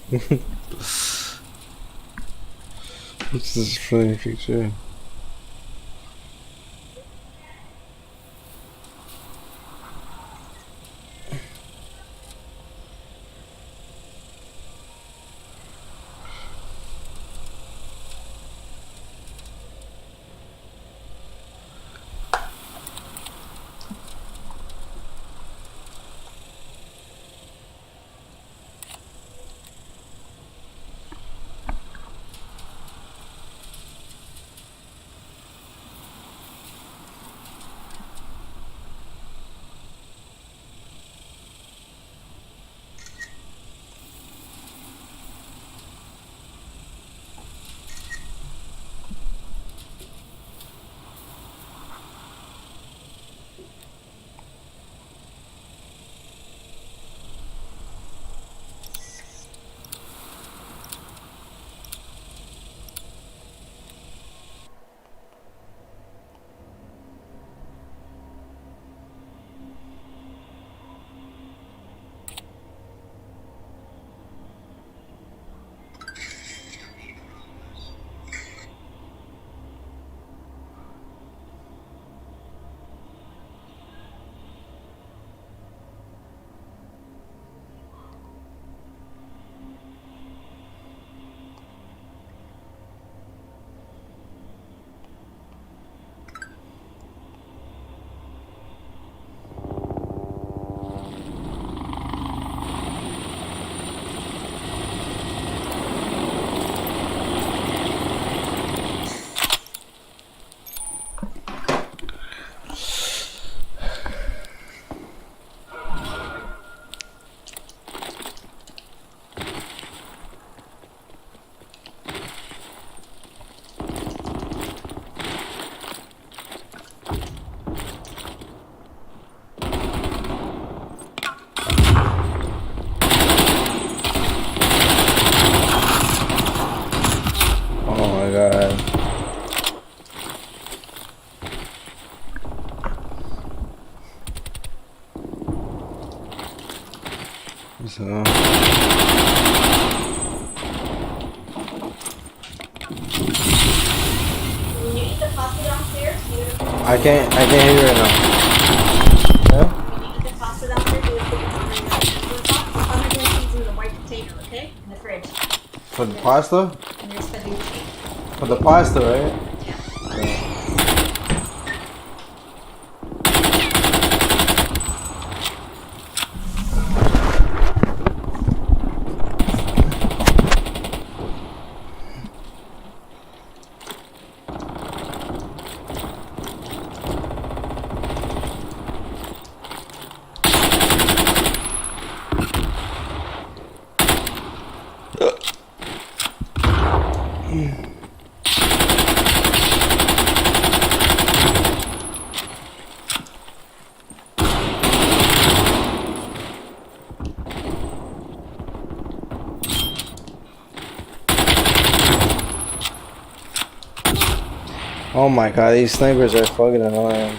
What's this funny picture? Oh my god. So I can't hear you right now. Yeah? For the pasta? For the pasta, right? Yeah. Oh my god, these snipers are fucking annoying.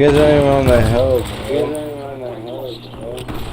You guys don't even want my help, You bro. don't even want my help, bro.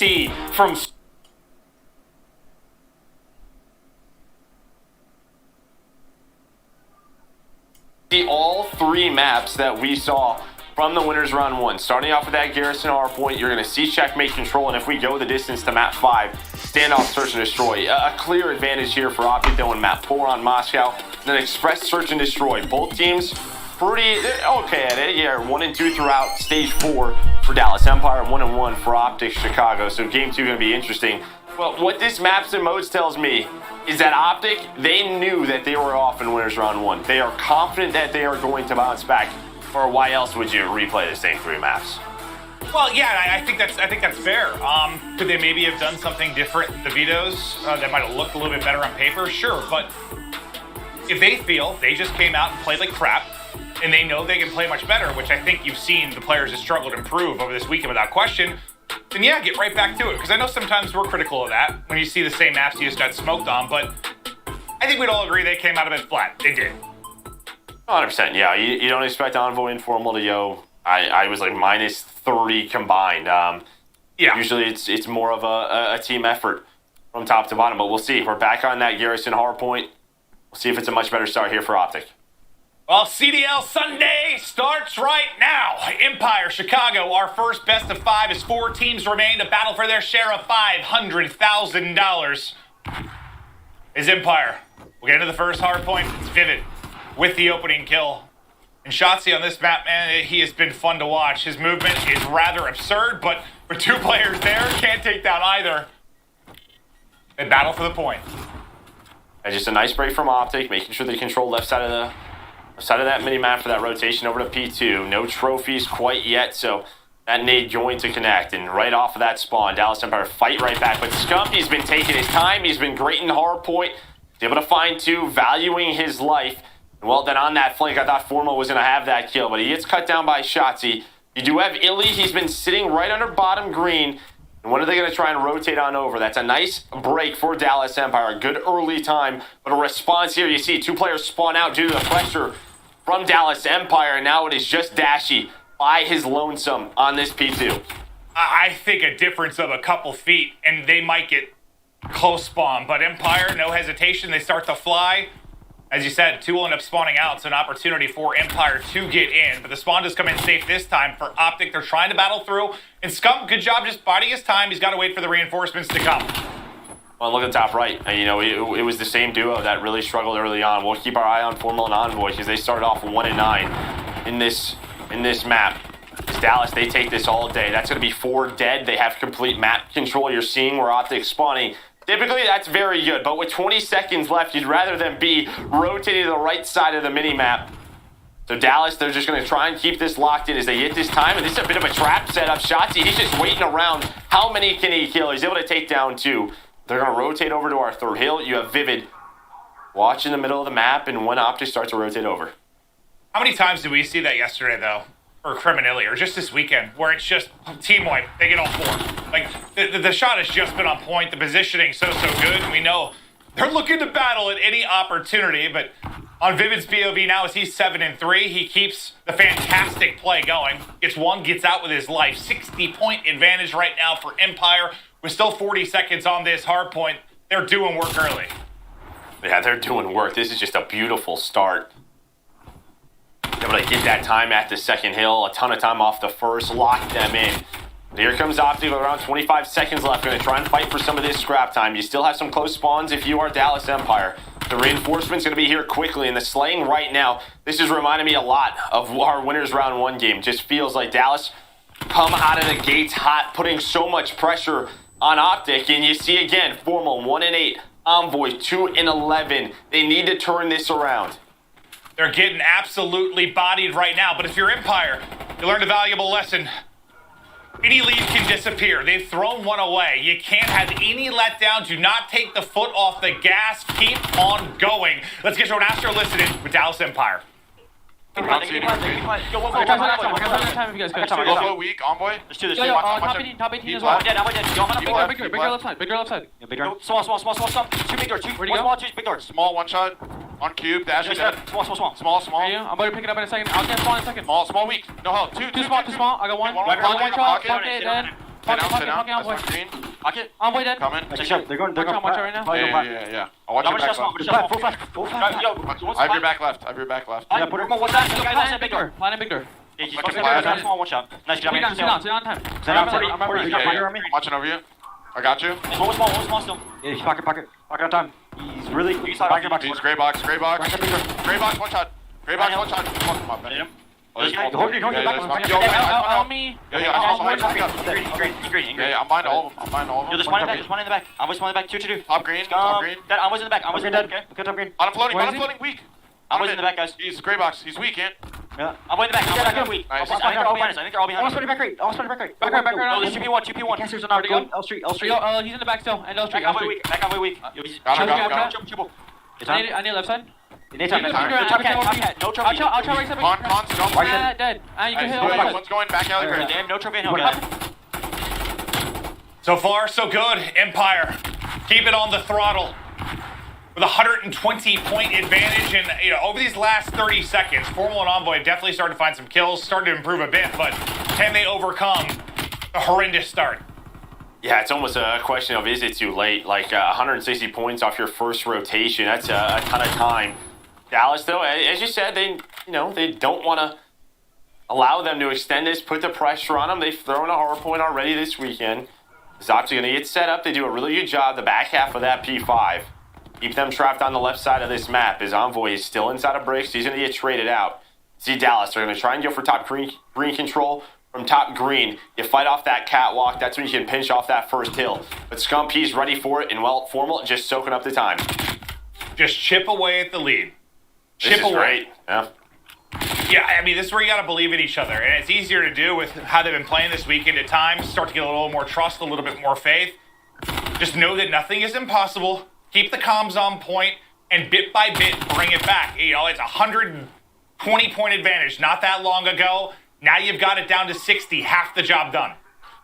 see from all 3 maps that we saw from the winners round 1. Starting off with that Garrison hardpoint, you're going to see checkmate control, and if we go the distance to map 5, standoff search and destroy. A clear advantage here for Optic though in map 4 on Moscow. Then express search and destroy. Both teams pretty okay at it. Yeah, 1 and 2 throughout stage 4 for Dallas Empire, 1 and 1 for Optic Chicago. So game 2 going to be interesting. Well, what this maps and modes tells me is that Optic, they knew that they were off in winners round 1. They are confident that they are going to bounce back. Or why else would you replay the same 3 maps? Well, yeah, I think that's fair. Could they maybe have done something different? The vetoes that might have looked a little bit better on paper, sure. But if they feel they just came out and played like crap, and they know they can play much better, which I think you've seen the players have struggled to improve over this weekend without question, then yeah, get right back to it. Because I know sometimes we're critical of that when you see the same maps you just got smoked on, but I think we'd all agree they came out of it flat. They did. 100%, yeah. You don't expect Envoy Informal to go. I was like minus 30 combined. Yeah. Usually it's more of a team effort from top to bottom, but we'll see. We're back on that Garrison hardpoint. We'll see if it's a much better start here for Optic. Well, CDL Sunday starts right now. Empire, Chicago, our first best of 5 as 4 teams remain to battle for their share of $500,000. Is Empire. We'll get into the first hard point. It's Vivid with the opening kill. And Shotzi on this map, man, he has been fun to watch. His movement is rather absurd, but with 2 players there, can't take down either. They battle for the point. And just a nice break from Optic, making sure they control left side of that mini-map for that rotation over to P2. No trophies quite yet, so that nade going to connect. And right off of that spawn, Dallas Empire fight right back. But Scumpy's been taking his time. He's been great in hardpoint. He's able to find 2, valuing his life. And well, then on that flank, I thought Formal was going to have that kill, but he gets cut down by Shotzi. You do have Illy. He's been sitting right under bottom green. And when are they going to try and rotate on over? That's a nice break for Dallas Empire. A good early time, but a response here. You see 2 players spawn out due to the pressure from Dallas Empire. And now it is just Dashy by his lonesome on this P2. I think a difference of a couple feet, and they might get close spawn. But Empire, no hesitation. They start to fly. As you said, 2 will end up spawning out, so an opportunity for Empire to get in. But the spawn does come in safe this time for Optic. They're trying to battle through. And Scump, good job just biding his time. He's got to wait for the reinforcements to come. Well, look at the top right. And, you know, it was the same duo that really struggled early on. We'll keep our eye on Formal and Envoy because they started off 1 and 9 in this map. It's Dallas, they take this all day. That's going to be 4 dead. They have complete map control. You're seeing where Optic's spawning. Typically, that's very good, but with 20 seconds left, you'd rather them be rotating to the right side of the mini-map. So Dallas, they're just going to try and keep this locked in as they get this time, and this is a bit of a trap setup. Shotzi, he's just waiting around. How many can he kill? He's able to take down 2. They're going to rotate over to our third hill. You have Vivid watch in the middle of the map, and when Optic starts to rotate over. How many times did we see that yesterday, though? Or criminally, or just this weekend, where it's just team wipe. They get all 4. Like, the shot has just been on point. The positioning so good. And we know they're looking to battle at any opportunity. But on Vivid's POV now, as he's 7 and 3, he keeps the fantastic play going. Gets 1, gets out with his life. 60-point advantage right now for Empire. With still 40 seconds on this hard point, they're doing work early. Yeah, they're doing work. This is just a beautiful start. Able to get that time at the second hill, a ton of time off the first, lock them in. Here comes Optic with around 25 seconds left. Going to try and fight for some of this scrap time. You still have some close spawns if you are Dallas Empire. The reinforcement's going to be here quickly, and the slaying right now, this is reminding me a lot of our winners round 1 game. Just feels like Dallas come out of the gates hot, putting so much pressure on Optic, and you see again, Formal 1 and 8, Envoy 2 and 11. They need to turn this around. They're getting absolutely bodied right now. But if you're Empire, you learned a valuable lesson. Any lead can disappear. They've thrown 1 away. You can't have any letdown. Do not take the foot off the gas. Keep on going. Let's get to an Astro listening with Dallas Empire. Go one weak, Envoy. Let's do this. Top 18 as well. I'm dead. Big door left side. Big door left side. Yeah, big door. Small. 2 big door. 2. Where'd he One go? small, 2 big door. Small 1 shot. On cube, dash is dead. Small. Small. Yeah, I'm about to pick it up in a second. I'll get spawn in a second. Small weak. No help. 2 Too small. I got 1. One One pocket, shot. pocket. Pocket dead. Sit down, Pocket, sit down. pocket, That's pocket, one green. Pocket. Envoy dead. Coming. Check, check. They're going. Watch out right now. Probably Yeah, going yeah, back. yeah. I'll watch I'm your gonna back shut small. left. Full flash. Full flash. Yo, I have your back left. I have your back left. Yeah, put it. What's that? Plan in big door. Plan in big door. Yeah, he's Fucking fucking flash. small. One shot. Nice. Get Sit down, sit down, sit down. Time. Sit down, I'm Party. ready, I'm Party. ready. You got Yeah, Party yeah. on me? I'm watching over you. I got you. One small still. Yeah, he's pocket. Pocket on time. He's really. He's He's box. gray box, gray box. Right, big door. Gray box, one shot. Gray box, one shot. Fuck him up, man. Oh, there's multiple. Hold your Yeah, back. there's Yo, multiple. Hey, Yo, help me. yeah, I'm behind Green. Yeah, I'm behind all of them. I'm behind all of Yo, them. there's one in the back. There's one in the back. I'm one in the back. Two. Top green, top green. Dead. I'm in the back. I'm in the back. Okay. Good top green. On him floating, Where on is him he? floating, weak. I'm in the back, guys. He's gray box, he's weak, Ant. Yeah. I'm in the back. I'm weak. Nice. I think they're all behind us. I think they're all behind us. Back right. Oh, there's 2p1. Cancers are Go. good. L Street. Yo, he's in the back still. And L Street. Back halfway weak. Yo, he's Got him, Jump, got him. Triple. I need left side. Anytime. Top Top cat. cat. No I'll trophy. try right side. Con, sit on. Dead. You can Nice. hit all One's going back alley gray. Damn, no trophy in hell, guys. So far, so good. Empire, keep it on the throttle with a 120-point advantage. And over these last 30 seconds, Formal and Envoy have definitely started to find some kills, started to improve a bit. But can they overcome the horrendous start? Yeah, it's almost a question of is it too late? Like 160 points off your first rotation. That's a ton of time. Dallas, though, as you said, they don't want to allow them to extend this, put the pressure on them. They've thrown a hard point already this weekend. Zops are going to get set up. They do a really good job the back half of that P5. Keep them trapped on the left side of this map. As Envoy is still inside of bricks, he's going to get traded out. See Dallas, they're going to try and go for top green control. From top green, you fight off that catwalk. That's when you can pinch off that first hill. But Scump, he's ready for it, and well, Formal just soaking up the time. Just chip away at the lead. This is great. Yeah. Yeah, I mean, this is where you got to believe in each other. And it's easier to do with how they've been playing this weekend at times. Start to get a little more trust, a little bit more faith. Just know that nothing is impossible. Keep the comms on point, and bit by bit, bring it back. It's a 120-point advantage not that long ago. Now you've got it down to 60, half the job done.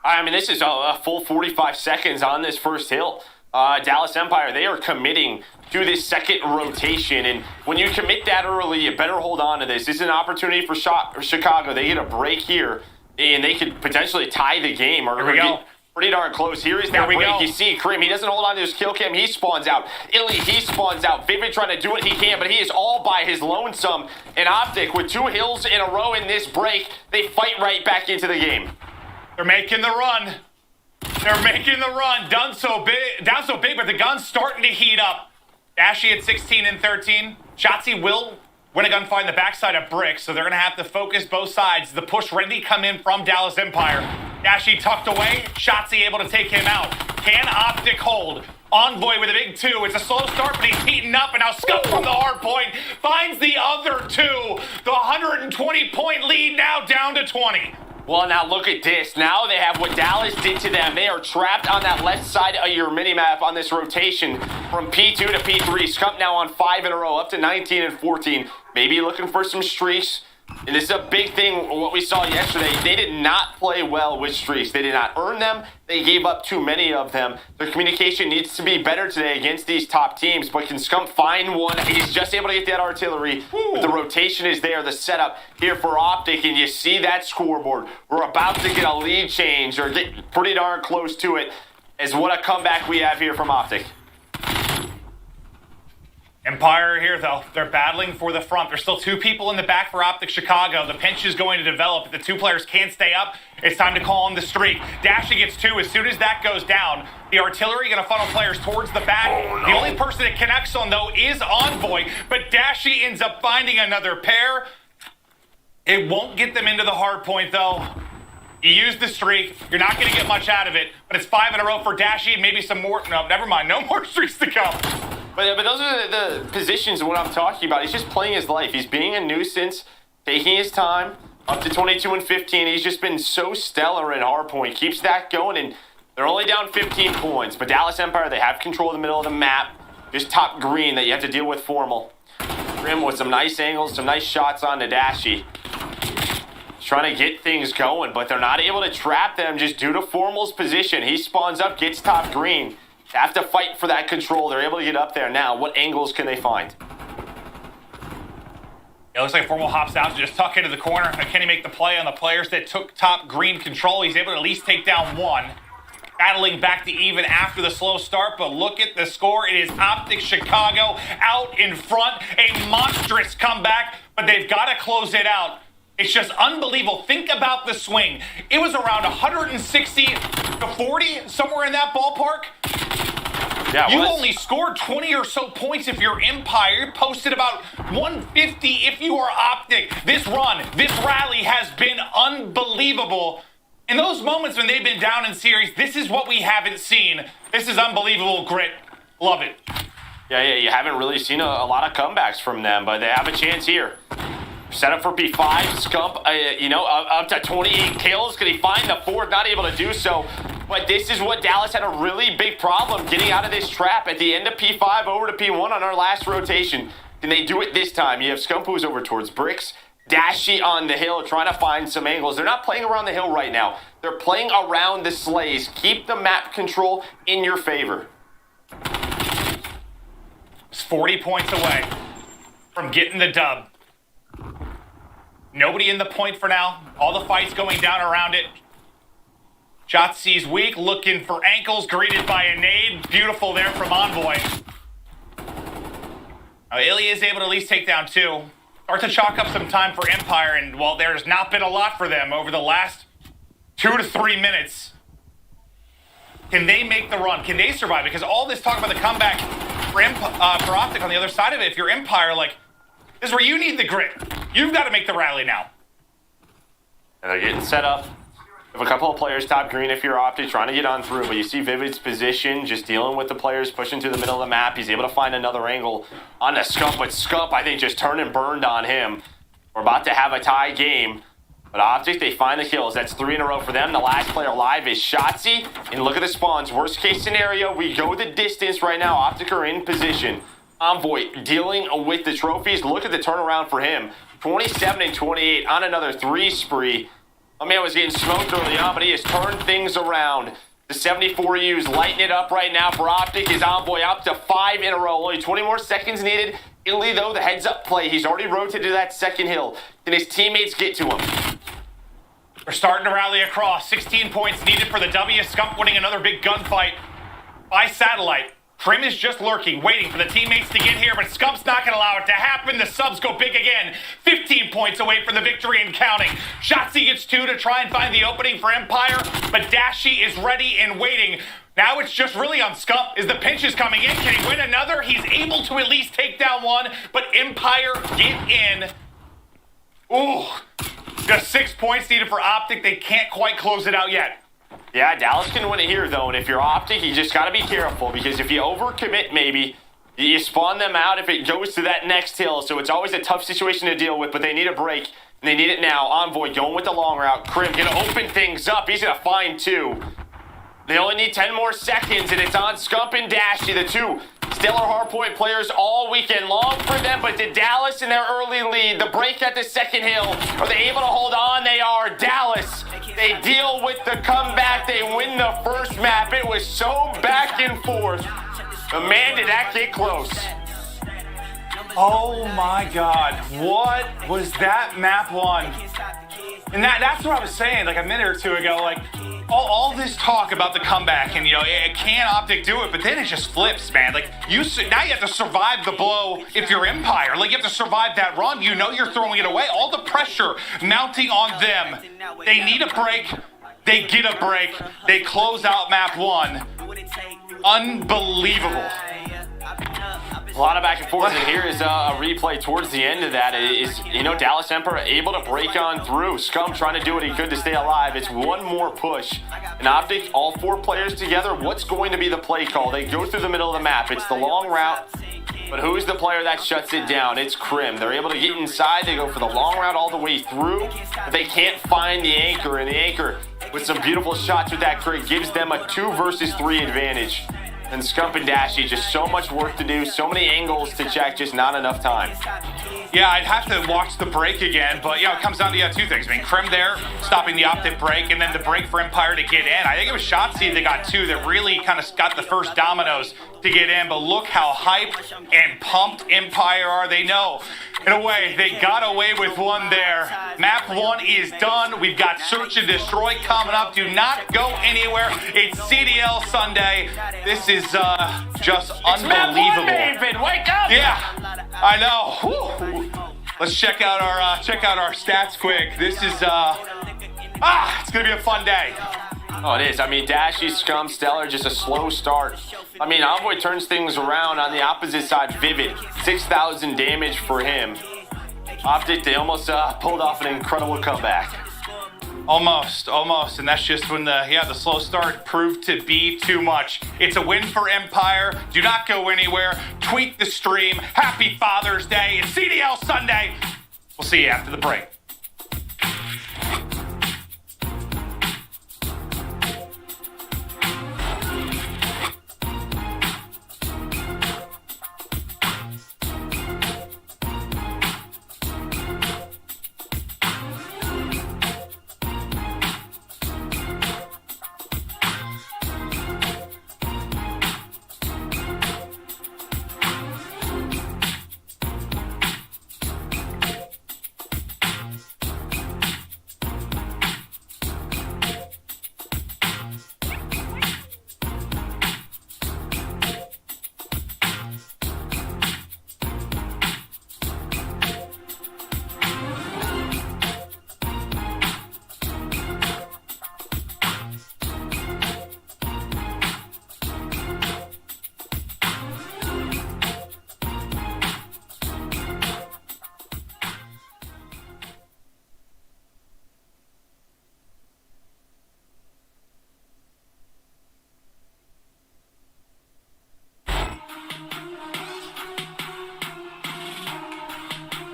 I mean, this is a full 45 seconds on this first hill. Dallas Empire, they are committing to this second rotation. And when you commit that early, you better hold on to this. This is an opportunity for Chicago. They get a break here, and they could potentially tie the game or Here we go. get pretty darn close. Here is that Here we break. go. You see Krim, he doesn't hold on to his kill cam. He spawns out. Illy, he spawns out. Vivid trying to do what he can, but he is all by his lonesome. And Optic, with 2 hills in a row in this break, they fight right back into the game. They're making the run. Down so big, but the gun's starting to heat up. Dashy at 16 and 13. Shotzzy will win a gunfight in the backside of bricks, so they're going to have to focus both sides. The push ready to come in from Dallas Empire. Dashy tucked away. Shotzzy able to take him out. Can Optic hold? Envoy with a big 2. It's a slow start, but he's heating up, and now Scope from the hard point finds the other 2. The 120-point lead now down to 20. Well, now look at this. Now they have what Dallas did to them. They are trapped on that left side of your minimap on this rotation from P2 to P3. Scump now on 5 in a row, up to 19 and 14. Maybe looking for some streaks. And this is a big thing, what we saw yesterday. They did not play well with streaks. They did not earn them. They gave up too many of them. Their communication needs to be better today against these top teams. But can Scump find one? He's just able to get that artillery. But the rotation is there, the setup here for Optic. And you see that scoreboard. We're about to get a lead change or get pretty darn close to it. As what a comeback we have here from Optic. Empire here, though. They're battling for the front. There's still 2 people in the back for Optic Chicago. The pinch is going to develop. If the 2 players can't stay up, it's time to call on the streak. Dashy gets 2. As soon as that goes down, the artillery going to funnel players towards the back. Oh, no. The only person it connects on, though, is Envoy. But Dashy ends up finding another pair. It won't get them into the hard point, though. You use the streak. You're not going to get much out of it. But it's 5 in a row for Dashy. Maybe some more. No, never mind. No more streaks to come. But those are the positions of what I'm talking about. He's just playing his life. He's being a nuisance, taking his time, up to 22 and 15. He's just been so stellar in hardpoint. Keeps that going, and they're only down 15 points. But Dallas Empire, they have control of the middle of the map. Just top green that you have to deal with Formal. Grim with some nice angles, some nice shots on Nadashi. Trying to get things going, but they're not able to trap them just due to Formal's position. He spawns up, gets top green. They have to fight for that control. They're able to get up there now. What angles can they find? It looks like Formal hops out to just tuck into the corner. Can he make the play on the players that took top green control? He's able to at least take down one. Battling back to even after the slow start, but look at the score. It is Optic Chicago out in front. A monstrous comeback, but they've got to close it out. It's just unbelievable. Think about the swing. It was around 160 to 40, somewhere in that ballpark. Yeah, you only scored 20 or so points if you're Empire. You posted about 150 if you are Optic. This run, this rally has been unbelievable. In those moments when they've been down in series, this is what we haven't seen. This is unbelievable grit. Love it. Yeah, you haven't really seen a lot of comebacks from them, but they have a chance here. Set up for P5. Scump, up to 28 kills. Can he find the fourth? Not able to do so. But this is what Dallas had a really big problem getting out of this trap at the end of P5 over to P1 on our last rotation. Can they do it this time? You have Scump who's over towards Bricks. Dashy on the hill trying to find some angles. They're not playing around the hill right now. They're playing around the sleighs. Keep the map control in your favor. It's 40 points away from getting the dub. Nobody in the point for now. All the fights going down around it. Jotzi's weak, looking for ankles, greeted by a nade. Beautiful there from Envoy. Now, Ilya is able to at least take down two. Start to chalk up some time for Empire, and well, there's not been a lot for them over the last 2 to 3 minutes. Can they make the run? Can they survive? Because all this talk about the comeback for Optic on the other side of it, if you're Empire, like, this is where you need the grit. You've got to make the rally now. And they're getting set up. Have a couple of players top green if you're Optic trying to get on through, but you see Vivid's position just dealing with the players pushing to the middle of the map. He's able to find another angle on the Scump, but Scump, I think, just turned and burned on him. We're about to have a tie game, but Optic, they find the kills. That's 3 in a row for them. The last player alive is Shotzi, and look at the spawns. Worst case scenario, we go the distance right now. Optic are in position. Envoy dealing with the trophies. Look at the turnaround for him. 27 and 28 on another 3 spree. My man was getting smoked early on, but he has turned things around. The 74U's lighting it up right now for Optic. His Envoy up to 5 in a row. Only 20 more seconds needed. Illy, though, the heads-up play. He's already rotated to that second hill. Can his teammates get to him? We're starting to rally across. 16 points needed for the W. Scump winning another big gunfight by satellite. Krim is just lurking, waiting for the teammates to get here, but Scump's not going to allow it to happen. The subs go big again. 15 points away from the victory and counting. Shotzi gets 2 to try and find the opening for Empire, but Dashy is ready and waiting. Now it's just really on Scump. Is the pinch is coming in? Can he win another? He's able to at least take down one, but Empire get in. Ooh, just 6 points needed for Optic. They can't quite close it out yet. Yeah, Dallas can win it here, though, and if you're Optic, you just got to be careful, because if you overcommit, maybe, you spawn them out if it goes to that next hill, so it's always a tough situation to deal with, but they need a break, and they need it now. Envoy going with the long route. Krim going to open things up. He's going to find 2. They only need 10 more seconds, and it's on Scump and Dashy, the 2 stellar hardpoint players all weekend long for them, but did Dallas in their early lead, the break at the second hill, are they able to hold on? They are. Dallas, they deal with the comeback, they win the first map. It was so back and forth, but man, did that get close. Oh my God, what was that map one? And that's what I was saying like a minute or two ago, like all this talk about the comeback and, can Optic do it, but then it just flips, man. Like, now you have to survive the blow if you're Empire. Like, you have to survive that run. You know you're throwing it away. All the pressure mounting on them. They need a break. They get a break. They close out map 1. Unbelievable. A lot of back and forth, and here is a replay towards the end of that. Is Dallas Emperor able to break on through. Scum trying to do what he could to stay alive. It's one more push. And Optic, all 4 players together, what's going to be the play call? They go through the middle of the map. It's the long route, but who's the player that shuts it down? It's Krim. They're able to get inside. They go for the long route all the way through, but they can't find the anchor, and the anchor, with some beautiful shots with that crit, gives them a 2 versus 3 advantage. And Scump and Dashy, just so much work to do, so many angles to check, just not enough time. Yeah, I'd have to watch the break again, but it comes down to 2 things. I mean, Krim there, stopping the Optic break, and then the break for Empire to get in. I think it was Shotzi that got 2 that really kind of got the first dominoes to get in, but look how hyped and pumped Empire are. They know In a way, they got away with one there. Map 1 is done. We've got Search and Destroy coming up. Do not go anywhere. It's CDL Sunday. This is just unbelievable. David, wake up! Yeah, I know. Whew. Let's check out our stats quick. This is it's gonna be a fun day. Oh, it is. I mean, Dashy, Scum, Stellar, just a slow start. I mean, Envoy turns things around on the opposite side. Vivid, 6,000 damage for him. Optic, they almost pulled off an incredible comeback. Almost, and that's just when the slow start proved to be too much. It's a win for Empire. Do not go anywhere. Tweet the stream. Happy Father's Day. It's CDL Sunday. We'll see you after the break.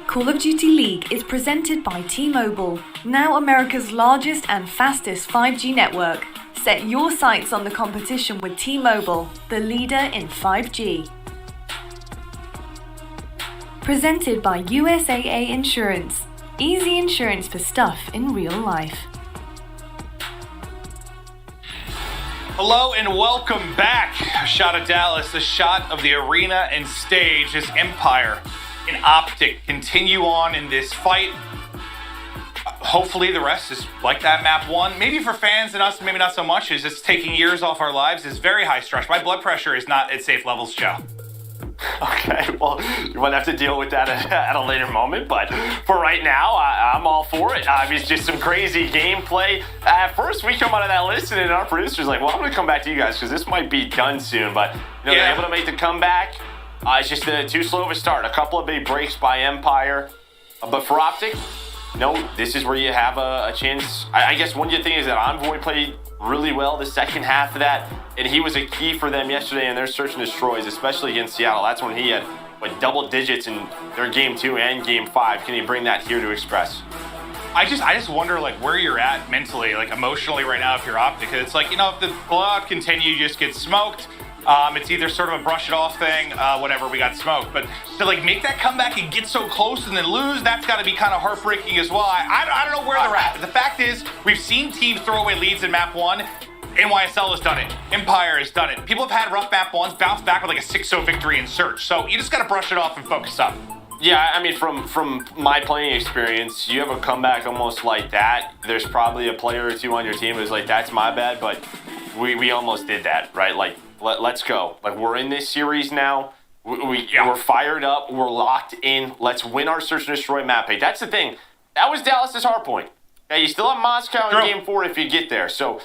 Call of Duty League is presented by T-Mobile, now America's largest and fastest 5G network. Set your sights on the competition with T-Mobile, the leader in 5G. Presented by USAA Insurance, easy insurance for stuff in real life. Hello and welcome back. A shot of Dallas, a shot of the arena and stage as Empire and Optic continue on in this fight. Hopefully the rest is like that map 1. Maybe for fans and us, maybe not so much, as it's taking years off our lives. It's very high stress. My blood pressure is not at safe levels, Joe. Okay, well, you might have to deal with that at a later moment, but for right now, I'm all for it. It's just some crazy gameplay. At first, we come out of that listen, and our producer's like, well, I'm going to come back to you guys because this might be done soon, but they're able to make the comeback. It's just too slow of a start. A couple of big breaks by Empire, but for Optic, this is where you have a chance. I guess one good thing is that Envoy played really well the second half of that, and he was a key for them yesterday in their search and destroys, especially against Seattle. That's when he had double digits in their game 2 and game 5. Can he bring that here to Express? I just wonder where you're at mentally, emotionally right now if you're Optic. It's if the blowout continue, you just get smoked. It's either sort of a brush it off thing, whatever, we got smoked. But to make that comeback and get so close and then lose, that's got to be kind of heartbreaking as well. I don't know where they're at. The fact is, we've seen teams throw away leads in map 1. NYSL has done it. Empire has done it. People have had rough map 1s, bounce back with a 6-0 victory in Search. So you just got to brush it off and focus up. Yeah, I mean, from my playing experience, you have a comeback almost like that. There's probably a player or two on your team who's like, that's my bad, but we almost did that, right? Let's go. We're in this series now. We're fired up. We're locked in. Let's win our search and destroy map pick. That's the thing. That was Dallas's hard point. Okay, you still have Moscow in game 4 if you get there. So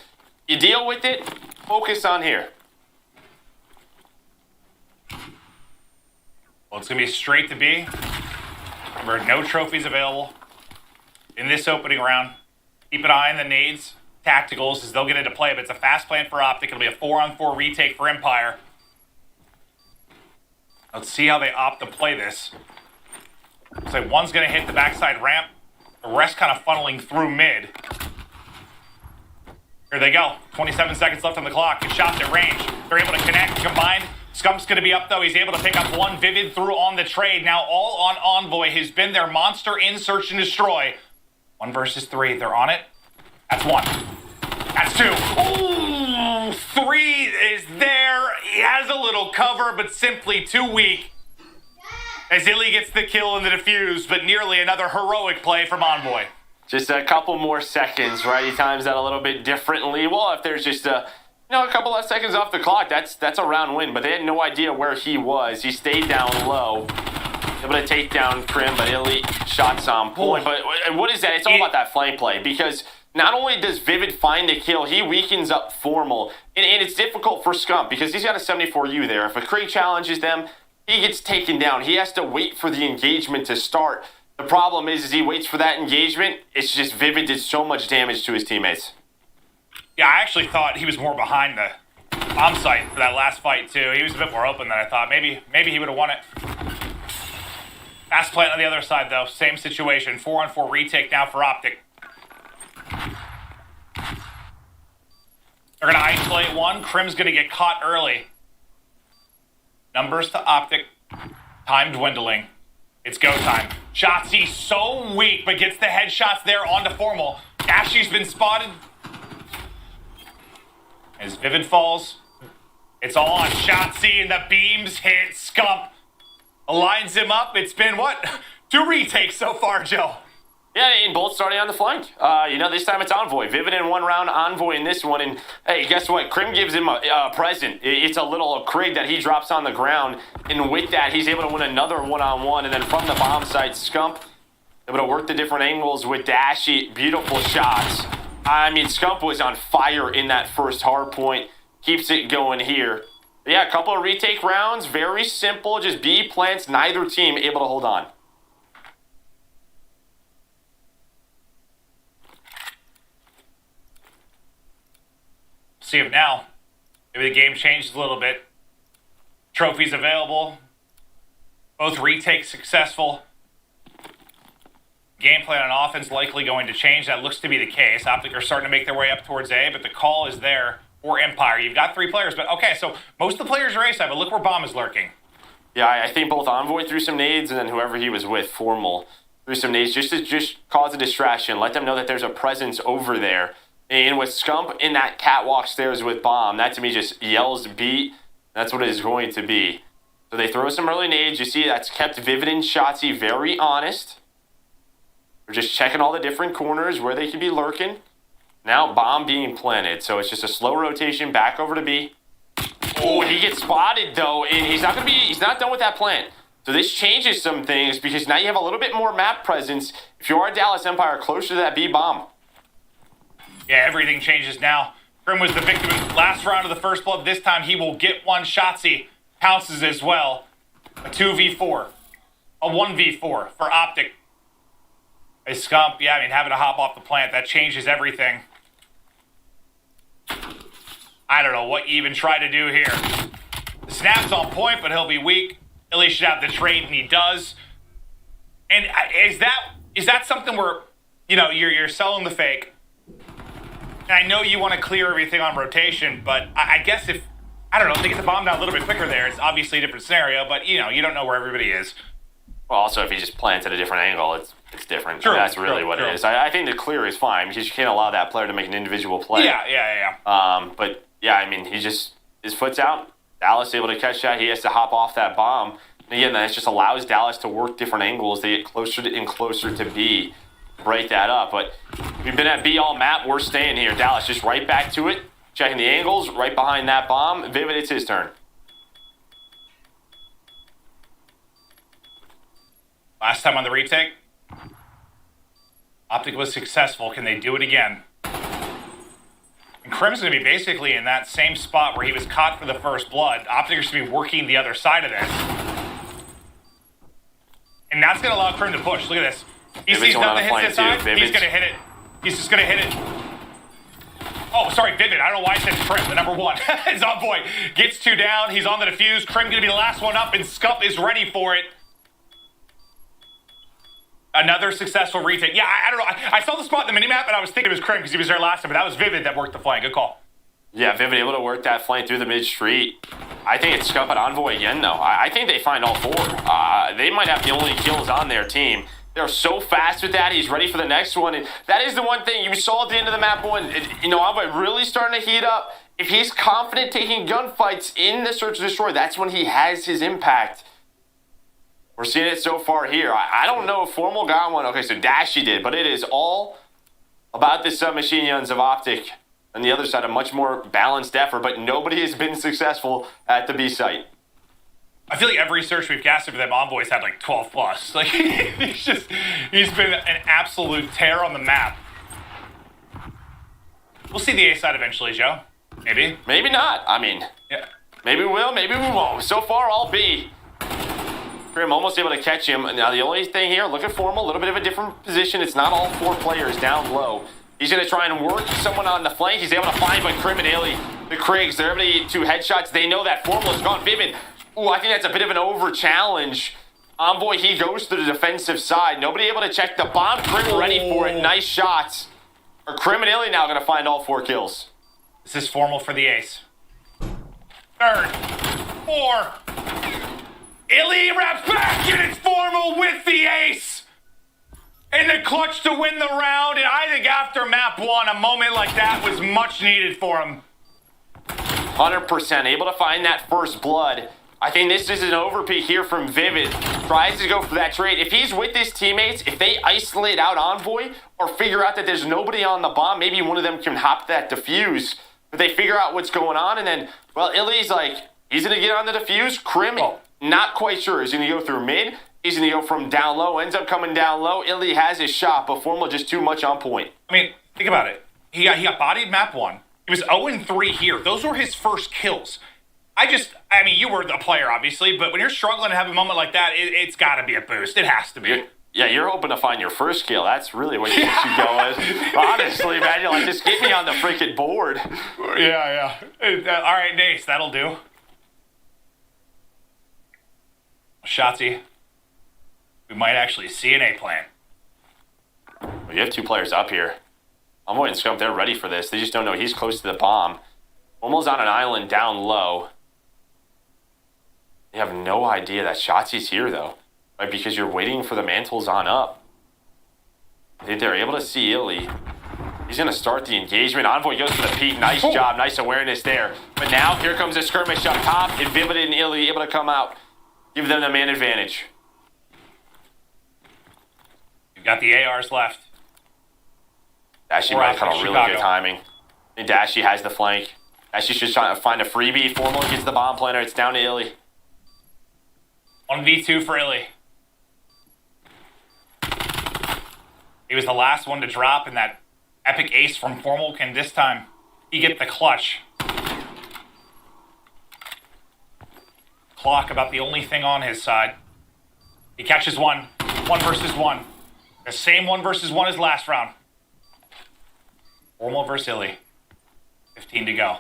you deal with it. Focus on here. Well, it's going to be straight to B. Remember, no trophies available in this opening round. Keep an eye on the nades. Tacticals as they'll get into play, but it's a fast plan for Optic. It'll be a 4-on-4 retake for Empire. Let's see how they opt to play this. Looks like one's going to hit the backside ramp. The rest kind of funneling through mid. Here they go. 27 seconds left on the clock. Good shots at range. They're able to connect, combined. Scump's going to be up, though. He's able to pick up one. Vivid through on the trade. Now all on Envoy. Has been their monster in search and destroy. 1 versus 3. They're on it. That's 1. That's 2. Ooh, 3 is there. He has a little cover, but simply too weak. as Illy gets the kill in the defuse, but nearly another heroic play from Envoy. Just a couple more seconds, right? He times that a little bit differently. Well, if there's just a couple less seconds off the clock, that's a round win. But they had no idea where he was. He stayed down low, able to take down Crim, but Illy shots on point. But what is that? It's all about that flank play, because not only does Vivid find the kill, he weakens up Formal. And it's difficult for Scump because he's got a 74U there. If a Krieg challenges them, he gets taken down. He has to wait for the engagement to start. The problem is he waits for that engagement. It's just Vivid did so much damage to his teammates. Yeah, I actually thought he was more behind the bomb site for that last fight, too. He was a bit more open than I thought. Maybe he would have won it. Fast plant on the other side, though. Same situation. 4-on-4 retake now for Optic. They're going to isolate one. Crim's going to get caught early. Numbers to Optic. Time dwindling. It's go time. Shotzzy so weak, but gets the headshots there onto Formal. Ashy's been spotted. As Vivid falls, it's all on Shotzzy, and the beams hit Scump. Aligns him up. It's been, 2 retakes so far, Joe. Yeah, and both starting on the flank. This time it's Envoy. Vivid in one round, Envoy in this one. And, hey, guess what? Crim gives him a present. It's a little Krieg that he drops on the ground. And with that, he's able to win another one-on-one. And then from the bomb site, Scump able to work the different angles with Dashy. Beautiful shots. I mean, Scump was on fire in that first hard point. Keeps it going here. But yeah, a couple of retake rounds. Very simple. Just B plants. Neither team able to hold on. See if now, maybe the game changes a little bit. Trophies available. Both retakes successful. Game plan on offense likely going to change. That looks to be the case. Optic are starting to make their way up towards A, but the call is there for Empire. You've got 3 players, but okay, so most of the players are A side, but look where Bomb is lurking. Yeah, I think both Envoy threw some nades, and then whoever he was with, Formal, threw some nades just to cause a distraction. Let them know that there's a presence over there. And with Scump in that catwalk stairs with Bomb, that to me just yells beat. That's what it is going to be. So they throw some early nades. You see that's kept Vivid and Shotzzy very honest. They're just checking all the different corners where they could be lurking. Now Bomb being planted. So it's just a slow rotation back over to B. Oh, he gets spotted though, and he's not done with that plant. So this changes some things because now you have a little bit more map presence if you are Dallas Empire closer to that B bomb. Yeah, everything changes now. Crim was the victim in the last round of the first blood. This time he will get one. Shotzzy pounces as well. A 2v4. A 1v4 for Optic. A Scump, having to hop off the plant, that changes everything. I don't know what you even try to do here. The snap's on point, but he'll be weak. Illy should have the trade, and he does. And is that something where, you're selling the fake? And I know you want to clear everything on rotation, but I guess if they get the bomb down a little bit quicker there, it's obviously a different scenario, but, you don't know where everybody is. Well, also, if he just plants at a different angle, it's different. True, That's really what it is. I think the clear is fine because you can't allow that player to make an individual play. Yeah. But, his foot's out. Dallas able to catch that. He has to hop off that bomb. And again, that just allows Dallas to work different angles. They get closer and closer to B. Break that up. But we've been at B all map. We're staying here. Dallas just right back to it. Checking the angles. Right behind that bomb. Vivid, it's his turn. Last time on the retake, Optic was successful. Can they do it again? And Crim's going to be basically in that same spot where he was caught for the first blood. Optic is going to be working the other side of this. And that's going to allow Crim to push. Look at this. He sees nothing hits this side. He's going to hit it. He's just going to hit it. Oh, sorry, Vivid. I don't know why I said Crim, the number 1. His Envoy gets 2 down. He's on the defuse. Crim going to be the last one up, and Scump is ready for it. Another successful retake. Yeah, I don't know. I saw the spot in the minimap, and I was thinking it was Crim because he was there last time, but that was Vivid that worked the flank. Good call. Yeah, Vivid able to work that flank through the mid-street. I think it's Scump and Envoy again, though. I think they find all 4. They might have the only kills on their team. They're so fast with that. He's ready for the next one. And that is the one thing you saw at the end of the map one. Envoy really starting to heat up. If he's confident taking gunfights in the Search and Destroy, that's when he has his impact. We're seeing it so far here. I don't know if Formal got one. Okay, so Dashy did, but it is all about the submachine guns of Optic. On the other side, a much more balanced effort, but nobody has been successful at the B site. I feel like every search we've casted for them, Envoy's had like 12 plus. Like, he's been an absolute tear on the map. We'll see the A side eventually, Joe. Maybe. Maybe not. I mean, Yeah. maybe we will, maybe we won't. So far, all B. Grim almost able to catch him. Now, the only thing here, look at Formal, a little bit of a different position. It's not all 4 players down low. He's going to try and work someone on the flank. He's able to find, but Krim and Illy, the Kriegs, they're able to get 2 headshots. They know that Formal's gone. Vivid. Ooh, I think that's a bit of an over-challenge. Envoy, he goes to the defensive side. Nobody able to check the bomb. Krim ready for it. Nice shots. Are Krim and Illy now going to find all 4 kills? This is Formal for the ace. Third. 4. Illy wraps back, and it's Formal with the ace. In the clutch to win the round, and I think after map 1, a moment like that was much needed for him. 100% able to find that first blood. I think this is an overpeak here from Vivid. Tries to go for that trade. If he's with his teammates, if they isolate out Envoy or figure out that there's nobody on the bomb, maybe one of them can hop that defuse. But they figure out what's going on, and then, well, Illy's like, he's going to get on the defuse. Krim, not quite sure. He's going to go through mid. He's going to go from down low. Ends up coming down low. Illy has his shot, but Formal just too much on point. I mean, think about it. He got bodied map 1. He was 0-3 here. Those were his first kills. I mean, you were the player, obviously, but when you're struggling to have a moment like that, it's got to be a boost. It has to be. You're hoping to find your first kill. That's really what you should go with. Honestly, man, you're like, just get me on the freaking board. Yeah. All right, Nace, that'll do. Shotzi, we might actually see an A plan. Well, you have 2 players up here. Envoy and Scump, they're ready for this. They just don't know he's close to the bomb. Almost on an island down low. They have no idea that Shotzi's here, though. Right, because you're waiting for the mantles on up. I think they're able to see Illy. He's going to start the engagement. Envoy goes for the peek. Nice job. Nice awareness there. But now, here comes a skirmish up top. And Vivid and Illy able to come out. Give them the man advantage. You've got the ARs left. Dashy might have had a really good timing. And Dashy has the flank. Dashy's just trying to find a freebie. Formal gets the bomb planter. It's down to Illy. 1v2 for Illy. He was the last one to drop, and that epic ace from Formal can this time he get the clutch. Clock about the only thing on his side. He catches 1 versus 1. The same 1 versus 1 as last round. Formal versus Illy. 15 to go.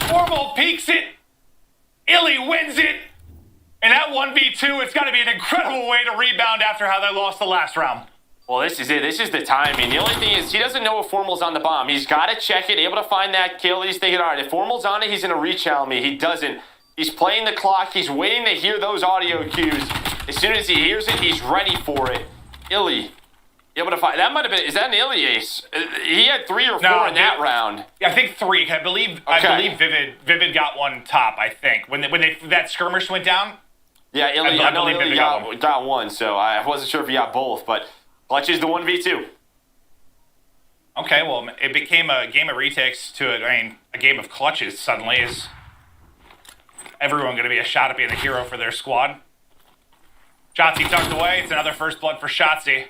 Formal peeks it. Illy wins it. And that 1v2, it's got to be an incredible way to rebound after how they lost the last round. Well, this is it. This is the timing. The only thing is he doesn't know if Formal's on the bomb. He's got to check it, able to find that kill. He's thinking, all right, if Formal's on it, he's going to rechallenge me. He doesn't. He's playing the clock. He's waiting to hear those audio cues. As soon as he hears it, he's ready for it. Illy, able to find. That might have been. Is that an Illy ace? He had 3 or 4 in that round. Yeah, I think 3. I believe Vivid got 1 top. I think when that skirmish went down. Yeah, Illy. I know Illy got 1, so I wasn't sure if he got both, but clutch is the 1v2. Okay, well, it became a game of retakes to a game of clutches. Suddenly, is everyone going to be a shot at being the hero for their squad? Shotzi tucked away. It's another first blood for Shotzi.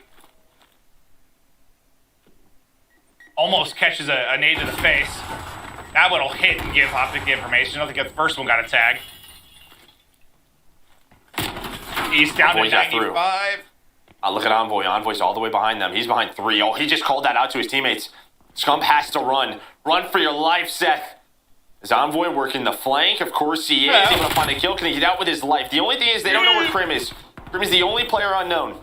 Almost catches a nade to the face. That one will hit and give Optic the information. I don't think the first one got a tag. He's down to 95. Look at Envoy. Envoy's all the way behind them. He's behind 3. Oh, he just called that out to his teammates. Scump has to run. Run for your life, Seth. Is Envoy working the flank? Of course he is. He's able to find a kill. Can he get out with his life? The only thing is they don't know where Krim is. Krim is the only player unknown.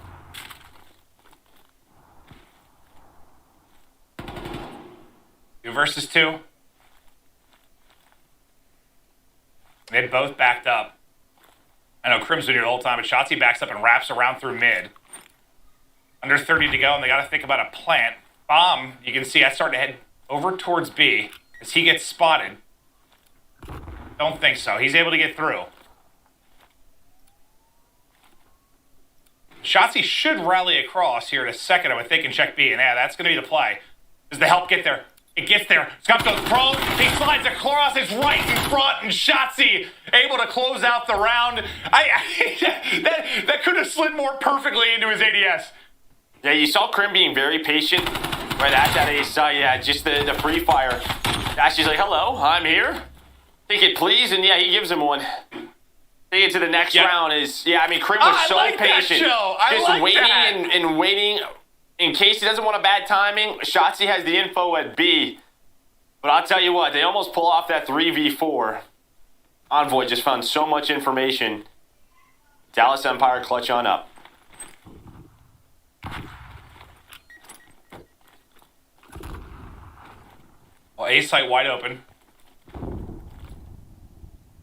Two versus 2. They both backed up. I know Krim's been here the whole time, but Shotzi backs up and wraps around through mid. Under 30 to go, and they got to think about a plant. Bomb, you can see, I start to head over towards B as he gets spotted. Don't think so. He's able to get through. Shotzi should rally across here in a second, I would think, and check B. And yeah, that's going to be the play. Does the help get there? It gets there. Scott goes prone. He slides across. It's right in front, and Shotzi able to close out the round. That could have slid more perfectly into his ADS. Yeah, you saw Krim being very patient right at that ace side. Yeah, just the free fire. Dashy's like, hello, I'm here. Take it, please. And yeah, he gives him one. Take it to the next round is, yeah, I mean, Krim was so like patient. Just waiting that. and waiting in case he doesn't want a bad timing. Shotzi has the info at B. But I'll tell you what, they almost pull off that 3v4. Envoy just found so much information. Dallas Empire clutch on up. Well, A site wide open.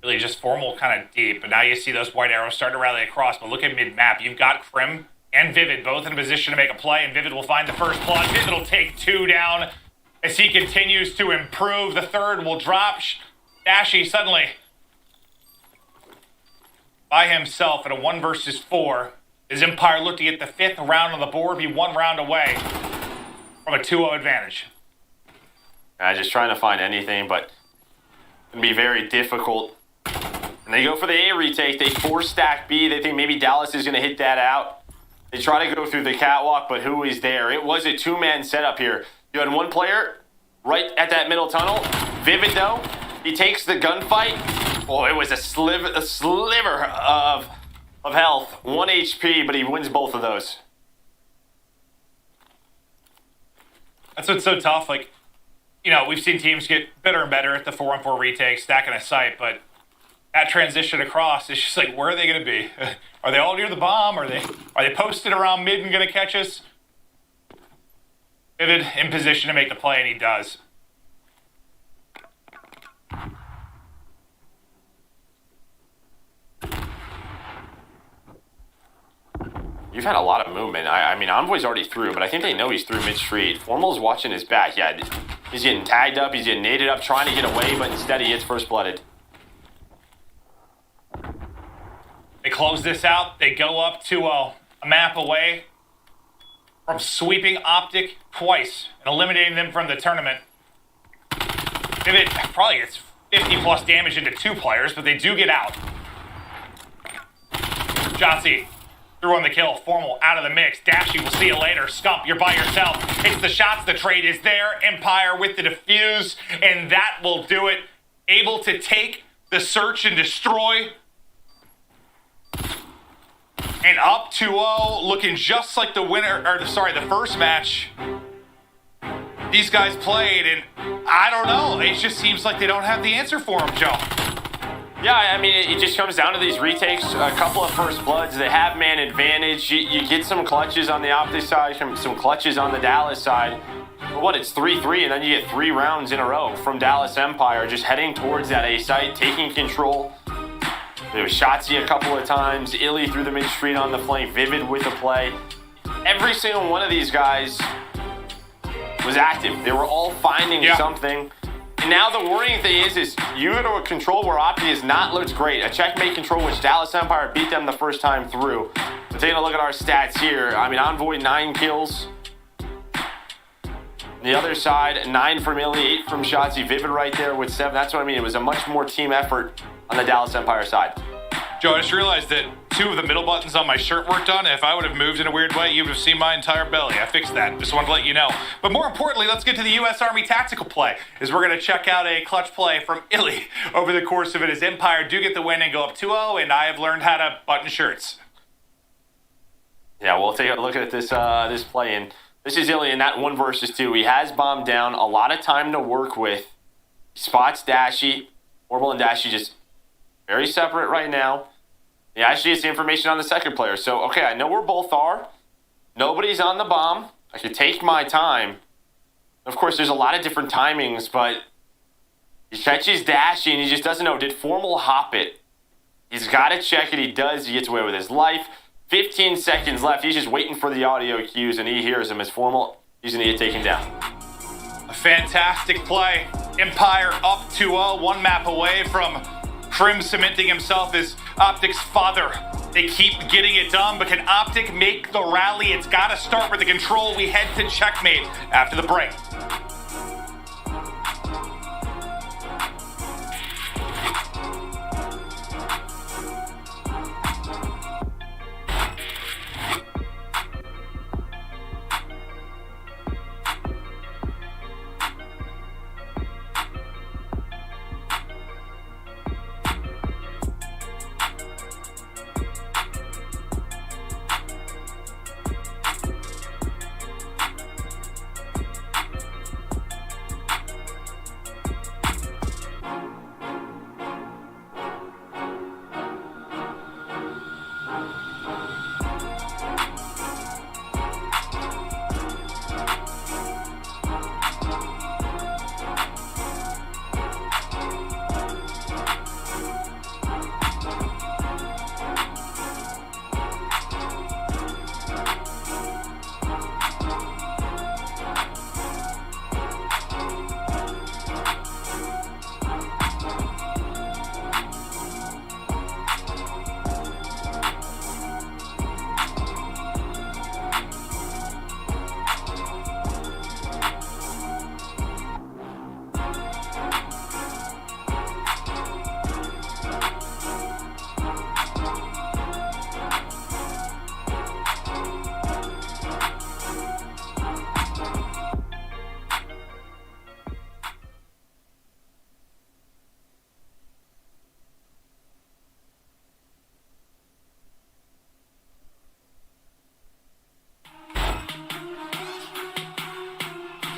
Really just formal kind of deep, but now you see those white arrows starting to rally across. But look at mid-map. You've got Krim and Vivid both in a position to make a play, and Vivid will find the first blood. Vivid will take 2 down as he continues to improve. The third will drop. Dashy suddenly by himself in a 1 versus 4. His Empire looked to get the 5th round on the board, be 1 round away from a 2-0 advantage. Just trying to find anything, but it can be very difficult. And they go for the A retake. They 4-stack B. They think maybe Dallas is going to hit that out. They try to go through the catwalk, but who is there? It was a 2-man setup here. You had one player right at that middle tunnel. Vivid, though, he takes the gunfight. Oh, it was a sliver of health. 1 HP, but he wins both of those. That's what's so tough. Like, you know, we've seen teams get better and better at the 4-on-4 retake, stacking a site, but that transition across is just like, where are they going to be? Are they all near the bomb? Are they posted around mid and going to catch us? Vivid in position to make the play, and he does. You've had a lot of movement. I mean, Envoy's already through, but I think they know he's through mid-street. Formal's watching his back. Yeah, he's getting tagged up. He's getting naded up, trying to get away, but instead he gets first-blooded. They close this out. They go up to a map away from sweeping Optic twice and eliminating them from the tournament. Vivid probably gets 50-plus damage into 2 players, but they do get out. Shotzi threw on the kill. Formal out of the mix. Dashy, we'll see you later. Scump, you're by yourself. Hits the shots. The trade is there. Empire with the defuse, and that will do it. Able to take the search and destroy. And up 2-0, looking just like the winner, or sorry, the first match these guys played, and I don't know. It just seems like they don't have the answer for them, Joe. Yeah, I mean, it just comes down to these retakes. A couple of first bloods. They have man advantage. You get some clutches on the Optic side, some clutches on the Dallas side. But what, it's 3-3, and then you get 3 rounds in a row from Dallas Empire, just heading towards that A site, taking control. There was Shotzi a couple of times, Illy through the mid-street on the flank, Vivid with the play. Every single one of these guys was active. They were all finding something. And now the worrying thing is you go to a control where Opti has not looked great. A checkmate control, which Dallas Empire beat them the first time through. But taking a look at our stats here, I mean, Envoy 9 kills. The other side, 9 from Illy, 8 from Shotzi. Vivid right there with 7. That's what I mean. It was a much more team effort on the Dallas Empire side. Joe, I just realized that 2 of the middle buttons on my shirt weren't done. If I would have moved in a weird way, you would have seen my entire belly. I fixed that. Just wanted to let you know. But more importantly, let's get to the U.S. Army tactical play, as we're going to check out a clutch play from Illy over the course of it, as Empire do get the win and go up 2-0, and I have learned how to button shirts. Yeah, we'll take a look at this this play. And this is Illy in that 1 versus 2. He has bombed down, a lot of time to work with. He spots Dashy. Orbital and Dashy just very separate right now. Yeah, actually, it's the information on the second player. So, okay, I know where both are. Nobody's on the bomb. I could take my time. Of course, there's a lot of different timings, but he catches Dashy, and he just doesn't know. Did Formal hop it? He's got to check it. He does. He gets away with his life. 15 seconds left. He's just waiting for the audio cues, and he hears him as Formal. He's going to get taken down. A fantastic play. Empire up 2-0, 1 map away from Krim cementing himself as Optic's father They keep getting it done, but can Optic make the rally? It's got to start with the control. We head to checkmate after the break.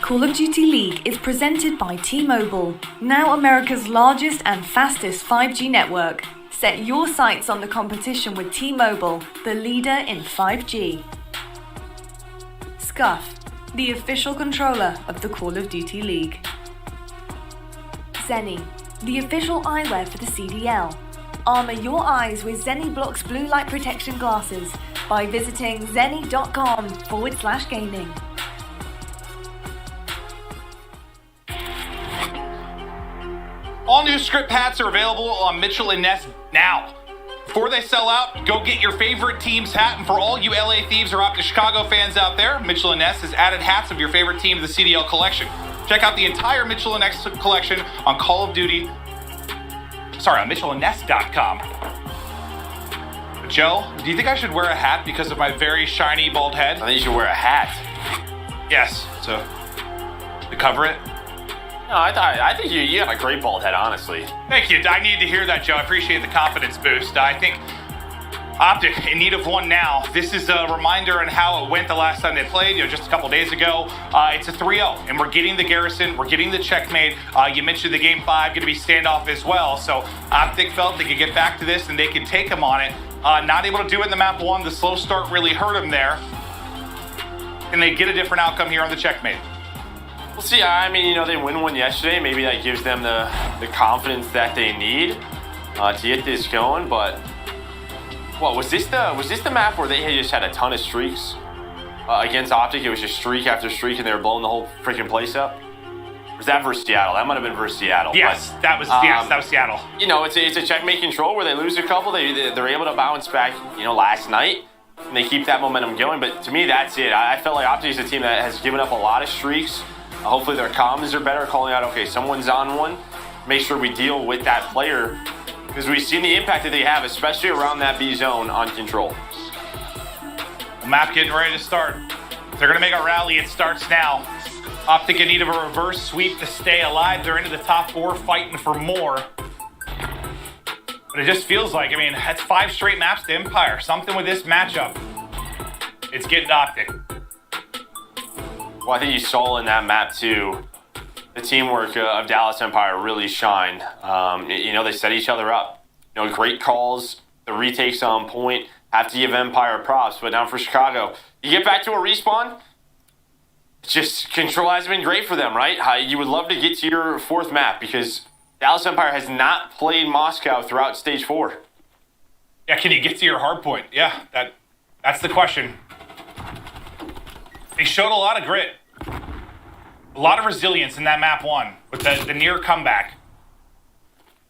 Call of Duty League is presented by T-Mobile, now America's largest and fastest 5G network. Set your sights on the competition with T-Mobile, the leader in 5G. Scuff, the official controller of the Call of Duty League. Zenni, the official eyewear for the CDL. Armor your eyes with Zenni Blocks blue light protection glasses by visiting zenni.com/gaming. All new script hats are available on Mitchell & Ness now. Before they sell out, go get your favorite team's hat. And for all you LA Thieves or Optic Chicago fans out there, Mitchell & Ness has added hats of your favorite team to the CDL collection. Check out the entire Mitchell & Ness collection on on MitchellandNess.com. Joe, do you think I should wear a hat because of my very shiny bald head? I think you should wear a hat. Yes, to cover it. No, I think you got a great bald head, honestly. Thank you. I needed to hear that, Joe. I appreciate the confidence boost. I think Optic in need of one now. This is a reminder on how it went the last time they played, just a couple days ago. It's a 3-0, and we're getting the garrison. We're getting the checkmate. You mentioned the Game 5 going to be standoff as well. So Optic felt they could get back to this, and they could take them on it. Not able to do it in the map 1. The slow start really hurt them there. And they get a different outcome here on the checkmate. We'll see. I mean, they win one yesterday. Maybe that gives them the confidence that they need to get this going. But what was this the map where they just had a ton of streaks against Optic? It was just streak after streak, and they were blowing the whole freaking place up. Or was that versus Seattle? That might have been versus Seattle. Yes, but, that was Seattle. It's a checkmate control where they lose a couple. They're able to bounce back. Last night. And they keep that momentum going. But to me, that's it. I felt like Optic is a team that has given up a lot of streaks. Hopefully their comms are better, calling out, okay, someone's on one. Make sure we deal with that player because we've seen the impact that they have, especially around that B zone on control. The map getting ready to start. If they're going to make a rally, it starts now. Optic in need of a reverse sweep to stay alive. They're into the top 4, fighting for more. But it just feels like, that's 5 straight maps to Empire. Something with this matchup. It's getting Optic. Well, I think you saw in that map, too, the teamwork of Dallas Empire really shine. They set each other up. Great calls, the retakes on point. Have to give Empire props. But now for Chicago, you get back to a respawn, just control hasn't been great for them, right? You would love to get to your 4th map because Dallas Empire has not played Moscow throughout Stage 4. Yeah, can you get to your hard point? Yeah, that's the question. They showed a lot of grit, a lot of resilience in that map 1 with the near comeback.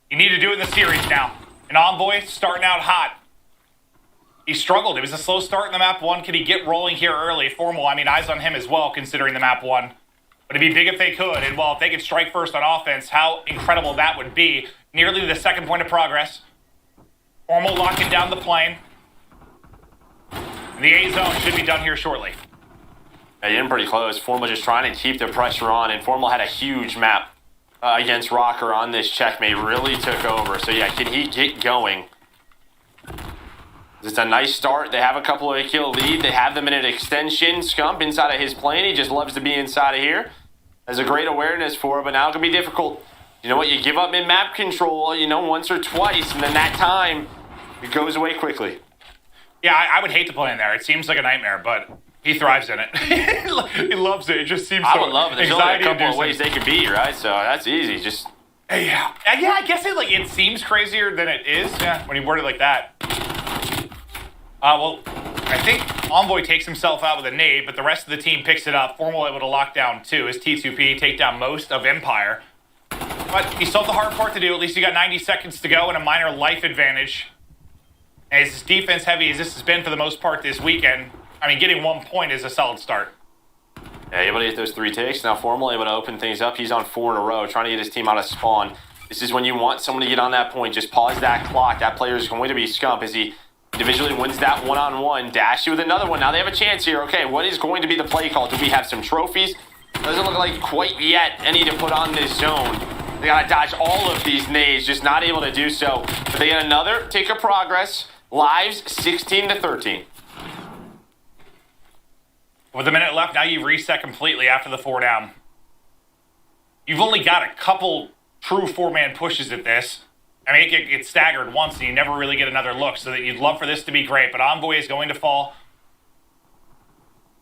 You need to do it in the series now. An Envoy starting out hot. he struggled. It was a slow start in the map 1. Can he get rolling here early? Formal, I mean, eyes on him as well, considering the map 1. But it'd be big if they could. And, well, if they could strike first on offense, how incredible that would be. Nearly the second point of progress. Formal locking down the plane. And the A zone should be done here shortly. Yeah, you're in pretty close. Formal just trying to keep the pressure on, and Formal had a huge map against Rocker on this checkmate. Really took over. So, yeah, can he get going? It's a nice start. They have a couple of kill lead. They have them in an extension. Scump inside of his plane. He just loves to be inside of here. Has a great awareness for it, but now it can be difficult. You know what? You give up mid-map control, once or twice, and then that time, it goes away quickly. Yeah, I would hate to play in there. It seems like a nightmare, but he thrives in it. He loves it. It just seems so I would love it. There's only a couple of anxiety-inducing. ways they could be, right? So that's easy. Just Yeah, I guess it seems crazier than it is. Yeah, when you word it like that. Well, I think Envoy takes himself out with a nade, but the rest of the team picks it up. Formal able to lock down 2 as T2P take down most of Empire. But he still have the hard part to do. At least he got 90 seconds to go and a minor life advantage. As defense heavy as this has been for the most part this weekend, I mean, getting 1 point is a solid start. Yeah, able to get those 3 takes. Now Formal able to open things up. He's on 4 in a row, trying to get his team out of spawn. This is when you want someone to get on that point. Just pause that clock. That player is going to be Scump as he individually wins that one-on-one. Dashy with another one. Now they have a chance here. Okay, what is going to be the play call? Do we have some trophies? Doesn't look like quite yet any to put on this zone. They gotta dodge all of these nades, just not able to do so. But they get another tick of progress. Lives 16-13. With a minute left, now you've reset completely after the 4 down. You've only got a couple true 4-man pushes at this. I mean, it gets staggered once and you never really get another look, so that you'd love for this to be great, but Envoy is going to fall.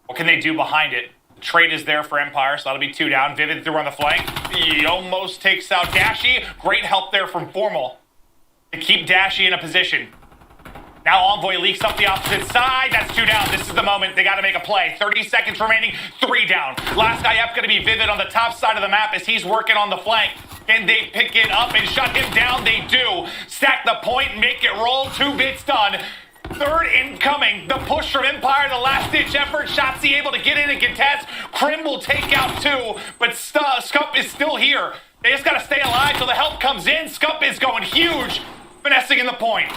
What can they do behind it? The trade is there for Empire, so that'll be 2 down. Vivid through on the flank. He almost takes out Dashy. Great help there from Formal to keep Dashy in a position. Now Envoy leaks up the opposite side. That's 2 down. This is the moment. They got to make a play. 30 seconds remaining. 3 down. Last guy up going to be Vivid on the top side of the map as he's working on the flank. Can they pick it up and shut him down? They do. Stack the point, make it roll. 2 bits done. 3rd incoming. The push from Empire, the last-ditch effort. Shotzi able to get in and contest. Krim will take out 2, but Scump is still here. They just got to stay alive till the help comes in. Scump is going huge. Finessing in the point.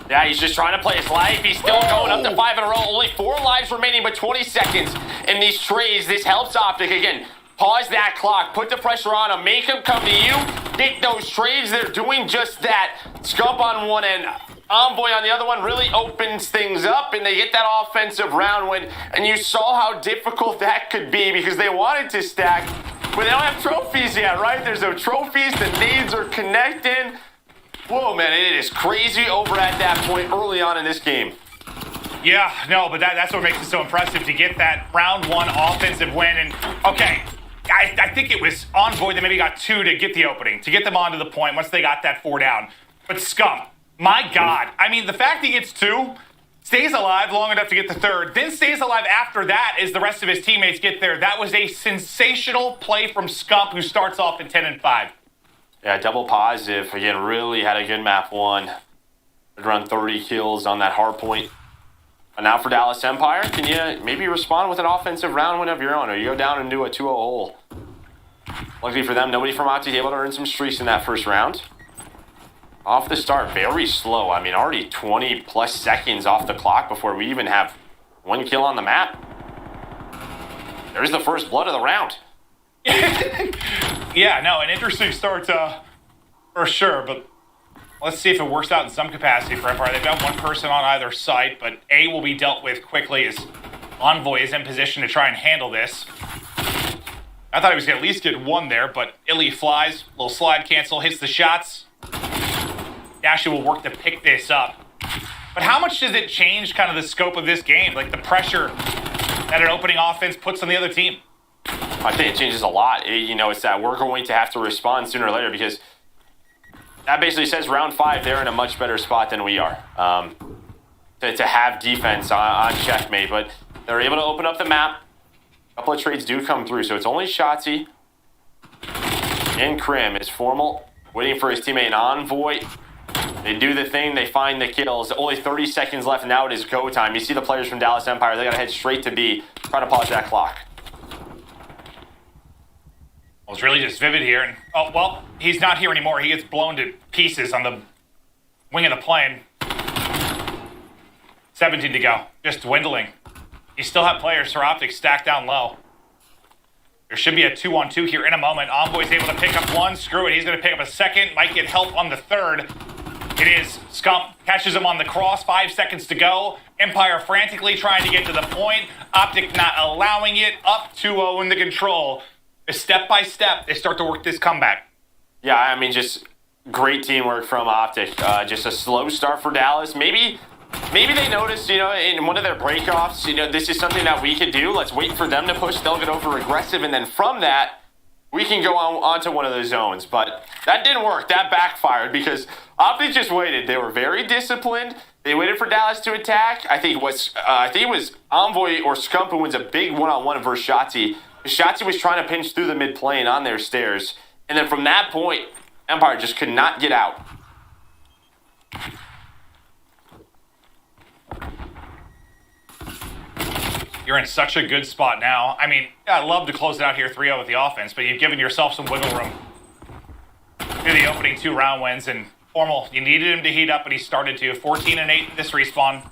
Yeah, he's just trying to play his life. He's still going up to 5 in a row. Only 4 lives remaining, but 20 seconds in these trades. This helps Optic. Again, pause that clock. Put the pressure on him. Make him come to you. Get those trades. They're doing just that. Scump on one end. Envoy on the other one really opens things up, and they get that offensive round win. And you saw how difficult that could be because they wanted to stack, but they don't have trophies yet, right? There's no trophies. The nades are connecting. Whoa, man, it is crazy over at that point early on in this game. Yeah, no, but that's what makes it so impressive to get that round 1 offensive win. And, okay, I think it was Envoy that maybe got 2 to get the opening, to get them onto the point once they got that 4 down. But Scump, my God. I mean, the fact he gets 2, stays alive long enough to get the 3rd, then stays alive after that as the rest of his teammates get there. That was a sensational play from Scump, who starts off at 10-5. Yeah, double positive. Again, really had a good map 1. Would run 30 kills on that hard point. And now for Dallas Empire, can you maybe respond with an offensive round win of your own, or you go down and do a 2-0 hole? Luckily for them, nobody from Optic able to earn some streaks in that first round. Off the start, very slow. I mean, already 20 plus seconds off the clock before we even have 1 kill on the map. There's the first blood of the round. Yeah, no, an interesting start for sure, but let's see if it works out in some capacity for Empire. They've got 1 person on either side, but A will be dealt with quickly as Envoy is in position to try and handle this. I thought he was going to at least get 1 there, but Illy flies, little slide cancel, hits the shots. Dashy will work to pick this up. But how much does it change kind of the scope of this game? Like the pressure that an opening offense puts on the other team? I think it changes a lot. It's that we're going to have to respond sooner or later because that basically says round 5, they're in a much better spot than we are to have defense on checkmate. But they're able to open up the map. A couple of trades do come through. So it's only Shotzi and Krim. It's Formal waiting for his teammate Envoy. They do the thing, they find the kills. Only 30 seconds left, and now it is go time. You see the players from Dallas Empire, they gotta head straight to B, try to pause that clock. Well, it's really just Vivid here. And, oh, well, he's not here anymore. He gets blown to pieces on the wing of the plane. 17 to go. Just dwindling. You still have players for Optic stacked down low. There should be a 2-on-2 here in a moment. Envoy's able to pick up one. Screw it. He's going to pick up a second. Might get help on the third. It is Scump. Catches him on the cross. 5 seconds to go. Empire frantically trying to get to the point. Optic not allowing it. Up 2-0 in the control. Step by step, they start to work this comeback. Yeah, I mean, just great teamwork from Optic. Just a slow start for Dallas. Maybe they noticed, in one of their breakoffs, this is something that we could do. Let's wait for them to push. They'll get over aggressive, and then from that, we can go onto one of those zones. But that didn't work. That backfired because Optic just waited. They were very disciplined. They waited for Dallas to attack. I think it was Envoy or Scump who wins a big one-on-one versus Shotzi. Shotzi was trying to pinch through the mid-plane on their stairs. And then from that point, Empire just could not get out. You're in such a good spot now. I mean, I'd love to close it out here 3-0 with the offense, but you've given yourself some wiggle room through the opening 2 round wins. And Formal, you needed him to heat up, but he started to. 14-8 this respawn.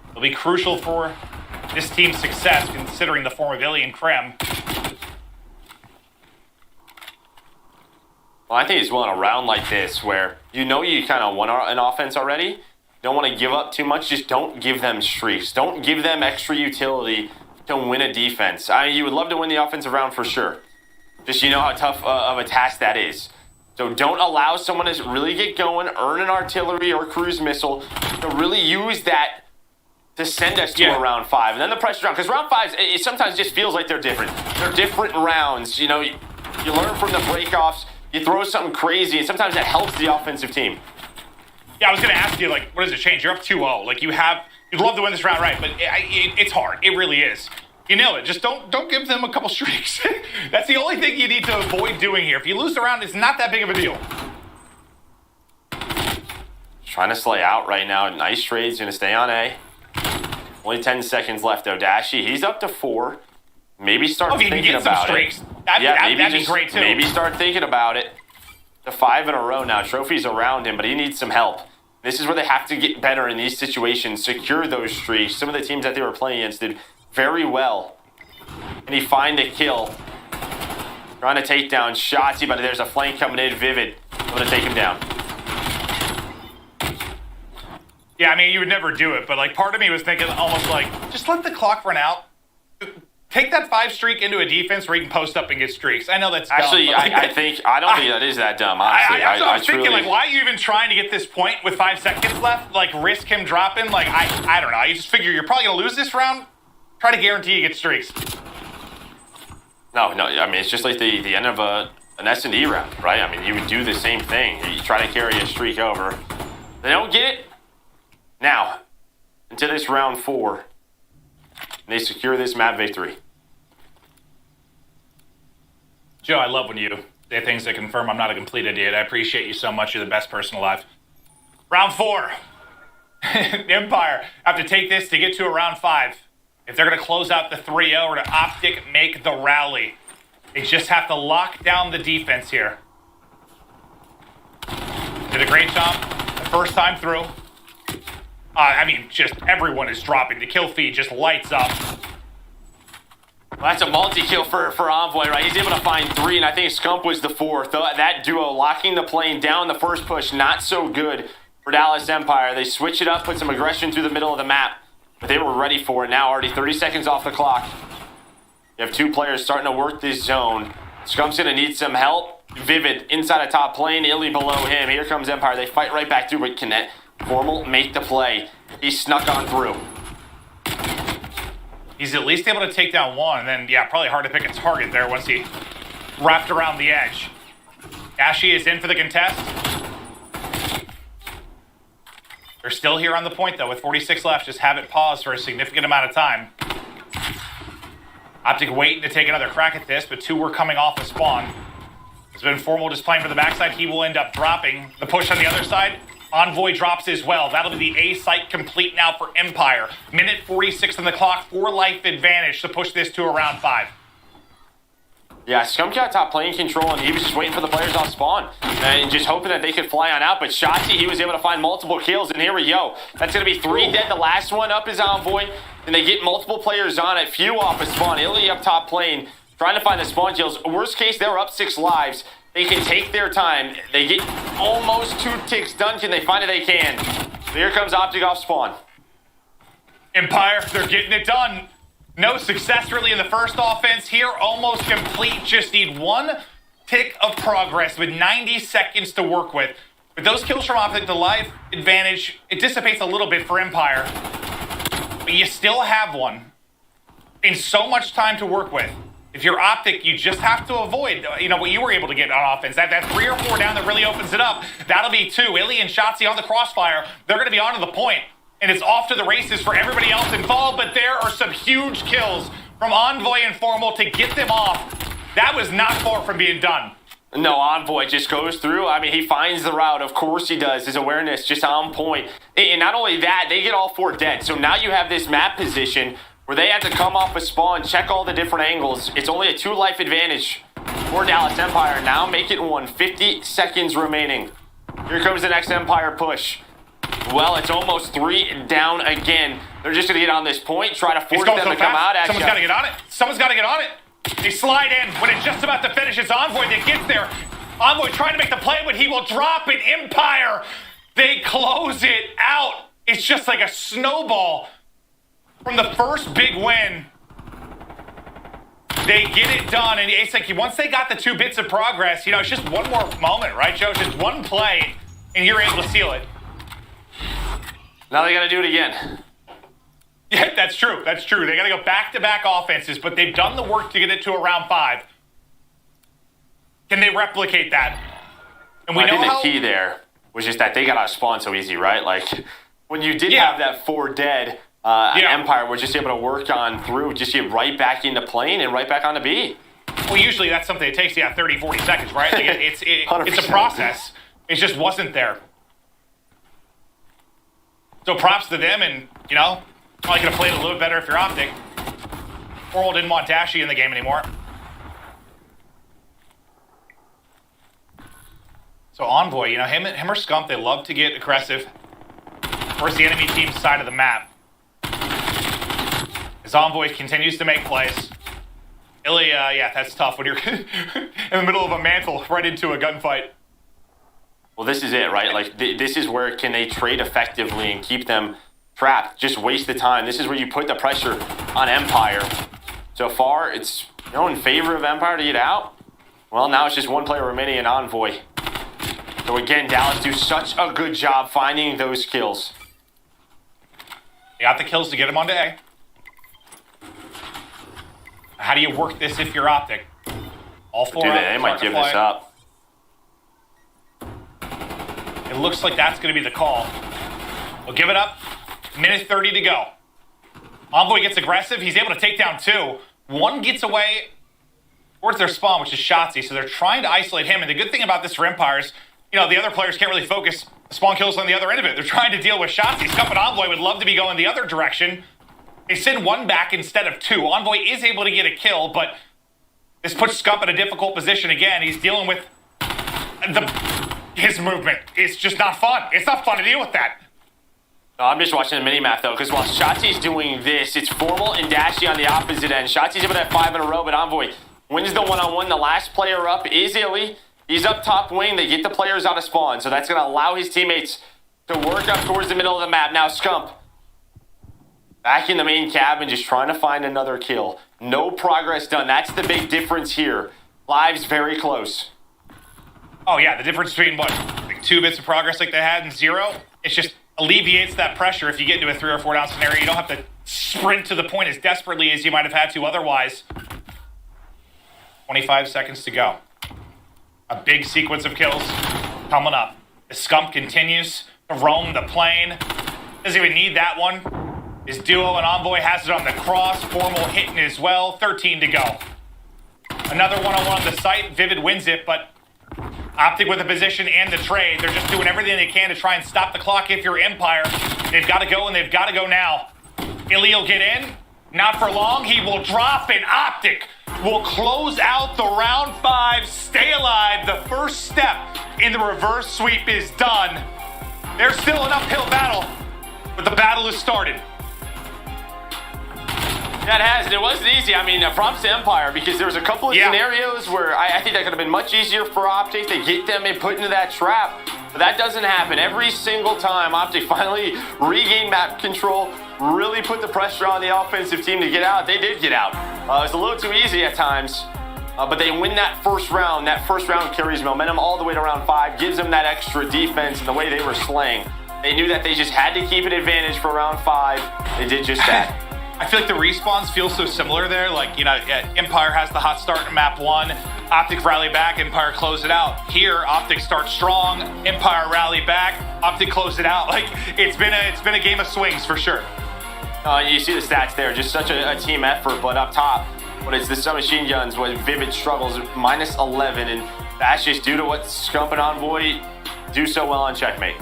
It'll be crucial for this team's success, considering the form of Illy and Krem. Well, I think it's well in a round like this where you kind of won an offense already. Don't want to give up too much. Just don't give them streaks. Don't give them extra utility to win a defense. You would love to win the offensive round for sure. Just how tough of a task that is. So don't allow someone to really get going, earn an artillery or cruise missile, to really use that to send us to a round 5. And then the pressure round, because round 5, it sometimes just feels like they're different. They're different rounds. You learn from the breakoffs, you throw something crazy, and sometimes that helps the offensive team. Yeah, I was going to ask you, what does it change? You're up 2-0. You'd love to win this round, right? But it's hard. It really is. You nailed it. Just don't give them a couple streaks. That's the only thing you need to avoid doing here. If you lose the round, it's not that big of a deal. Trying to slay out right now. Nice trades. Going to stay on A. Only 10 seconds left, though. Dashy, he's up to 4. Maybe start thinking about it. That'd be great, too. Maybe start thinking about it. The 5 in a row now. Trophies around him, but he needs some help. This is where they have to get better in these situations, secure those streaks. Some of the teams that they were playing against did very well. And he find a kill. Trying to take down Shotzi, but there's a flank coming in. Vivid. I'm going to take him down. Yeah, I mean, you would never do it, but part of me was thinking almost just let the clock run out. Take that 5 streak into a defense where you can post up and get streaks. I know that's dumb. Actually, I don't think that is that dumb, honestly. I was thinking, why are you even trying to get this point with 5 seconds left? Risk him dropping? I don't know. You just figure you're probably going to lose this round. Try to guarantee you get streaks. No, I mean, it's just like the end of an S&D round, right? I mean, you would do the same thing. You try to carry a streak over. They don't get it. Now, into this round 4, and they secure this map victory. Joe, I love when you say things that confirm I'm not a complete idiot. I appreciate you so much. You're the best person alive. Round 4. Empire have to take this to get to a round 5. If they're going to close out the 3-0 or to Optic make the rally, they just have to lock down the defense here. Did a great job the first time through. Just everyone is dropping. The kill feed just lights up. Well, that's a multi-kill for Envoy, right? He's able to find 3, and I think Scump was the 4th. That duo locking the plane down the first push, not so good for Dallas Empire. They switch it up, put some aggression through the middle of the map, but they were ready for it. Now already 30 seconds off the clock. You have 2 players starting to work this zone. Scump's going to need some help. Vivid inside a top plane, Illy below him. Here comes Empire. They fight right back through, but can Formal make the play? He snuck on through. He's at least able to take down one, and then, probably hard to pick a target there once he wrapped around the edge. Ashy is in for the contest. They're still here on the point, though, with 46 left. Just have it pause for a significant amount of time. Optic waiting to take another crack at this, but 2 were coming off the spawn. It's been Formal just playing for the backside. He will end up dropping. The push on the other side, Envoy drops as well. That'll be the A site complete now for Empire. Minute 46 on the clock, 4 life advantage to push this to around 5. Yeah, Scum got top playing control, and he was just waiting for the players off spawn and just hoping that they could fly on out. But Shotzi, he was able to find multiple kills, and here we go. That's going to be 3 dead. The last one up is Envoy, and they get multiple players on it. Few off of spawn. Illy up top playing, trying to find the spawn kills. Worst case, they're up 6 lives. They can take their time. They get almost 2 ticks done. Can they find it? They can. So here comes Optic off spawn. Empire, they're getting it done. No success really in the first offense here. Almost complete. Just need 1 tick of progress with 90 seconds to work with. With those kills from Optic, the life advantage, it dissipates a little bit for Empire. But you still have one. And so much time to work with. If you're Optic, you just have to avoid, what you were able to get on offense. That 3 or 4 down that really opens it up. That'll be 2. Illy and Shotzi on the crossfire. They're going to be onto the point. And it's off to the races for everybody else involved, but there are some huge kills from Envoy and Formal to get them off. That was not far from being done. No, Envoy just goes through. I mean, he finds the route. Of course he does. His awareness just on point. And not only that, they get all 4 dead. So now you have this map position where they have to come off a spawn, check all the different angles. It's only a 2 life advantage for Dallas Empire. Now make it 1. 50 seconds remaining. Here comes the next Empire push. Well, it's almost 3 down again. They're just going to get on this point, try to force them to come out at Someone's got to get on it. Someone's got to get on it. They slide in. When it's just about to finish, it's Envoy that gets there. Envoy trying to make the play, but he will drop it. Empire, they close it out. It's just like a snowball from the first big win. They get it done, and it's like once they got the 2 bits of progress, it's just one more moment, right, Joe? Just one play, and you're able to seal it. Now they got to do it again. Yeah, that's true. That's true. They got to go back-to-back offenses, but they've done the work to get it to around 5. Can they replicate that? And we I know think how the key there was just that they got out of spawn so easy, right? Like, when you did have that 4 dead, Empire was just able to work on through, just get right back into plane and right back onto B. Well, usually that's something that takes 30, 40 seconds, right? Like it's a process. It just wasn't there. So props to them, and, probably could have played a little bit better if you're Optic. Formal didn't want Dashy in the game anymore. So Envoy, him or Scump, they love to get aggressive towards the enemy team's side of the map. As Envoy continues to make plays. Illy, that's tough when you're in the middle of a mantle right into a gunfight. Well, this is it, right? Like, this is where can they trade effectively and keep them trapped, just waste the time. This is where you put the pressure on Empire. So far, it's in favor of Empire to get out. Well, now it's just 1 player remaining in Envoy. So again, Dallas do such a good job finding those kills. They got the kills to get him onto A. How do you work this if you're Optic? All 4 Dude, they might give this up. It looks like that's going to be the call. We'll give it up. Minute 30 to go. Envoy gets aggressive. He's able to take down 2. 1 gets away towards their spawn, which is Shotzi. So they're trying to isolate him. And the good thing about this for Empire is, the other players can't really focus spawn kills on the other end of it. They're trying to deal with Shotzi. Scump and Envoy would love to be going the other direction. They send 1 back instead of 2. Envoy is able to get a kill, but this puts Scump in a difficult position again. He's dealing with his movement. It's just not fun. It's not fun to deal with that. No, I'm just watching the mini-map, though, because while Shotzi's doing this, it's Formal and Dashy on the opposite end. Shotzi's able to have 5 in a row, but Envoy wins the one-on-one. The last player up is Illy. He's up top wing. They get the players out of spawn, so that's going to allow his teammates to work up towards the middle of the map. Now, Scump back in the main cabin, just trying to find another kill. No progress done. That's the big difference here. Lives very close. Oh, yeah, the difference between, like 2 bits of progress like they had and 0, it just alleviates that pressure if you get into a 3 or 4 down scenario. You don't have to sprint to the point as desperately as you might have had to otherwise. 25 seconds to go. A big sequence of kills coming up. The Scump continues to roam the plane. Doesn't even need that one. His duo and Envoy has it on the cross. Formal hitting as well. 13 to go. Another one-on-one on the site. Vivid wins it, but Optic with the position and the trade. They're just doing everything they can to try and stop the clock if you're Empire. They've got to go, and they've got to go now. Illy will get in. Not for long. He will drop, and Optic will close out the round 5. Stay alive. The first step in the reverse sweep is done. There's still an uphill battle, but the battle has started. Yeah, it has, and it wasn't easy. I mean, props to Empire, because there was a couple of scenarios where I think that could have been much easier for Optic to get them and put into that trap. But that doesn't happen. Every single time Optic finally regained map control, really put the pressure on the offensive team to get out. They did get out. It was a little too easy at times, but they win that first round. That first round carries momentum all the way to round 5, gives them that extra defense and the way they were slaying. They knew that they just had to keep an advantage for round 5. They did just that. I feel like the respawns feel so similar there. Like, you know, Empire has the hot start in map 1. Optic rally back, Empire close it out. Here, Optic starts strong, Empire rally back, Optic close it out. Like, it's been a game of swings for sure. You see the stats there, just such a team effort, but up top, what is the submachine guns, what Vivid struggles, minus 11, and that's just due to what Scump and Envoy do so well on Checkmate.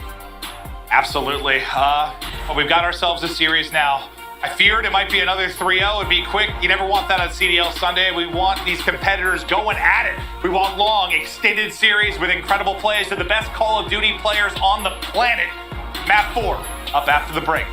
Absolutely. Well, we've got ourselves a series now. I feared it might be another 3-0. It'd be quick. You never want that on CDL Sunday. We want these competitors going at it. We want long, extended series with incredible plays to the best Call of Duty players on the planet. Map 4, up after the break.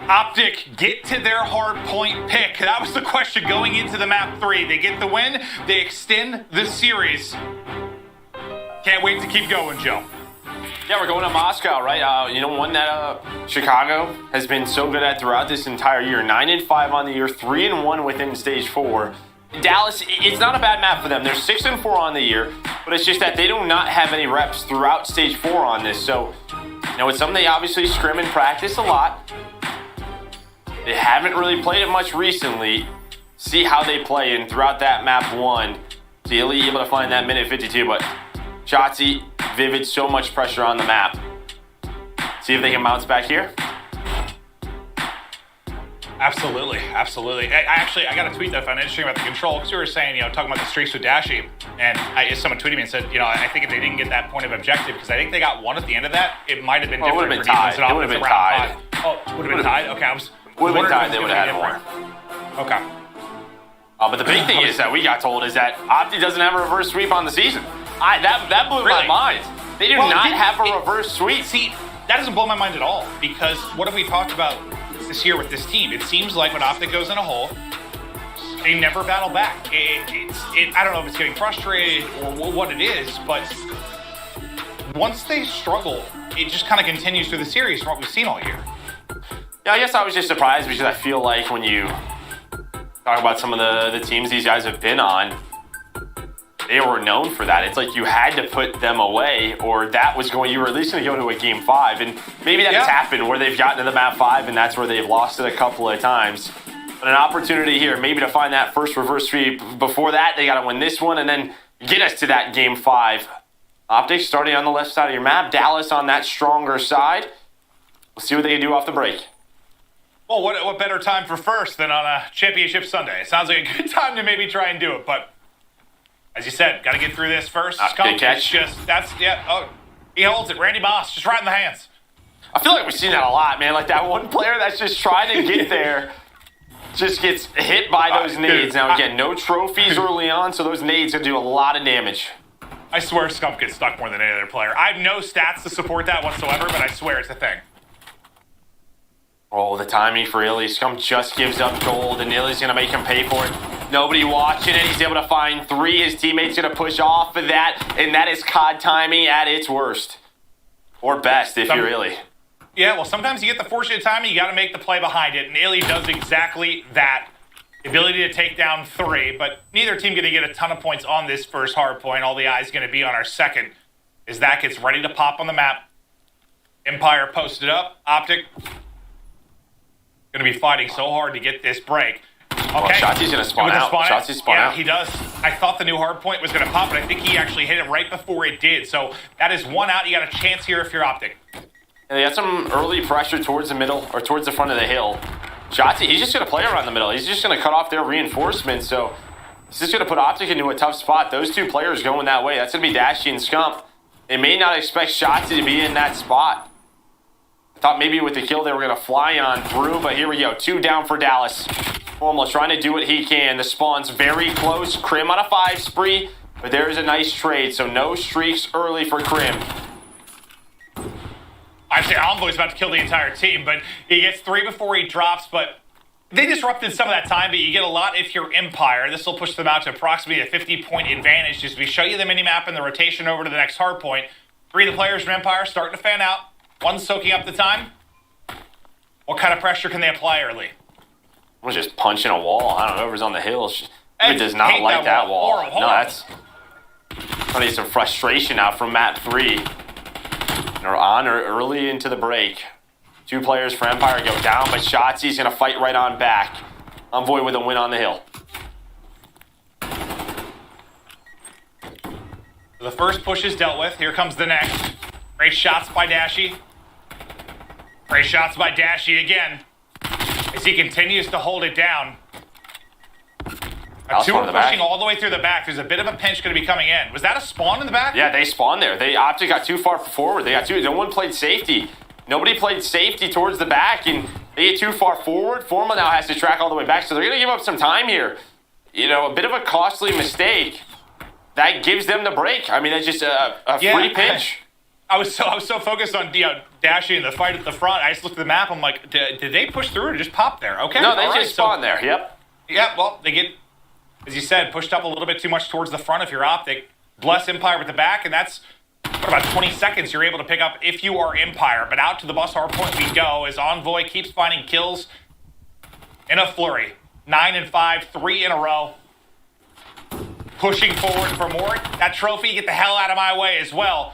Optic get to their hard point pick. That was the question going into the map 3. They get the win. They extend the series. Can't wait to keep going, Joe. Yeah, we're going to Moscow, right? You know, one that Chicago has been so good at throughout this entire year. 9-5 on the year, 3-1 within stage 4. Dallas, it's not a bad map for them. They're 6-4 on the year, but it's just that they do not have any reps throughout stage 4 on this. So, you know, it's something they obviously scrim and practice a lot. They haven't really played it much recently. See how they play, and throughout that map 1, Daly able to find that minute 52, but Shotzi, Vivid, so much pressure on the map. See if they can bounce back here. Absolutely, absolutely. I got a tweet that I found interesting about the control, because we were saying, you know, talking about the streaks with Dashi, and someone tweeted me and said, you know, I think if they didn't get that point of objective, because I think they got 1 at the end of that, it might have been different. It would have been tied. It would have been tied. Oh, would have been tied? Okay, I was... Would have been tied, they would have had more. Okay. But the big thing is that we got told is that Opti doesn't have a reverse sweep on the season. That blew my mind. They do not have a reverse sweep. See, that doesn't blow my mind at all, because what have we talked about this year with this team? It seems like when Optic goes in a hole, they never battle back. I don't know if it's getting frustrated or what it is, but once they struggle, it just kind of continues through the series from what we've seen all year. Yeah, I guess I was just surprised because I feel like when you talk about some of the teams these guys have been on, they were known for that. It's like you had to put them away, or that was going. You were at least going to go to a game 5, and maybe that's happened where they've gotten to the map 5, and that's where they've lost it a couple of times. But an opportunity here, maybe to find that first reverse sweep. Before that, they got to win this one, and then get us to that game 5. Optics starting on the left side of your map. Dallas on that stronger side. We'll see what they can do off the break. Well, what better time for first than on a championship Sunday? It sounds like a good time to maybe try and do it, but as you said, got to get through this first. Good catch. He holds it. Randy Moss, just right in the hands. I feel like we've seen that a lot, man. Like that one player that's just trying to get there just gets hit by those nades. Now, again, no trophies early on, so those nades going to do a lot of damage. I swear Scump gets stuck more than any other player. I have no stats to support that whatsoever, but I swear it's a thing. Oh, the timing for Illy. Scump just gives up gold, and Illy's going to make him pay for it. Nobody watching it. He's able to find 3. His teammate's going to push off of that, and that is COD timing at its worst. Or best, if you're Illy. Yeah, well, sometimes you get the fortunate timing, you got to make the play behind it, and Illy does exactly that. The ability to take down 3, but neither team going to get a ton of points on this first hard point. All the eyes going to be on our second as that gets ready to pop on the map. Empire posted up. Optic going to be fighting so hard to get this break. Okay. Well, Shotzi's going to spawn out. Shotzi's spawn out. Yeah, he does. I thought the new hard point was going to pop, but I think he actually hit it right before it did. So that is 1 out. You got a chance here if you're Optic. And they got some early pressure towards the middle, or towards the front of the hill. Shotzi, he's just going to play around the middle. He's just going to cut off their reinforcements. So this is going to put Optic into a tough spot. Those 2 players going that way. That's going to be Dashy and Scump. They may not expect Shotzi to be in that spot. I thought maybe with the kill they were going to fly on through, but here we go. 2 down for Dallas. Formula trying to do what he can. The spawn's very close. Krim on a 5 spree, but there's a nice trade, so no streaks early for Krim. I'd say Envoy's about to kill the entire team, but he gets 3 before he drops, but they disrupted some of that time, but you get a lot if you're Empire. This will push them out to approximately a 50-point advantage as we show you the minimap and the rotation over to the next hard point. 3 of the players from Empire starting to fan out. 1 soaking up the time. What kind of pressure can they apply early? Was just punching a wall. I don't know whoever's on the hill. It does not like that wall. No, that's... I need some frustration out from map 3. They're on early into the break. 2 players for Empire go down, but Shotzi's going to fight right on back. Envoy with a win on the hill. The first push is dealt with. Here comes the next. Great shots by Dashy. Great shots by Dashy again. As he continues to hold it down. 2 are pushing all the way through the back. There's a bit of a pinch going to be coming in. Was that a spawn in the back? Yeah, they spawned there. Optic got too far forward. They got too. No one played safety. Nobody played safety towards the back, and they get too far forward. Forma now has to track all the way back, so they're going to give up some time here. You know, a bit of a costly mistake. That gives them the break. I mean, that's just a free pinch. I was so focused on Dashy and the fight at the front. I just looked at the map. I'm like, did they push through or just pop there? Okay. No, they just spawned there. Yep. Yeah. Well, they get, as you said, pushed up a little bit too much towards the front if you're Optic. Bless Empire with the back, and that's about 20 seconds you're able to pick up if you are Empire. But out to the bus hard point we go as Envoy keeps finding kills in a flurry. 9 and 5, 3 in a row. Pushing forward for more. That trophy, get the hell out of my way as well.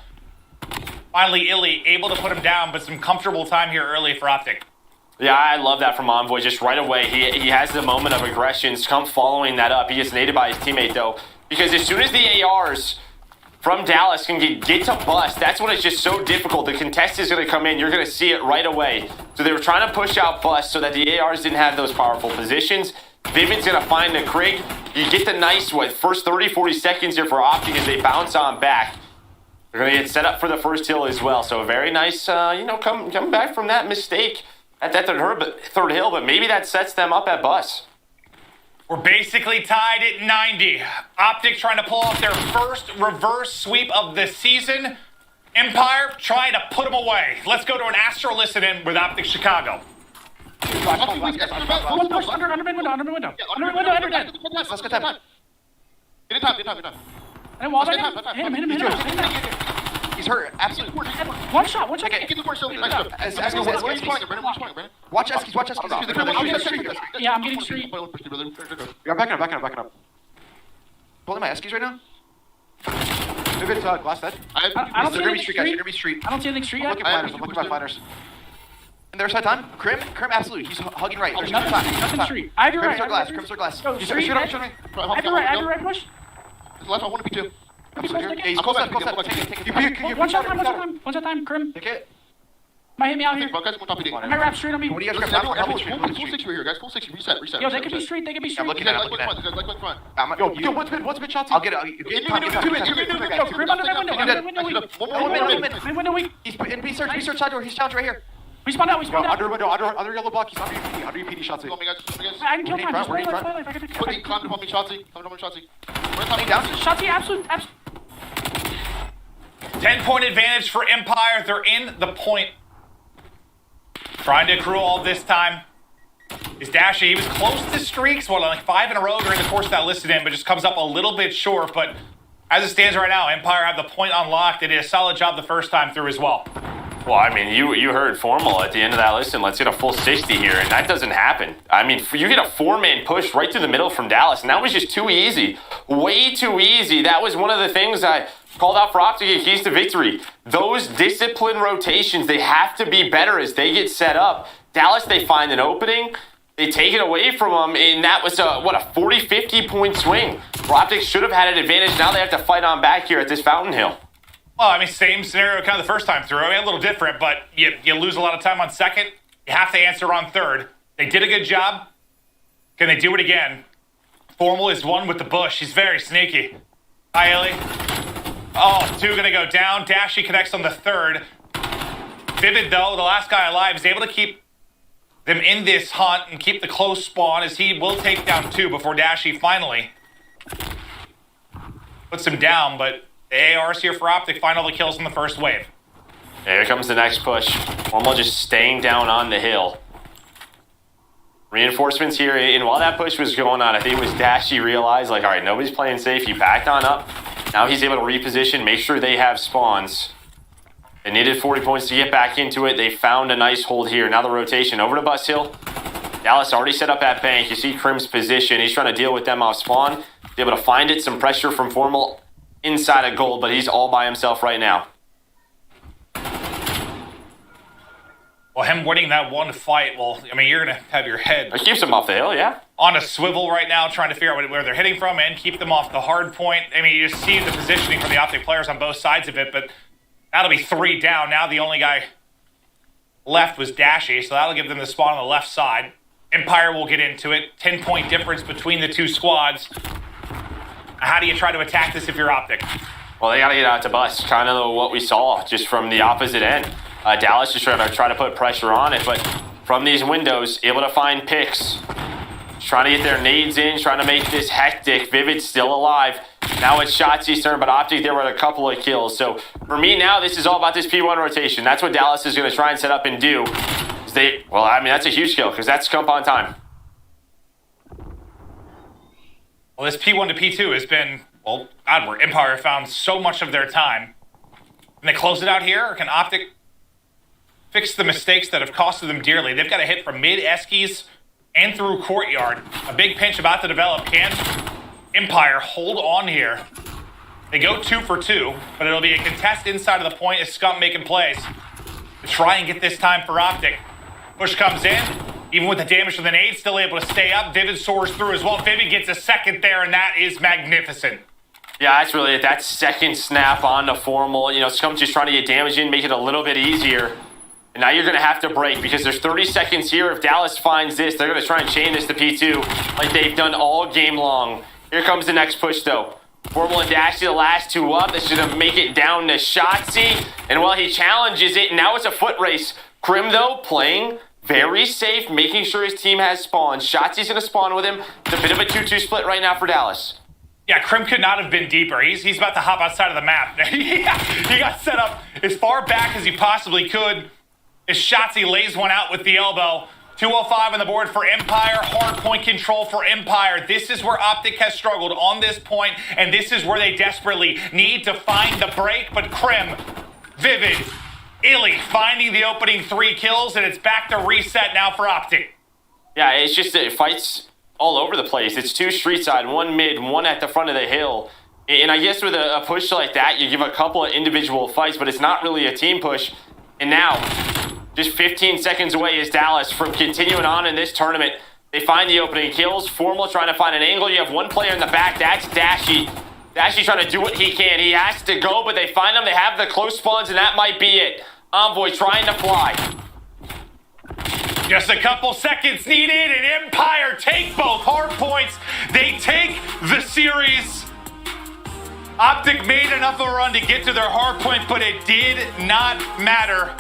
Finally, Illy able to put him down, but some comfortable time here early for Optic. Yeah, I love that from Envoy. Just right away, he has the moment of aggression. Scump following that up. He gets naded by his teammate, though. Because as soon as the ARs from Dallas can get to bust, that's when it's just so difficult. The contest is going to come in. You're going to see it right away. So they were trying to push out bust so that the ARs didn't have those powerful positions. Vivid's going to find the Krig. You get the nice, first 30, 40 seconds here for Optic as they bounce on back. They're going to get set up for the first hill as well. So a very nice, come back from that mistake at that third hill, but maybe that sets them up at bus. We're basically tied at 90. Optic trying to pull off their first reverse sweep of the season. Empire trying to put them away. Let's go to an Astro listen-in with Optic Chicago. Under window. Let's get time. Get in time. And wall hit him. He's hurt. Absolutely. One shot. Get the force over. Where's he spawning, Brandon? Watch Eskies. Yeah, I'm getting street. Yeah, I'm backing up. Pulling my Eskies right now. Vivid, glass dead. I don't They're see gonna be anything street, guys. They're street. gonna be street. I don't see anything street I'm yet. looking fighters. I'm looking at fighters. And their side time. Crim, absolutely. He's hugging right. There's Nothing, nothing street. I have your right. Crims are glass. Crims are glass. Go, He's street, shoot right. shoot me. I have your right push. Left, I want to be two. Be close, take it. He's close left. Take it. One shot time. One shot time. Crim. Take it. Might hit me out here. Guys, top PD. Might wrap straight on me. What do you guys Listen, grab? everyone, Street. full 60 right here, guys. Full 60. Reset. Yo, they could be street. They could be street. I'm looking Guys, at like it. what's front. Guys, like what's front. Yo, what's mid shots? I'll get it. Give me two. Yo, Crim under window. Mid window weak. He's in research side door. He's challenged right here. We spawned out. Under window, under yellow block. He's under your PD shots. Go, me guys. I can kill time. Just Where play are you life. I can Quickly, climb up on me, Shotzi. We're Coming down. Shotzi, absolute. 10-point advantage for Empire. They're in the point. Trying to accrue all this time. Is Dashy. He was close to streaks, like 5 in a row during the course of that listed in, but just comes up a little bit short. But as it stands right now, Empire have the point unlocked. They did a solid job the first time through as well. Well, I mean, you heard Formal at the end of that listen, let's get a full 60 here, and that doesn't happen. I mean, you get a 4-man push right through the middle from Dallas, and that was just too easy. Way too easy. That was one of the things I called out for Optic at Keys to Victory. Those disciplined rotations, they have to be better as they get set up. Dallas, they find an opening, they take it away from them, and that was a 40, 50-point swing. Optic should have had an advantage. Now they have to fight on back here at this Fountain Hill. Well, I mean, same scenario kind of the first time through. I mean, a little different, but you lose a lot of time on second. You have to answer on third. They did a good job. Can they do it again? Formal is one with the bush. He's very sneaky. Hi, Ellie. Oh, 2 going to go down. Dashy connects on the third. Vivid, though, the last guy alive, is able to keep them in this hunt and keep the close spawn as he will take down 2 before Dashy finally puts him down, but the ARs here for Optic find all the kills in the first wave. Here comes the next push. Formal just staying down on the hill. Reinforcements here, and while that push was going on, I think it was Dashy realized, all right, nobody's playing safe. He backed on up. Now he's able to reposition, make sure they have spawns. They needed 40 points to get back into it. They found a nice hold here. Now the rotation over to Bus Hill. Dallas already set up that bank. You see Crim's position. He's trying to deal with them off spawn. He's able to find it. Some pressure from Formal inside of gold, but he's all by himself right now. Well, him winning that one fight, well, I mean, you're going to have your head It keeps him off the hill, yeah. on a swivel right now, trying to figure out where they're hitting from and keep them off the hard point. I mean, you just see the positioning from the Optic players on both sides of it, but that'll be 3 down. Now the only guy left was Dashy, so that'll give them the spawn on the left side. Empire will get into it. 10-point difference between the two squads. How do you try to attack this if you're Optic? Well, they got to get out to Bus. Kind of what we saw just from the opposite end. Dallas just trying to put pressure on it, but from these windows, able to find picks. Trying to get their nades in, trying to make this hectic. Vivid's still alive. Now it's Shotzi's turn, but Optic there with a couple of kills. So for me now, this is all about this P1 rotation. That's what Dallas is going to try and set up and do. That's a huge kill because that's Scump on time. Well, this P1 to P2 has been, where Empire found so much of their time. Can they close it out here, or can Optic fix the mistakes that have costed them dearly? They've got a hit from mid Eskies and through Courtyard. A big pinch about to develop. Can Empire hold on here? They go 2 for 2, but it'll be a contest inside of the point as Scump making plays to try and get this time for Optic. Push comes in. Even with the damage from the nade, still able to stay up. Vivid soars through as well. Vivid gets a second there, and that is magnificent. Yeah, that's really it. That second snap on the Formal. Scump just trying to get damage in, make it a little bit easier. And now you're going to have to break because there's 30 seconds here. If Dallas finds this, they're going to try and chain this to P2 like they've done all game long. Here comes the next push, though. Formal and Dashy, the last 2 up. This is going to make it down to Shotzi. And while he challenges it, now it's a foot race. Crim, though, playing very safe, making sure his team has spawns. Shotzi's going to spawn with him. It's a bit of a 2-2 split right now for Dallas. Yeah, Crim could not have been deeper. He's about to hop outside of the map. He got set up as far back as he possibly could. As Shotzi lays one out with the elbow. 205 on the board for Empire. Hard point control for Empire. This is where Optic has struggled on this point, and this is where they desperately need to find the break. But Crim, Vivid, Illy finding the opening 3 kills, and it's back to reset now for Optic. Yeah, it's just it fights all over the place. It's 2 street side, 1 mid, 1 at the front of the hill. And I guess with a push like that, you give a couple of individual fights, but it's not really a team push. And now, just 15 seconds away is Dallas from continuing on in this tournament. They find the opening kills. Formal trying to find an angle. You have one player in the back. That's Dashy. Dashy trying to do what he can. He has to go, but they find him. They have the close spawns, and that might be it. Envoy trying to fly. Just a couple seconds needed, and Empire take both hard points. They take the series. Optic made enough of a run to get to their hard point, but it did not matter.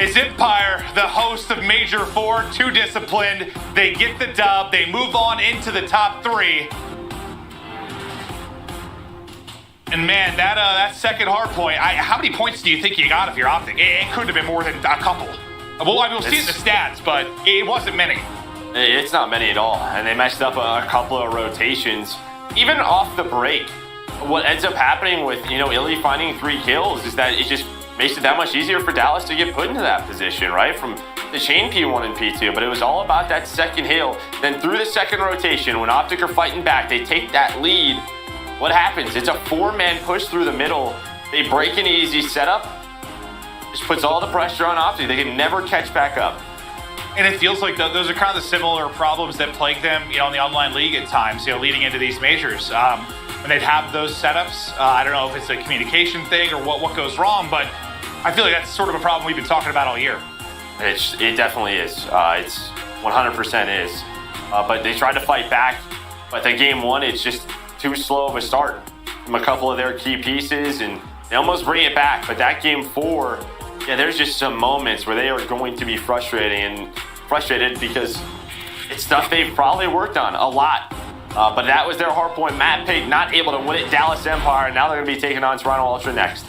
As Empire, the host of Major 4, too disciplined. They get the dub. They move on into the top 3. And man, that second hard point, how many points do you think you got if you're Optic? It could have been more than a couple. Well, I mean, we'll see it in the stats, but it wasn't many. It's not many at all. And they messed up a couple of rotations. Even off the break, what ends up happening with, Illy finding 3 kills is that it just makes it that much easier for Dallas to get put into that position, right? From the chain P1 and P2, but it was all about that second hill. Then through the second rotation, when Optic are fighting back, they take that lead. What happens? It's a 4-man push through the middle. They break an easy setup. Just puts all the pressure on Optic. They can never catch back up. And it feels like those are kind of the similar problems that plague them, in the online league at times, leading into these majors. When they'd have those setups, I don't know if it's a communication thing or what goes wrong, but I feel like that's sort of a problem we've been talking about all year. It definitely is. It's 100% is. But they tried to fight back. But the game 1, it's just too slow of a start from a couple of their key pieces, and they almost bring it back. But that game 4, there's just some moments where they are going to be frustrated because it's stuff they've probably worked on a lot. But that was their hard point. Matt Pig not able to win it. Dallas Empire, and now they're going to be taking on Toronto Ultra next.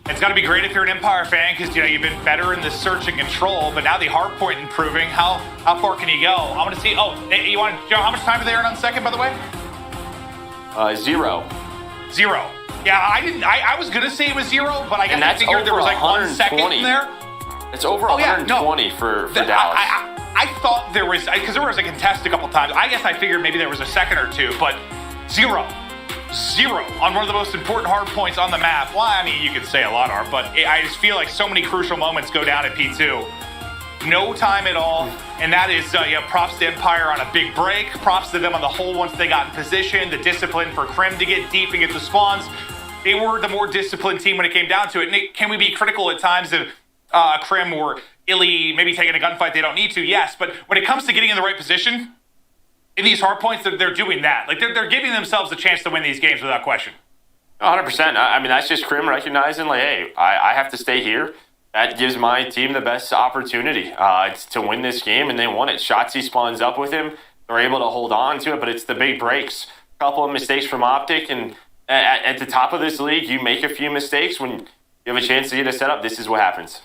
It's got to be great if you're an Empire fan because you've been better in the search and control, but now the hard point improving. How far can you go? I want to see. Oh, you want to know how much time did they earn on second, by the way? 0. 0. Yeah, I was gonna say it was 0, but I guess I figured there was like 1 second in there. It's over 120 for Dallas. I thought there was, because there was a contest a couple times. I guess I figured maybe there was a second or 2, but 0 on one of the most important hard points on the map. Well, I mean, you could say a lot are, but I just feel like so many crucial moments go down at P2. No time at all, and that is, props to Empire on a big break. Props to them on the whole once they got in position. The discipline for Krim to get deep and get the spawns. They were the more disciplined team when it came down to it. And can we be critical at times of Krim or Illy maybe taking a gunfight they don't need to? Yes, but when it comes to getting in the right position, in these hard points, they're doing that. Like, they're giving themselves a chance to win these games without question. 100%. I mean, that's just Krim recognizing, like, hey, I have to stay here. That gives my team the best opportunity to win this game, and they won it. Shotzi spawns up with him. They're able to hold on to it, but it's the big breaks. A couple of mistakes from Optic, and at the top of this league, you make a few mistakes. When you have a chance to get a setup, this is what happens.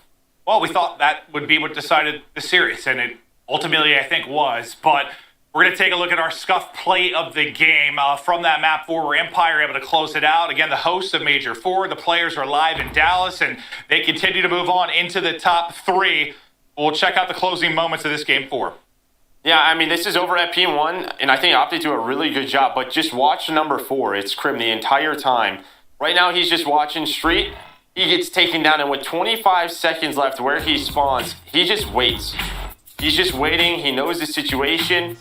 Well, we thought that would be what decided the series, and it ultimately, I think, was. But we're going to take a look at our scuff play of the game from that map 4 where Empire able to close it out. Again, the hosts of Major 4, the players are live in Dallas, and they continue to move on into the top 3. We'll check out the closing moments of this game 4. Yeah, I mean, this is over at P1, and I think Optic do a really good job, but just watch number 4. It's Krim the entire time. Right now, he's just watching Street. He gets taken down, and with 25 seconds left where he spawns, he just waits. He's just waiting. He knows the situation.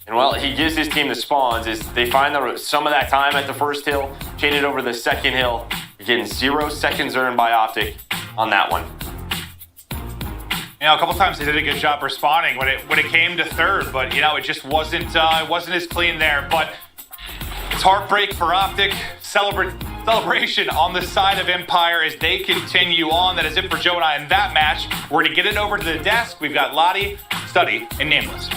And well, he gives his team the spawns. As they find some of that time at the first hill, chain it over the second hill. Again, 0 seconds earned by Optic on that one. A couple times they did a good job responding when it came to third, but it just wasn't as clean there. But it's heartbreak for Optic. Celebration on the side of Empire as they continue on. That is it for Joe and I in that match. We're going to get it over to the desk. We've got Lottie, Study, and Nameless.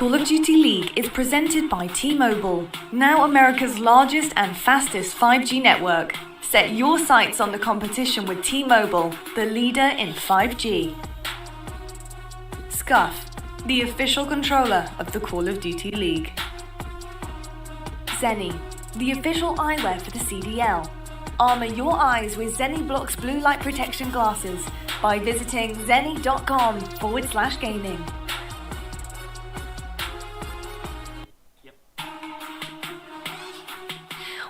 Call of Duty League is presented by T-Mobile, now America's largest and fastest 5G network. Set your sights on the competition with T-Mobile, the leader in 5G. Scuff, the official controller of the Call of Duty League. Zenni, the official eyewear for the CDL. Armor your eyes with Zenni Blocks blue light protection glasses by visiting zenni.com/gaming.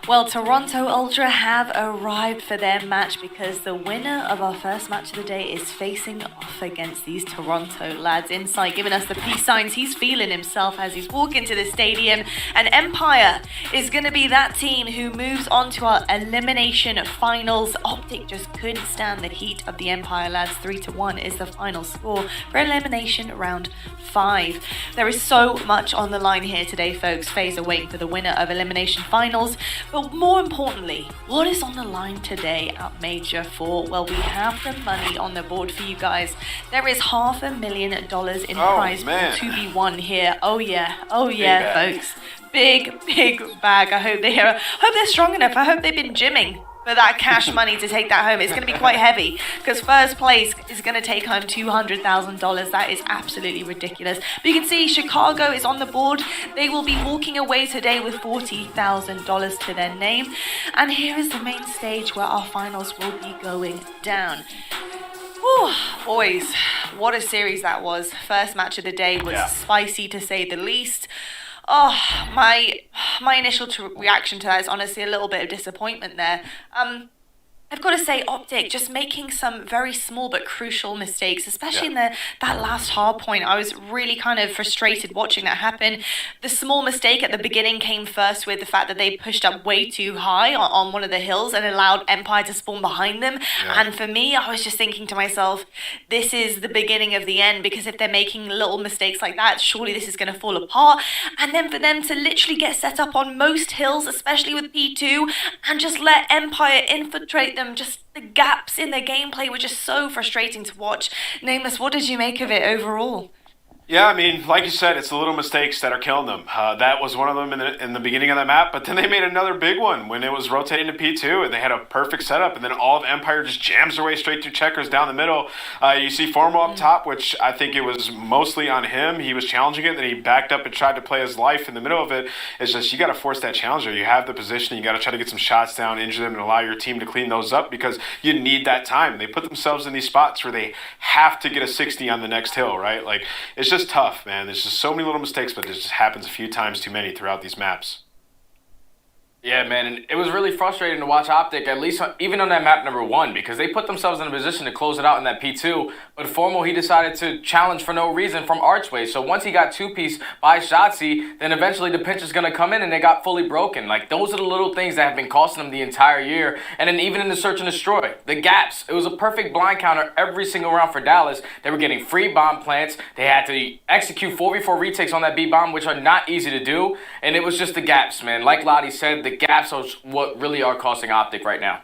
Well, Toronto Ultra have arrived for their match because the winner of our first match of the day is facing off against these Toronto lads. Insight giving us the peace signs. He's feeling himself as he's walking to the stadium. And Empire is going to be that team who moves on to our elimination finals. Optic just couldn't stand the heat of the Empire lads. 3-1 is the final score for elimination round 5. There is so much on the line here today, folks. FaZe are waiting for the winner of elimination finals. But more importantly, what is on the line today at Major 4? Well, we have the money on the board for you guys. There is $500,000 in prize to be won here. Oh yeah, folks. Big bag. I hope they're strong enough. I hope they've been gymming for that cash money to take that home. It's going to be quite heavy because first place is going to take home $200,000. That is absolutely ridiculous. But you can see Chicago is on the board. They will be walking away today with $40,000 to their name. And here is the main stage where our finals will be going down. Whew, boys, what a series that was. First match of the day was spicy to say the least. Oh, my initial reaction to that is honestly a little bit of disappointment there. I've got to say, Optic just making some very small but crucial mistakes, especially in that last hard point. I was really kind of frustrated watching that happen. The small mistake at the beginning came first with the fact that they pushed up way too high on one of the hills and allowed Empire to spawn behind them. Yeah. And for me, I was just thinking to myself, this is the beginning of the end, because if they're making little mistakes like that, surely this is going to fall apart. And then for them to literally get set up on most hills, especially with P2, and just let Empire infiltrate them. Just the gaps in their gameplay were just so frustrating to watch. Nameless, what did you make of it overall? Yeah, I mean, like you said, it's the little mistakes that are killing them. That was one of them in the beginning of the map, but then they made another big one when it was rotating to P2, and they had a perfect setup, and then all of Empire just jams their way straight through checkers down the middle. You see Formal up top, which I think it was mostly on him. He was challenging it, then he backed up and tried to play his life in the middle of it. It's just, you got to force that challenger. You have the position, you got to try to get some shots down, injure them, and allow your team to clean those up, because you need that time. They put themselves in these spots where they have to get a 60 on the next hill, right? Like, it's just tough, man. There's just so many little mistakes, but it just happens a few times too many throughout these maps. Yeah, man, and it was really frustrating to watch Optic, at least even on that map number 1, because they put themselves in a position to close it out in that P2, but Formal, he decided to challenge for no reason from Archway. So once he got two-piece by Shotzi, then eventually the pinch is going to come in and they got fully broken. Like, those are the little things that have been costing them the entire year. And then even in the Search and Destroy, the gaps, it was a perfect blind counter every single round for Dallas. They were getting free bomb plants. They had to execute 4v4 retakes on that B-bomb, which are not easy to do. And it was just the gaps, man. Like Lottie said, the gaps are what really are costing Optic right now.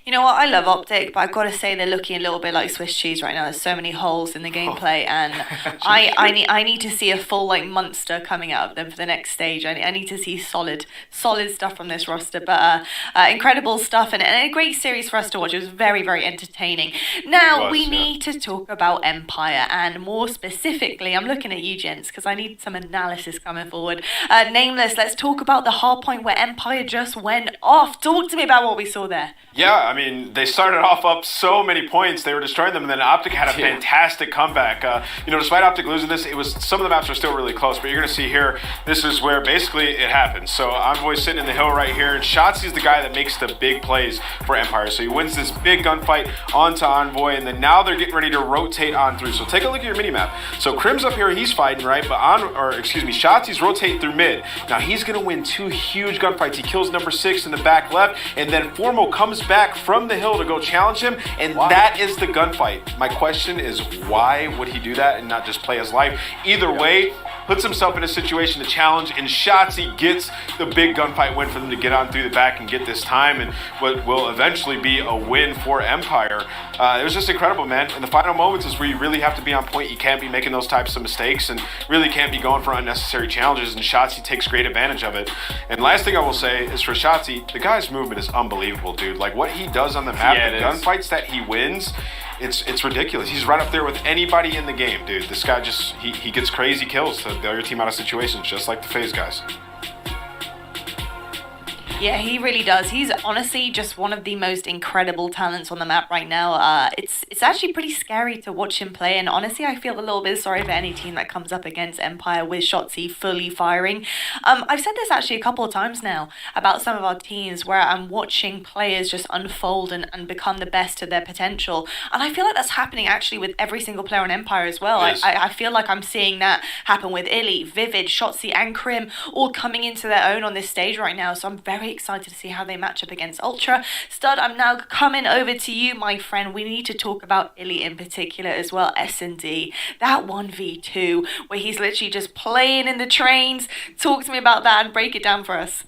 You know what, I love Optic, but I've got to say they're looking a little bit like Swiss cheese right now. There's so many holes in the gameplay, and I need to see a full monster coming out of them for the next stage. I need to see solid stuff from this roster, but incredible stuff and a great series for us to watch. It was very, very entertaining. Now we need to talk about Empire, and more specifically, I'm looking at you gents because I need some analysis coming forward. Nameless, let's talk about the hard point where Empire just went off. Talk to me about what we saw there. Yeah, I mean, they started off up so many points, they were destroying them, and then Optic had a fantastic comeback. Despite Optic losing this, it was some of the maps were still really close, but you're going to see here, this is where basically it happens. So Envoy's sitting in the hill right here, and Shotzi's the guy that makes the big plays for Empire. So he wins this big gunfight onto Envoy, and then now they're getting ready to rotate on through. So take a look at your mini-map. So Crim's up here, he's fighting, right? But Shotzi's rotating through mid. Now he's going to win two huge gunfights. He kills number 6 in the back left, and then Formo comes back from the hill to go challenge him, and that is the gunfight. My question is, why would he do that and not just play his life? Either way, puts himself in a situation to challenge, and Shotzi gets the big gunfight win for them to get on through the back and get this time, and what will eventually be a win for Empire. It was just incredible, man. In the final moments is where you really have to be on point. You can't be making those types of mistakes, and really can't be going for unnecessary challenges, and Shotzi takes great advantage of it. And last thing I will say is for Shotzi, the guy's movement is unbelievable, dude. Like, what he does on the map, the gunfights that he wins, it's ridiculous. He's right up there with anybody in the game, dude. This guy just, he gets crazy kills to bail your team out of situations, just like the FaZe guys. Yeah, he really does. He's honestly just one of the most incredible talents on the map right now. It's actually pretty scary to watch him play, and honestly, I feel a little bit sorry for any team that comes up against Empire with Shotzi fully firing. I've said this actually a couple of times now about some of our teams where I'm watching players just unfold and become the best to their potential, and I feel like that's happening actually with every single player on Empire as well. I feel like I'm seeing that happen with Illy, Vivid, Shotzi, and Krim all coming into their own on this stage right now, so I'm very excited to see how they match up against Ultra. Stud, I'm now coming over to you, my friend. We need to talk about Illy in particular as well, S&D. That 1v2 where he's literally just playing in the trains. Talk to me about that and break it down for us.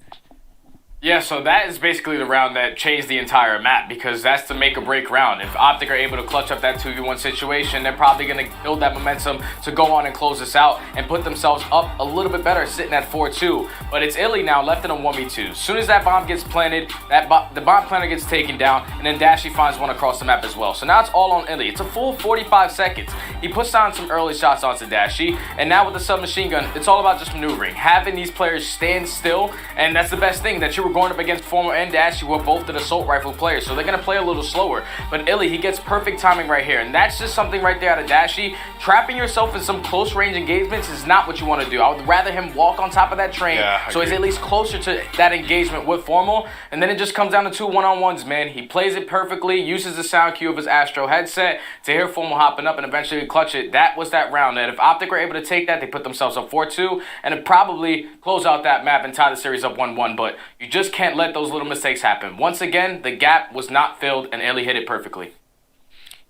Yeah, so that is basically the round that changed the entire map, because that's the make or break round. If Optic are able to clutch up that 2v1 situation, they're probably going to build that momentum to go on and close this out and put themselves up a little bit better, sitting at 4-2. But it's Illy now left in a 1v2. As soon as that bomb gets planted, the bomb planter gets taken down, and then Dashy finds one across the map as well. So now it's all on Illy. It's a full 45 seconds. He puts down some early shots onto Dashy, and now with the submachine gun, it's all about just maneuvering, having these players stand still, and that's the best thing, that you were going up against Formal and Dashy, who are both the assault rifle players, so they're going to play a little slower. But Illy, he gets perfect timing right here, and that's just something right there out of Dashy. Trapping yourself in some close range engagements is not what you want to do. I would rather him walk on top of that train, so he's at least closer to that engagement with Formal, and then it just comes down to 2 1-on-1s, man. He plays it perfectly, uses the sound cue of his Astro headset to hear Formal hopping up and eventually clutch it. That was that round, and if Optic were able to take that, they put themselves up 4-2, and it probably close out that map and tie the series up 1-1, but you just can't let those little mistakes happen. Once again, the gap was not filled, and Illy hit it perfectly.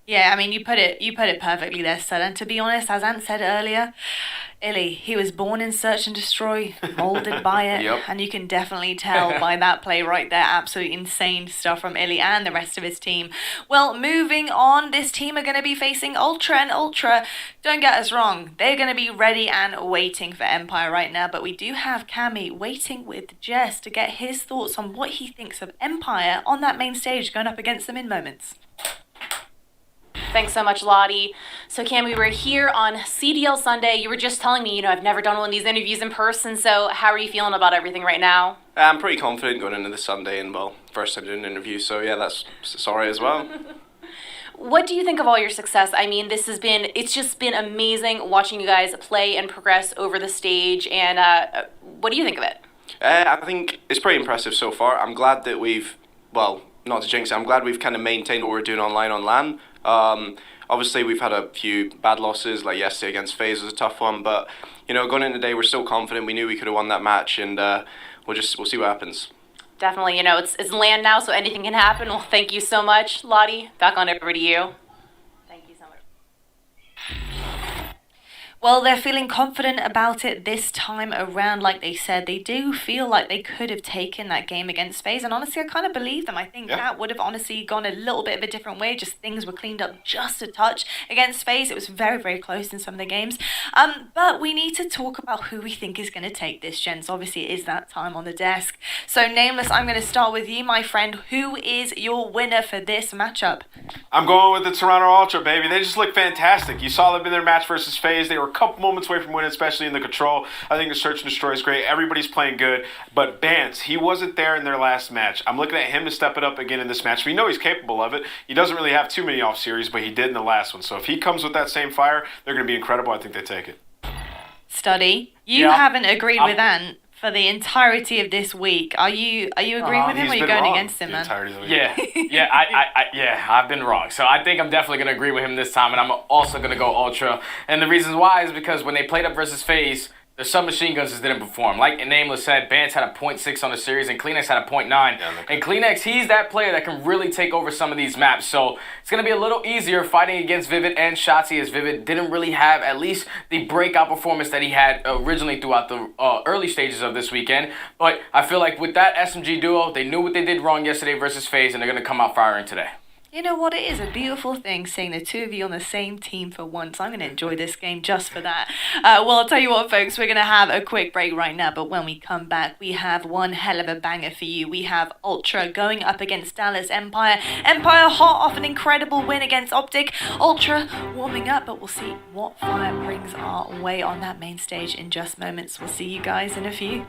Yeah, I mean, you put it perfectly there, Stud. And to be honest, as Ant said earlier, Illy, he was born in Search and Destroy, molded by it, and you can definitely tell by that play right there. Absolutely insane stuff from Illy and the rest of his team. Well, moving on, this team are going to be facing Ultra, and Ultra, don't get us wrong, they're going to be ready and waiting for Empire right now, but we do have Cammy waiting with Jess to get his thoughts on what he thinks of Empire on that main stage going up against them in moments. Thanks so much, Lottie. So, Cam, we were here on CDL Sunday. You were just telling me, I've never done one of these interviews in person, so how are you feeling about everything right now? I'm pretty confident going into this Sunday, and, well, first time doing an interview, so yeah, that's sorry as well. What do you think of all your success? I mean, it's just been amazing watching you guys play and progress over the stage, and what do you think of it? I think it's pretty impressive so far. I'm glad that we've, well, not to jinx it, I'm glad we've kind of maintained what we're doing online on LAN. Obviously, we've had a few bad losses, like yesterday against FaZe was a tough one, but, going into the day, we're still confident. We knew we could have won that match, and we'll see what happens. Definitely, it's LAN now, so anything can happen. Well, thank you so much, Lottie. Back on over to you. Thank you so much. Well, they're feeling confident about it this time around. Like they said, they do feel like they could have taken that game against FaZe, and honestly, I kind of believe them. I think that would have honestly gone a little bit of a different way. Just things were cleaned up just a touch against FaZe. It was very, very close in some of the games. But we need to talk about who we think is going to take this, gents. Obviously, it is that time on the desk. So, Nameless, I'm going to start with you, my friend. Who is your winner for this matchup? I'm going with the Toronto Ultra, baby. They just look fantastic. You saw them in their match versus FaZe. They were a couple moments away from winning, especially in the control. I think the Search and Destroy is great. Everybody's playing good. But Bance, he wasn't there in their last match. I'm looking at him to step it up again in this match. We know he's capable of it. He doesn't really have too many off series, but he did in the last one. So if he comes with that same fire, they're going to be incredible. I think they take it. Studdy, you haven't agreed with Ant for the entirety of this week. Are you agreeing with him, or are you going against him, man? I've been wrong. So I think I'm definitely going to agree with him this time, and I'm also going to go Ultra. And the reasons why is because when they played up versus FaZe, the submachine guns just didn't perform. Like Nameless said, Bance had a .6 on the series, and Kleenex had a .9. And Kleenex, he's that player that can really take over some of these maps. So it's going to be a little easier fighting against Vivid and Shotzzy, as Vivid didn't really have at least the breakout performance that he had originally throughout the early stages of this weekend. But I feel like with that SMG duo, they knew what they did wrong yesterday versus FaZe, and they're going to come out firing today. You know what? It is a beautiful thing seeing the two of you on the same team for once. I'm going to enjoy this game just for that. Well, I'll tell you what, folks, we're going to have a quick break right now, but when we come back, we have one hell of a banger for you. We have Ultra going up against Dallas Empire. Empire hot off an incredible win against Optic. Ultra warming up, but we'll see what fire brings our way on that main stage in just moments. We'll see you guys in a few.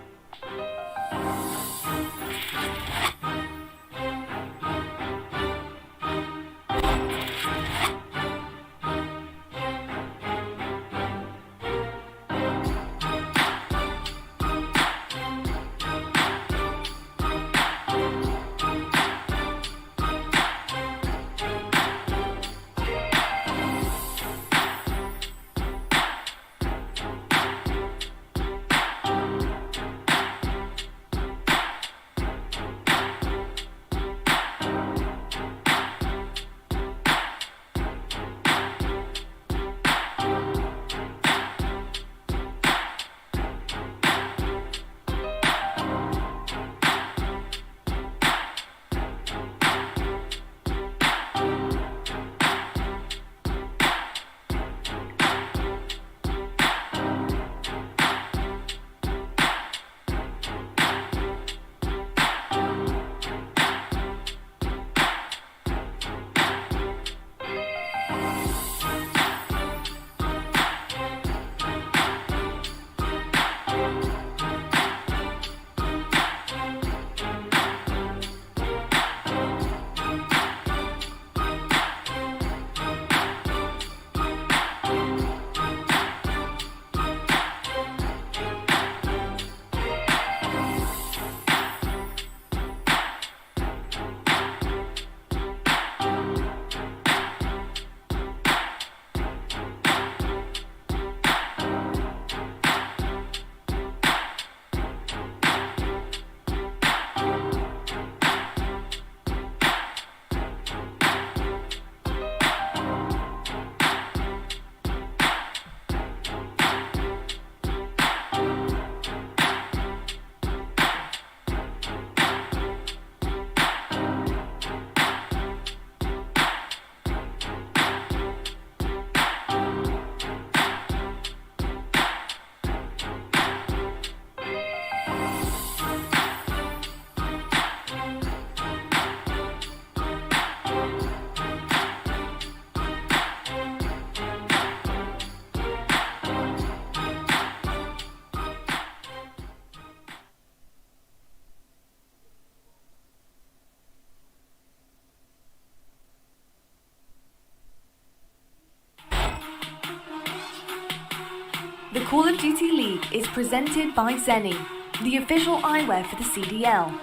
The Call of Duty League is presented by Zenni, the official eyewear for the CDL.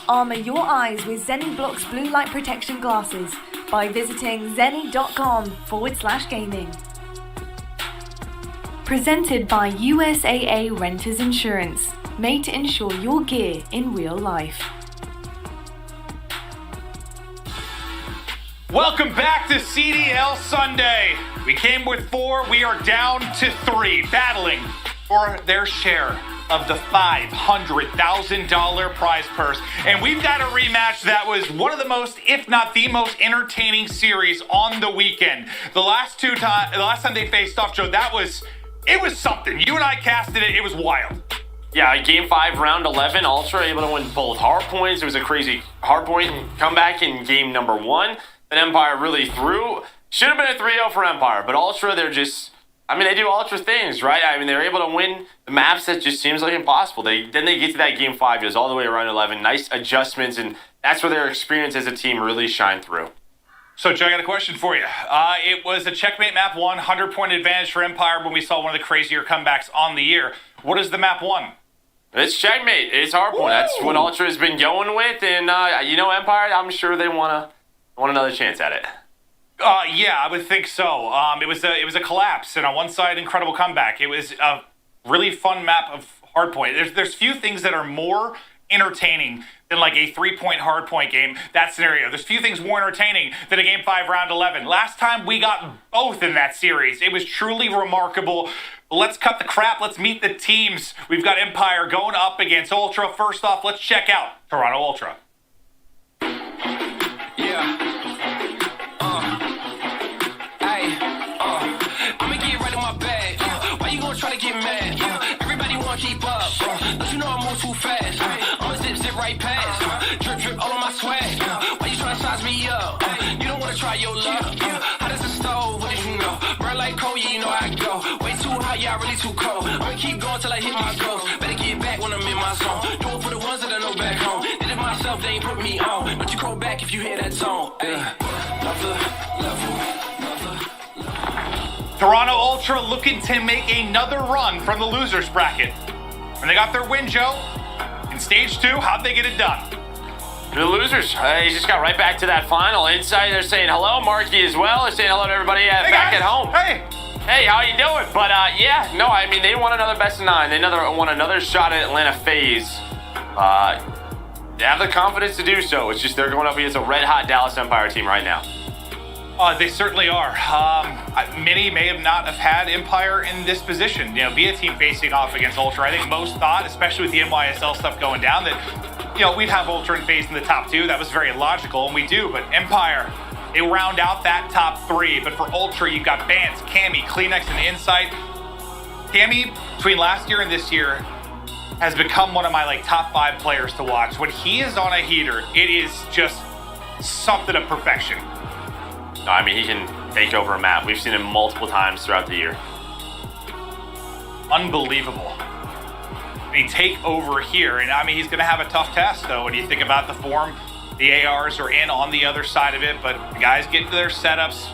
Armor your eyes with Zenni Blocks blue light protection glasses by visiting zenni.com/gaming. Presented by USAA Renters Insurance, made to insure your gear in real life. Welcome back to CDL Sunday. We came with 4, we are down to 3, battling for their share of the $500,000 prize purse. And we've got a rematch that was one of the most, if not the most entertaining series on the weekend. The last time they faced off, Joe, it was something. You and I casted it, it was wild. Yeah, Game 5, Round 11, Ultra able to win both hard points. It was a crazy hard point comeback in game number 1. Then Empire really threw. Should have been a 3-0 for Empire, but Ultra, they do Ultra things, right? I mean, they're able to win the maps that just seems like impossible. Then they get to that Game 5, just all the way around 11. Nice adjustments, and that's where their experience as a team really shined through. So, Joe, I got a question for you. It was a checkmate map 1, 100-point advantage for Empire when we saw one of the crazier comebacks on the year. What is the map 1? It's checkmate. It's hardpoint. That's what Ultra has been going with, and Empire, I'm sure they want another chance at it. Yeah, I would think so. It was a collapse, and on one side, incredible comeback. It was really fun map of hardpoint. There's few things that are more entertaining than like a 3-point hardpoint game, that scenario. There's few things more entertaining than a Game 5 Round 11. Last time we got both in that series. It was truly remarkable. Let's cut the crap. Let's meet the teams. We've got Empire going up against Ultra. First off, let's check out Toronto Ultra. Yeah. I'ma get right in my bag. Why you gonna try to get mad? Everybody wanna keep up. Don't you know I move too fast? I'ma zip right past. Drip, drip all on my swag. Why you tryna size me up? You don't wanna try your luck. Hot as a stove, what did you know? Burn like coal, yeah, you know I go. Way too hot, yeah, really too cold. I'ma keep going till I hit my goals. Better get back when I'm in my zone. Do it for the ones that I know back home. Did it myself, they ain't put me on. Don't you go back if you hear that tone. Toronto Ultra looking to make another run from the losers bracket. When they got their win, Joe, in stage 2, how'd they get it done? The losers, he just got right back to that final. Inside, they're saying hello. Marky as well. They're saying hello to everybody back guys. at home. Hey, how you doing? But yeah, no, I mean, they won another best of 9. They won another shot at Atlanta FaZe. They have the confidence to do so. It's just they're going up against a red-hot Dallas Empire team right now. They certainly are. Many may not have had Empire in this position, be a team facing off against Ultra. I think most thought, especially with the NYSL stuff going down, that, we'd have Ultra and FaZe in the top 2. That was very logical, and we do. But Empire, they round out that top 3. But for Ultra, you've got Bance, Cammy, Kleenex, and Insight. Cammy, between last year and this year, has become one of my top 5 players to watch. When he is on a heater, it is just something of perfection. No, I mean, he can take over a map. We've seen him multiple times throughout the year. Unbelievable. They take over here, and I mean, he's going to have a tough test, though, when you think about the form. The ARs are in on the other side of it, but the guys get to their setups,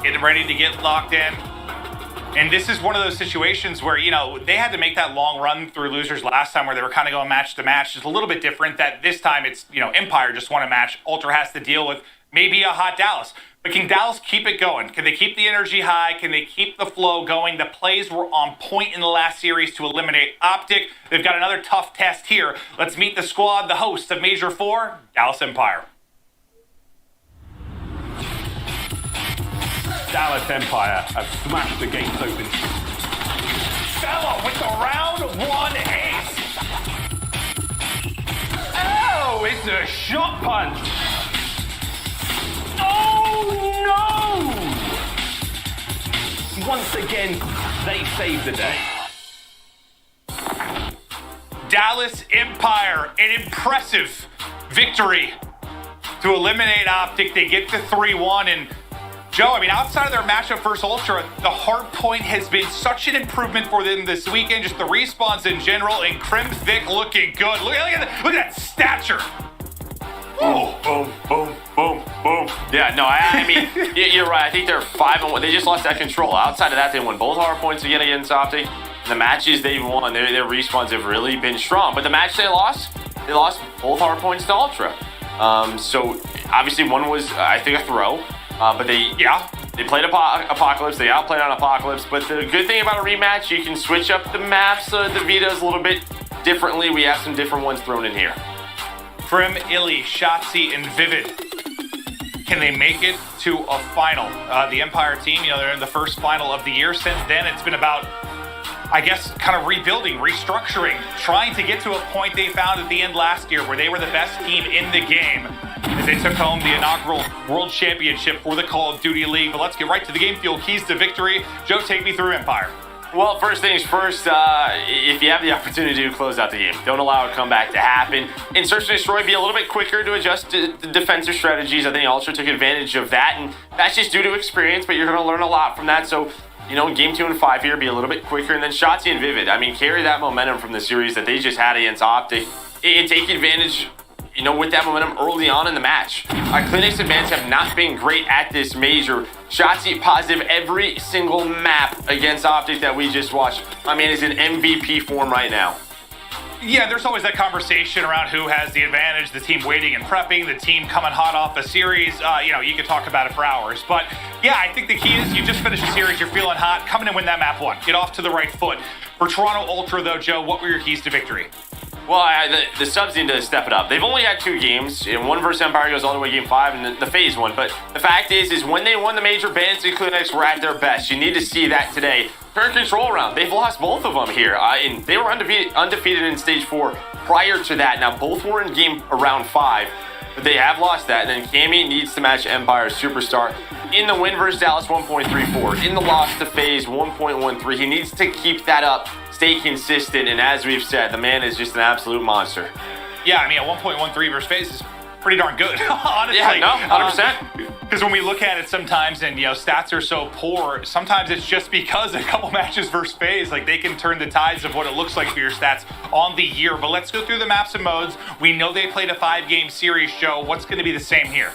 getting ready to get locked in. And this is one of those situations where, they had to make that long run through losers last time where they were kind of going match to match. It's a little bit different that this time it's, Empire just won a match. Ultra has to deal with maybe a hot Dallas. But can Dallas keep it going? Can they keep the energy high? Can they keep the flow going? The plays were on point in the last series to eliminate Optic. They've got another tough test here. Let's meet the squad, the hosts of Major 4, Dallas Empire. Dallas Empire have smashed the gates open. Stella with the round 1 ace. Oh, it's a shot punch. Oh no! Once again, they saved the day. Dallas Empire, an impressive victory to eliminate Optic. They get to 3-1, and Joe, I mean, outside of their matchup versus Ultra, the hard point has been such an improvement for them this weekend. Just the respawns in general, and Crim Vic looking good. Look at that stature. Boom, boom, boom, boom, boom. Yeah, no, I mean, you're right. I think they're 5-1. They just lost that control. Outside of that, they won both hard points again against Optic. The matches they've won, their respawns have really been strong. But the match they lost both hard points to Ultra. So obviously one was, I think, a throw. But they played Apocalypse. They outplayed on Apocalypse. But the good thing about a rematch, you can switch up the maps, the Vitas a little bit differently. We have some different ones thrown in here. Prim, Illy, Shotzi, and Vivid. Can they make it to a final? The Empire team, they're in the first final of the year. Since then, it's been about, I guess, kind of rebuilding, restructuring, trying to get to a point they found at the end last year where they were the best team in the game as they took home the inaugural World Championship for the Call of Duty League. But let's get right to the game fuel keys to victory. Joe, take me through Empire. Well, first things first, if you have the opportunity to close out the game, don't allow a comeback to happen. In Search and Destroy, be a little bit quicker to adjust to the defensive strategies. I think Ultra took advantage of that, and that's just due to experience, but you're going to learn a lot from that. So, in Game 2 and 5 here, be a little bit quicker. And then Shotzi and Vivid, I mean, carry that momentum from the series that they just had against Optic and take advantage, with that momentum early on in the match. Clinics and Vance have not been great at this major. Shotzi positive every single map against Optic that we just watched. My man is in MVP form right now. Yeah, there's always that conversation around who has the advantage, the team waiting and prepping, the team coming hot off a series. You could talk about it for hours. But, yeah, I think the key is you just finished a series, you're feeling hot, come in and win that map 1. Get off to the right foot. For Toronto Ultra, though, Joe, what were your keys to victory? Well, the subs need to step it up. They've only had 2 games. One versus Empire goes all the way Game 5, and the FaZe one. But the fact is when they won the major, Bandits and Clinics were at their best. You need to see that today. Turn control around. They've lost both of them here. And they were undefeated in Stage 4 prior to that. Now, both were in game around 5. But they have lost that. And then Cammy needs to match Empire Superstar in the win versus Dallas 1.34. In the loss to FaZe 1.13. He needs to keep that up. Stay consistent, and as we've said, the man is just an absolute monster. Yeah, I mean, a 1.13 versus FaZe is pretty darn good, honestly. Yeah, no, 100%. Because when we look at it sometimes, and stats are so poor, sometimes it's just because a couple matches versus FaZe, like they can turn the tides of what it looks like for your stats on the year. But let's go through the maps and modes. We know they played a 5-game series, Joe. What's going to be the same here?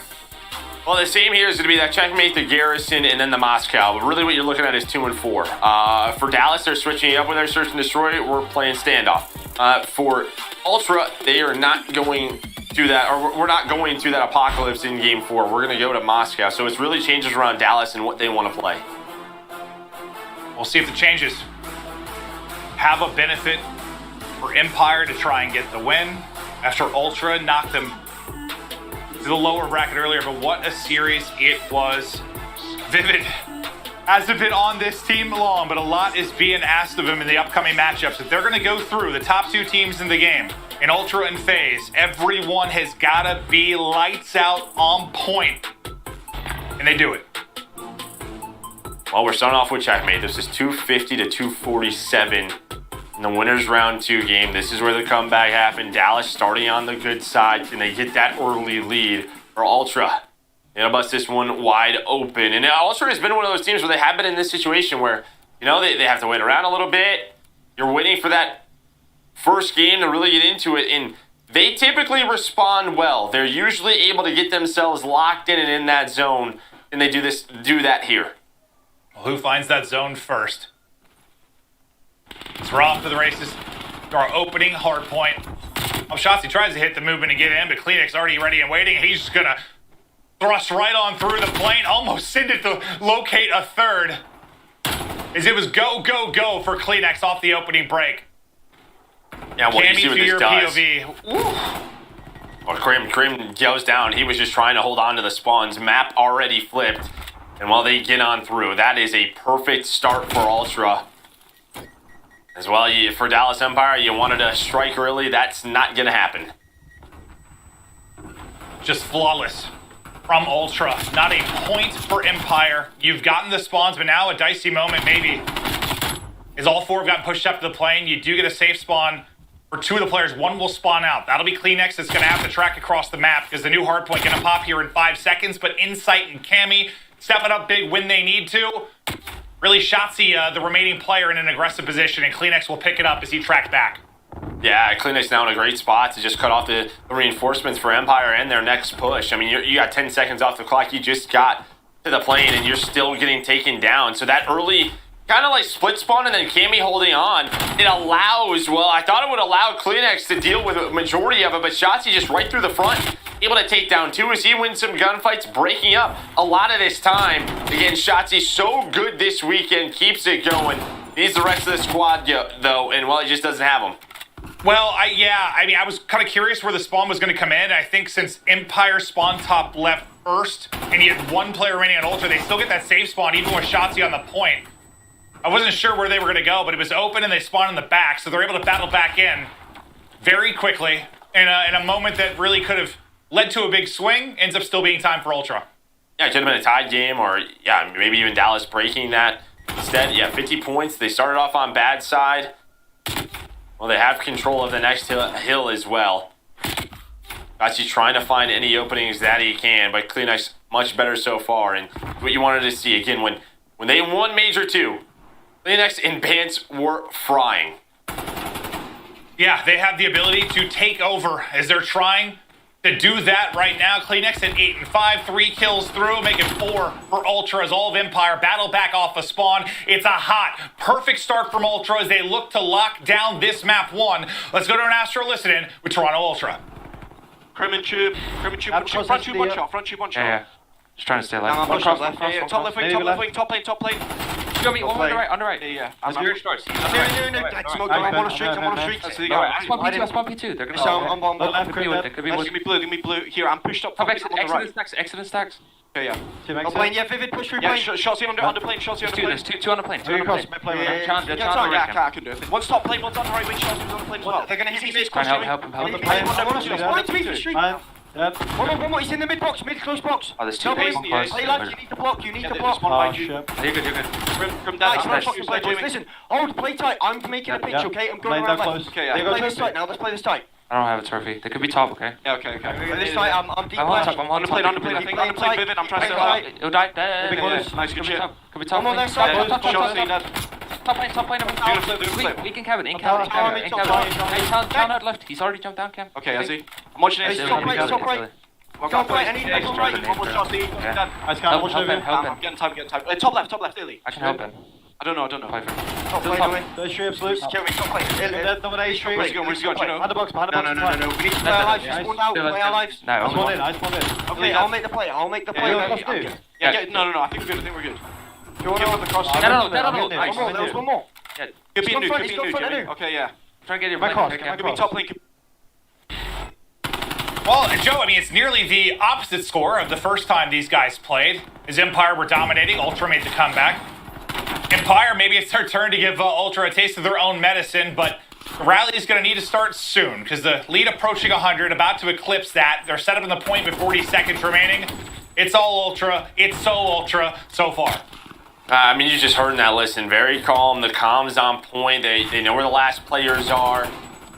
Well, the same here is going to be that checkmate, the Garrison, and then the Moscow. But really what you're looking at is 2 and 4. For Dallas, they're switching it up with their Search and Destroy. We're playing Standoff. For Ultra, they are not going to that, or we're not going to that Apocalypse in Game 4. We're going to go to Moscow. So it really changes around Dallas and what they want to play. We'll see if the changes have a benefit for Empire to try and get the win after Ultra knocked them to the lower bracket earlier, but what a series it was. Vivid hasn't been on this team long, but a lot is being asked of him in the upcoming matchups. If they're going to go through the top 2 teams in the game, in Ultra and FaZe, everyone has got to be lights out on point, and they do it. Well, we're starting off with checkmate. This is 250 to 247 in the winners round 2 game. This is where the comeback happened. Dallas starting on the good side, and they get that early lead for Ultra. They'll bust this one wide open. And Ultra has been one of those teams where they have been in this situation where, they have to wait around a little bit. You're waiting for that first game to really get into it, and they typically respond well. They're usually able to get themselves locked in and in that zone, and they do that here. Well, who finds that zone first? So we're off to the races. To our opening hard point. Shotzi tries to hit the movement and get in, but Kleenex already ready and waiting. He's just going to thrust right on through the plane, almost send it to locate a third. As it was go, go, go for Kleenex off the opening break. Yeah, well, you see what this does. POV. Well, Krim goes down. He was just trying to hold on to the spawns. Map already flipped. And while they get on through, that is a perfect start for Ultra. As well, for Dallas Empire, you wanted to strike early. That's not going to happen. Just flawless from Ultra. Not a point for Empire. You've gotten the spawns, but now a dicey moment maybe. As all 4 have gotten pushed up to the plane, you do get a safe spawn for 2 of the players. 1 will spawn out. That'll be Kleenex that's going to have to track across the map because the new hardpoint going to pop here in 5 seconds. But Insight and Cammy stepping up big when they need to. Really Shotzi, the remaining player, in an aggressive position, and Kleenex will pick it up as he tracks back. Yeah, Kleenex now in a great spot to just cut off the reinforcements for Empire and their next push. I mean, you got 10 seconds off the clock. You just got to the plane, and you're still getting taken down. So that early kind of like split spawn and then Cammy holding on, it allows, well, I thought it would allow Kleenex to deal with a majority of it, but Shotzi just right through the front, able to take down 2 as he wins some gunfights, breaking up a lot of this time. Again, Shotzi so good this weekend, keeps it going. Needs the rest of the squad, though, and, well, he just doesn't have them. Well, I was kind of curious where the spawn was going to come in. I think since Empire spawn top left first, and you had 1 player remaining on Ultra, they still get that safe spawn, even with Shotzi on the point. I wasn't sure where they were going to go, but it was open and they spawned in the back, so they're able to battle back in very quickly in a moment that really could have led to a big swing. Ends up still being time for Ultra. Yeah, it could have been a tied game, or maybe even Dallas breaking that. Instead, 50 points. They started off on bad side. Well, they have control of the next hill as well. Actually trying to find any openings that he can, but Kleenex much better so far. And what you wanted to see, again, when they won Major 2, Kleenex and Bants were frying. Yeah, they have the ability to take over as they're trying to do that right now. Kleenex at 8 and 5, 3 kills through, making 4 for Ultra as all of Empire battle back off a spawn. It's a hot, perfect start from Ultra as they look to lock down this map 1. Let's go to an Astro listen-in with Toronto Ultra. Crim and tube, front tube, one shot. Yeah. Just trying to stay alive. Top left wing, top lane. Show me one on the right, on the right. Yeah. That's very short. No. I'm on a streak. That's the guy. That's 1P2, that's 1P2. They're gonna So I'm on the left. Could be with it, could be with Give me blue. Here, I'm pushed up. Top on the right. excellent stacks. Okay, yeah. I'm playing, yeah, Vivid, push through Yeah, plane. shots in on the plane, shots in on the plane. There's two on the plane, two on the plane. I can do it. One stop plane, one's on the right wing, shots in on the plane as well. They're gonna hit me. Help him. One more, he's in the mid box, mid close box. Oh, there's two No, pace. play lads, you need the block, you need the block. You're good. From Nice, down. nice fucking play, boys. Listen, hold, play tight. I'm making a pitch, okay? I'm going around left. Okay, yeah. Let's play this tight now, let's play this tight. I don't have a trophy. They could be top, okay? Yeah, okay. Play this tight, I'm deep I'm on left. top, I'm on On the top. plane, I think. On the plane, Vivid, I'm trying to sell out. It'll die. Nice, good shit. Could be top. One more there, side. Top plane. We can cabin. In cabin. Hey, Town out left. He's already jumped down, Cam. Okay, has he? I'm watching it. Stop right. Top right, I need to go right. One more shot, see? Help him. I'm getting time. Top left, Illy. I can help him. I don't know. Top play, There's strips loose. Kill me, top play. Dominate stream. Where's he going, do you know? Behind the box. No. We need to Play our lives, just spawn out, play our lives. No, I spawned in. Okay, I'll make the play, No, I think we're good. Do you want to have the cross? No. One more, there was one more. Could be He's new, got could be front, new, he's got front, Jimmy. Okay, yeah. Try and get your My cross. Could be top lane. Well, Joe, I mean, it's nearly the opposite score of the first time these guys played. As Empire were dominating, Ultra made the comeback. Empire, maybe it's their turn to give Ultra a taste of their own medicine, but the rally is going to need to start soon because the lead approaching 100, about to eclipse that. They're set up in the point with 40 seconds remaining. It's all Ultra. It's so Ultra so far. I mean, you just heard in that listen, very calm. The comms on point. They know where the last players are,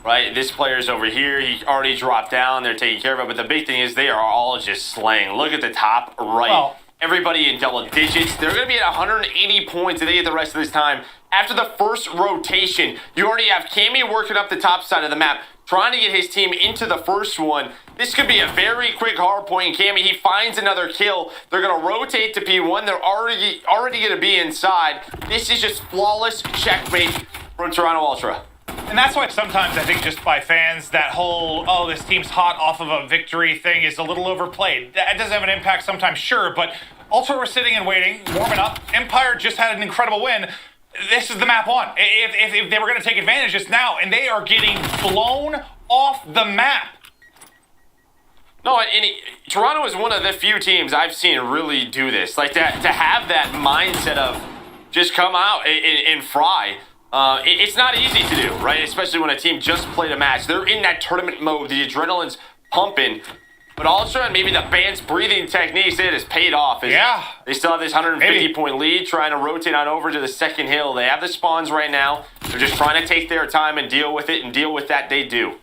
right? This player's over here. He already dropped down. They're taking care of it. But the big thing is they are all just slaying. Look at the top right. Well, everybody in double digits. They're going to be at 180 points if they get the rest of this time. After the first rotation, you already have Cammy working up the top side of the map, trying to get his team into the first one. This could be a very quick hard point. Cammy, he finds another kill. They're going to rotate to P1. They're already going to be inside. This is just flawless checkmate from Toronto Ultra. And that's why sometimes I think just by fans, that whole, oh, this team's hot off of a victory thing is a little overplayed. That does have an impact sometimes, sure, but Ultra were sitting and waiting, warming up. Empire just had an incredible win. This is the map one. If they were going to take advantage, it's now, and they are getting blown off the map. No, Toronto is one of the few teams I've seen really do this. Like, to have that mindset of just come out and fry. It's not easy to do, right? Especially when a team just played a match. They're in that tournament mode. The adrenaline's pumping. But Ultra and maybe the band's breathing techniques, it has paid off. Yeah. They still have this 150-point lead, trying to rotate on over to the second hill. They have the spawns right now. They're just trying to take their time and deal with it, and deal with that they do.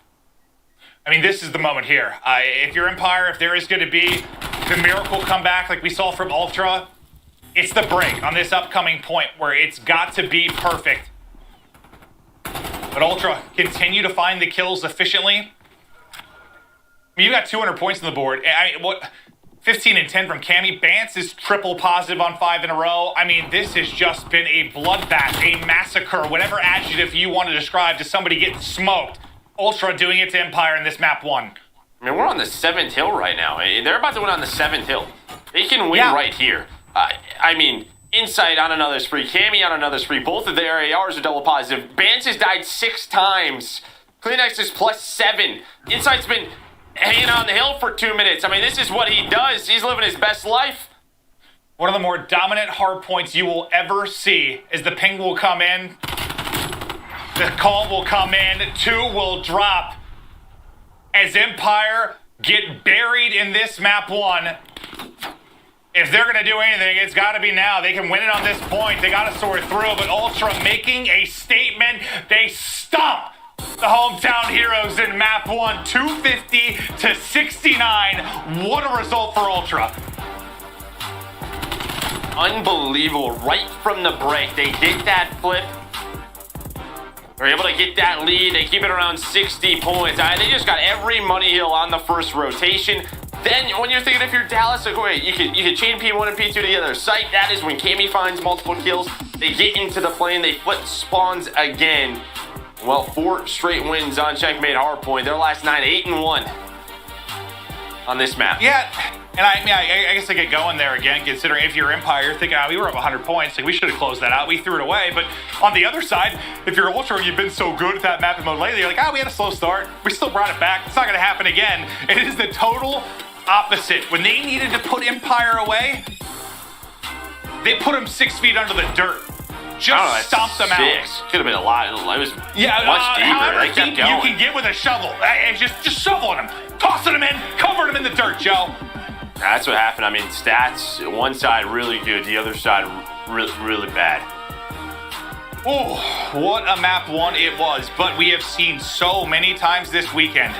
I mean, this is the moment here. If you're Empire, if there is going to be the miracle comeback like we saw from Ultra, it's the break on this upcoming point where it's got to be perfect. But Ultra continue to find the kills efficiently. I mean, you got 200 points on the board. I mean, what? 15 and 10 from Cammy. Bance is triple positive on 5 in a row. I mean, this has just been a bloodbath, a massacre, whatever adjective you want to describe to somebody getting smoked. Ultra doing it to Empire in this map one. I mean, we're on the 7th hill right now. They're about to win on the 7th hill. They can win right here. I mean, Insight on another spree, Cammy on another spree. Both of their ARs are double positive. Bance has died 6 times. Kleenex is +7. Insight's been hanging on the hill for 2 minutes. I mean, this is what he does. He's living his best life. One of the more dominant hard points you will ever see is the ping will come in. The call will come in. 2 will drop. As Empire get buried in this map one. If they're going to do anything, it's got to be now. They can win it on this point. They got to sort through. But Ultra making a statement. They stomp the hometown heroes in map one. 250 to 69. What a result for Ultra. Unbelievable. Right from the break, they get that flip. They're able to get that lead. They keep it around 60 points. They just got every money hill on the first rotation. Then, when you're thinking if you're Dallas, like, wait, you could chain P1 and P2 together. Sight, that is when Cammy finds multiple kills. They get into the plane. They flip spawns again. Well, 4 straight wins on Checkmate Hardpoint. Their last 9, 8-1 on this map. Yeah, And I guess I get going there again, considering if you're Empire, thinking, we were up 100 points, like we should have closed that out. We threw it away. But on the other side, if you're Ultra, you've been so good at that map and mode lately, you're like, we had a slow start. We still brought it back. It's not going to happen again. It is the total opposite. When they needed to put Empire away, they put them 6 feet under the dirt. Just stomp them out. Could have been a lot. It was much deeper. However They kept deep going. you can get with a shovel. Just shoveling them. Tossing them in. Covering them in the dirt, Joe. That's what happened. I mean, stats, one side really good, the other side really bad. Oh, what a map one it was. But we have seen so many times this weekend.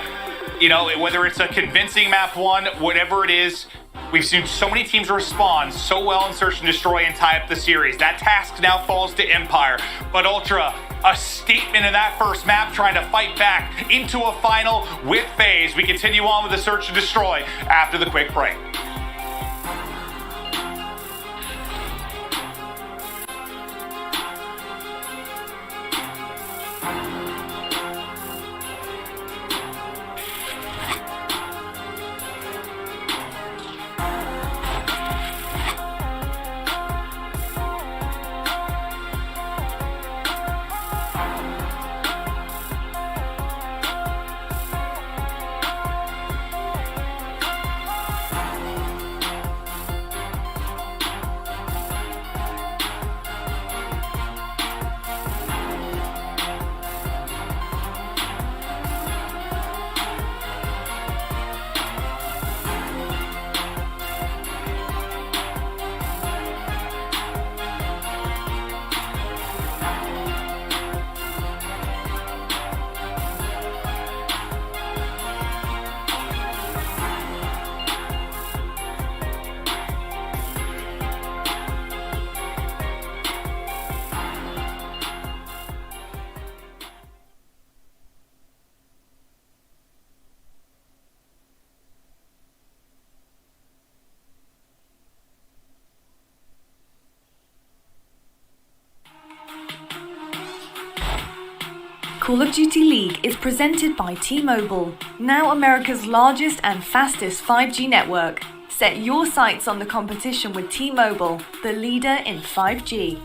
You know, whether it's a convincing map one, whatever it is, we've seen so many teams respond so well in Search and Destroy and tie up the series. That task now falls to Empire. But Ultra, a statement in that first map, trying to fight back into a final with FaZe. We continue on with the Search and Destroy after the quick break. Call of Duty League is presented by T-Mobile, now America's largest and fastest 5G network. Set your sights on the competition with T-Mobile, the leader in 5G.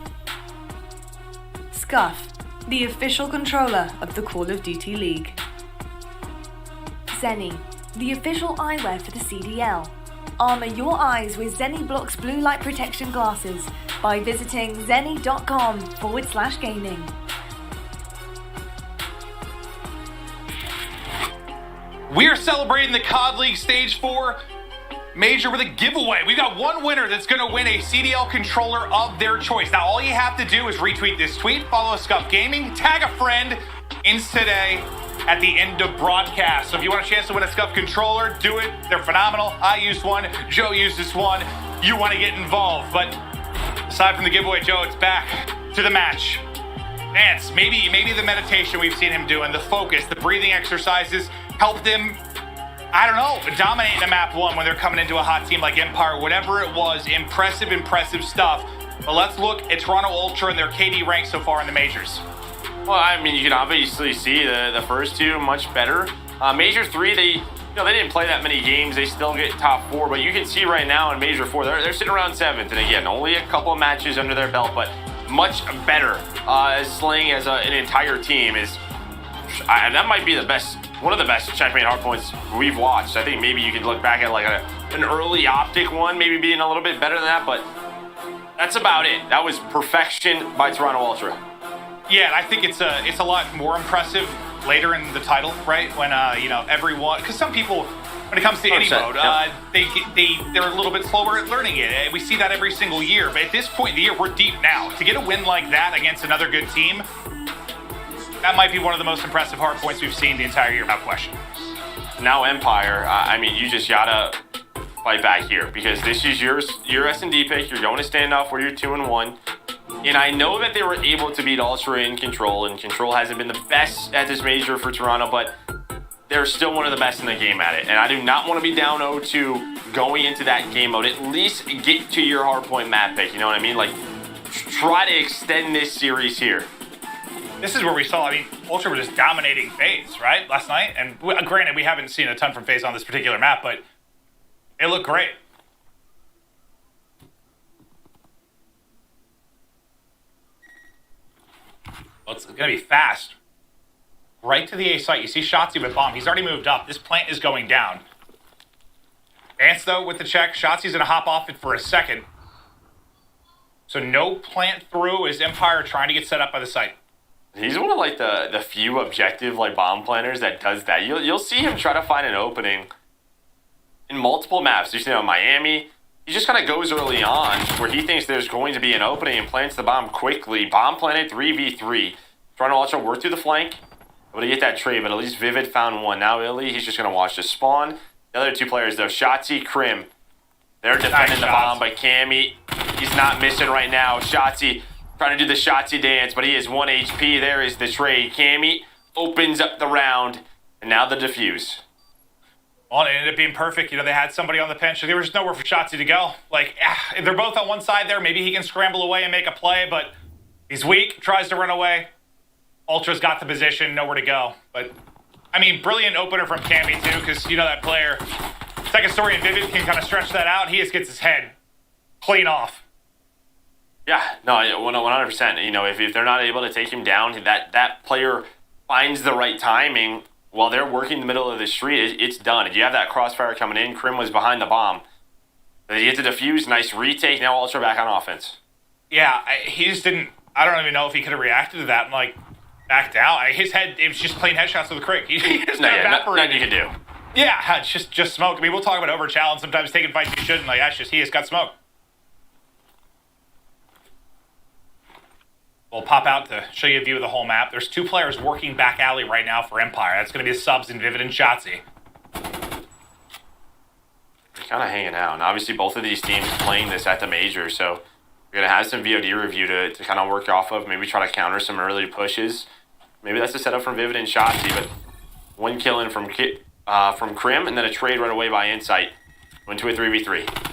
Scuff, the official controller of the Call of Duty League. Zenny, the official eyewear for the CDL. Armor your eyes with Zenny Block's blue light protection glasses by visiting zenny.com/gaming. We are celebrating the COD League Stage 4 Major with a giveaway. We've got one winner that's going to win a CDL controller of their choice. Now, all you have to do is retweet this tweet, follow Scuff Gaming, tag a friend, ins today at the end of broadcast. So if you want a chance to win a Scuff controller, do it. They're phenomenal. I used one. Joe used this one. You want to get involved. But aside from the giveaway, Joe, it's back to the match. Vance, maybe the meditation we've seen him doing, the focus, the breathing exercises helped him, I don't know, dominate in a map one when they're coming into a hot team like Empire. Whatever it was, impressive stuff. But let's look at Toronto Ultra and their KD rank so far in the majors. Well, I mean, you can obviously see the first two much better. Major 3, they didn't play that many games. They still get top 4, but you can see right now in Major 4, they're sitting around 7th. And again, only a couple of matches under their belt, but much better. Sling as an entire team is, that might be one of the best checkmate hardpoints we've watched. I think maybe you could look back at like an early Optic one, maybe being a little bit better than that, but that's about it. That was perfection by Toronto Ultra. Yeah, and I think it's a lot more impressive later in the title, right? When everyone, because some people, when it comes to any mode, they're a little bit slower at learning it. We see that every single year, but at this point in the year, we're deep now. To get a win like that against another good team, that might be one of the most impressive hard points we've seen the entire year, without question. Now Empire, I mean, you just gotta fight back here because this is your S&D pick. You're going to standoff where you're 2-1. And I know that they were able to beat Ultra in Control, and Control hasn't been the best at this major for Toronto, but they're still one of the best in the game at it. And I do not want to be down 0-2 going into that game mode. At least get to your hardpoint map pick, you know what I mean? Like, try to extend this series here. This is where we saw, Ultra were just dominating FaZe, right, last night? And granted, we haven't seen a ton from FaZe on this particular map, but They look great. Well, it's going to be fast. Right to the A site. You see Shotzi with bomb. He's already moved up. This plant is going down. Vance, though, with the check. Shotzi's going to hop off it for a second. So no plant through is Empire trying to get set up by the site. He's one of like the few objective like bomb planners that does that. You'll see him try to find an opening in multiple maps. You see him in Miami. He just kind of goes early on where he thinks there's going to be an opening and plants the bomb quickly. Bomb planted 3v3. Trying to also work through the flank. Able to get that trade, but at least Vivid found one. Now Illy, he's just going to watch the spawn. The other two players though, Shotzi, Krim. They're defending the bomb by Cammy. He's not missing right now. Shotzi trying to do the Shotzi dance, but he is 1 HP. There is the trade. Cammy opens up the round, and now the defuse. Well, it ended up being perfect. You know, they had somebody on the bench. There was just nowhere for Shotzi to go. Like, if they're both on one side there, maybe he can scramble away and make a play, but he's weak, tries to run away. Ultra's got the position, nowhere to go. But, I mean, brilliant opener from Cammy, too, because, you know, that player, Second Story and Vivid can kind of stretch that out. He just gets his head clean off. Yeah, no, 100%. You know, if they're not able to take him down, that player finds the right timing while they're working the middle of the street. It's done. If you have that crossfire coming in, Krim was behind the bomb. They get to defuse, nice retake. Now Ultra back on offense. Yeah, he just didn't. I don't even know if he could have reacted to that and like backed out. His head, it was just plain headshots with the crick. He just nothing you can do. Yeah, it's just smoke. I mean, we'll talk about over challenge sometimes taking fights you shouldn't. Like that's just he just got smoke. We'll pop out to show you a view of the whole map. There's two players working back alley right now for Empire. That's going to be the subs in Vivid and Shotzi. They're kind of hanging out. And obviously both of these teams playing this at the major, so we're going to have some VOD review to kind of work off of. Maybe try to counter some early pushes. Maybe that's the setup from Vivid and Shotzi, but one kill in from Krim, and then a trade right away by Insight. Went to a 3v3.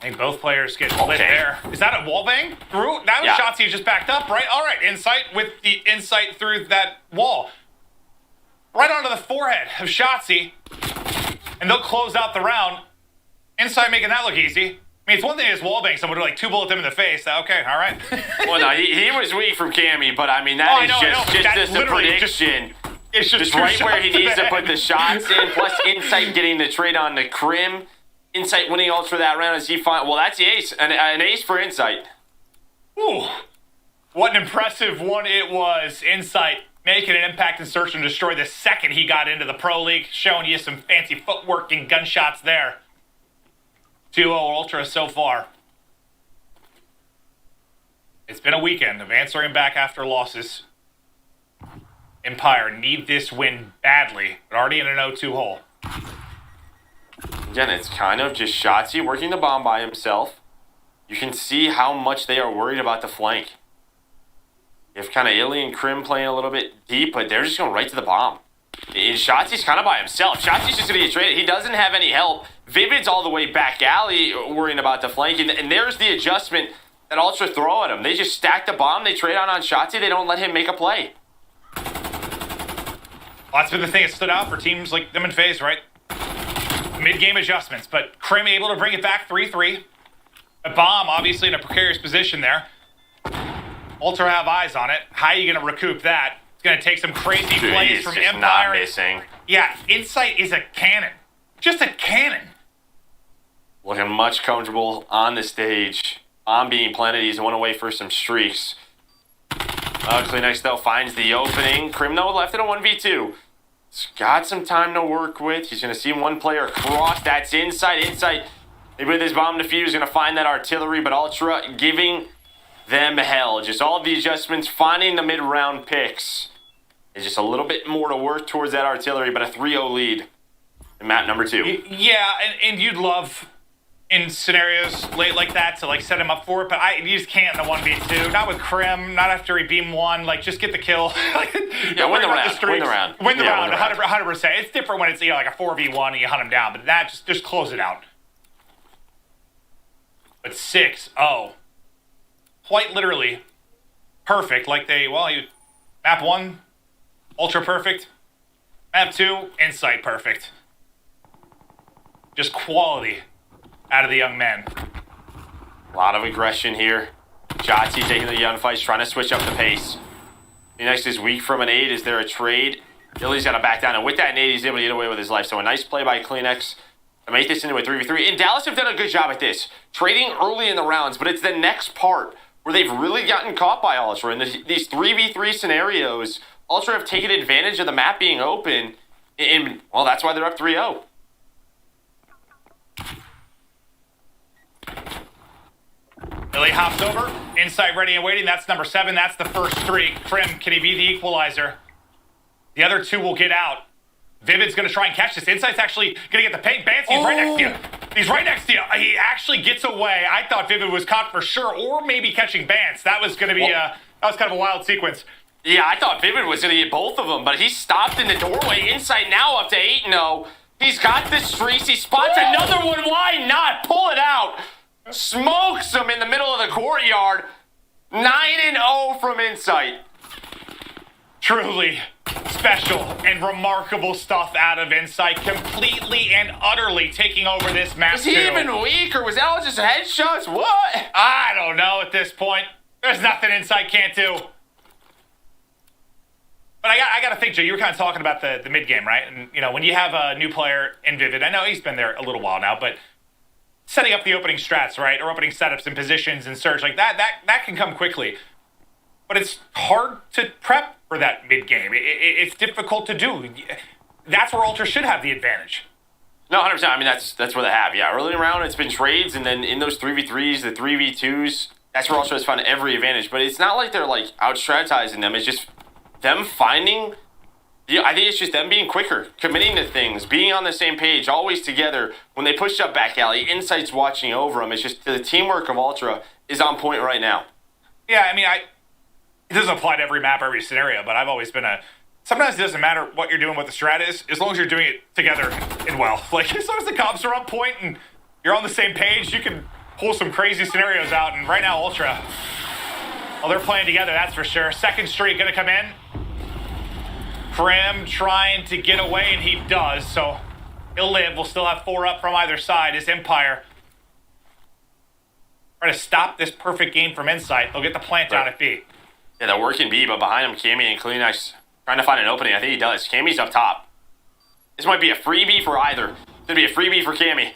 I think both players get lit there. Is that a wallbang? Through? Now yeah. Shotzi just backed up, right? All right, Insight with the Insight through that wall. Right onto the forehead of Shotzi. And they'll close out the round. Insight making that look easy. I mean, it's one thing to just wallbang someone to like two bullet them in the face. Okay, all right. Well, no, he was weak from Cammy, but I mean, that is just a prediction. It's just right where he needs to put the shots in, plus Insight getting the trade on the Krim. Insight winning Ultra that round as he finds... Well, that's the ace. An ace for Insight. Ooh. What an impressive one it was. Insight making an impact and search and destroy the second he got into the Pro League. Showing you some fancy footwork and gunshots there. 2-0 Ultra so far. It's been a weekend of answering back after losses. Empire need this win badly, but already in an 0-2 hole. Again, it's kind of just Shotzi working the bomb by himself. You can see how much they are worried about the flank. You have kind of Illy and Krim playing a little bit deep, but they're just going right to the bomb. And Shotzi's kind of by himself. Shotzi's just going to get traded. He doesn't have any help. Vivid's all the way back alley worrying about the flank. And there's the adjustment that Ultra throw at him. They just stack the bomb. They trade on Shotzi. They don't let him make a play. Well, that's been the thing that stood out for teams like them and FaZe, right? Mid-game adjustments, but Krim able to bring it back 3-3. A bomb, obviously, in a precarious position there. Ultra have eyes on it. How are you going to recoup that? It's going to take some crazy plays from Empire. Not missing. Yeah, Insight is a cannon. Just a cannon. Looking much comfortable on the stage. Bomb being planted. He's one away for some streaks. Kleenex, though, finds the opening. Krim, though, left in a 1v2. He's got some time to work with. He's going to see one player cross. That's Insight. Insight, maybe with his bomb defuse, going to find that artillery, but Ultra giving them hell. Just all of the adjustments, finding the mid-round picks. There's just a little bit more to work towards that artillery, but a 3-0 lead in map number 2. Yeah, and you'd love in scenarios late like that to like set him up for it, but you just can't in the 1v2. Not with Krim, not after he beam one. Like, just get the kill. Yeah, win the round. Win the round, 100%. It's different when it's like a 4v1 and you hunt him down, but that just close it out. But 6-0. Quite literally perfect. Like map 1, Ultra perfect. Map 2, Insight, perfect. Just quality out of the young men. A lot of aggression here. Jotzi taking the gunfights, trying to switch up the pace. Phoenix is weak from an 8. Is there a trade? Billy's got to back down, and with that nade, he's able to get away with his life. So a nice play by Kleenex to make this into a 3v3. And Dallas have done a good job at this, trading early in the rounds, but it's the next part where they've really gotten caught by Ultra. In these 3v3 scenarios, Ultra have taken advantage of the map being open, and, well, that's why they're up 3-0. Billy hops over, Insight ready and waiting. That's number 7. That's the first streak. Krim, can he be the equalizer? The other 2 will get out. Vivid's going to try and catch this. Insight's actually going to get the paint. Bance, he's right next to you. He's right next to you. He actually gets away. I thought Vivid was caught for sure, or maybe catching Bance. That was going to be that was kind of a wild sequence. Yeah, I thought Vivid was going to get both of them, but he stopped in the doorway. Insight now up to 8-0. He's got the streaks. He spots another one. Why not? Pull it out. Smokes him in the middle of the courtyard. 9-0 from Insight. Truly special and remarkable stuff out of Insight. Completely and utterly taking over this match. Was he even weak, or was that all just headshots? What? I don't know at this point. There's nothing Insight can't do. But I got to think, Joe, you were kind of talking about the mid-game, right? And, you know, when you have a new player in Vivid, I know he's been there a little while now, but setting up the opening strats, right, or opening setups and positions and search, like that can come quickly. But it's hard to prep for that mid-game. It's difficult to do. That's where Ultra should have the advantage. No, 100%. I mean, that's where they have. Yeah, early in the round, it's been trades, and then in those 3v3s, the 3v2s, that's where Ultra has found every advantage. But it's not like they're, like, out-strategizing them. It's just them finding... Yeah, I think it's just them being quicker, committing to things, being on the same page, always together. When they push up back alley, Insight's watching over them. It's just the teamwork of Ultra is on point right now. Yeah, I mean, it doesn't apply to every map, every scenario, but I've always been sometimes it doesn't matter what you're doing, what the strat is, as long as you're doing it together and well. Like, as long as the comps are on point and you're on the same page, you can pull some crazy scenarios out. And right now, Ultra, well, they're playing together, that's for sure. Second streak going to come in. Krim trying to get away, and he does, so he'll live. We'll still have 4 up from either side. His Empire trying to stop this perfect game from Insight. They'll get the plant down at B. Yeah, they're working B, but behind him, Cammy and Kleenex trying to find an opening. I think he does. Cammy's up top. This might be a freebie for either. It's going to be a freebie for Cammy.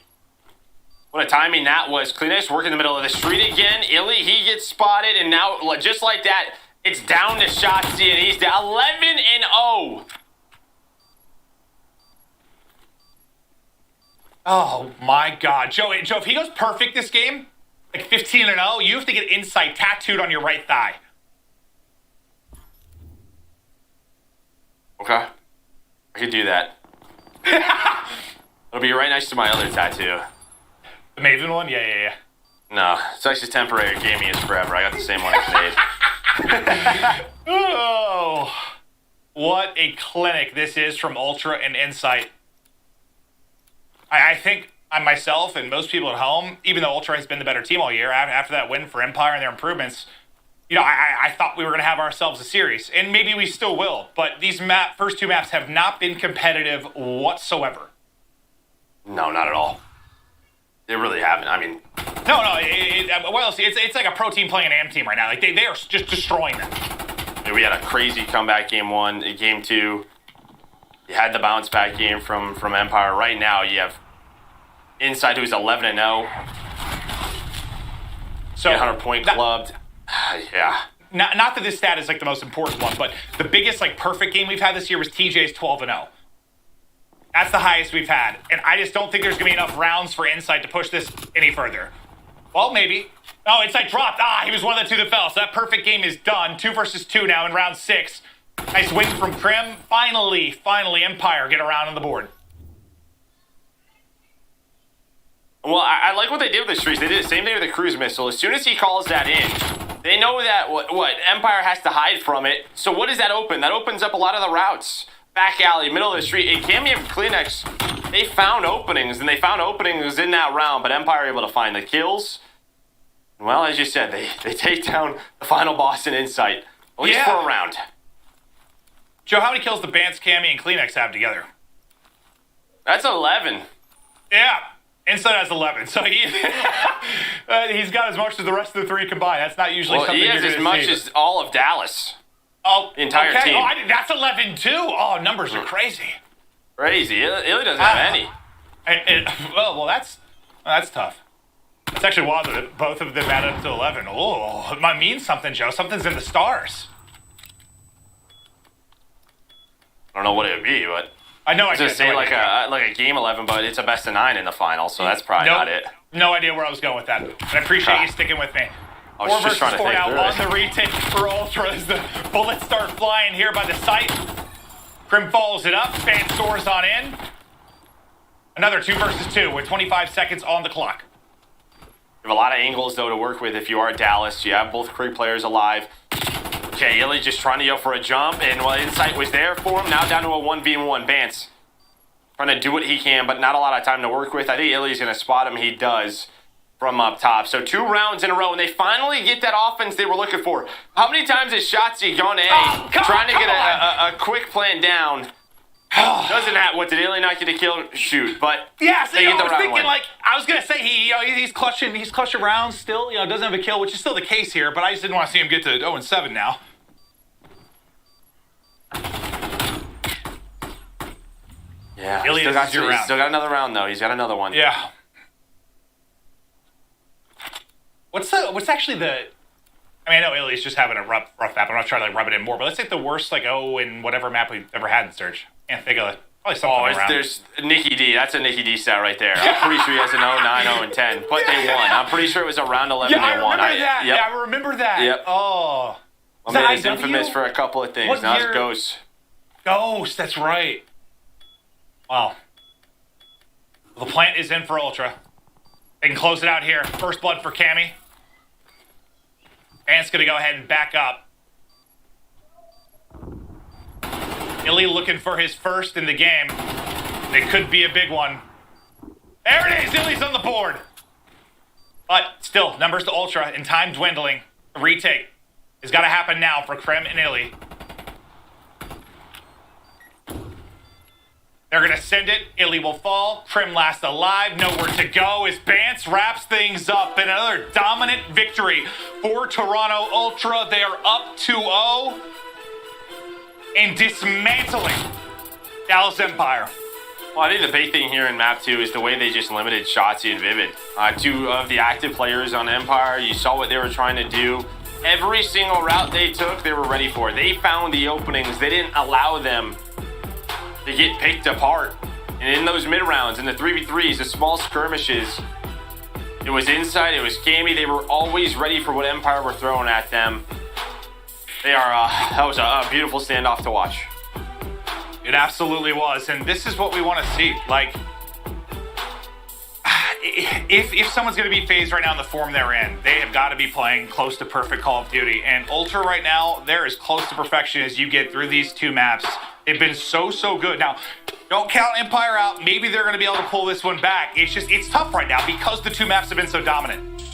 What a timing that was. Kleenex working in the middle of the street again. Illy, he gets spotted, and now, just like that, it's down to Shotzi, and he's down 11-0. Oh, my God. Joe, if he goes perfect this game, like 15-0, you have to get Insight tattooed on your right thigh. Okay. I could do that. It'll be right next to my other tattoo. The Maven one? Yeah. No, it's actually temporary. Gaming is forever. I got the same one as made. Oh, what a clinic this is from Ultra and Insight. I think I myself and most people at home, even though Ultra has been the better team all year, after that win for Empire and their improvements, you know, I thought we were going to have ourselves a series, and maybe we still will, but these first 2 maps have not been competitive whatsoever. No, not at all. They really haven't. I mean... No, it's like a pro team playing an AM team right now. Like, they are just destroying them. Yeah, we had a crazy comeback game 1. Game 2, you had the bounce back game from Empire. Right now, you have Insight, who's 11-0. So 100-point clubbed. Yeah. Not that this stat is like the most important one, but the biggest like perfect game we've had this year was TJ's 12-0. That's the highest we've had. And I just don't think there's going to be enough rounds for Insight to push this any further. Well, maybe. Oh, Insight dropped. He was one of the 2 that fell. So that perfect game is done. 2 versus 2 now in round 6. Nice win from Krim. Finally, Empire get around on the board. Well, I like what they did with the streaks. They did the same thing with the cruise missile. As soon as he calls that in, they know that what Empire has to hide from it. So what does that open? That opens up a lot of the routes. Back alley, middle of the street. And Cammy and Kleenex, they found openings, and they found openings in that round, but Empire able to find the kills. Well, as you said, they take down the final boss in Insight, at least for a round. Joe, how many kills do Bance, Cammy, and Kleenex have together? That's 11. Yeah. Inside has 11, so he's got as much as the rest of the three combined. That's not usually something he you're has going to as much see. as all of Dallas. Oh, the entire okay. team. Oh, that's 11 too. Oh, numbers are crazy. Crazy. Illy doesn't have any. Well, that's tough. It's actually wild that both of them added up to 11. Oh, it might mean something, Joe. Something's in the stars. I don't know what it would be, but I know. I was gonna say like a game 11, but it's a best of 9 in the final, so that's probably not it. No idea where I was going with that, but I appreciate you sticking with me. I was 4 just versus trying to 4 think now through on the retake for Ultra as the bullets start flying here by the site. Grim follows it up. Fan soars on in. Another 2 versus 2 with 25 seconds on the clock. You have a lot of angles, though, to work with if you are Dallas. You have both Krieg players alive. Okay, Illy just trying to go for a jump, and while Insight was there for him, now down to a 1v1. Bance trying to do what he can, but not a lot of time to work with. I think Illy's going to spot him. He does from up top. So 2 rounds in a row, and they finally get that offense they were looking for. How many times has Shotzi gone A, trying to get a quick plan down? Doesn't have what did Illy not get a kill? Shoot, but yeah, so, they get the I was round thinking win. like I was gonna say he's clutching rounds still. Doesn't have a kill, which is still the case here. But I just didn't want to see him get to 0-7 now. Yeah, Illy he's round. still got another round though. He's got another one. Yeah. What's actually the? I mean, I know Illy's just having a rough map. I'm not trying to like rub it in more, but let's take the worst in whatever map we've ever had in Surge. Can't think of it. Probably something around. There's Nikki D. That's a Nikki D stat right there. I'm pretty sure he has an 0-9, 0-10, but they won. I'm pretty sure it was around 11 yeah, they won. I remember that. Yep. Yeah, I remember that. Yep. Oh. Well, man is infamous for a couple of things. Now it's Ghost. Ghost, that's right. Wow. Well, the plant is in for Ultra. They can close it out here. First blood for Cammy. Ant's going to go ahead and back up. Illy looking for his first in the game. It could be a big one. There it is. Illy's on the board. But still, numbers to Ultra and time dwindling. The retake has got to happen now for Krem and Illy. They're going to send it. Illy will fall. Krim last alive. Nowhere to go as Bance wraps things up. And another dominant victory for Toronto Ultra. They are up 2-0 and dismantling Dallas Empire. Well, I think the big thing here in Map 2 is the way they just limited Shotzi and Vivid. 2 of the active players on Empire. You saw what they were trying to do. Every single route they took, they were ready for. They found the openings. They didn't allow them to get picked apart. And in those mid-rounds, in the 3v3s, the small skirmishes, it was Insight, it was Cammy. They were always ready for what Empire were throwing at them. They are, that was a beautiful standoff to watch. It absolutely was, and this is what we want to see. Like, if someone's going to be phased right now in the form they're in, they have got to be playing close to perfect Call of Duty. And Ultra right now, they're as close to perfection as you get through these 2 maps. They've been so good. Now, don't count Empire out. Maybe they're going to be able to pull this one back. It's tough right now because the 2 maps have been so dominant.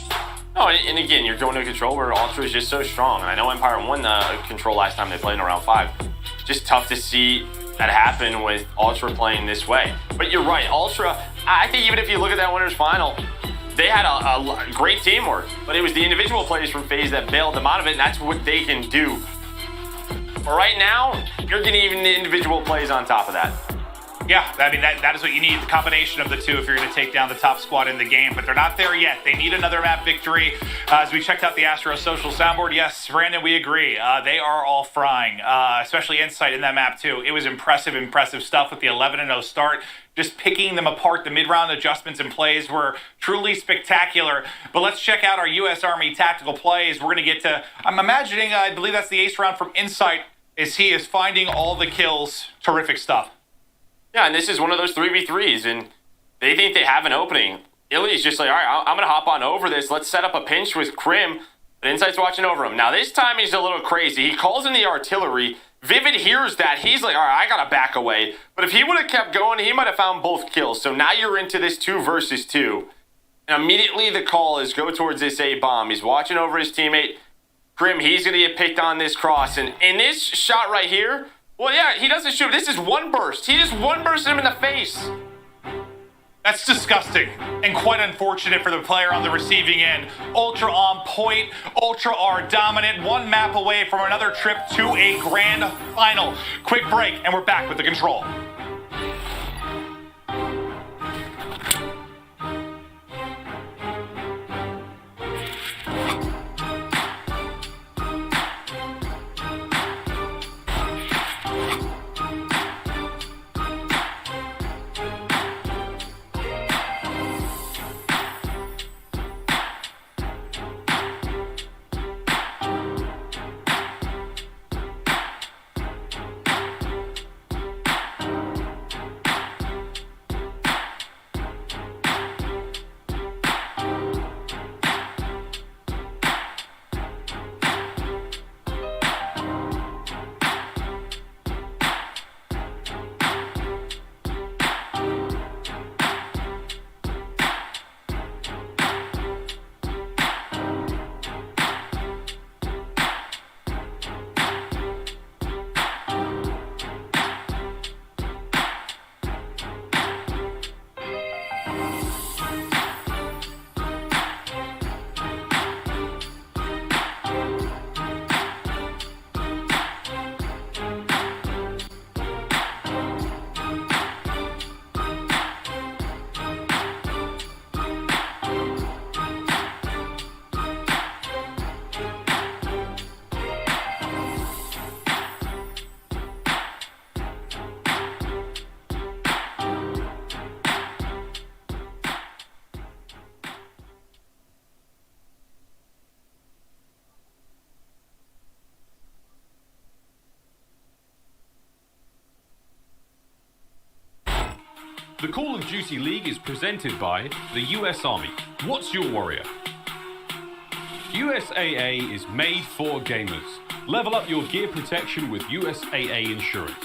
No, and again, you're going to Control where Ultra is just so strong. And I know Empire won the Control last time they played in round 5. Just tough to see that happen with Ultra playing this way. But you're right, Ultra, I think even if you look at that winners final, they had a great teamwork. But it was the individual players from FaZe that bailed them out of it, and that's what they can do. But right now, you're getting even the individual plays on top of that. Yeah, I mean, that is what you need, the combination of the 2 if you're going to take down the top squad in the game. But they're not there yet. They need another map victory. As we checked out the Astro social soundboard, yes, Brandon, we agree. They are all frying, especially Insight in that map, too. It was impressive stuff with the 11-0 start. Just picking them apart. The mid-round adjustments and plays were truly spectacular. But let's check out our U.S. Army tactical plays. We're going to get to, I'm imagining, I believe that's the ace round from Insight, as he is finding all the kills. Terrific stuff. Yeah, and this is one of those 3v3s, and they think they have an opening. Illy's just like, all right, I'm going to hop on over this. Let's set up a pinch with Krim, but Insight's watching over him. Now, this time he's a little crazy. He calls in the artillery. Vivid hears that. He's like, all right, I got to back away. But if he would have kept going, he might have found both kills. So now you're into this 2 versus 2. And immediately the call is go towards this A bomb. He's watching over his teammate. Krim, he's going to get picked on this cross. And in this shot right here, Well, yeah, he doesn't shoot. This is one burst. He just one burst him in the face. That's disgusting and quite unfortunate for the player on the receiving end. Ultra on point, Ultra are dominant, one map away from another trip to a grand final. Quick break, and we're back with the control. The Call of Duty League is presented by the US Army. What's your warrior? USAA is made for gamers. Level up your gear protection with USAA insurance.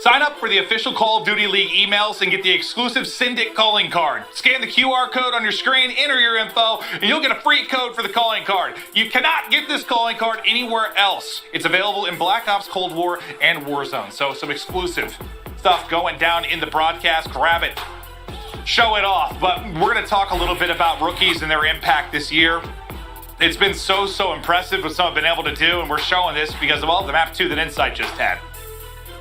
Sign up for the official Call of Duty League emails and get the exclusive Syndic calling card. Scan the QR code on your screen, enter your info, and you'll get a free code for the calling card. You cannot get this calling card anywhere else. It's available in Black Ops Cold War and Warzone. So some exclusive stuff going down in the broadcast. Grab it. Show it off. But we're going to talk a little bit about rookies and their impact this year. It's been so impressive what some have been able to do, and we're showing this because of all the map 2 that Insight just had.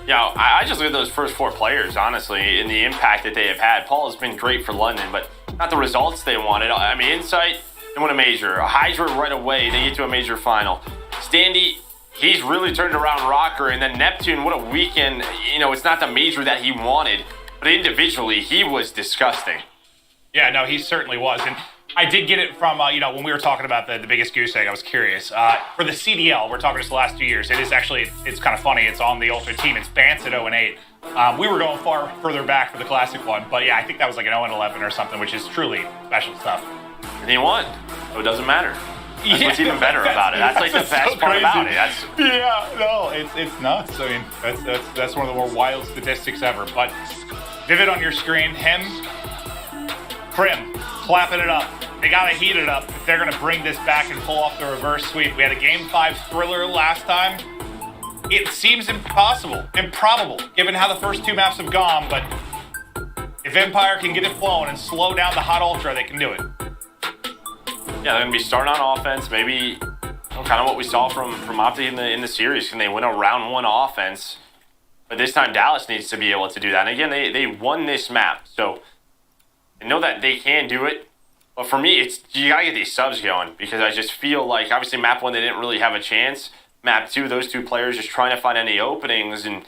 Yeah, I just look at those first 4 players, honestly, and the impact that they have had. Paul has been great for London, but not the results they wanted. I mean, Insight, they won a major. Hydra right away, they get to a major final. Standy, he's really turned around Rocker, and then Neptune, what a weekend. You know, it's not the major that he wanted, but individually, he was disgusting. Yeah, no, he certainly was. And I did get it from, when we were talking about the biggest goose egg, I was curious. For the CDL, we're talking just the last 2 years. It is actually, it's kind of funny. It's on the Ultra team. It's Bance at 0-8. We were going far further back for the classic one. But yeah, I think that was like an 0-11 or something, which is truly special stuff. And he won, so it doesn't matter. That's what's even better about it. That's like the best part about it. It's nuts. I mean, that's one of the more wild statistics ever. But Vivid on your screen, him, Prim, clapping it up. They got to heat it up if they're going to bring this back and pull off the reverse sweep. We had a Game 5 thriller last time. It seems impossible, improbable, given how the first 2 maps have gone, but if Empire can get it flowing and slow down the Hot Ultra, they can do it. Yeah, they're going to be starting on offense. Maybe kind of what we saw from Optic in the series. Can they win a round 1 offense? But this time, Dallas needs to be able to do that. And again, they won this map, so I know that they can do it. But for me, it's you got to get these subs going because I just feel like, obviously, map 1, they didn't really have a chance. Map 2, those 2 players just trying to find any openings. And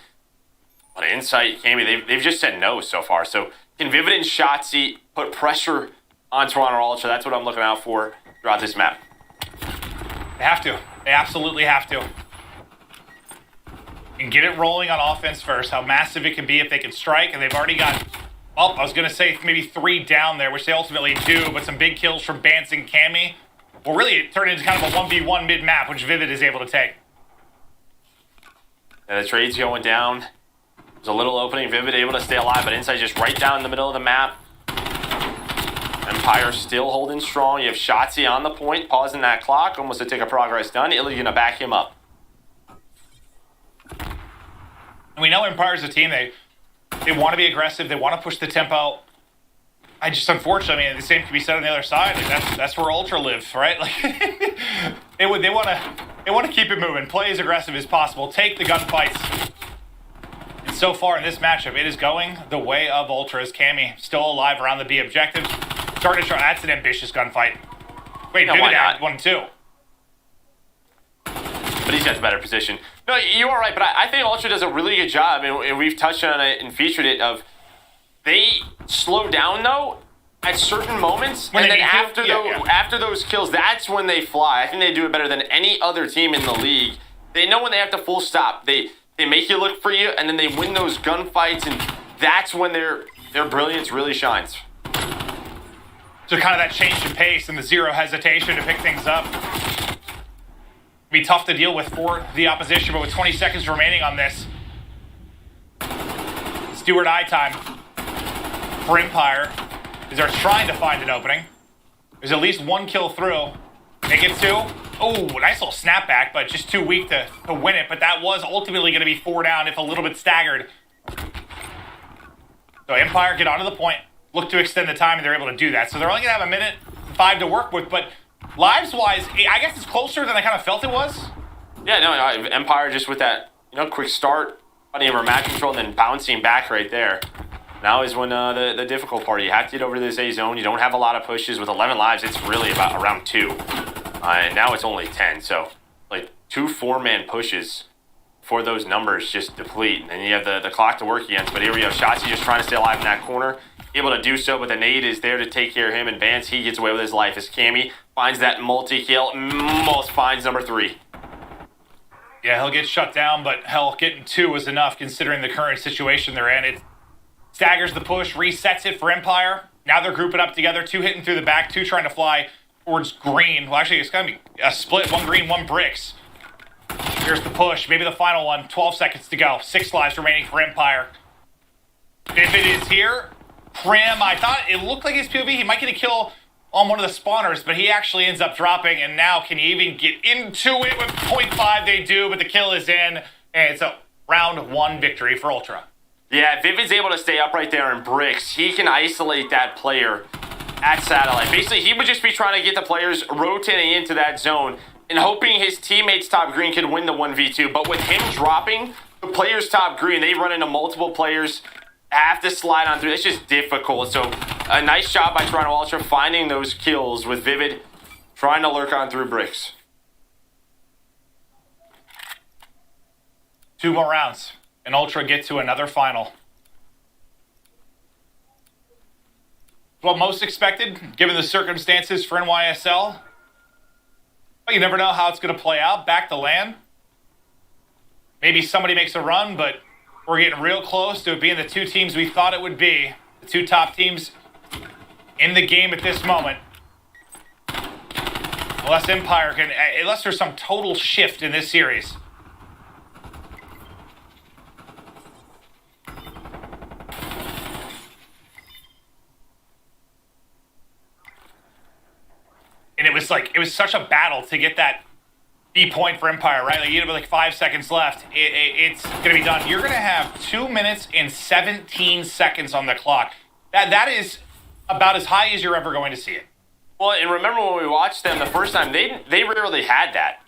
on Insight, Cammy, they've just said no so far. So can Vivid and Shotzzy put pressure on Toronto Ultra? That's what I'm looking out for throughout this map. They have to. They absolutely have to. And get it rolling on offense first. How massive it can be if they can strike. And they've already got, I was going to say maybe 3 down there, which they ultimately do. But some big kills from Bance and Cammy. Well, really, it turned into kind of a 1v1 mid-map, which Vivid is able to take. And the trade's going down. There's a little opening. Vivid able to stay alive, but Inside just right down in the middle of the map. Empire still holding strong. You have Shotzi on the point, pausing that clock, almost a tick of progress done. Illy gonna back him up. And we know Empire's a team, they want to be aggressive, they want to push the tempo. I just, unfortunately, I mean, the same can be said on the other side. Like, that's where Ultra lives, right? Like, they want to keep it moving, play as aggressive as possible, take the gunfights. And so far in this matchup, it is going the way of Ultras. Cammy still alive around the B objective. Starting to show, that's an ambitious gunfight. Wait, no, Vivid why not? had 1-2. But he's got a better position. No, you are right, but I think Ultra does a really good job, and we've touched on it and featured it, of they slow down, though, at certain moments, and then after those kills, that's when they fly. I think they do it better than any other team in the league. They know when they have to full stop. They make you look for you, and then they win those gunfights, and that's when their brilliance really shines. So kind of that change in pace and the zero hesitation to pick things up. Be tough to deal with for the opposition, but with 20 seconds remaining on this, Stewart eye time for Empire as they're trying to find an opening. There's at least one kill through. Make it 2. Oh, nice little snapback, but just too weak to win it. But that was ultimately going to be 4 down, if a little bit staggered. So Empire get onto the point, look to extend the time, and they're able to do that. So they're only going to have 1:05 to work with, but lives-wise, I guess it's closer than I kind of felt it was. Yeah, no, Empire just with that, quick start, finding over match control, and then bouncing back right there. Now is when the difficult part. You have to get over to this A zone. You don't have a lot of pushes. With 11 lives, it's really about around 2. And now it's only 10. So, like, 2 4-man pushes before those numbers just deplete. And you have the clock to work against. But here we have Shotzi just trying to stay alive in that corner. Able to do so, but the nade is there to take care of him. And Vance, he gets away with his life as Cammy finds that multi-kill. Almost finds number 3. Yeah, he'll get shut down, but hell, getting 2 was enough considering the current situation they're in. It staggers the push, resets it for Empire. Now they're grouping up together, 2 hitting through the back, 2 trying to fly towards green. Well, actually, it's going to be a split, 1 green, 1 bricks. Here's the push, maybe the final one, 12 seconds to go. 6 lives remaining for Empire. Vivid is here. Prim, I thought it looked like his POV. He might get a kill on one of the spawners, but he actually ends up dropping, and now can you even get into it with 0.5? They do, but the kill is in, and it's a round 1 victory for Ultra. Yeah, Vivid's able to stay up right there in bricks. He can isolate that player at Satellite. Basically, he would just be trying to get the players rotating into that zone and hoping his teammates top green could win the 1v2. But with him dropping, the players top green, they run into multiple players, have to slide on through. It's just difficult. So a nice job by Toronto Ultra finding those kills with Vivid trying to lurk on through bricks. 2 more rounds, and Ultra get to another final. What most expected, given the circumstances for NYSL. But you never know how it's going to play out. Back to land. Maybe somebody makes a run, but we're getting real close to it being the 2 teams we thought it would be. The 2 top teams in the game at this moment. Unless Empire can, unless there's some total shift in this series. And it was such a battle to get that B point for Empire, right? Like, you have like 5 seconds left. It's going to be done. You're going to have 2 minutes and 17 seconds on the clock. That is about as high as you're ever going to see it. Well, and remember when we watched them the first time, they rarely had that.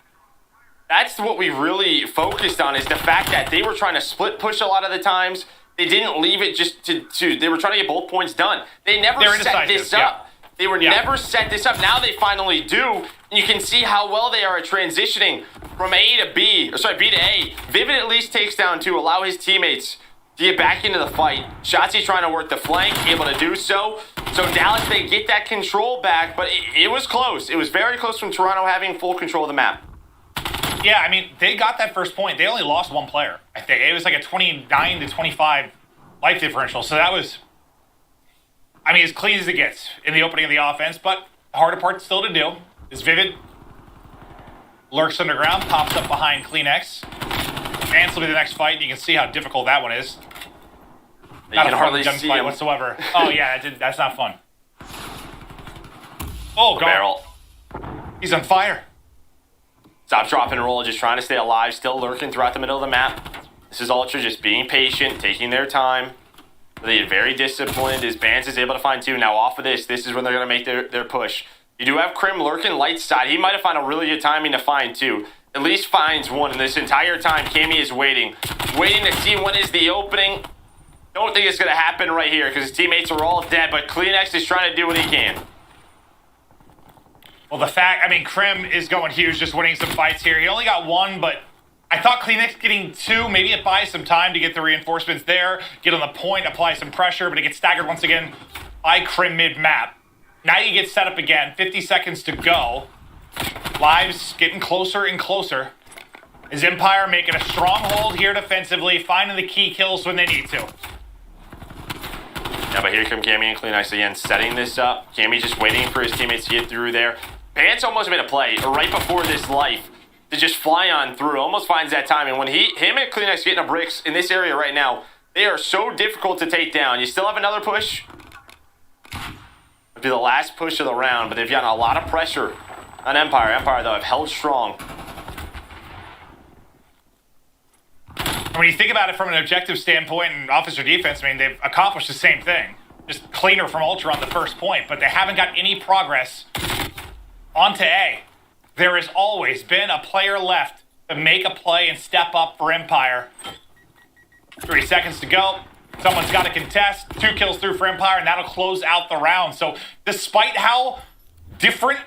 That's what we really focused on, is the fact that they were trying to split push a lot of the times. They didn't leave it just to they were trying to get both points done. They never set this up. Yeah. They were never set this up. Now they finally do. And you can see how well they are at transitioning from A to B, or sorry, B to A. Vivid at least takes down 2, allow his teammates to get back into the fight. Shotzi trying to work the flank, able to do so. So Dallas, they get that control back, but it was close. It was very close from Toronto having full control of the map. Yeah, I mean, they got that first point. They only lost 1 player, I think. It was like a 29 to 25 life differential. So that was, I mean, as clean as it gets in the opening of the offense, but the harder part still to do is Vivid lurks underground, pops up behind Kleenex. Vance will be the next fight, and you can see how difficult that one is. Not can a fun hardly see gunfight him. whatsoever. Oh yeah, that's not fun. Oh god. Barrel. He's on fire. Stop, drop, and roll, just trying to stay alive, still lurking throughout the middle of the map. This is Ultra just being patient, taking their time. They are very disciplined. As Bans is able to find two. Now off of this is when they're going to make their push. You do have Krim lurking light side. He might have found a really good timing to find two. At least finds one. And this entire time, Cammy is waiting. Waiting to see when is the opening. Don't think it's going to happen right here because his teammates are all dead. But Kleenex is trying to do what he can. Well, Krim is going huge, just winning some fights here. He only got one, but I thought Kleenex getting two, maybe it buys some time to get the reinforcements there, get on the point, apply some pressure, but it gets staggered once again by Krim mid-map. Now you get set up again, 50 seconds to go. Lives getting closer and closer. Is Empire making a stronghold here defensively, finding the key kills when they need to. Yeah, but here come Cammy and Kleenex again, setting this up. Cammy just waiting for his teammates to get through there. Pants almost made a play right before this life to just fly on through. Almost finds that time. And when him and Kleenex getting a bricks in this area right now, they are so difficult to take down. You still have another push. It'll be the last push of the round, but they've gotten a lot of pressure on Empire. Empire, though, have held strong. When you think about it from an objective standpoint and officer defense, they've accomplished the same thing. Just cleaner from Ultra on the first point, but they haven't got any progress onto A. There has always been a player left to make a play and step up for Empire. 30 seconds to go. Someone's got to contest. 2 kills through for Empire, and that'll close out the round. So despite how different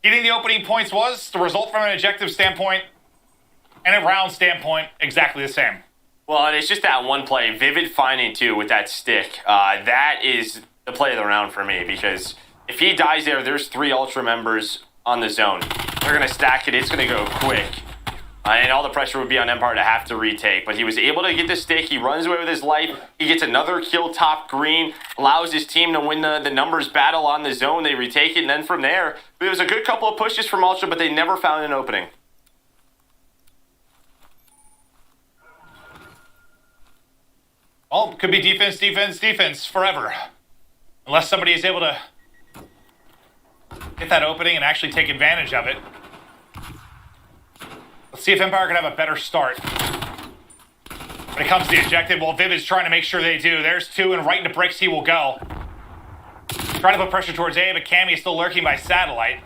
getting the opening points was, the result from an objective standpoint and a round standpoint, exactly the same. Well, and it's just that one play. Vivid finding two with that stick. That is the play of the round for me, because if he dies there, there's 3 Ultra members on the zone. They're going to stack it. It's going to go quick. And all the pressure would be on Empire to have to retake. But he was able to get the stick. He runs away with his life. He gets another kill top green. Allows his team to win the numbers battle on the zone. They retake it. And then from there, it was a good couple of pushes from Ultra, but they never found an opening. Well, could be defense, defense, defense forever. Unless somebody is able to get that opening and actually take advantage of it. Let's see if Empire can have a better start. When it comes to the objective, well, Vivid's trying to make sure they do. There's 2, and right into bricks he will go. Trying to put pressure towards A, but Cammy is still lurking by satellite.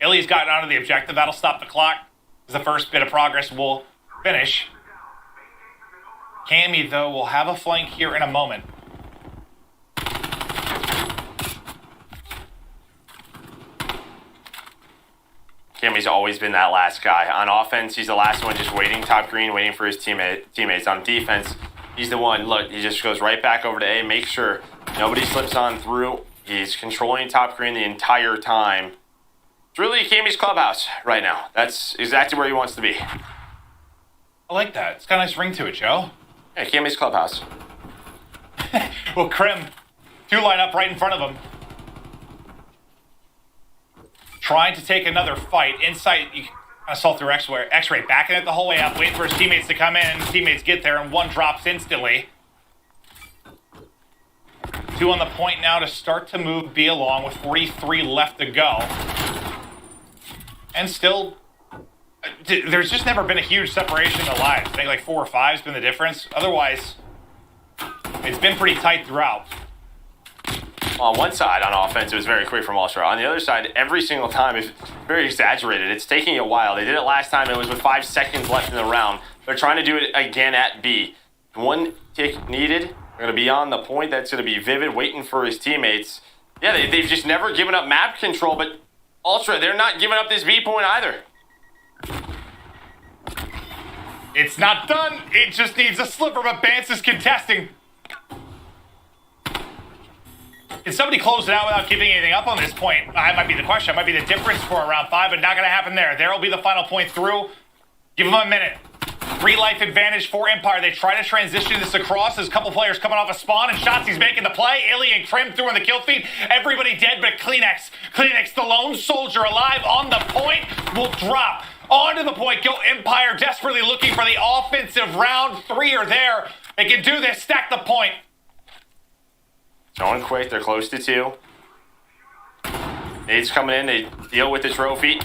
Illy's gotten onto the objective. That'll stop the clock. The first bit of progress will finish. Cammy, though, will have a flank here in a moment. Cammy's always been that last guy. On offense, he's the last one just waiting top green, waiting for his teammates. On defense, he's the one, look, he just goes right back over to A, make sure nobody slips on through. He's controlling top green the entire time. It's really Cammy's clubhouse right now. That's exactly where he wants to be. I like that. It's got a nice ring to it, Joe. Yeah, Cammy's clubhouse. Well, Krim, 2 line up right in front of him. Trying to take another fight. Inside, you assault through X-ray, backing it the whole way up, waiting for his teammates to come in. His teammates get there, and 1 drops instantly. 2 on the point now to start to move B along with 43 left to go. And still, there's just never been a huge separation in the lives. I think like 4 or 5 has been the difference. Otherwise, it's been pretty tight throughout. On one side, on offense, it was very quick from Ultra. On the other side, every single time is very exaggerated. It's taking a while. They did it last time. It was with 5 seconds left in the round. They're trying to do it again at B. 1 tick needed. They're going to be on the point. That's going to be Vivid, waiting for his teammates. Yeah, they've just never given up map control, but Ultra, they're not giving up this B point either. It's not done. It just needs a sliver, but Bance is contesting. Can somebody close it out without giving anything up on this point? That might be the question. That might be the difference for round 5, but not going to happen there. There will be the final point through. Give them a minute. 3 life advantage for Empire. They try to transition this across. There's a couple players coming off a spawn, and Shotzi's making the play. Illy and Krim through on the kill feed. Everybody dead, but Kleenex, the lone soldier alive on the point, will drop. Onto the point, go Empire, desperately looking for the offensive round. 3 are there. They can do this, stack the point. Going quick. They're close to 2. Nade's coming in. They deal with the trophy.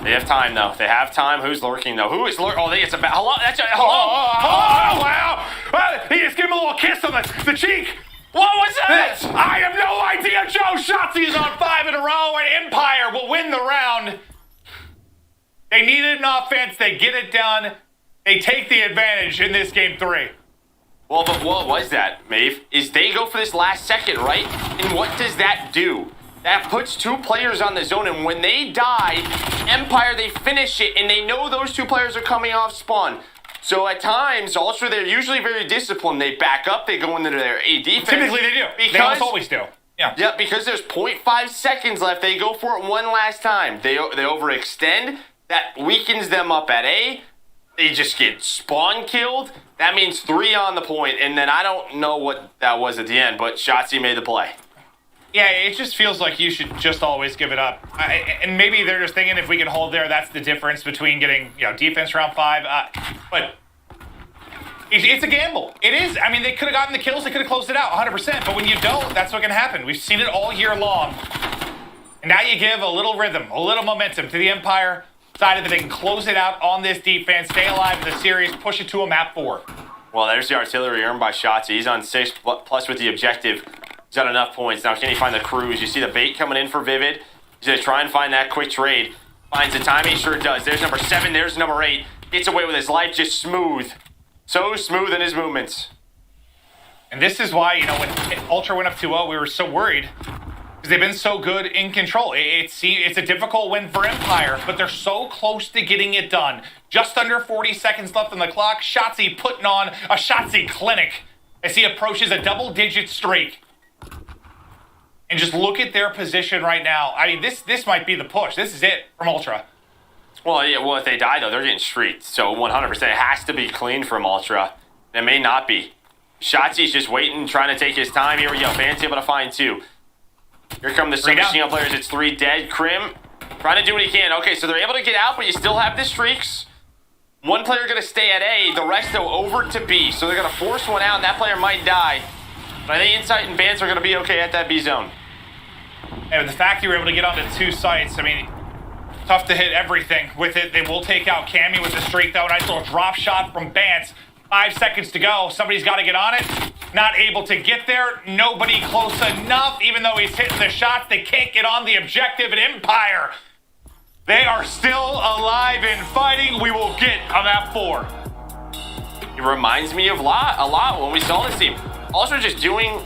They have time, though. They have time. Who's lurking, though? Who is lurking? Oh, they get some bad. Hello? That's a, hello? Oh, wow. He just gave him a little kiss on the cheek. What was that? I have no idea. Joe Shotzi's on 5 in a row, and Empire will win the round. They needed an offense. They get it done. They take the advantage in this game 3. Well, but what was that, Maeve? Is they go for this last second, right? And what does that do? That puts 2 players on the zone, and when they die, Empire, they finish it, and they know those 2 players are coming off spawn. So at times, also, they're usually very disciplined. They back up, they go into their A defense. Typically they do. They almost always do. Yeah. Yeah, because there's 0.5 seconds left. They go for it one last time. They overextend. That weakens them up at A. They just get spawn killed. That means 3 on the point, and then I don't know what that was at the end, but Shotzi made the play. Yeah, it just feels like you should just always give it up. And maybe they're just thinking if we can hold there, that's the difference between getting defense round 5. But it's a gamble. It is. I mean, they could have gotten the kills. They could have closed it out 100%. But when you don't, that's what can happen. We've seen it all year long. And now you give a little rhythm, a little momentum to the Empire. Decided that they can close it out on this defense, stay alive in the series, push it to a map 4. Well, there's the artillery earned by Shotzi. He's on 6 plus with the objective. He's got enough points. Now, can he find the cruise? You see the bait coming in for Vivid. He's going to try and find that quick trade. Finds the timing, sure does. There's number 7, there's number 8. Gets away with his life, just smooth. So smooth in his movements. And this is why, when Ultra went up 2-0, we were so worried. Because they've been so good in control. It's a difficult win for Empire, but they're so close to getting it done. Just under 40 seconds left on the clock. Shotzi putting on a Shotzi clinic as he approaches a double-digit streak. And just look at their position right now. I mean, this might be the push. This is it from Ultra. Well, yeah. Well, if they die, though, they're getting streaked. So 100%, it has to be clean from Ultra. It may not be. Shotzi's just waiting, trying to take his time. Here we go. Fan's able to find 2. Here come the submachine players. It's 3 dead. Crim trying to do what he can. Okay, so they're able to get out, but you still have the streaks. 1 player going to stay at A. The rest, though, over to B. So they're going to force one out, and that player might die. But I think Insight and Vance are going to be okay at that B zone. And the fact you were able to get onto 2 sites, I mean, tough to hit everything with it. They will take out Cammy with the streak, though. Nice little drop shot from Vance. 5 seconds to go. Somebody's got to get on it. Not able to get there. Nobody close enough. Even though he's hitting the shots, they can't get on the objective. And Empire, they are still alive and fighting. We will get a map 4. It reminds me of a lot when we saw this team. Ultra just doing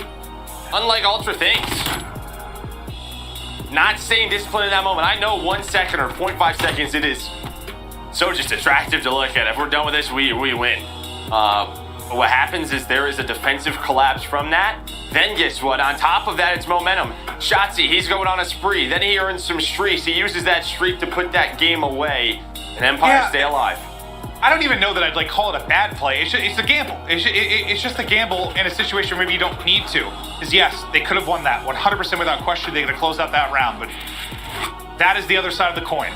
unlike Ultra things. Not staying disciplined in that moment. I know 1 second or 0.5 seconds, it is so just attractive to look at. If we're done with this, we win. But what happens is there is a defensive collapse from that. Then guess what? On top of that, it's momentum. Shotzi, he's going on a spree. Then he earns some streaks. He uses that streak to put that game away. And Empire stay alive. I don't even know that I'd call it a bad play. It's a gamble. It's just a gamble in a situation where maybe you don't need to. Because yes, they could have won that 100% without question. They're going to close out that round. But that is the other side of the coin.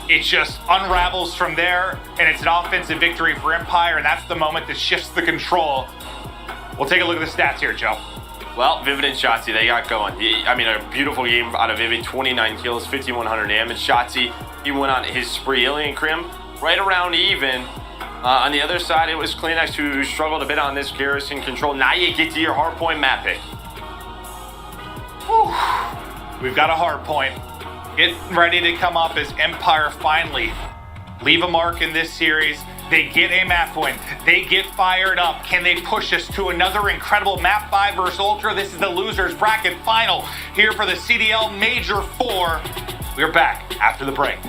It just unravels from there, and it's an offensive victory for Empire, and that's the moment that shifts the control. We'll take a look at the stats here, Joe. Well, Vivid and Shotzi, they got going. I mean, a beautiful game out of Vivid. 29 kills, 5,100 damage. Shotzi, he went on his spree. Alien Crim, right around even. On the other side, it was Kleenex who struggled a bit on this Garrison control. Now you get to your hardpoint map pick. Whew. We've got a hardpoint. Get ready to come up as Empire finally leave a mark in this series. They get a map win. They get fired up. Can they push us to another incredible map 5 versus Ultra? This is the losers bracket final here for the CDL Major 4. We're back after the break.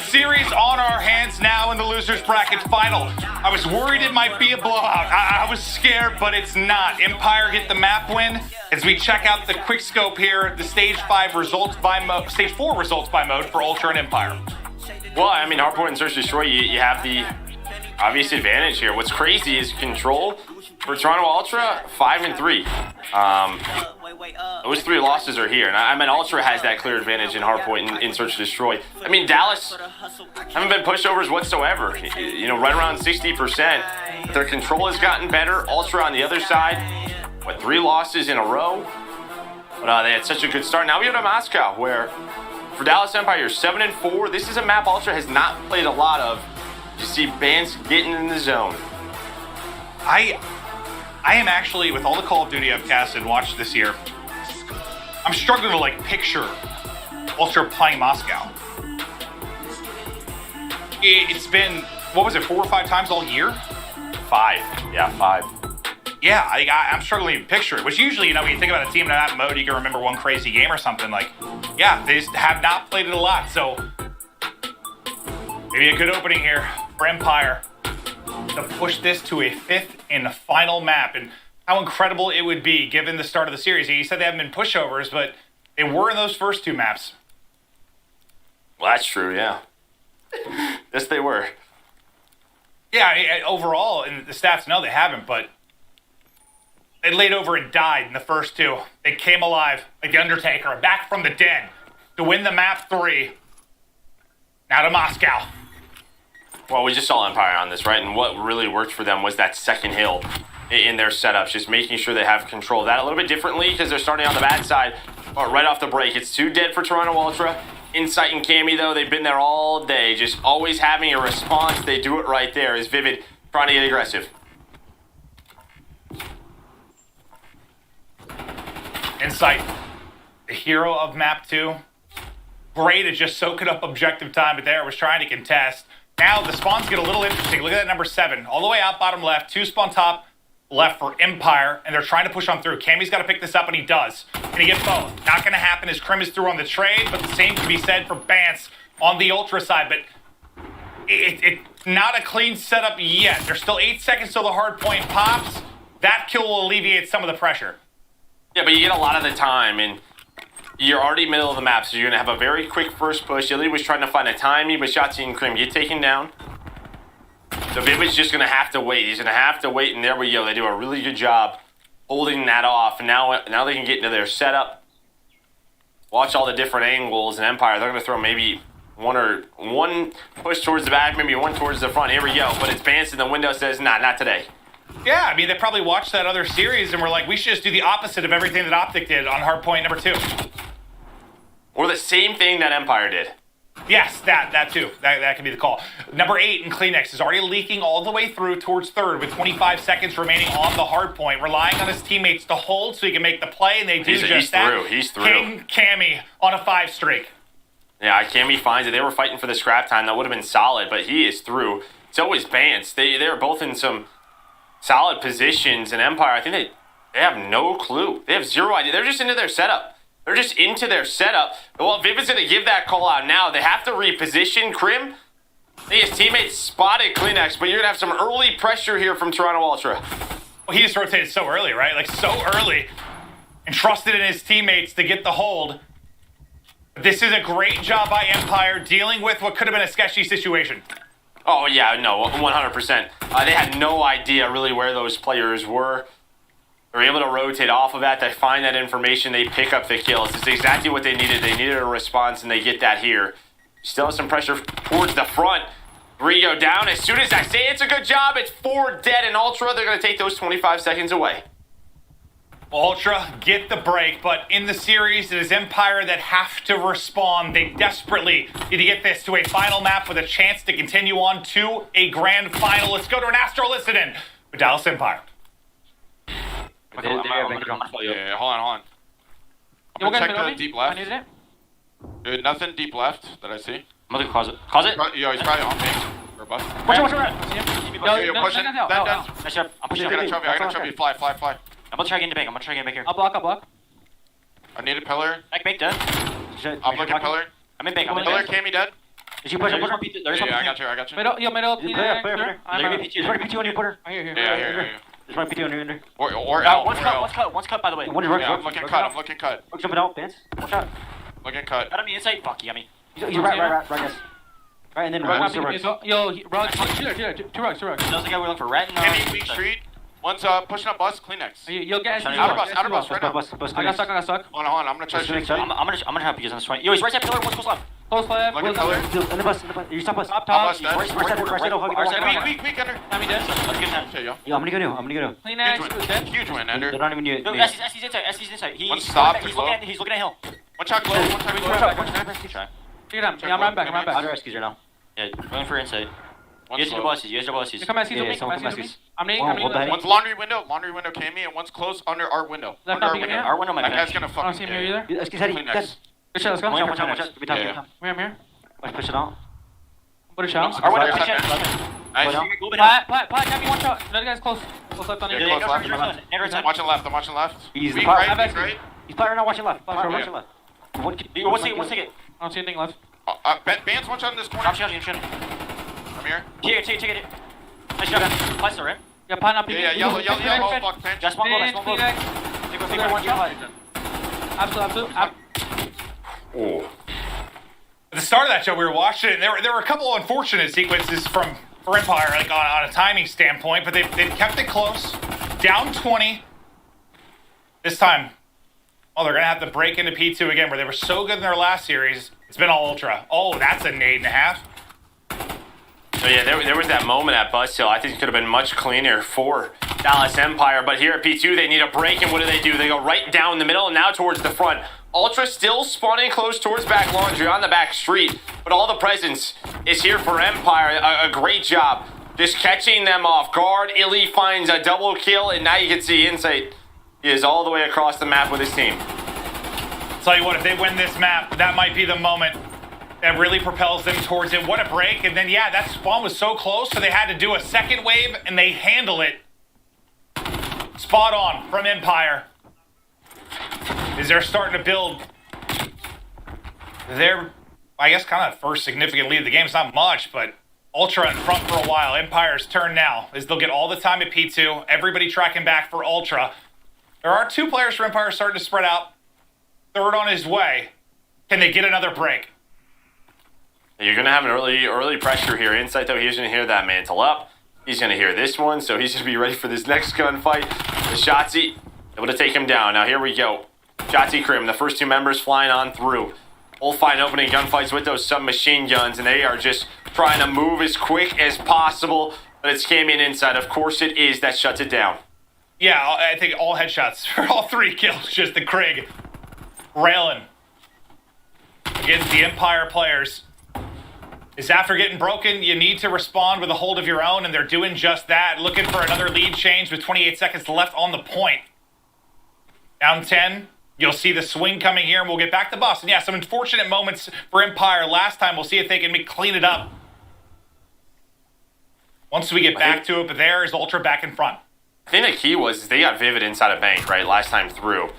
series on our hands now in the losers bracket final. I was worried it might be a blowout. I was scared, but it's not. Empire get the map win. As we check out the quick scope here, the stage 4 results by mode for Ultra and Empire. Well, I mean, Hardpoint and Search and Destroy, you have the obvious advantage here. What's crazy is control for Toronto Ultra, 5-3. Those 3 losses are here, and I mean, Ultra has that clear advantage in Hardpoint in Search and Destroy. I mean, Dallas haven't been pushovers whatsoever. You know, right around 60%. Their control has gotten better. Ultra on the other side, 3 losses in a row. But they had such a good start. Now we go to Moscow, where for Dallas Empire, 7-4. This is a map Ultra has not played a lot of. You see Bance getting in the zone. I am actually, with all the Call of Duty I've cast and watched this year, I'm struggling to like picture Ultra playing Moscow. It's been, what was it, 4 or 5 times all year? 5. Yeah, 5. Yeah, I'm struggling to picture it. Which usually, you know, when you think about a team in that mode, you can remember one crazy game or something. Like, yeah, they just have not played it a lot. So maybe a good opening here for Empire to push this to a 5th and final map. And how incredible it would be given the start of the series. You said they haven't been pushovers, but they were in those first 2 maps. Well, that's true, yeah. Yes, they were. Yeah, overall, and the stats know they haven't, but they laid over and died in the first 2. They came alive like the Undertaker, back from the dead to win the map 3. Now to Moscow. Well, we just saw Empire on this, right? And what really worked for them was that second hill in their setups, just making sure they have control of that a little bit differently because they're starting on the bad side right off the break. It's too dead for Toronto Ultra. Insight and Cammy, though, they've been there all day, just always having a response. They do it right there. Is Vivid trying to get aggressive? Insight, the hero of map 2. Great at just soaking up objective time, but there was trying to contest. Now the spawns get a little interesting. Look at that number 7. All the way out bottom left, 2 spawn top left for Empire, and they're trying to push on through. Cammy's got to pick this up, and he does. And he gets both. Not going to happen as Krim is through on the trade, but the same can be said for Bance on the Ultra side. But it's not a clean setup yet. There's still 8 seconds till the hard point pops. That kill will alleviate some of the pressure. Yeah, but you get a lot of the time, and you're already middle of the map, so you're going to have a very quick first push. Illy was trying to find a timing, but Shotzi and Krim get taken down. So Vivid's just going to have to wait. He's going to have to wait, and there we go. They do a really good job holding that off, and now they can get into their setup. Watch all the different angles, and Empire, they're going to throw maybe one push towards the back, maybe one towards the front. Here we go, but it's Bance in the window says, nah, not today. Yeah, I mean, they probably watched that other series and were like, we should just do the opposite of everything that Optic did on hardpoint number 2. Or the same thing that Empire did. Yes, that too. That can be the call. Number 8 in Kleenex is already leaking all the way through towards 3rd with 25 seconds remaining on the hardpoint, relying on his teammates to hold so he can make the play, and they do just that. He's through. King Cammy on a 5 streak. Yeah, Cammy finds it. They were fighting for the scrap time. That would have been solid, but he is through. So is Bance. They're both in some solid positions, and Empire, I think they have no clue. They have zero idea. They're just into their setup. They're just into their setup. Well, Vivid's going to give that call out now. They have to reposition. Krim, his teammates spotted Kleenex, but you're going to have some early pressure here from Toronto Ultra. Well, he just rotated so early, right? Like, so early. And trusted in his teammates to get the hold. This is a great job by Empire dealing with what could have been a sketchy situation. Oh, yeah, no, 100%. They had no idea really where those players were. They're able to rotate off of that. They find that information. They pick up the kills. It's exactly what they needed. They needed a response, and they get that here. Still have some pressure towards the front. 3 go down. As soon as I say it's a good job, it's 4 dead in Ultra. They're going to take those 25 seconds away. Ultra get the break, but in the series, it is Empire that have to respond. They desperately need to get this to a final map with a chance to continue on to a grand final. Let's go to an Astro Listen-In with Dallas Empire. Yeah, hold on. I'm gonna check the deep left. Dude, nothing deep left that I see. I'm gonna closet. Closet? Yo, he's probably on me. Or bust. Watch out. You're pushing. I'm pushing. I got a trophy. Fly. I'm gonna try getting the bank. Here. I'll block. I need a pillar. Bank dead. I'm looking pillar. I'm in bank. Pillar, Cammy dead. Did you push up? There's I got you. Middle, clean egg. Player. There's already P2 on you, Porter. Here. Yeah. There's already P2 on you, under. Or L. One's cut, by the way. I'm looking cut. Look, jumping out, Vance. Watch out. Looking cut. Got me inside. Fuck, yummy. You're right, guys. Right, and then rugs. Yo, rugs. Two rugs. That was the guy we're looking for. Rat and Kenny, weak street. One's pushing up bus. Kleenex. You'll get outer bus. Right now. I got stuck. Hold on. I'm gonna try to shoot. I'm gonna help you guys on this point. Yo, he's right side pillar. One's close left. Close left. Looking pillar. In the bus. You stop us. Up top. Bus dead. Right side. Weak under. Tommy dead. Let's get him. Okay, yo. Yo, I'm gonna go new. Clean egg. Dead. Huge win, Ender. They're not even new. No, SC's inside. One stop. He's looking at hill. One shot close. One shot. Figure it out. Yeah, I'm running back. Under SC's right now. Yeah, going for inside. You guys are buses. Come SC's. I'm needing. One's laundry window came me, and one's close under our window. Left Under not peeking Our window, my That man. guy's gonna I don't see fucking. him here either. SC's heading. Kleenex. Good shot. Let's go. Watch out. Yeah. I'm here. Let's push it out. Put a shot. Our window. Nice. Plat, got me one shot. Another guy's close. Close left on you. Yeah, close left. I'm watching left. He's Weak the right. He's right now. Watching left. Watching left. One ticket. I don't see anything left. Bands one shot in this corner. Shot. Come here. Take it. Nice shot. Pass right? Yeah, pan up. Yeah, yellow. Fuck, pinch. Just one goal. Take one shot. Absolute. Oh. At the start of that show, we were watching it, and there were a couple of unfortunate sequences for Empire, like on a timing standpoint, but they've kept it close. Down 20. This time, they're going to have to break into P2 again, where they were so good in their last series. It's been all ultra. Oh, that's a nade and a half. So yeah, there was that moment at Bus Hill. I think it could have been much cleaner for Dallas Empire. But here at P2, they need a break, and what do? They go right down the middle and now towards the front. Ultra still spawning close towards back laundry on the back street, but all the presence is here for Empire. A great job just catching them off guard. Illy finds a double kill, and now you can see Insight is all the way across the map with his team. Tell you what, if they win this map, that might be the moment that really propels them towards it. What a break. And then, yeah, that spawn was so close, so they had to do a second wave, and they handle it. Spot on from Empire. As they're starting to build their, I guess, kind of first significant lead of the game. It's not much, but Ultra in front for a while. Empire's turn now, as they'll get all the time at P2. Everybody tracking back for Ultra. There are two players for Empire starting to spread out. Third on his way. Can they get another break? You're going to have an early pressure here. Insight, though, he's going to hear that mantle up. He's going to hear this one, so he's going to be ready for this next gunfight. The Shotzzy able to take him down. Now, here we go. Shotzzy Krim, the first two members flying on through. We'll find opening gunfights with those submachine guns, and they are just trying to move as quick as possible. But it's Cammy and Inside. Of course it is. That shuts it down. Yeah, I think all headshots for all three kills. Just the Krieg railing against the Empire players. Is after getting broken, you need to respond with a hold of your own, and they're doing just that. Looking for another lead change with 28 seconds left on the point. Down 10. You'll see the swing coming here, and we'll get back to Boston. Yeah, some unfortunate moments for Empire last time. We'll see if they can clean it up once we get back to it, but there is Ultra back in front. I think the key was they got Vivid inside a bank, right, last time through.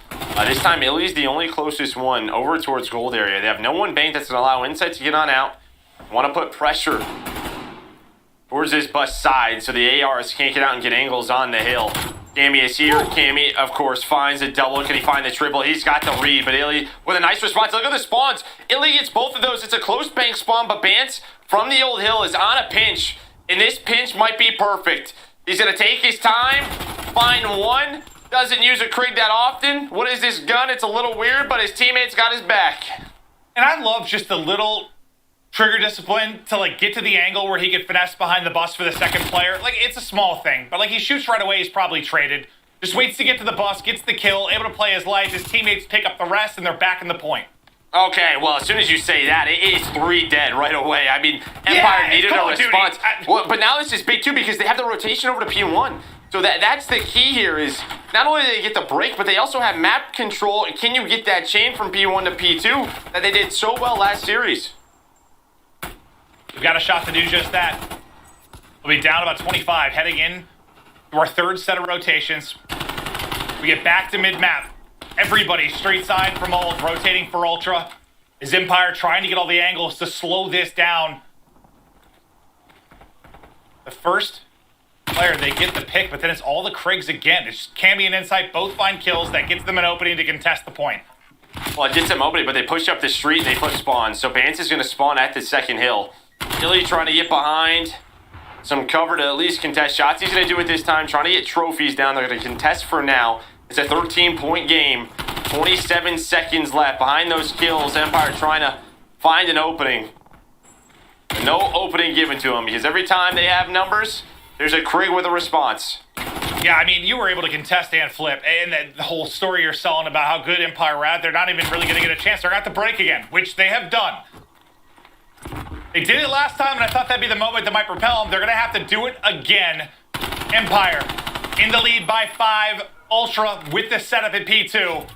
This time, Illy's the only closest one over towards gold area. They have no one bank that's going to allow Insight to get on out. Want to put pressure towards this bus side so the ARs can't get out and get angles on the hill. Cammy is here. Cammy, of course, finds a double. Can he find the triple? He's got the read, but Illy with a nice response. Look at the spawns. Illy gets both of those. It's a close bank spawn, but Bance from the old hill is on a pinch, and this pinch might be perfect. He's going to take his time, find one. Doesn't use a Krieg that often. What is this gun? It's a little weird, but his teammates got his back. And I love just the little trigger discipline to get to the angle where he could finesse behind the bus for the second player. It's a small thing, but he shoots right away. He's probably traded. Just waits to get to the bus, gets the kill, able to play his life. His teammates pick up the rest, and they're back in the point. Okay, well, as soon as you say that, it is 3 dead right away. I mean, Empire needed a response. But now this is big, too, because they have the rotation over to P1. So that's the key here is not only do they get the break, but they also have map control. Can you get that chain from P1 to P2 that they did so well last series? We've got a shot to do just that. We'll be down about 25, heading in to our third set of rotations. We get back to mid-map. Everybody street side from old, rotating for Ultra. Is Empire trying to get all the angles to slow this down? The first player, they get the pick, but then it's all the Kriegs again. It's Cammy and Insight both find kills. That gets them an opening to contest the point. Well, it gets them opening, but they push up the street and they put spawn. So Bance is going to spawn at the second hill. Illy trying to get behind. Some cover to at least contest shots. He's going to do it this time, trying to get trophies down. They're going to contest for now. It's a 13-point game. 27 seconds left. Behind those kills, Empire trying to find an opening. No opening given to them because every time they have numbers, there's a Krieg with a response. Yeah, I mean, you were able to contest and flip, and the whole story you're selling about how good Empire were at, they're not even really going to get a chance. They're going to have to break again, which they have done. They did it last time, and I thought that'd be the moment that might propel them. They're going to have to do it again. Empire in the lead by 5. Ultra with the setup at P2.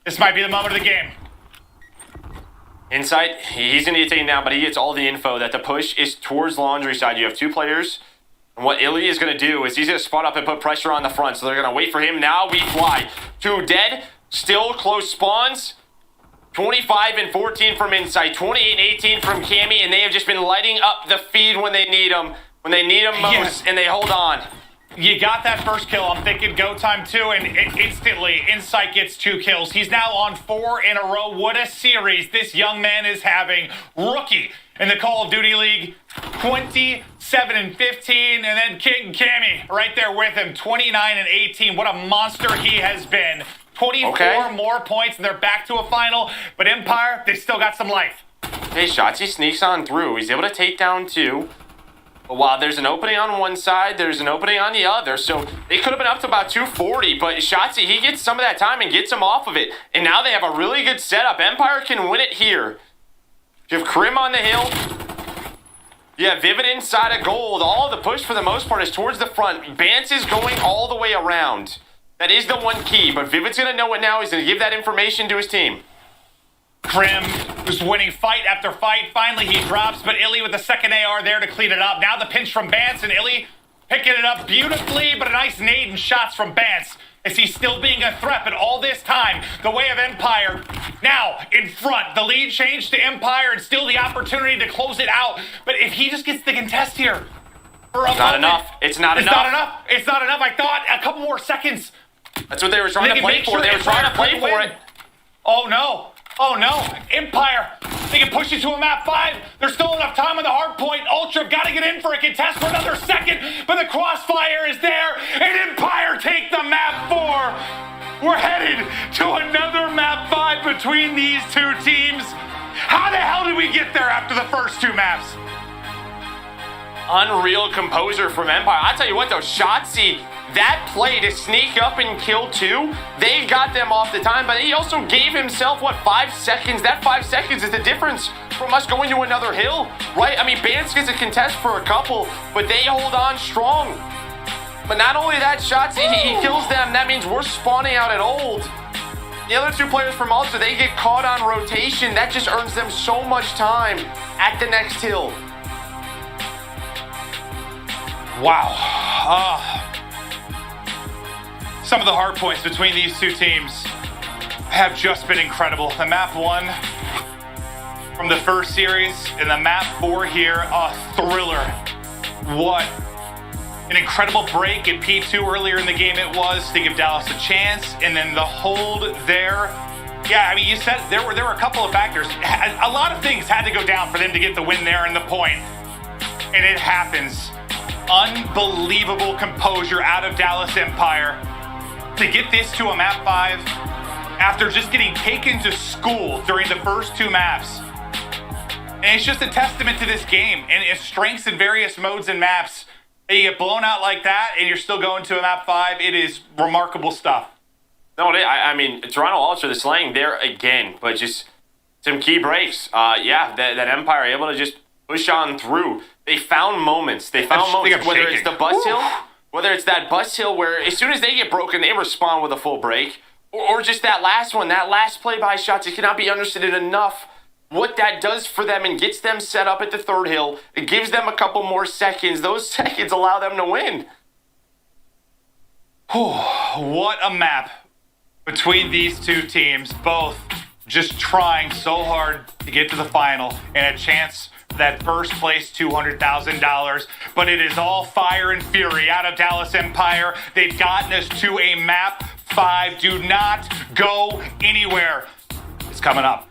This might be the moment of the game. Insight, he's going to get taken down, but he gets all the info that the push is towards Laundry side. You have 2 players. And what Illy is going to do is he's going to spot up and put pressure on the front. So they're going to wait for him. Now we fly. 2 dead. Still close spawns. 25 and 14 from Insight. 28 and 18 from Cammy. And they have just been lighting up the feed when they need them. When they need them most. Yes. And they hold on. You got that first kill. I'm thinking go time 2, and instantly Insight gets 2 kills. He's now on 4 in a row. What a series this young man is having. Rookie in the Call of Duty League, 27 and 15, and then King Cammy right there with him, 29 and 18. What a monster he has been. 24 more points, and they're back to a final. But Empire, they still got some life. Hey, Shotzi sneaks on through. He's able to take down 2. But while there's an opening on one side, there's an opening on the other. So they could have been up to about 240, but Shotzi, he gets some of that time and gets him off of it. And now they have a really good setup. Empire can win it here. You have Krim on the hill. You have Vivid inside of gold. All of the push for the most part is towards the front. Bance is going all the way around. That is the one key, but Vivid's going to know it now. He's going to give that information to his team. Krim, who's winning fight after fight. Finally, he drops, but Illy with the second AR there to clean it up. Now the pinch from Bance, and Illy picking it up beautifully, but a nice nade and shots from Bance as he's still being a threat. But all this time, the way of Empire now in front. The lead changed to Empire and still the opportunity to close it out. But if he just gets the contest here for a moment, not enough. It's not enough. It's not enough. I thought a couple more seconds. That's what they were trying to play for. They were trying to play for it. Oh no. Oh no, Empire, they can push it to a map 5. There's still enough time on the hard point. Ultra got to get in for a contest for another second, but the crossfire is there, and Empire take the map 4. We're headed to another map 5 between these 2 teams. How the hell did we get there after the first 2 maps? Unreal composure from Empire. I'll tell you what though, Shotzi, that play to sneak up and kill 2, they got them off the time, but he also gave himself, 5 seconds? That 5 seconds is the difference from us going to another hill, right? I mean, Bance gets a contest for a couple, but they hold on strong. But not only that, Shotzi, he kills them. That means we're spawning out at old. The other 2 players from Ultra, they get caught on rotation. That just earns them so much time at the next hill. Wow. Some of the hard points between these 2 teams have just been incredible. The map 1 from the first series and the map 4 here, a thriller. What an incredible break at P2 earlier in the game it was to give Dallas a chance, and then the hold there. Yeah, I mean, you said there were a couple of factors. A lot of things had to go down for them to get the win there and the point, and it happens. Unbelievable composure out of Dallas Empire to get this to a map 5 after just getting taken to school during the first 2 maps. And it's just a testament to this game and its strengths in various modes and maps. And you get blown out like that and you're still going to a map 5. It is remarkable stuff. No, I mean, Toronto Ultra, the slaying there again, but just some key breaks. That Empire able to just push on through. They found moments. Whether it's the bus hill, whether it's that bus hill where as soon as they get broken, they respond with a full break, or just that last one, that last play by shots. It cannot be understated enough what that does for them and gets them set up at the 3rd hill. It gives them a couple more seconds. Those seconds allow them to win. What a map between these 2 teams. Both just trying so hard to get to the final and a chance for that first place $200,000. But it is all fire and fury out of Dallas Empire. They've gotten us to a map 5. Do not go anywhere. It's coming up.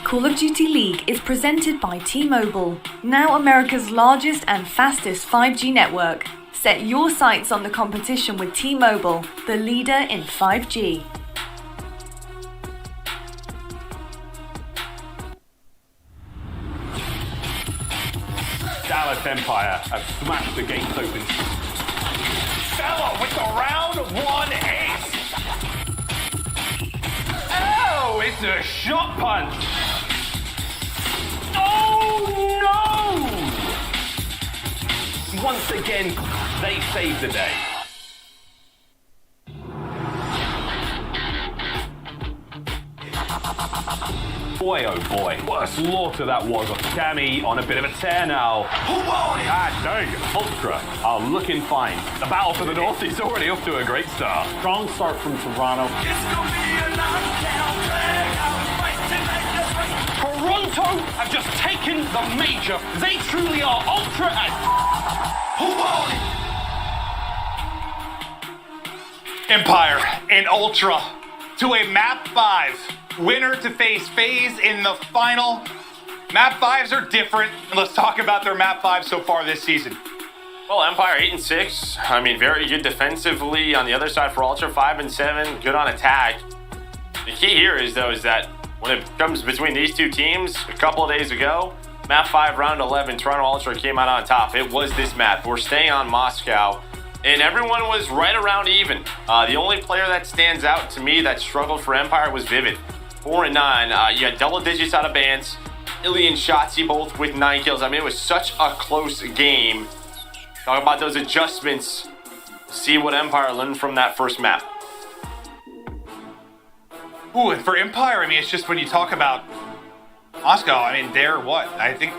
Call of Duty League is presented by T-Mobile, now America's largest and fastest 5G network. Set your sights on the competition with T-Mobile, the leader in 5G. Dallas Empire have smashed the gates open. Fella with the round 1 ace. Oh, it's a shot punch. Oh no! Once again, they saved the day. Boy, oh boy, what a slaughter that was. Cammy on a bit of a tear now. Ah, dang, Ultra are looking fine. The battle for the North is already off to a great start. Strong start from Toronto. Toronto have just taken the major. They truly are Ultra and... Empire and Ultra to a map 5. Winner to face FaZe in the final. Map 5s are different. And let's talk about their map 5 so far this season. Well, Empire 8-6. I mean, very good defensively. On the other side for Ultra, 5-7. Good on attack. The key here is that when it comes between these two teams, a couple of days ago, map 5, round 11, Toronto Ultra came out on top. It was this map. We're staying on Moscow. And everyone was right around even. The only player that stands out to me that struggled for Empire was Vivid. 4-9. You had double digits out of Bance. Illy and Shotzi both with 9 kills. I mean, it was such a close game. Talk about those adjustments. See what Empire learned from that first map. Ooh, and for Empire, I mean, it's just when you talk about Moscow, I mean, they're what? I think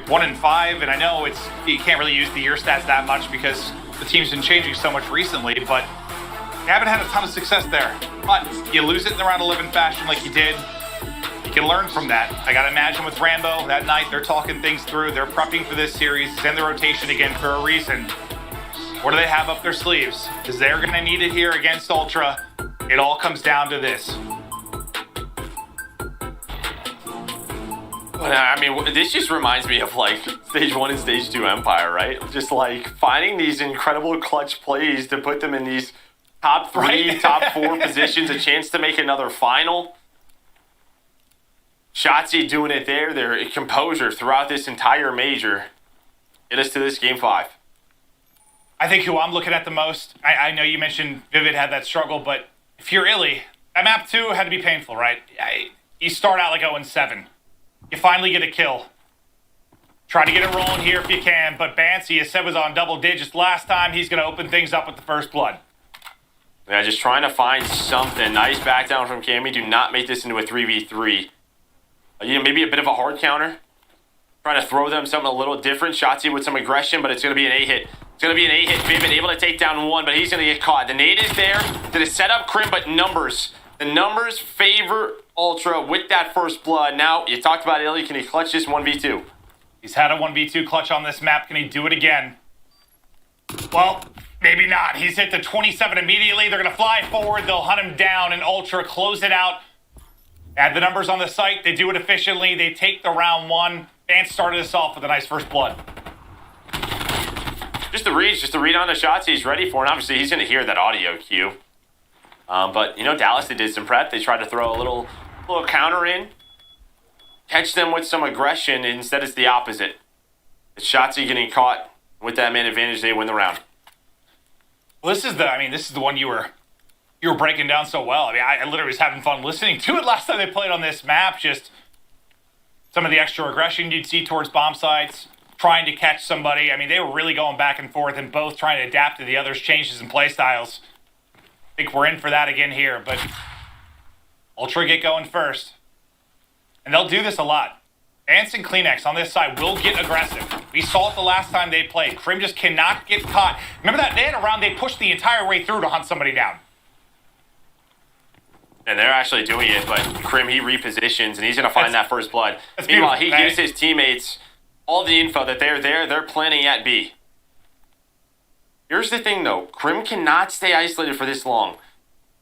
1-5, and I know you can't really use the year stats that much because the team's been changing so much recently, but you haven't had a ton of success there. But you lose it in the round 11 fashion like you did. You can learn from that. I gotta imagine with Rambo that night, they're talking things through. They're prepping for this series. It's in the rotation again for a reason. What do they have up their sleeves? Because they're gonna need it here against Ultra. It all comes down to this. I mean, this just reminds me of like stage 1 and stage 2 Empire, right? Just like finding these incredible clutch plays to put them in these top 3, top 4 positions, a chance to make another final. Shotzi doing it there, their composure throughout this entire major. get us to this game 5. I think who I'm looking at the most, I know you mentioned Vivid had that struggle, but if you're Illy, that map 2 had to be painful, right? You start out like 0-7. You finally get a kill. Try to get it rolling here if you can, but Bancy, you said, was on double digits last time. He's going to open things up with the first blood. Yeah, just trying to find something. Nice back down from Cammy. Do not make this into a 3v3. Maybe a bit of a hard counter. Trying to throw them something a little different. Shotzzy with some aggression, but it's going to be an A-hit. It's going to be an A-hit. Vivid able to take down one, but he's going to get caught. The nade is there. Did it set up Crim, but numbers. The numbers favor Ultra with that first blood. Now, you talked about Illy. Can he clutch this 1v2? He's had a 1v2 clutch on this map. Can he do it again? Well, maybe not. He's hit the 27 immediately. They're going to fly forward. They'll hunt him down, and Ultra close it out. Add the numbers on the site. They do it efficiently. They take the round 1. Vance started us off with a nice first blood. Just the read on the shots he's ready for, and obviously he's going to hear that audio cue. But, Dallas, they did some prep. They tried to throw a little counter in. Catch them with some aggression, and instead it's the opposite. It's Shotzzy getting caught with that man advantage. They win the round. Well, this is the one you were breaking down so well. I literally was having fun listening to it last time they played on this map. Just some of the extra aggression you'd see towards bomb sites, trying to catch somebody. They were really going back and forth and both trying to adapt to the other's changes in play styles. I think we're in for that again here, but Ultra get going first. And they'll do this a lot. Vance and Kleenex on this side will get aggressive. We saw it the last time they played. Crim just cannot get caught. Remember that? They had a round they pushed the entire way through to hunt somebody down. And they're actually doing it, but Crim, he repositions, and he's going to find that first blood. Meanwhile, he gives his teammates all the info that they're there. They're planning at B. Here's the thing, though. Crim cannot stay isolated for this long.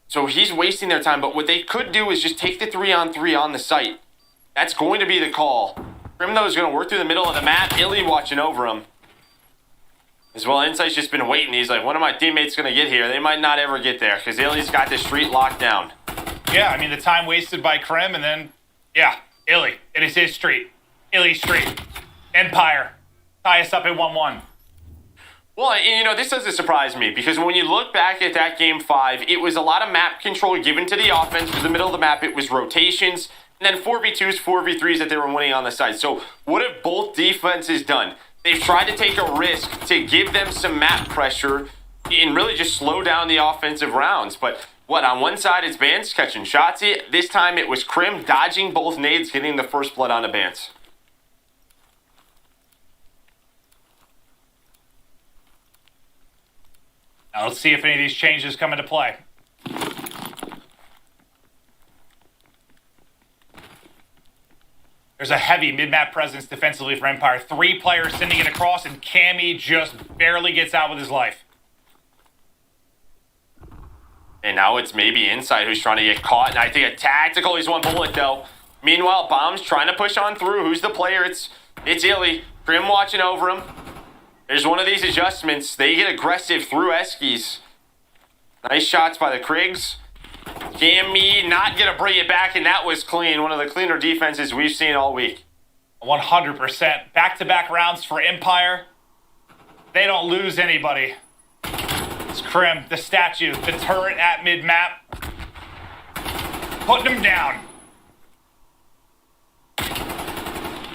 So he's wasting their time, but what they could do is just take the 3-on-3 on the site. That's going to be the call. Crim, though, is going to work through the middle of the map. Illy watching over him. As well, Insight's just been waiting. He's like, when are my teammates going to get here? They might not ever get there, because Illy's got the street locked down. Yeah, the time wasted by Crim, and then, Illy. It is his street. Illy's street. Empire. Tie us up at 1-1. Well, this doesn't surprise me, because when you look back at that game 5, it was a lot of map control given to the offense. To the middle of the map, it was rotations, and then 4v2s, 4v3s that they were winning on the side. So what have both defenses done? They've tried to take a risk to give them some map pressure and really just slow down the offensive rounds. But on one side it's Vance catching Shotzzy. This time it was Crim dodging both nades, getting the first blood onto Vance. Now let's see if any of these changes come into play. There's a heavy mid-map presence defensively for Empire. 3 players sending it across, and Cammy just barely gets out with his life. And now it's maybe Insight who's trying to get caught, and I think a tactical, he's one bullet though. Meanwhile, Bomb's trying to push on through. Who's the player? It's Illy. Crim watching over him. There's one of these adjustments. They get aggressive through Eskies. Nice shots by the Kriegs. Cammy not going to bring it back, and that was clean. One of the cleaner defenses we've seen all week. 100%. Back-to-back rounds for Empire. They don't lose anybody. It's Crim, the statue, the turret at mid-map. Putting him down.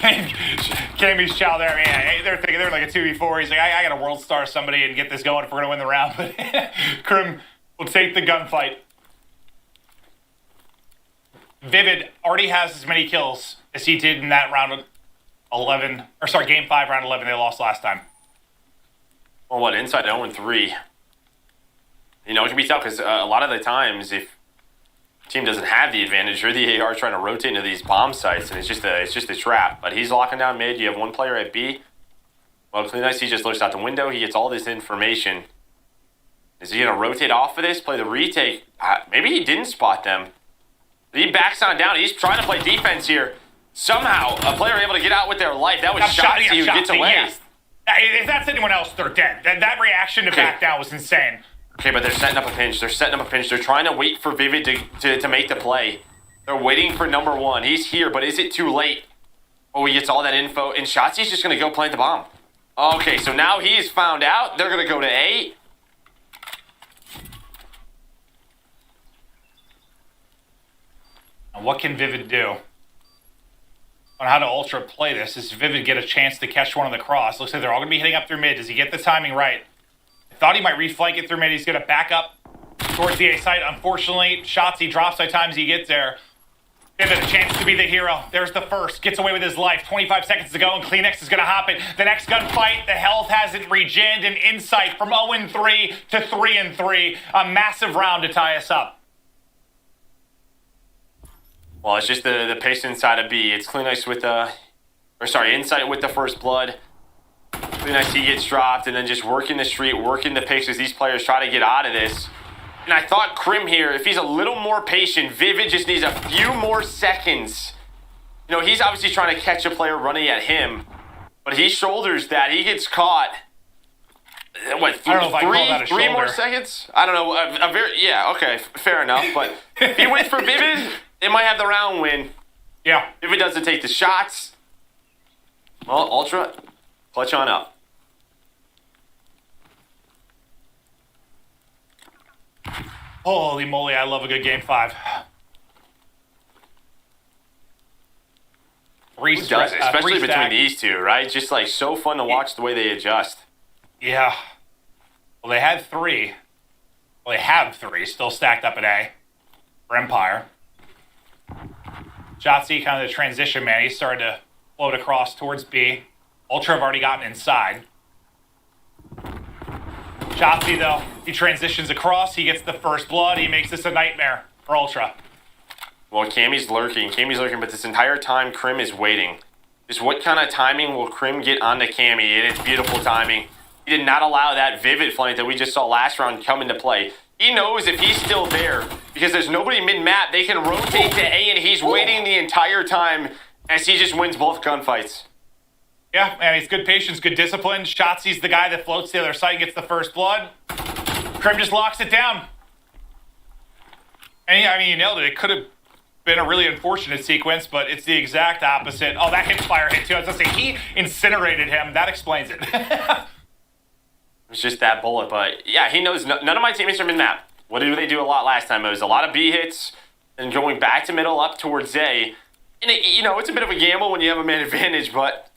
Cammy's chow there, man. They're thinking they're like a 2v4. He's like, I got to world star somebody and get this going if we're going to win the round. But Crim will take the gunfight. Vivid already has as many kills as he did in that round 11, game 5, round 11 they lost last time. Well, Inside 0-3. It can be tough because a lot of the times if the team doesn't have the advantage, you're the AR trying to rotate into these bomb sites, and it's just a trap. But he's locking down mid. You have one player at B. Well, Kleenex, he just looks out the window. He gets all this information. Is he going to rotate off of this, play the retake? Maybe he didn't spot them. He backs on down. He's trying to play defense here. Somehow, a player able to get out with their life. That was Shotzzy who gets away. Yes. If that's anyone else, they're dead. That reaction to back down was insane. Okay, but they're setting up a pinch. They're trying to wait for Vivid to make the play. They're waiting for number 1. He's here, but is it too late? Oh, he gets all that info, and Shotzi's just going to go plant the bomb. Okay, so now he's found out. They're going to go to A. And what can Vivid do? On how to Ultra play this. Does Vivid get a chance to catch one on the cross? Looks like they're all going to be hitting up through mid. Does he get the timing right? I thought he might reflank it through mid. He's going to back up towards the A site. Unfortunately, shots he drops by times he gets there. Vivid a chance to be the hero. There's the first. Gets away with his life. 25 seconds to go, and Kleenex is going to hop it. The next gunfight, the health hasn't regened, and Insight from 0-3 to 3-3. A massive round to tie us up. Well, it's just the pace inside of B. It's Kleenex with Insight with the first blood. Kleenex, he gets dropped, and then just working the street, working the picks as these players try to get out of this. And I thought Krim here, if he's a little more patient, Vivid just needs a few more seconds. You know, he's obviously trying to catch a player running at him, but he shoulders that. He gets caught. What, three more seconds? I don't know. Yeah, okay, fair enough. But if he wins for Vivid, they might have the round win. Yeah. Vivid doesn't take the shots. Well, Ultra, clutch on up. Holy moly, I love a good game 5. Especially between these two, right? Just like so fun to watch the way they adjust. Yeah. Well, they had 3. Well, they have 3 still stacked up at A for Empire. Shotzzy, kind of the transition man. He started to float across towards B. Ultra have already gotten inside. Shotzzy, though, he transitions across. He gets the first blood. He makes this a nightmare for Ultra. Well, Cammy's lurking, but this entire time, Krim is waiting. Just what kind of timing will Krim get onto Cammy? And it's beautiful timing. He did not allow that Vivid flank that we just saw last round come into play. He knows if he's still there, because there's nobody mid-map, they can rotate to A, and he's waiting the entire time as he just wins both gunfights. Yeah, and he's good patience, good discipline. Shotzi's the guy that floats to the other side and gets the first blood. Krim just locks it down. And he nailed it. It could have been a really unfortunate sequence, but it's the exact opposite. Oh, that fire hit too. I was going to say, he incinerated him. That explains it. It's just that bullet, but yeah, he knows none of my teammates are mid-map. What did they do a lot last time? It was a lot of B hits and going back to middle up towards A. And it's a bit of a gamble when you have a man advantage, but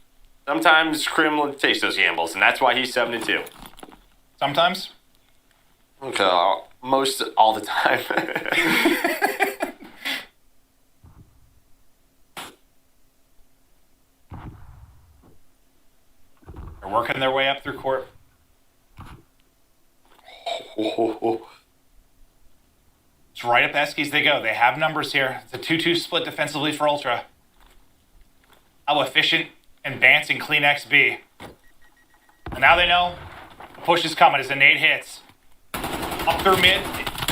sometimes Krim takes those gambles, and that's why he's 7-2. Sometimes? Okay, most all the time. They're working their way up through court. It's right up Eskies they go. They have numbers here. It's a 2-2 split defensively for Ultra. How efficient and Bance and Kleenex B. And now they know the push is coming as the nade hits. Up through mid.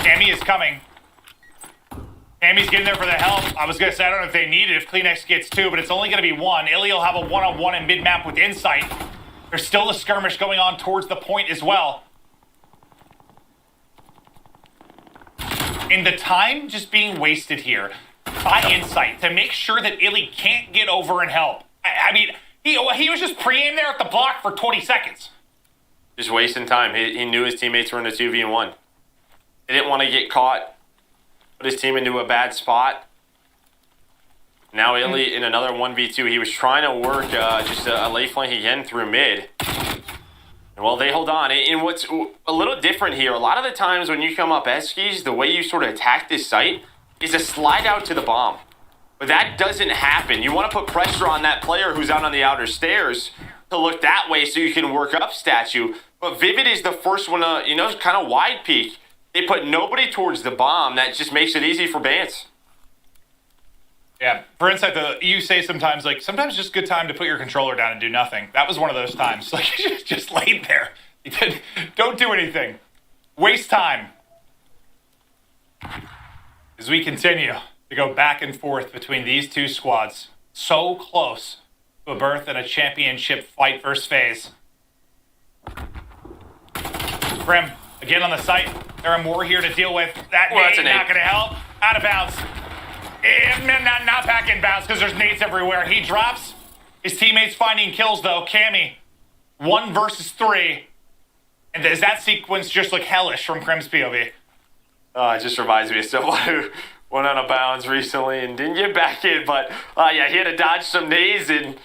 Cammy is coming. Cammy's getting there for the help. I was going to say, I don't know if they need it if Kleenex gets 2, but it's only going to be 1. Illy will have a 1-on-1 in mid-map with Insight. There's still a skirmish going on towards the point as well. And the time just being wasted here by Insight to make sure that Illy can't get over and help. I mean, he was just pre-aimed there at the block for 20 seconds. Just wasting time. He knew his teammates were in a 2v1. He didn't want to get caught, put his team into a bad spot. Now Illy in another 1v2. He was trying to work just a late flank again through mid. Well, they hold on. And what's a little different here, a lot of the times when you come up Eskies, the way you sort of attack this site is to slide out to the bomb. But that doesn't happen. You want to put pressure on that player who's out on the outer stairs to look that way so you can work up statue. But Vivid is the first one to, kind of wide peek. They put nobody towards the bomb. That just makes it easy for Bance. Yeah, for Insight, you say sometimes it's just a good time to put your controller down and do nothing. That was one of those times. Just laid there. Don't do anything. Waste time. As we continue to go back and forth between these two squads. So close to a berth in a championship fight first phase. Krim, again on the site. There are more here to deal with. That nade not going to help. Out of bounds. Not back in bounds because there's nades everywhere. He drops. His teammates finding kills, though. Cammy 1 versus 3. And does that sequence just look hellish from Crim's POV? It just reminds me of someone who went out of bounds recently and didn't get back in, but yeah, he had to dodge some knees and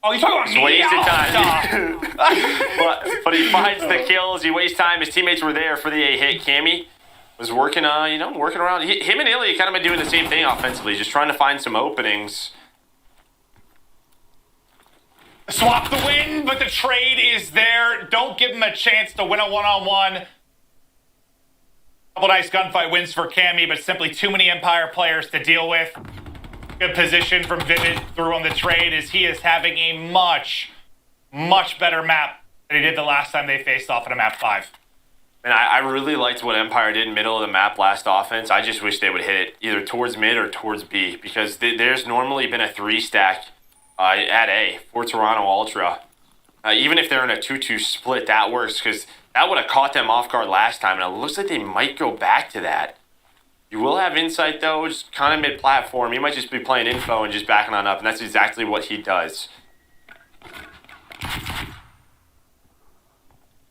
oh, you talking about me? wasted time. but he finds the kills. He wastes time. His teammates were there for the A hit. Cammy was working, working around. Him and Ilya kind of been doing the same thing offensively, just trying to find some openings. Swap the win, but the trade is there. Don't give him a chance to win a one-on-one. Couple nice gunfight wins for Cammy, but simply too many Empire players to deal with. Good position from Vivid through on the trade as he is having a much, much better map than he did the last time they faced off in a map 5. And I really liked what Empire did in middle of the map last offense. I just wish they would hit it either towards mid or towards B, because there's normally been a 3-stack at A for Toronto Ultra. Even if they're in a 2-2 split, that works, because that would have caught them off guard last time, and it looks like they might go back to that. You will have insight, though, just kind of mid-platform. He might just be playing info and just backing on up, and that's exactly what he does.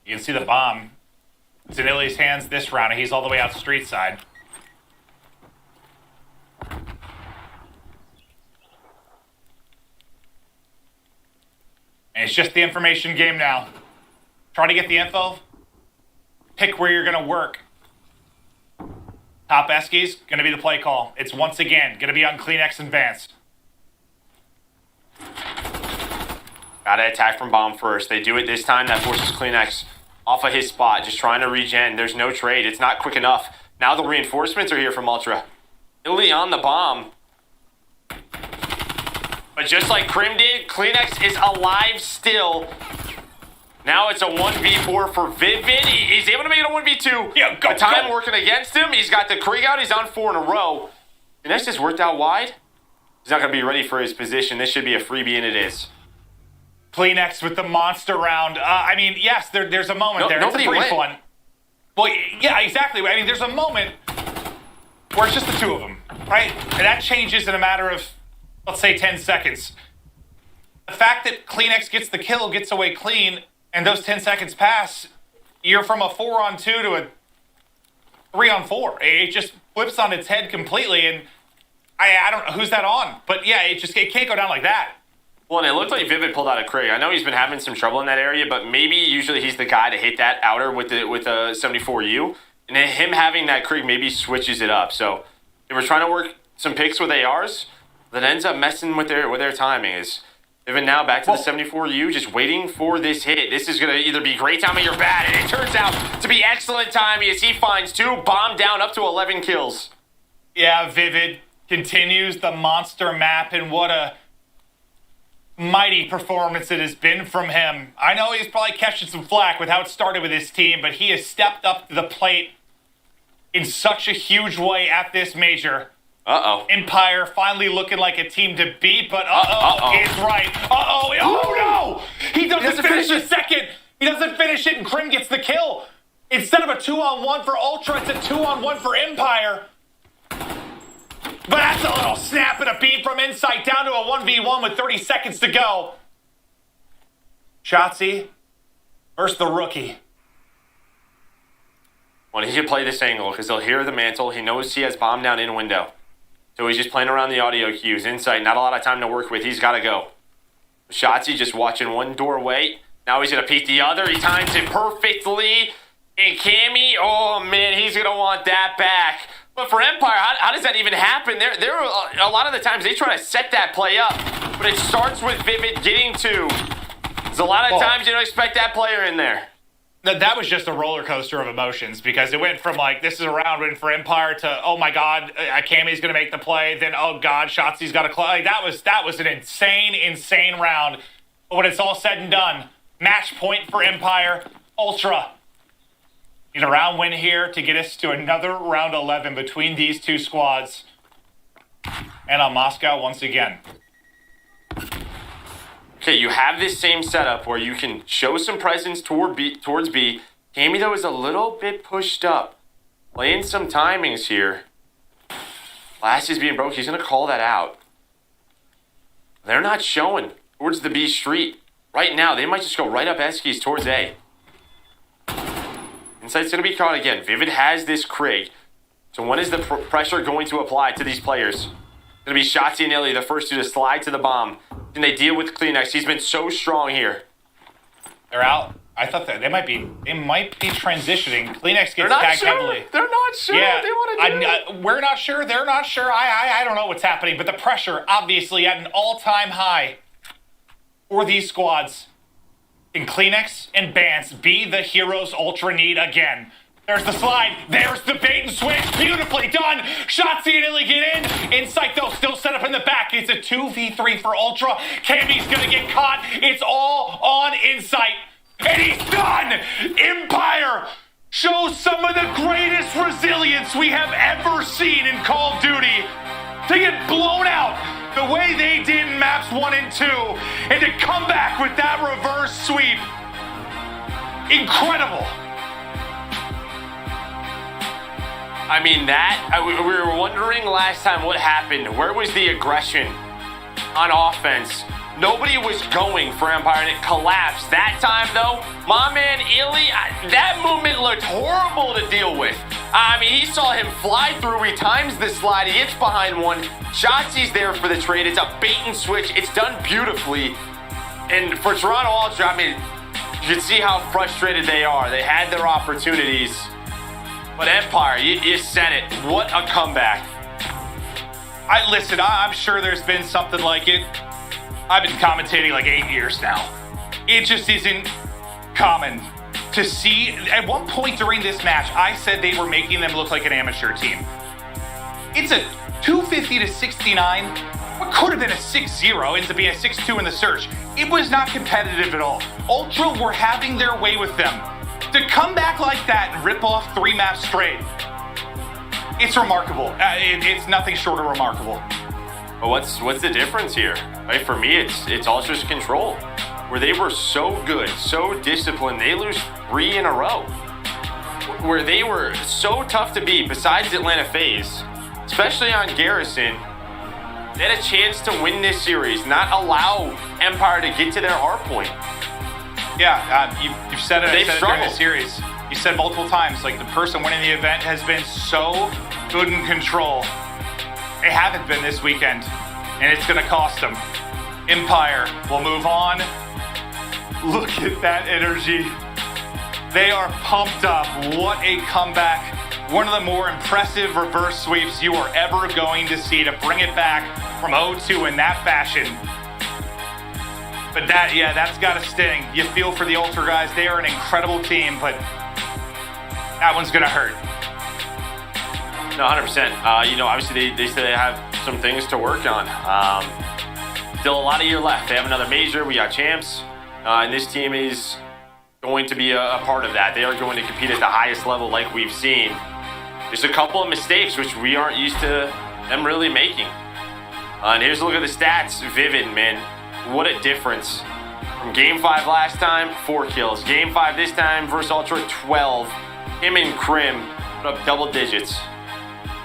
You can see the bomb. It's in Illy's hands this round, and he's all the way out street side. And it's just the information game now. Try to get the info. Pick where you're going to work. Top Eskies, going to be the play call. It's once again going to be on CleanX and Vance. Gotta attack from bomb first. They do it this time. That forces CleanX off of his spot, just trying to regen. There's no trade. It's not quick enough. Now the reinforcements are here from Ultra. Illy on the bomb. But just like Crim did, CleanX is alive still. Now it's a 1v4 for Vivid. He's able to make it a 1v2. Yeah, go, the time working against him. He's got the Krieg out. He's on 4 in a row. And that's just worked out wide. He's not going to be ready for his position. This should be a freebie, and it is. CleanX with the monster round. I mean, yes, there's a moment there. It's a brief one. Well, yeah, exactly. I mean, there's a moment where it's just the two of them, right? And that changes in a matter of, let's say, 10 seconds. The fact that CleanX gets the kill, gets away clean, and those 10 seconds pass, you're from a 4-on-2 to a 3-on-4. It just flips on its head completely, and I don't know who's that on, but yeah, it can't go down like that. Well, and it looked like Vivid pulled out a Krieg. I know he's been having some trouble in that area, but maybe usually he's the guy to hit that outer with the 74U, and then him having that Krieg maybe switches it up. So they were trying to work some picks with ARs that ends up messing with their timing. Is Vivid now back to the 74U, just waiting for this hit. This is going to either be great timing or bad, and it turns out to be excellent timing as he finds 2, bomb down up to 11 kills. Yeah, Vivid continues the monster map, and what a mighty performance it has been from him. I know he's probably catching some flack with how it started with his team, but he has stepped up to the plate in such a huge way at this major. Uh-oh. Empire finally looking like a team to beat, but is right. Oh no! He doesn't finish the second. He doesn't finish it, and Crim gets the kill. Instead of a 2-on-1 for Ultra, it's a 2-on-1 for Empire. But that's a little snap and a beat from Insight down to a 1v1 with 30 seconds to go. Shotzzy versus the rookie. Well, he should play this angle because he'll hear the mantle. He knows he has bomb down in window. So he's just playing around the audio cues. Insight, not a lot of time to work with. He's got to go. Shotzzy just watching one doorway. Now he's going to peek the other. He times it perfectly. And Cammy, oh man, he's going to want that back. But for Empire, how does that even happen? There are a lot of the times they try to set that play up, but it starts with Vivid getting 2. There's a lot of times you don't expect that player in there. That was just a roller coaster of emotions because it went from like, this is a round win for Empire to, oh my God, Cammy's going to make the play. Then, oh God, Shotzi's got to play. That was an insane round. But when it's all said and done, match point for Empire, Ultra. Need a round win here to get us to another round 11 between these two squads. And on Moscow once again. Okay, you have this same setup where you can show some presence towards B. Cammy, though, is a little bit pushed up. Playing some timings here. Last is being broke. He's going to call that out. They're not showing towards the B street. right now, they might just go right up S-keys towards A. Insight's going to be caught again. Vivid has this Krig. So when is the pressure going to apply to these players? It's going to be Shotzi and Illy, the first two to slide to the bomb. Can they deal with Kleenex? He's been so strong here. They're out. I thought that they might be transitioning. Kleenex gets tagged heavily. They're not sure. Yeah, They want to do it. we're not sure. They're not sure. I don't know what's happening, but the pressure obviously at an all-time high for these squads. Can Kleenex and Bance be the heroes Ultra need again? There's the slide. There's the bait and switch. Beautifully done. Shotzi and Illy get in. Insight, though, still set up in the back. It's a 2v3 for Ultra. Cammy's going to get caught. It's all on Insight. And he's done! Empire shows some of the greatest resilience we have ever seen in Call of Duty. To get blown out the way they did in maps 1 and 2, and to come back with that reverse sweep. Incredible. I mean, we were wondering last time what happened. Where was the aggression on offense? Nobody was going for Empire, and it collapsed. That time, though, my man Illy, that movement looked horrible to deal with. I mean, he saw him fly through. He times the slide. He gets behind one. Shotzi's there for the trade. It's a bait and switch. It's done beautifully. And for Toronto Ultra, I mean, you can see how frustrated they are. They had their opportunities. But Empire, you said it. What a comeback. Listen, I'm sure there's been something like it. I've been commentating like 8 years now. It just isn't common to see. At one point during this match, I said they were making them look like an amateur team. It's a 250 to 69. What could have been a 6-0 ends up being a 6-2 in the search. It was not competitive at all. Ultra were having their way with them. To come back like that and rip off 3 maps straight, it's remarkable. It's nothing short of remarkable. But what's the difference here? Right, for me, it's Ultra's control, where they were so good, so disciplined. They lose 3 in a row, where they were so tough to beat. Besides Atlanta FaZe, especially on Garrison, they had a chance to win this series, not allow Empire to get to their hard point. Yeah, you've said it. They've said it during the series. You said multiple times, like the person winning the event has been so good in control. They haven't been this weekend, and it's going to cost them. Empire will move on. Look at that energy. They are pumped up. What a comeback. One of the more impressive reverse sweeps you are ever going to see to bring it back from 0-2 in that fashion. But that's got to sting. You feel for the Ultra guys. They are an incredible team, but that one's going to hurt. No, 100%. Obviously they say they have some things to work on. Still a lot of year left. They have another major. We got champs. And this team is going to be a part of that. They are going to compete at the highest level like we've seen. There's a couple of mistakes which we aren't used to them really making. And here's a look at the stats. Vivid, man. What a difference. From Game 5 last time, 4 kills. Game 5 this time versus Ultra, 12. Him and Krim put up double digits.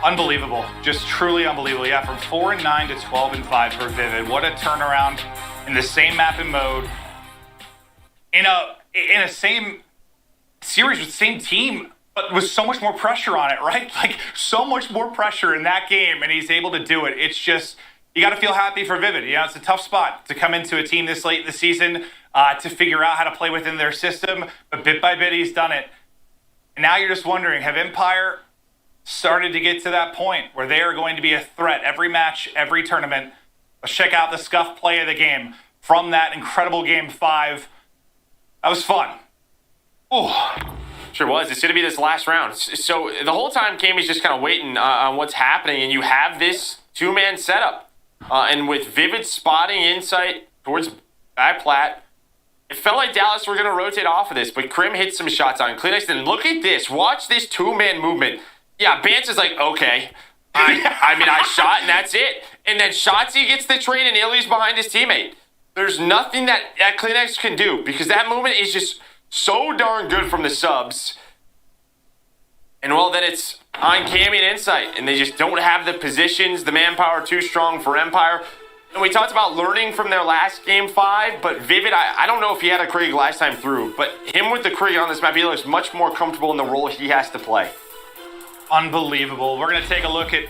Unbelievable. Just truly unbelievable. Yeah, from 4-9 to 12-5 for Vivid. What a turnaround in the same map and mode. In a same series with the same team, but with so much more pressure on it, right? Like, so much more pressure in that game, and he's able to do it. It's just, you got to feel happy for Vivid. You know, it's a tough spot to come into a team this late in the season, to figure out how to play within their system, but bit by bit, he's done it. And now you're just wondering, have Empire started to get to that point where they are going to be a threat every match, every tournament? Let's check out the scuff play of the game from that incredible Game 5. That was fun. Ooh. Sure was. It's going to be this last round. So the whole time, Cammy's just kind of waiting on what's happening, and you have this 2-man setup. And with Vivid spotting Insight towards back plat, it felt like Dallas were going to rotate off of this, but Krim hit some shots on Kleenex. And look at this. Watch this 2-man movement. Yeah, Bance is like, okay. I shot, and that's it. And then Shotzi gets the trade, and Illy's behind his teammate. There's nothing that Kleenex can do because that movement is just so darn good from the subs. And well, then it's on Cammy and Insight, and they just don't have the positions, the manpower too strong for Empire. And we talked about learning from their last Game 5, but Vivid, I don't know if he had a Krieg last time through, but him with the Krieg on this map, he looks much more comfortable in the role he has to play. Unbelievable. We're going to take a look at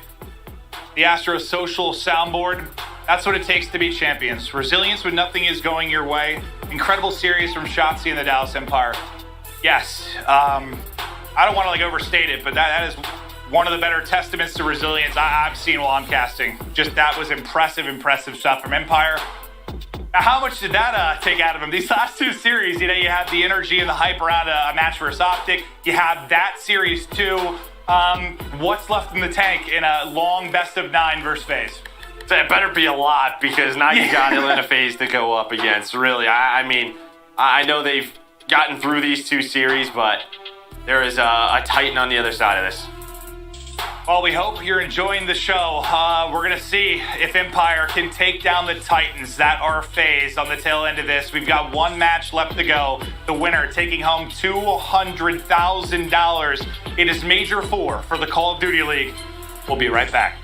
the Astros social soundboard. That's what it takes to be champions. Resilience when nothing is going your way. Incredible series from Shotzi and the Dallas Empire. Yes, I don't want to overstate it, but that is one of the better testaments to resilience I've seen while I'm casting. Just that was impressive stuff from Empire. Now, how much did that take out of him? These last two series, you have the energy and the hype around a match versus Optic. You have that series too. What's left in the tank in a long best-of-9 versus FaZe? So it better be a lot, because now you got Atlanta FaZe to go up against. Really, I mean, I know they've gotten through these two series, but there is a Titan on the other side of this. Well, we hope you're enjoying the show. We're going to see if Empire can take down the Titans that are FaZe on the tail end of this. We've got one match left to go. The winner taking home $200,000. It is Major 4 for the Call of Duty League. We'll be right back.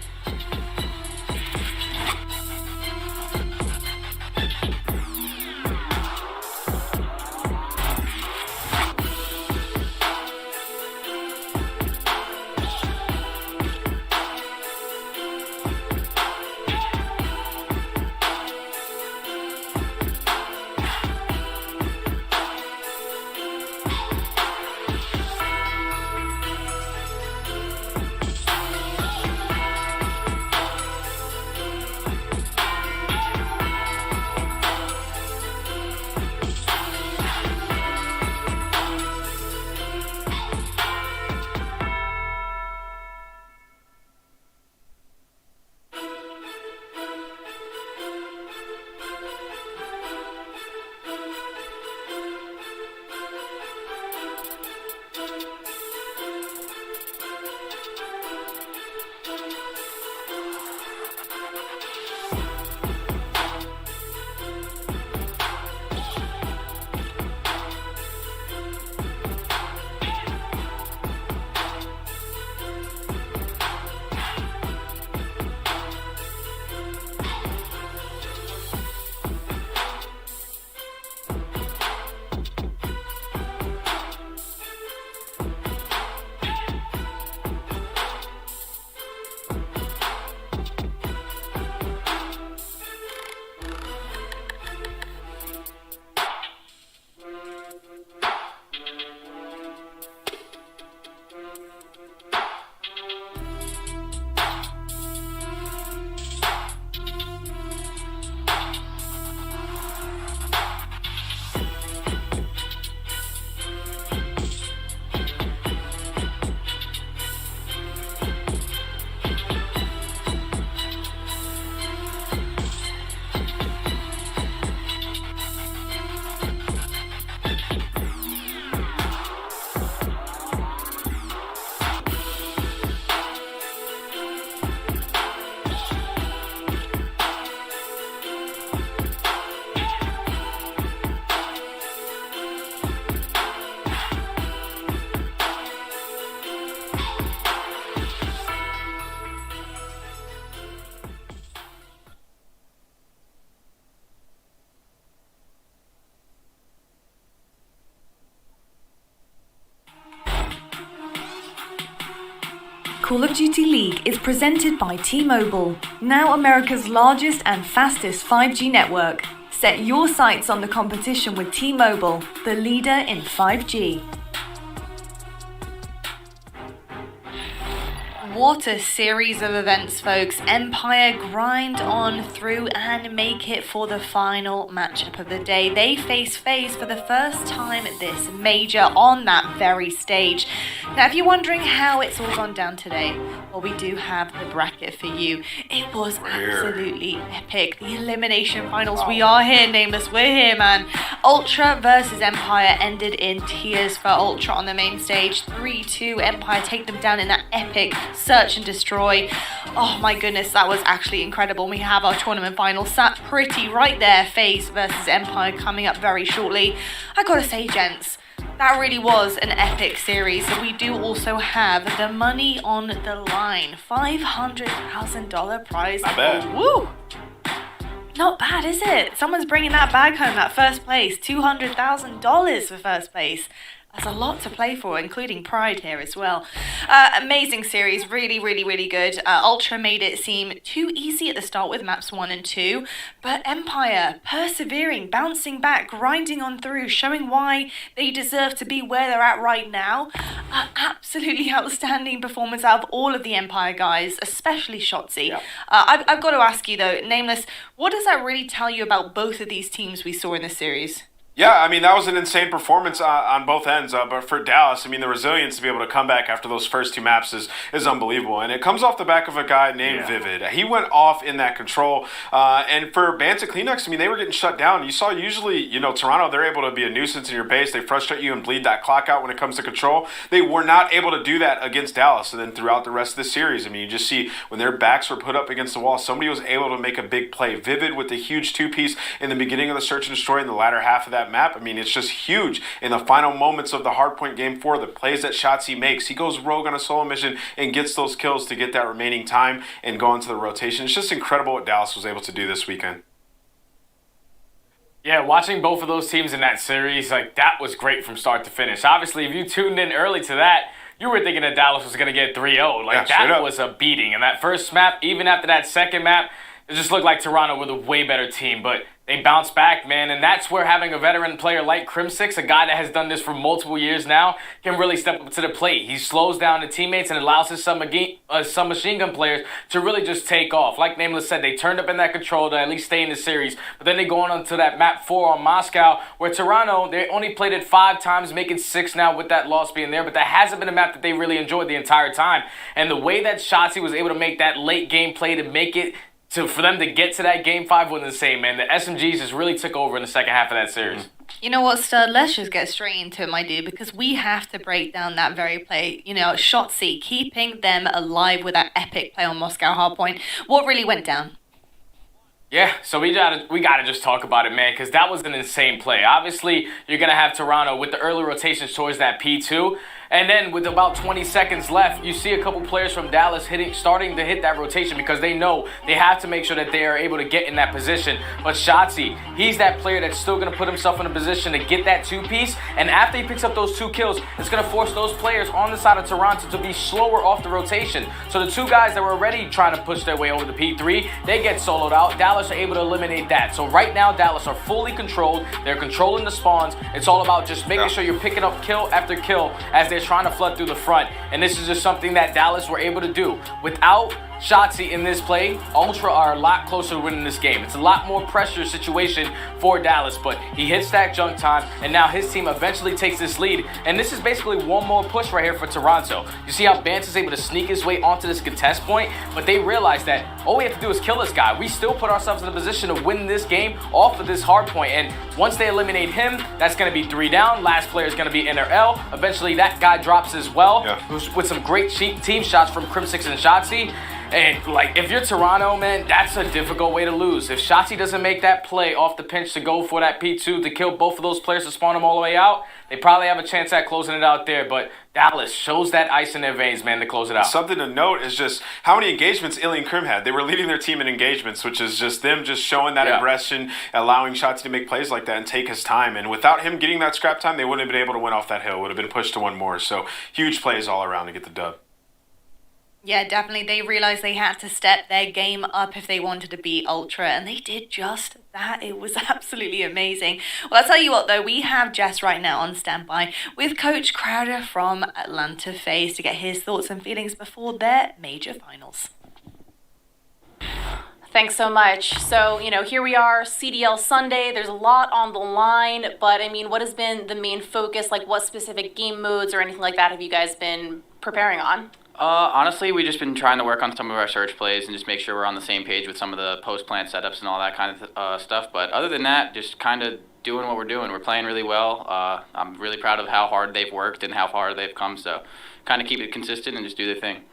Call of Duty League is presented by T-Mobile, now America's largest and fastest 5G network. Set your sights on the competition with T-Mobile, the leader in 5G. What a series of events, folks. Empire grind on through and make it for the final matchup of the day. They face FaZe for the first time this major on that very stage. Now, if you're wondering how it's all gone down today, well, we do have the bracket for you. It was absolutely epic. The elimination finals. We are here, Nameless. We're here, man. Ultra versus Empire ended in tears for Ultra on the main stage. 3-2. Empire take them down in that epic search and destroy. Oh my goodness, that was actually incredible. We have our tournament final sat pretty right there. FaZe versus Empire coming up very shortly. I gotta say, gents, that really was an epic series. So we do also have the money on the line. $500,000 prize. Not bad. Woo! Not bad, is it? Someone's bringing that bag home, that first place. $200,000 for first place. That's a lot to play for, including pride here as well. Amazing series, really, really, really good. Ultra made it seem too easy at the start with maps 1 and 2, but Empire persevering, bouncing back, grinding on through, showing why they deserve to be where they're at right now. Absolutely outstanding performance out of all of the Empire guys, especially Shotzi. Yeah. I've got to ask you though, Nameless, what does that really tell you about both of these teams we saw in this series? Yeah, I mean, that was an insane performance on both ends. But for Dallas, I mean, the resilience to be able to come back after those first 2 maps is unbelievable. And it comes off the back of a guy named Vivid. He went off in that control. And for Banta Kleenex, I mean, they were getting shut down. You saw usually, Toronto, they're able to be a nuisance in your base. They frustrate you and bleed that clock out when it comes to control. They were not able to do that against Dallas. And then throughout the rest of the series, I mean, you just see when their backs were put up against the wall, somebody was able to make a big play. Vivid with the huge 2-piece in the beginning of the search and destroy in the latter half of that map. I mean, it's just huge in the final moments of the hardpoint game 4. The plays that Shotzi makes, he goes rogue on a solo mission and gets those kills to get that remaining time and go into the rotation. It's just incredible what Dallas was able to do this weekend. Yeah, watching both of those teams in that series, that was great from start to finish. Obviously, if you tuned in early to that, you were thinking that Dallas was going to get 3-0. That was a beating. And that first map, even after that second map, it just looked like Toronto were the way better team. But they bounced back, man, and that's where having a veteran player like Crim6, a guy that has done this for multiple years now, can really step up to the plate. He slows down the teammates and allows his some machine gun players to really just take off. Like Nameless said, they turned up in that control to at least stay in the series, but then they go on to that map 4 on Moscow, where Toronto, they only played it 5 times, making 6 now with that loss being there, but that hasn't been a map that they really enjoyed the entire time. And the way that Shotzi was able to make that late game play to make it for them to get to that game 5 wasn't the same, man. The SMGs just really took over in the second half of that series. You know what, Stud? Let's just get straight into it, my dude, because we have to break down that very play. Shotzi, keeping them alive with that epic play on Moscow hardpoint. What really went down? Yeah, so we gotta just talk about it, man, because that was an insane play. Obviously, you're going to have Toronto with the early rotations towards that P2. And then with about 20 seconds left, you see a couple players from Dallas starting to hit that rotation because they know they have to make sure that they are able to get in that position. But Shotzi, he's that player that's still going to put himself in a position to get that 2-piece. And after he picks up those 2 kills, it's going to force those players on the side of Toronto to be slower off the rotation. So the 2 guys that were already trying to push their way over the P3, they get soloed out. Dallas are able to eliminate that. So right now, Dallas are fully controlled. They're controlling the spawns. It's all about just making sure you're picking up kill after kill as they're trying to flood through the front. And this is just something that Dallas were able to do. Without Shotzi in this play, Ultra are a lot closer to winning this game. It's a lot more pressure situation for Dallas, but he hits that junk time, and now his team eventually takes this lead. And this is basically one more push right here for Toronto. You see how Bance is able to sneak his way onto this contest point, but they realize that all we have to do is kill this guy. We still put ourselves in a position to win this game off of this hard point, and once they eliminate him, that's going to be 3 down. Last player is going to be in their L. Eventually, that guy drops as well, with some great team shots from Crim6 and Shotzi. And, if you're Toronto, man, that's a difficult way to lose. If Shotzi doesn't make that play off the pinch to go for that P2 to kill both of those players to spawn them all the way out, they probably have a chance at closing it out there. But Dallas shows that ice in their veins, man, to close it out. Something to note is just how many engagements Illy and Krim had. They were leading their team in engagements, which is just them just showing that aggression, allowing Shotzi to make plays like that and take his time. And without him getting that scrap time, they wouldn't have been able to win off that hill. It would have been pushed to 1 more. So huge plays all around to get the dub. Yeah, definitely. They realized they had to step their game up if they wanted to beat Ultra, and they did just that. It was absolutely amazing. Well, I'll tell you what, though, we have Jess right now on standby with Coach Crowder from Atlanta FaZe to get his thoughts and feelings before their major finals. Thanks so much. So, here we are, CDL Sunday. There's a lot on the line, but what has been the main focus? What specific game modes or anything like that have you guys been preparing on? Honestly, we've just been trying to work on some of our search plays and just make sure we're on the same page with some of the post-plant setups and all that kind of stuff. But other than that, just kind of doing what we're doing. We're playing really well. I'm really proud of how hard they've worked and how far they've come. So kind of keep it consistent and just do their thing.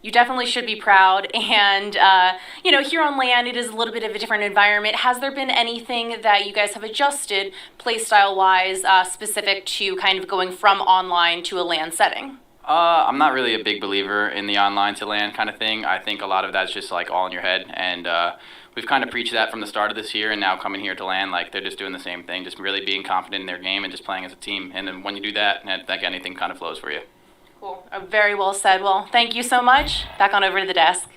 You definitely should be proud. And, here on LAN, it is a little bit of a different environment. Has there been anything that you guys have adjusted playstyle-wise specific to kind of going from online to a LAN setting? I'm not really a big believer in the online to LAN kind of thing. I think a lot of that's just like all in your head, and we've kind of preached that from the start of this year, and now coming here to LAN, like they're just doing the same thing, just really being confident in their game and just playing as a team. And then when you do that, I think anything kind of flows for you. Cool. Very well said. Well, thank you so much. Back on over to the desk.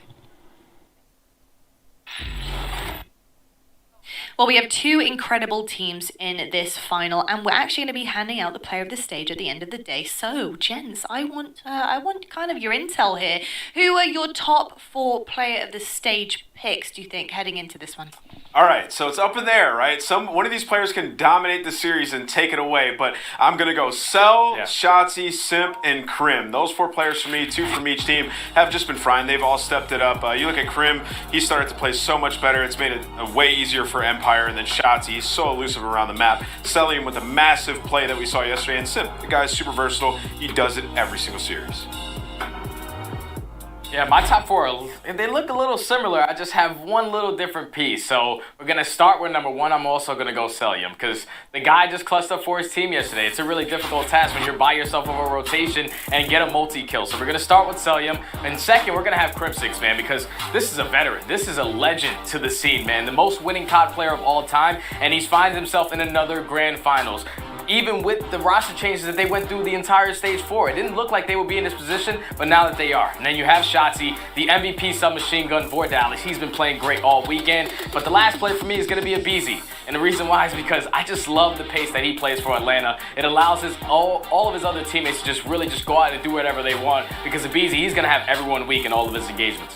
Well, we have two incredible teams in this final, and we're actually going to be handing out the player of the stage at the end of the day. So, gents, I want kind of your intel here. Who are your top 4 player of the stage picks, do you think, heading into this one? All right, so it's up in there, right? One of these players can dominate the series and take it away, but I'm going to go Cell, Shotzzy, Simp, and Krim. Those 4 players for me, 2 from each team, have just been fine. They've all stepped it up. You look at Krim, he started to play so much better. It's made it way easier for Empire, and then Shotzzy, he's so elusive around the map. Cellium with a massive play that we saw yesterday, and Simp, the guy's super versatile. He does it every single series. Yeah, my top 4, they look a little similar. I just have one little different piece. So we're going to start with number 1. I'm also going to go Cellium because the guy just clutched up for his team yesterday. It's a really difficult task when you're by yourself over a rotation and get a multi-kill. So we're going to start with Cellium. And second, we're going to have Crypsix, man, because this is a veteran. This is a legend to the scene, man. The most winning COD player of all time, and he finds himself in another grand finals. Even with the roster changes that they went through the entire stage 4. It didn't look like they would be in this position, but now that they are. And then you have Shotzzy, the MVP submachine gun Vordalis. He's been playing great all weekend. But the last play for me is going to be Abizi. And the reason why is because I just love the pace that he plays for Atlanta. It allows all of his other teammates to just really just go out and do whatever they want. Because Abizi, he's going to have everyone weak in all of his engagements.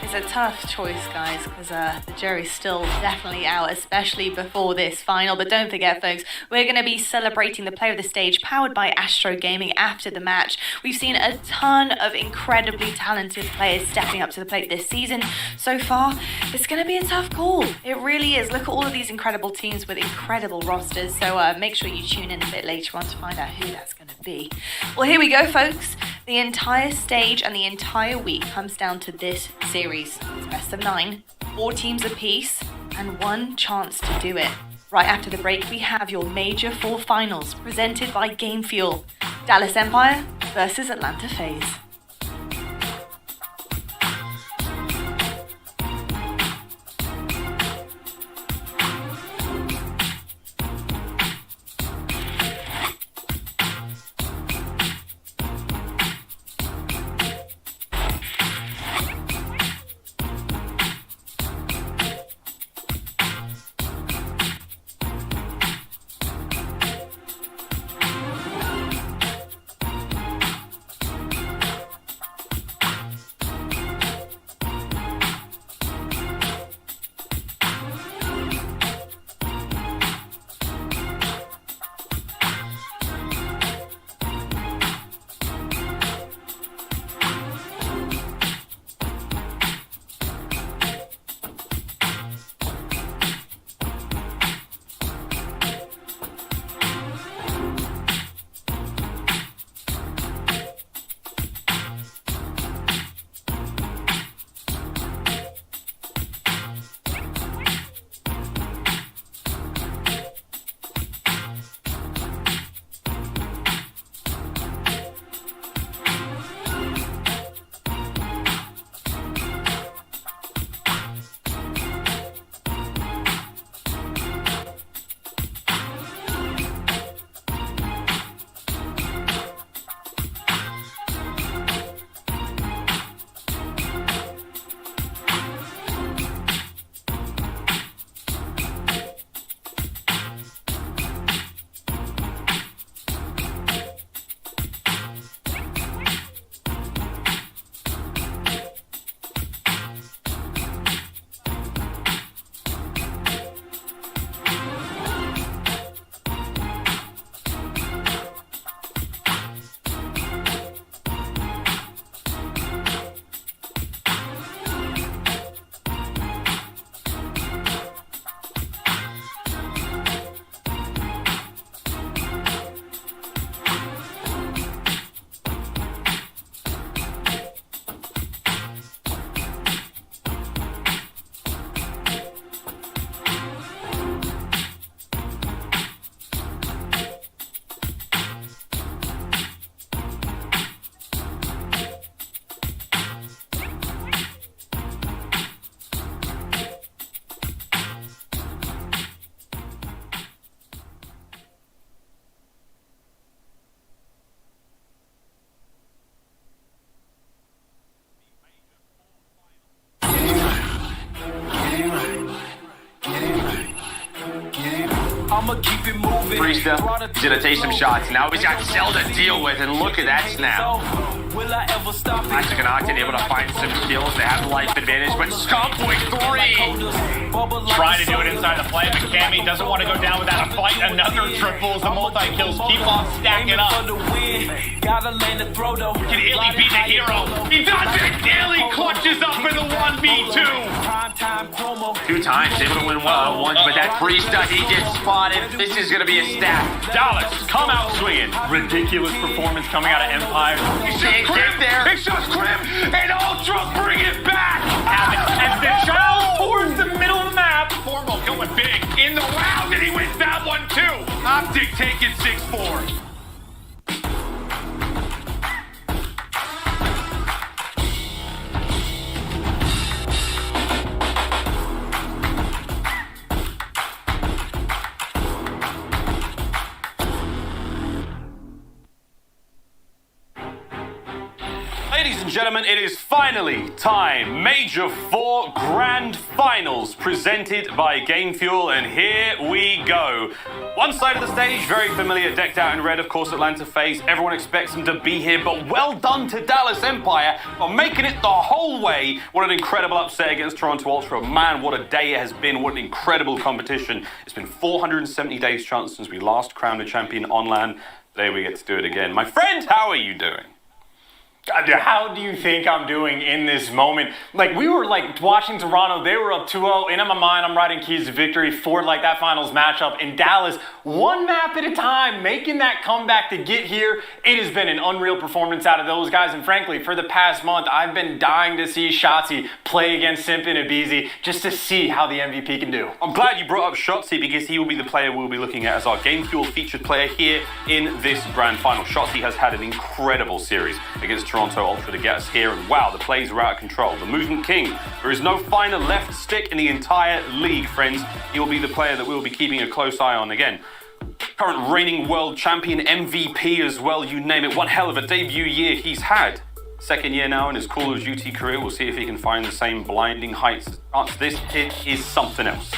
It's a tough choice, guys, because the jury's still definitely out, especially before this final. But don't forget, folks, we're going to be celebrating the player of the stage powered by Astro Gaming after the match. We've seen a ton of incredibly talented players stepping up to the plate this season. So far, it's going to be a tough call. It really is. Look at all of these incredible teams with incredible rosters. So make sure you tune in a bit later on to find out who that's going to be. Well, here we go, folks. The entire stage and the entire week comes down to this series. It's best of 9, 4 teams apiece, and 1 chance to do it. Right after the break, we have your Major 4 finals presented by Game Fuel. Dallas Empire versus Atlanta FaZe. I'ma keep it moving. Priesta, he's gonna take some shots. Now he's got Cell to deal with, and look at that snap. Will I ever stop it? Isaac and Octane able to find some kills. They have the life advantage, but Scump with 3. Trying to do it inside the play, but Cammy doesn't want to go down without a fight. Another triple as the multi-kills keep on stacking up. Gotta land the throw though. Can Illy be the hero? He does it! Illy clutches up in the 1v2. 2 times, able to win once, but that Priesta, he gets spotted. This is gonna be a stat. Dallas, come out swinging. Ridiculous performance coming out of Empire. It's just Crim and Ultra bring it back! As the child towards the middle of the map. Formal going big in the round, and he wins that one too. Optic taking 6-4. Ladies and gentlemen, it is finally time. Major 4 Grand Finals presented by Game Fuel, and here we go. One side of the stage, very familiar, decked out in red, of course, Atlanta FaZe. Everyone expects them to be here, but well done to Dallas Empire for making it the whole way. What an incredible upset against Toronto Ultra. Man, what a day it has been. What an incredible competition. It's been 470 days chance since we last crowned a champion on LAN. Today we get to do it again. My friend, how are you doing? How do you think I'm doing in this moment? Like, we were like watching Toronto, they were up 2-0, and in my mind, I'm writing keys to victory for like that finals matchup. In Dallas, one map at a time, making that comeback to get here. It has been an unreal performance out of those guys, and frankly, for the past month, I've been dying to see Shotzzy play against Simp and Abizi just to see how the MVP can do. I'm glad you brought up Shotzzy because he will be the player we'll be looking at as our Game Fuel featured player here in this grand final. Shotzzy has had an incredible series against Toronto Ultra to get us here, and wow, the plays are out of control. The movement king. There is no finer left stick in the entire league, friends. He will be the player that we'll be keeping a close eye on again. Current reigning world champion, MVP as well, you name it. One hell of a debut year he's had. Second year now in his Call of Duty career. We'll see if he can find the same blinding heights. This kid is something else.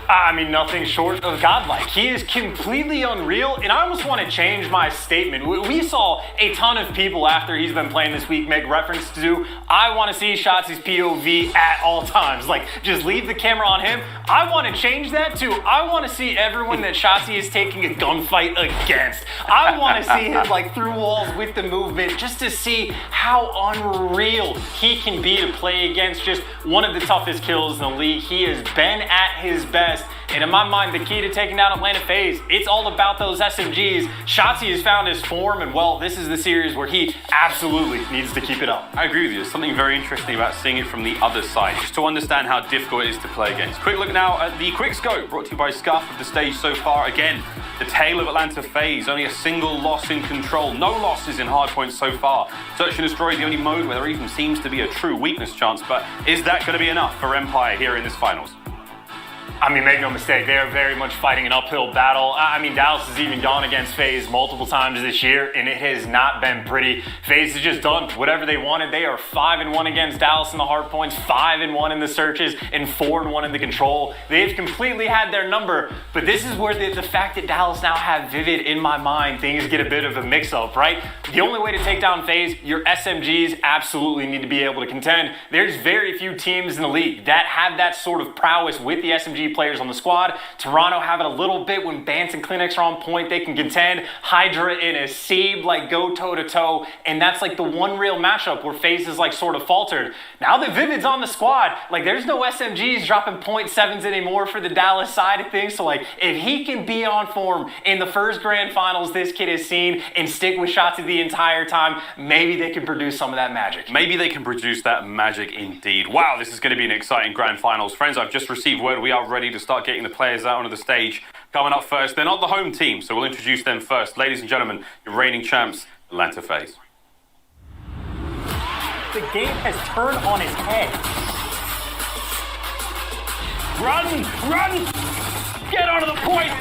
I mean, nothing short of godlike. He is completely unreal, and I almost want to change my statement. We saw a ton of people after he's been playing this week make reference to, I want to see Shotzzy's POV at all times. Like, just leave the camera on him. I want to change that to, I want to see everyone that Shotzzy is taking a gunfight against. I want to see him, like, through walls with the movement, just to see how unreal he can be to play against just one of the toughest kills in the league. He has been at his best. And in my mind, the key to taking down Atlanta FaZe, it's all about those SMGs. Shotzzy has found his form, and well, this is the series where he absolutely needs to keep it up. I agree with you. There's something very interesting about seeing it from the other side, just to understand how difficult it is to play against. Quick look now at the quick scope, brought to you by Scuff of the stage so far. Again, the tale of Atlanta FaZe, only a single loss in control, no losses in hardpoint so far. Search and Destroy, the only mode where there even seems to be a true weakness chance, but is that going to be enough for Empire here in this finals? I mean, make no mistake, they are very much fighting an uphill battle. I mean, Dallas has even gone against FaZe multiple times this year, and it has not been pretty. FaZe has just done whatever they wanted. They are 5-1 against Dallas in the hard points, 5-1 in the searches, and 4-1 in the control. They've completely had their number, but this is where the fact that Dallas now have Vivid in my mind, things get a bit of a mix-up, right? The only way to take down FaZe, your SMGs absolutely need to be able to contend. There's very few teams in the league that have that sort of prowess with the SMG players on the squad. Toronto have it a little bit when Bance and Kleenex are on point. They can contend. Hydra and a Seeb like go toe-to-toe, and that's like the one real matchup where FaZe is like sort of faltered. Now that Vivid's on the squad, like there's no SMGs dropping .7s anymore for the Dallas side of things, so like if he can be on form in the first grand finals this kid has seen and stick with Shotzzy the entire time, maybe they can produce some of that magic. Maybe they can produce that magic indeed. Wow, this is going to be an exciting grand finals. Friends, I've just received word we are ready to start getting the players out onto the stage. Coming up first, they're not the home team, so we'll introduce them first. Ladies and gentlemen, your reigning champs, Atlanta FaZe. The game has turned on its head. Run! Run! Get onto the point!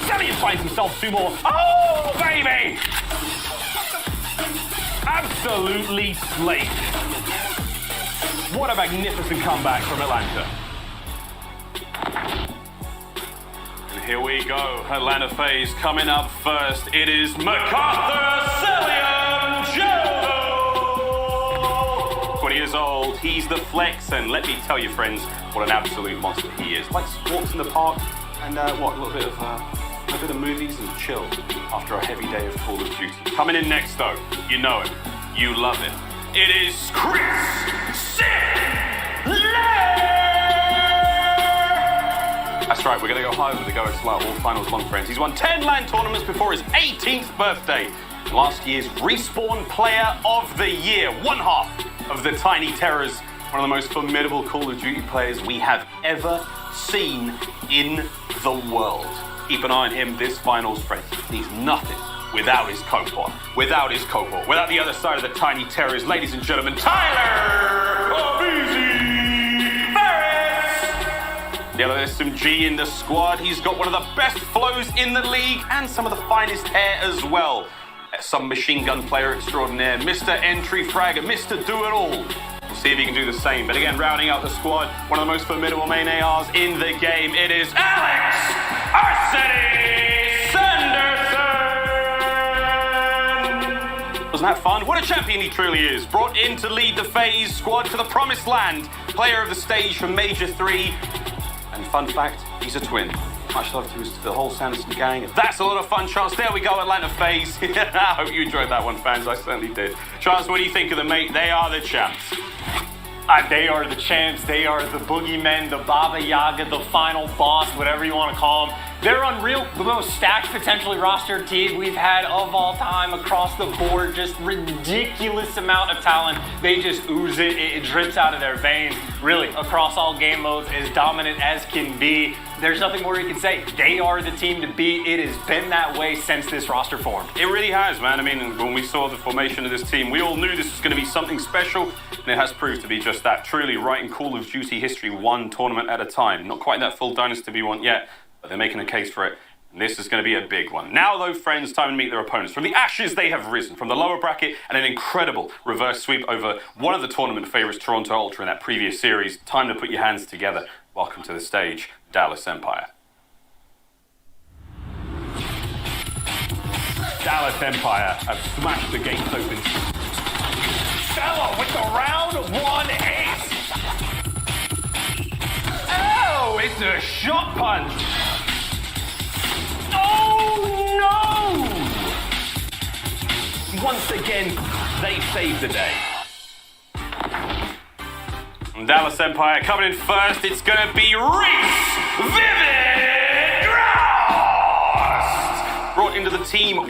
Sammy finds himself 2 more. Oh, baby! Absolutely slayed. What a magnificent comeback from Atlanta. Here we go. Atlanta FaZe coming up first. It is MacArthur Cillian Joe. 20 years old. He's the flex, and let me tell you, friends, what an absolute monster he is. Likes walks in the park and a little bit of movies and chill after a heavy day of Call of Duty. Coming in next, though, you know him, you love him. It is Chris Sidley. That's right, we're going to go high with the Go Extra all finals one, friends. He's won 10 LAN tournaments before his 18th birthday. Last year's Respawn Player of the Year. One half of the Tiny Terrors. One of the most formidable Call of Duty players we have ever seen in the world. Keep an eye on him this finals, friends. He's nothing without his cohort. Without his cohort. Without the other side of the Tiny Terrors. Ladies and gentlemen, Tyler Beasy. Yeah, there's some G in the squad. He's got one of the best flows in the league and some of the finest hair as well. Some machine gun player extraordinaire, Mr. Entry Fragger, Mr. Do-It-All. We'll see if he can do the same. But again, rounding out the squad, one of the most formidable main ARs in the game, it is Alex Arceny Sanderson. Wasn't that fun? What a champion he truly is. Brought in to lead the FaZe squad to the promised land. Player of the stage from Major 3. And fun fact, he's a twin. Much love to the whole Sanderson gang. That's a lot of fun, Chance. There we go, Atlanta FaZe. I hope you enjoyed that one, fans. I certainly did. Chance, what do you think of them, mate? They are the champs. They are the champs. They are the boogeymen, the Baba Yaga, the final boss, whatever you want to call them. They're unreal. The most stacked, potentially rostered team we've had of all time across the board. Just ridiculous amount of talent. They just ooze it. It drips out of their veins. Really, across all game modes, as dominant as can be. There's nothing more you can say. They are the team to beat. It has been that way since this roster formed. It really has, man. I mean, when we saw the formation of this team, we all knew this was going to be something special, and it has proved to be just that. Truly writing Call of Duty history one tournament at a time. Not quite that full Dynasty we want yet, but they're making a case for it. And this is going to be a big one. Now, though, friends, time to meet their opponents. From the ashes, they have risen. From the lower bracket, and an incredible reverse sweep over one of the tournament favourites, Toronto Ultra, in that previous series. Time to put your hands together. Welcome to the stage, Dallas Empire. Dallas Empire have smashed the gates open. Stella with the round one ace. Oh, it's a shot punch. Oh no! Once again, they saved the day. From Dallas Empire coming in first, it's going to be Reese Vivid Groust! Brought into the team 1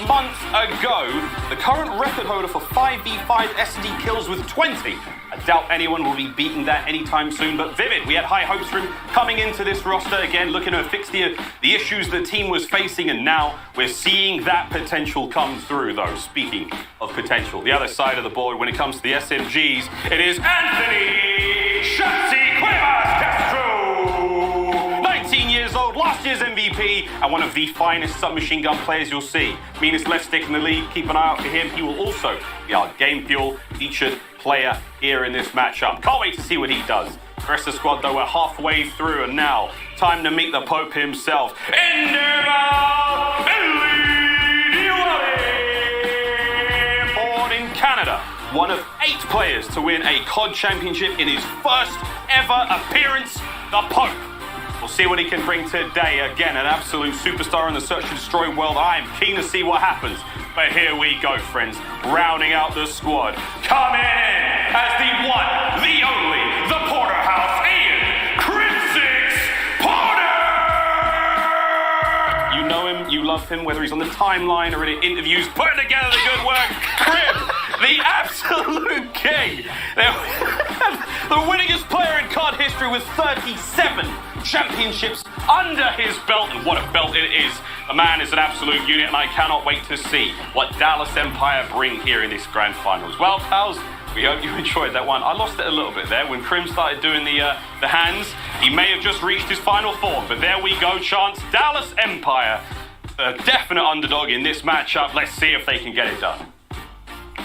month ago, the current record holder for 5v5 SD kills with 20. I doubt anyone will be beating that anytime soon, but Vivid, we had high hopes for him coming into this roster again, looking to fix the issues the team was facing, and now we're seeing that potential come through, though. Speaking of potential, the other side of the board when it comes to the SMGs, it is Anthony Shotzi Cuevas Castro! 19 years old, last year's MVP, and one of the finest submachine gun players you'll see. Meanest left stick in the league, keep an eye out for him. He will also be our Game Fuel featured player here in this matchup. Can't wait to see what he does. The rest of the squad, though, we're halfway through, and now, time to meet the Pope himself. Born in Canada, one of 8 players to win a COD championship in his first ever appearance, the Pope. We'll see what he can bring today. Again, an absolute superstar in the Search and Destroy world. I am keen to see what happens. But here we go, friends. Rounding out the squad. Coming in as the one, the only, the Porterhouse, Ian Crimsix Porter! You know him, you love him, whether he's on the timeline or in interviews, putting together the good work. Crim, the absolute king. The winningest player in COD history with 37 championships under his belt, and what a belt it is. The man is an absolute unit, and I cannot wait to see what Dallas Empire bring here in this grand finals. Well, pals, we hope you enjoyed that one. I lost it a little bit there when Crim started doing the hands. He may have just reached his final form, but there we go, Chance. Dallas Empire, a definite underdog in this matchup. Let's see if they can get it done.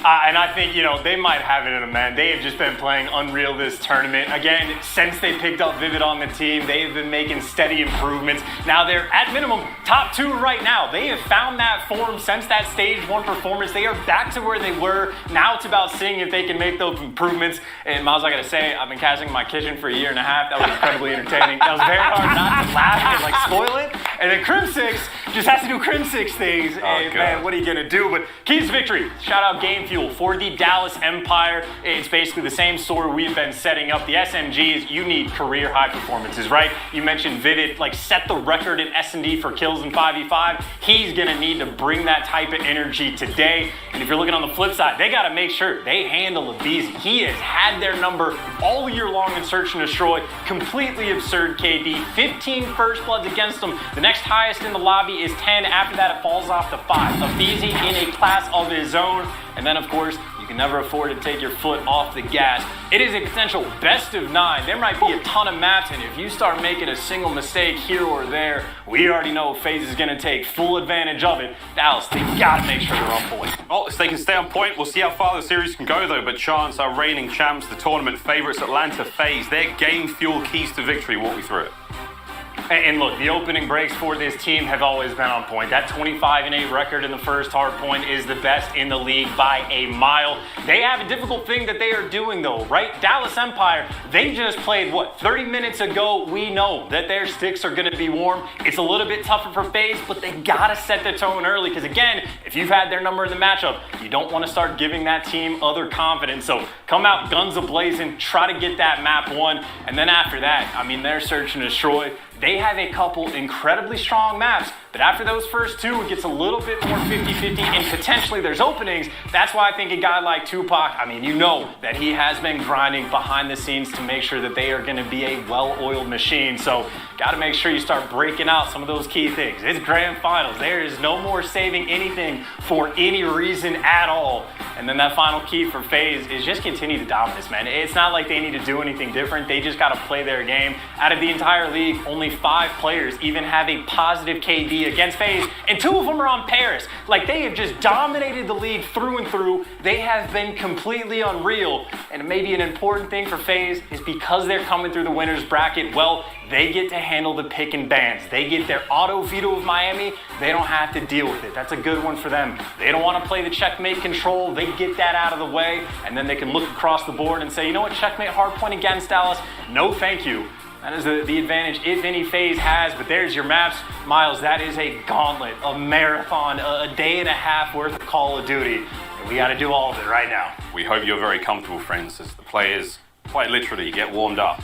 And I think, they might have it in them, man. They have just been playing unreal this tournament. Again, since they picked up Vivid on the team, they've been making steady improvements. Now they're, at minimum, top 2 right now. They have found that form since that stage 1 performance. They are back to where they were. Now it's about seeing if they can make those improvements. And Miles, I gotta say, I've been casting in my kitchen for 1.5 years. That was incredibly entertaining. That was very hard not to laugh and spoil it. And then Crim 6 just has to do Crim 6 things. And man, what are you gonna do? But keys to victory. Shout out Game Fuel for the Dallas Empire. It's basically the same story we've been setting up. The SMGs, you need career high performances, right? You mentioned Vivid, set the record in S&D for kills in 5v5. He's gonna need to bring that type of energy today. And if you're looking on the flip side, they gotta make sure they handle Abizi. He has had their number all year long in Search and Destroy. Completely absurd KD. 15 first bloods against him. The next highest in the lobby is 10. After that, it falls off to 5. Abizi in a class of his own. And then, of course, you can never afford to take your foot off the gas. It is a potential best of 9. There might be a ton of maps, and if you start making a single mistake here or there, we already know FaZe is going to take full advantage of it. Dallas, they got to make sure they're on point. Well, if they can stay on point, we'll see how far the series can go, though. But Chance, our reigning champs, the tournament favorites, Atlanta FaZe, their Game Fuel keys to victory. Walk me through it. And look, the opening breaks for this team have always been on point. That 25-8 record in the first hard point is the best in the league by a mile. They have a difficult thing that they are doing, though, right? Dallas Empire, they just played, 30 minutes ago. We know that their sticks are going to be warm. It's a little bit tougher for FaZe, but they got to set the tone early because, again, if you've had their number in the matchup, you don't want to start giving that team other confidence. So come out guns a-blazing, try to get that map won, and then after that, they're Search and Destroy. They have a couple incredibly strong maps, but after those first 2, it gets a little bit more 50-50, and potentially there's openings. That's why I think a guy like Tupac, you know that he has been grinding behind the scenes to make sure that they are going to be a well-oiled machine. So got to make sure you start breaking out some of those key things. It's grand finals. There is no more saving anything for any reason at all. And then that final key for FaZe is just continue to dominance, man. It's not like they need to do anything different. They just got to play their game. Out of the entire league, only 5 players even have a positive KD against FaZe, and 2 of them are on Paris. They have just dominated the league through and through. They have been completely unreal. And maybe an important thing for FaZe is because they're coming through the winner's bracket, they get to handle the pick and bans. They get their auto veto of Miami. They don't have to deal with it. That's a good one for them. They don't want to play the checkmate control. They get that out of the way, and then they can look across the board and say, you know what, checkmate hardpoint against Dallas? No, thank you. That is the advantage, if any, FaZe has, but there's your maps. Miles, that is a gauntlet, a marathon, a day and a half worth of Call of Duty, and we got to do all of it right now. We hope you're very comfortable, friends, as the players quite literally get warmed up.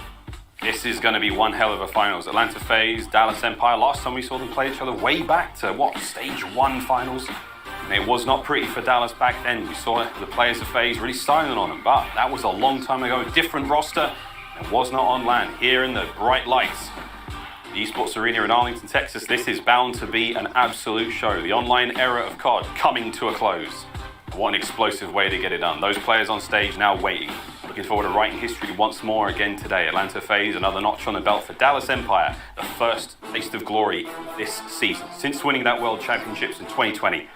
This is going to be one hell of a finals. Atlanta FaZe, Dallas Empire. Last time we saw them play each other way back to, stage 1 finals. And it was not pretty for Dallas back then. We saw the players of FaZe really styling on them, but that was a long time ago. Different roster. It was not on land. Here in the bright lights, the Esports Arena in Arlington, Texas, this is bound to be an absolute show. The online era of COD coming to a close. What an explosive way to get it done. Those players on stage now waiting. Looking forward to writing history once more again today. Atlanta FaZe, another notch on the belt for Dallas Empire. The first taste of glory this season since winning that World Championships in 2020.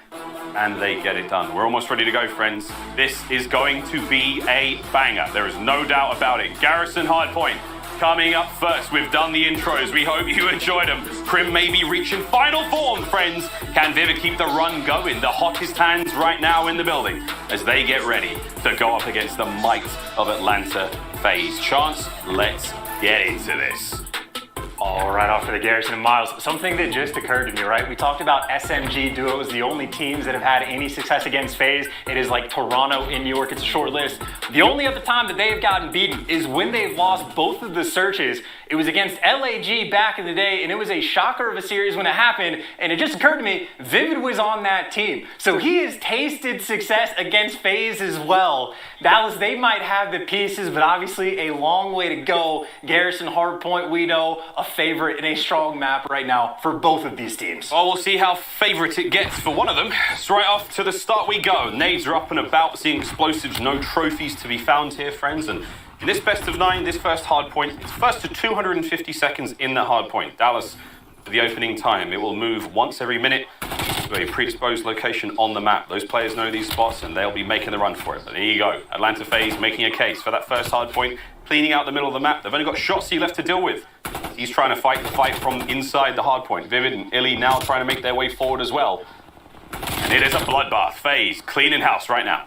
And they get it done. We're almost ready to go, friends. This is going to be a banger. There is no doubt about it. Garrison Hardpoint coming up first. We've done the intros. We hope you enjoyed them. Crim may be reaching final form, friends. Can Vivid keep the run going? The hottest hands right now in the building as they get ready to go up against the might of Atlanta FaZe. Chance, let's get into this. All right, off for the Garrison and Miles. Something that just occurred to me, right? We talked about SMG duos, the only teams that have had any success against FaZe. It is like Toronto in New York. It's a short list. The only other time that they've gotten beaten is when they've lost both of the searches. It was against LAG back in the day, and it was a shocker of a series when it happened. And it just occurred to me, Vivid was on that team. So he has tasted success against FaZe as well. Dallas, they might have the pieces, but obviously a long way to go. Garrison Hardpoint, we know, a favorite in a strong map right now for both of these teams. Well, we'll see how favorite it gets for one of them. So right off to the start we go. Nades are up and about, seeing explosives, no trophies to be found here, friends. And in this best of 9, this first hard point, it's first to 250 seconds in the hard point. Dallas, for the opening time, it will move once every minute. to a predisposed location on the map. Those players know these spots and they'll be making the run for it. But there you go. Atlanta FaZe making a case for that first hard point, cleaning out the middle of the map. They've only got Shotzzy left to deal with. He's trying to fight the fight from inside the hard point. Vivid and Illy now trying to make their way forward as well. And it is a bloodbath. FaZe cleaning house right now.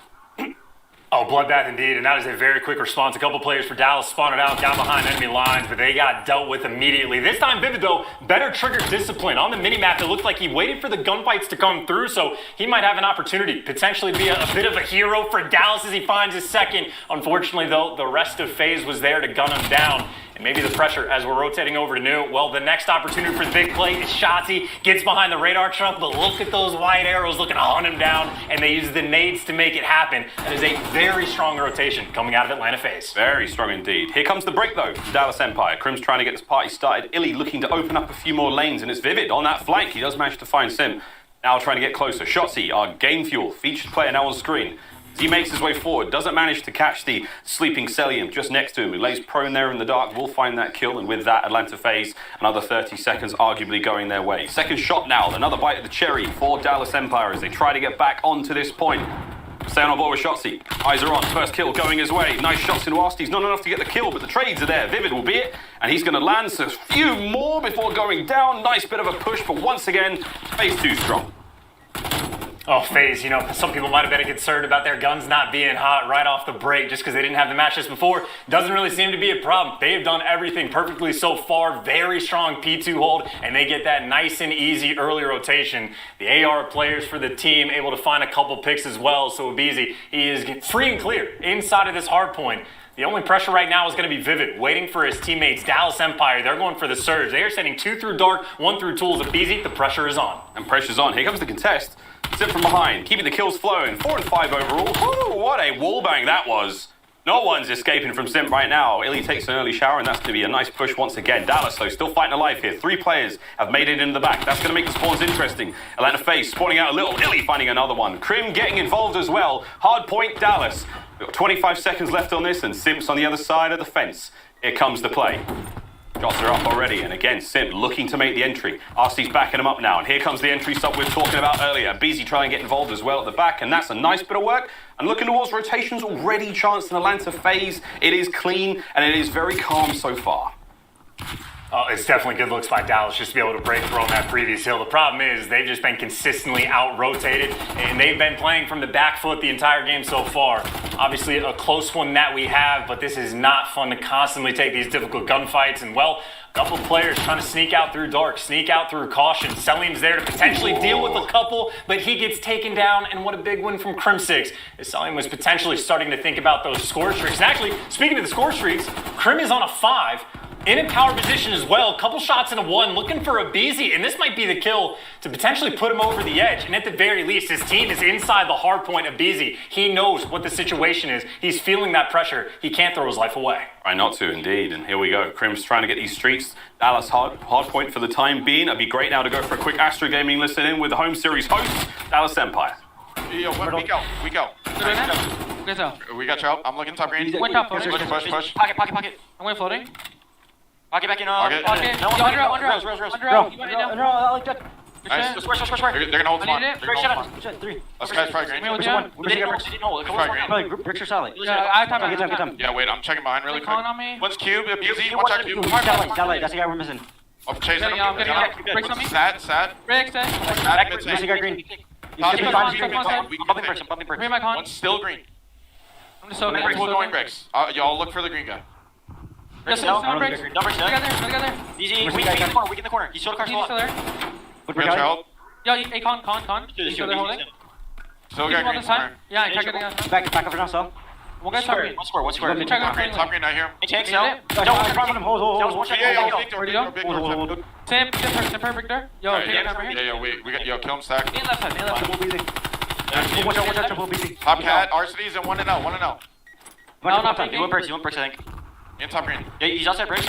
Oh, bloodbath indeed, and that is a very quick response. A couple players for Dallas spawned out, got behind enemy lines, but they got dealt with immediately. This time, Vivid, though, better trigger discipline. On the minimap, it looked like he waited for the gunfights to come through, so he might have an opportunity, potentially be a bit of a hero for Dallas as he finds his second. Unfortunately, though, the rest of FaZe was there to gun him down. And maybe the pressure as we're rotating over to new. Well, the next opportunity for the big play is Shotzzy. Gets behind the radar truck, but look at those white arrows looking to hunt him down. And they use the nades to make it happen. That is a very strong rotation coming out of Atlanta FaZe. Very strong indeed. Here comes the break, though, from Dallas Empire. Crim's trying to get this party started. Illy looking to open up a few more lanes, and it's Vivid on that flank. He does manage to find Sim. Now trying to get closer. Shotzzy, our game fuel, featured player now on screen. As he makes his way forward, doesn't manage to catch the sleeping Celium just next to him. He lays prone there in the dark, will find that kill, and with that, Atlanta FaZe, another 30 seconds arguably going their way. Second shot now, another bite of the cherry for Dallas Empire as they try to get back onto this point. Staying on board with Shotzzy. Eyes are on, first kill going his way. Nice shots in Wasties, not enough to get the kill, but the trades are there. Vivid will be it, and he's going to land a few more before going down. Nice bit of a push, but once again, FaZe too strong. Oh, FaZe, you know, some people might have been concerned about their guns not being hot right off the break just because they didn't have the matches before. Doesn't really seem to be a problem. They have done everything perfectly so far. Very strong P2 hold, and they get that nice and easy early rotation. The AR players for the team able to find a couple picks as well, so Abizi, he is free and clear inside of this hard point. The only pressure right now is going to be Vivid, waiting for his teammates. Dallas Empire, they're going for the surge. They are sending 2 through dark, 1 through tools. Abizi, the pressure is on. And pressure's on. Here comes the contest. Sit from behind, keeping the kills flowing. 4 and 5 overall. Woo, what a wallbang that was. No one's escaping from Simp right now. Illy takes an early shower, and that's going to be a nice push once again. Dallas, though, still fighting alive here. 3 players have made it into the back. That's going to make the spawns interesting. Atlanta FaZe spawning out a little. Illy finding another one. Crim getting involved as well. Hard point, Dallas. We've got 25 seconds left on this, and Simp's on the other side of the fence. Here comes the play. Shots are up already, and again, Simp looking to make the entry. RC's backing him up now, and here comes the entry sub we were talking about earlier. Beezy trying to get involved as well at the back, and that's a nice bit of work. And looking towards rotations, already chanced in Atlanta FaZe. It is clean, and it is very calm so far. Oh, it's definitely good looks by Dallas just to be able to break through on that previous hill. The problem is they've just been consistently out-rotated, and they've been playing from the back foot the entire game so far. Obviously, a close one that we have, but this is not fun to constantly take these difficult gunfights. And, well, a couple players trying to sneak out through dark, sneak out through caution. Selim's there to potentially deal with a couple, but he gets taken down, and what a big win from Crim6. Selim was potentially starting to think about those score streaks. And actually, speaking of the score streaks, Crim is on a 5. In a power position as well, couple shots in a 1, looking for Abizi, and this might be the kill to potentially put him over the edge. And at the very least, his team is inside the hard point of Abizi. He knows what the situation is. He's feeling that pressure. He can't throw his life away. Right, not to indeed. And here we go. Crim's trying to get these streaks. Dallas hard point for the time being. It'd be great now to go for a quick Astro Gaming listen in with the home series hosts, Dallas Empire. Yo, we go. We got you up. I'm looking top green. Push. Pocket. I'm going floating. Pocket back in. Pocket. Yo, under out. You want it down? Nice. Square. They're gonna hold spawn. Break shot. 3. Let's guys try green. We didn't hold. Try green. Bricks are solid. Yeah, I have time. Yeah, wait, I'm checking behind really quick. Calling on me. One's cube, Abuzi, watch out cube. Downlight, that's the guy we're missing. I'm chasing him. I'm getting out. Bricks on me. Sad. Bricks, dead. Missing guy green. Bumping bricks. My con. One's still green. I'm just soaking. Bricks will go in bricks. Y'all look for the green guy. Bricks. Together. Easy. Weak in the corner. He's still still there. Got help. Yo, hey, con. He's still there holding. Still got green corner. Yeah, check it. Back up for now, so. One guy's top green. One square. Top green, I hear him. Hey, tanks now. Hold. Hold. Sam, perfect there. Yo, we got kill him stack. In left side. Watch out. Top cat, RCD's and 1-0. No, not peeking. You want bricks, I think. In top green. Yeah, he's outside bricks.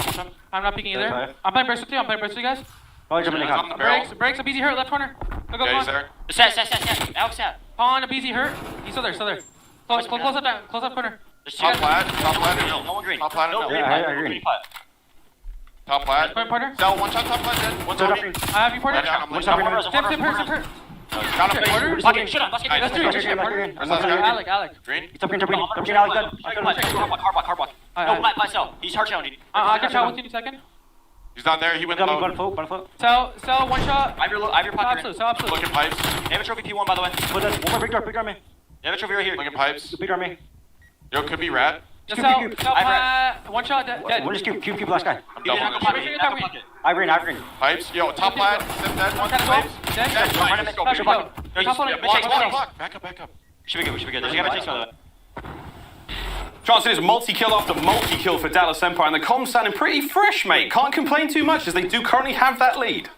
I'm not peeking either. I'm playing bricks with you. guys. Probably jumping in the cup. Breaks. A busy hurt. Left corner. Go. Yeah, he's there. Set. Alex set. Pawn. A busy hurt. He's still there. Close up down. Close up corner. Top plat. No one green. Top plat. Yeah, I agree. Top plat. Partner. Sell one shot. Top plat dead. One's up. I have you, partner. I'm Sim hurt. Got him. Bucket, shut up. Let's get Alec. Green. Top green, Alec, good. Hard block. No, by cell. He's hard shot. I can shot with you in a second. He's not there. He went low. One foot. So one shot. I have your pocket. Absolute. Looking pipes. They have a trophy P1, by the way. One more big door, me. They have a trophy right here. Looking pipes. Big door, me. Yo, could be rat. One shot dead. One just cube last guy. I'm double this. I green. Pipes. Yo, top line. Sim dead. One pipes. Back up. Should be good. There's a guy by takes, by the way. Johnson is multi-kill after multi-kill for Dallas Empire, and the comms sounding pretty fresh, mate. Can't complain too much as they do currently have that lead.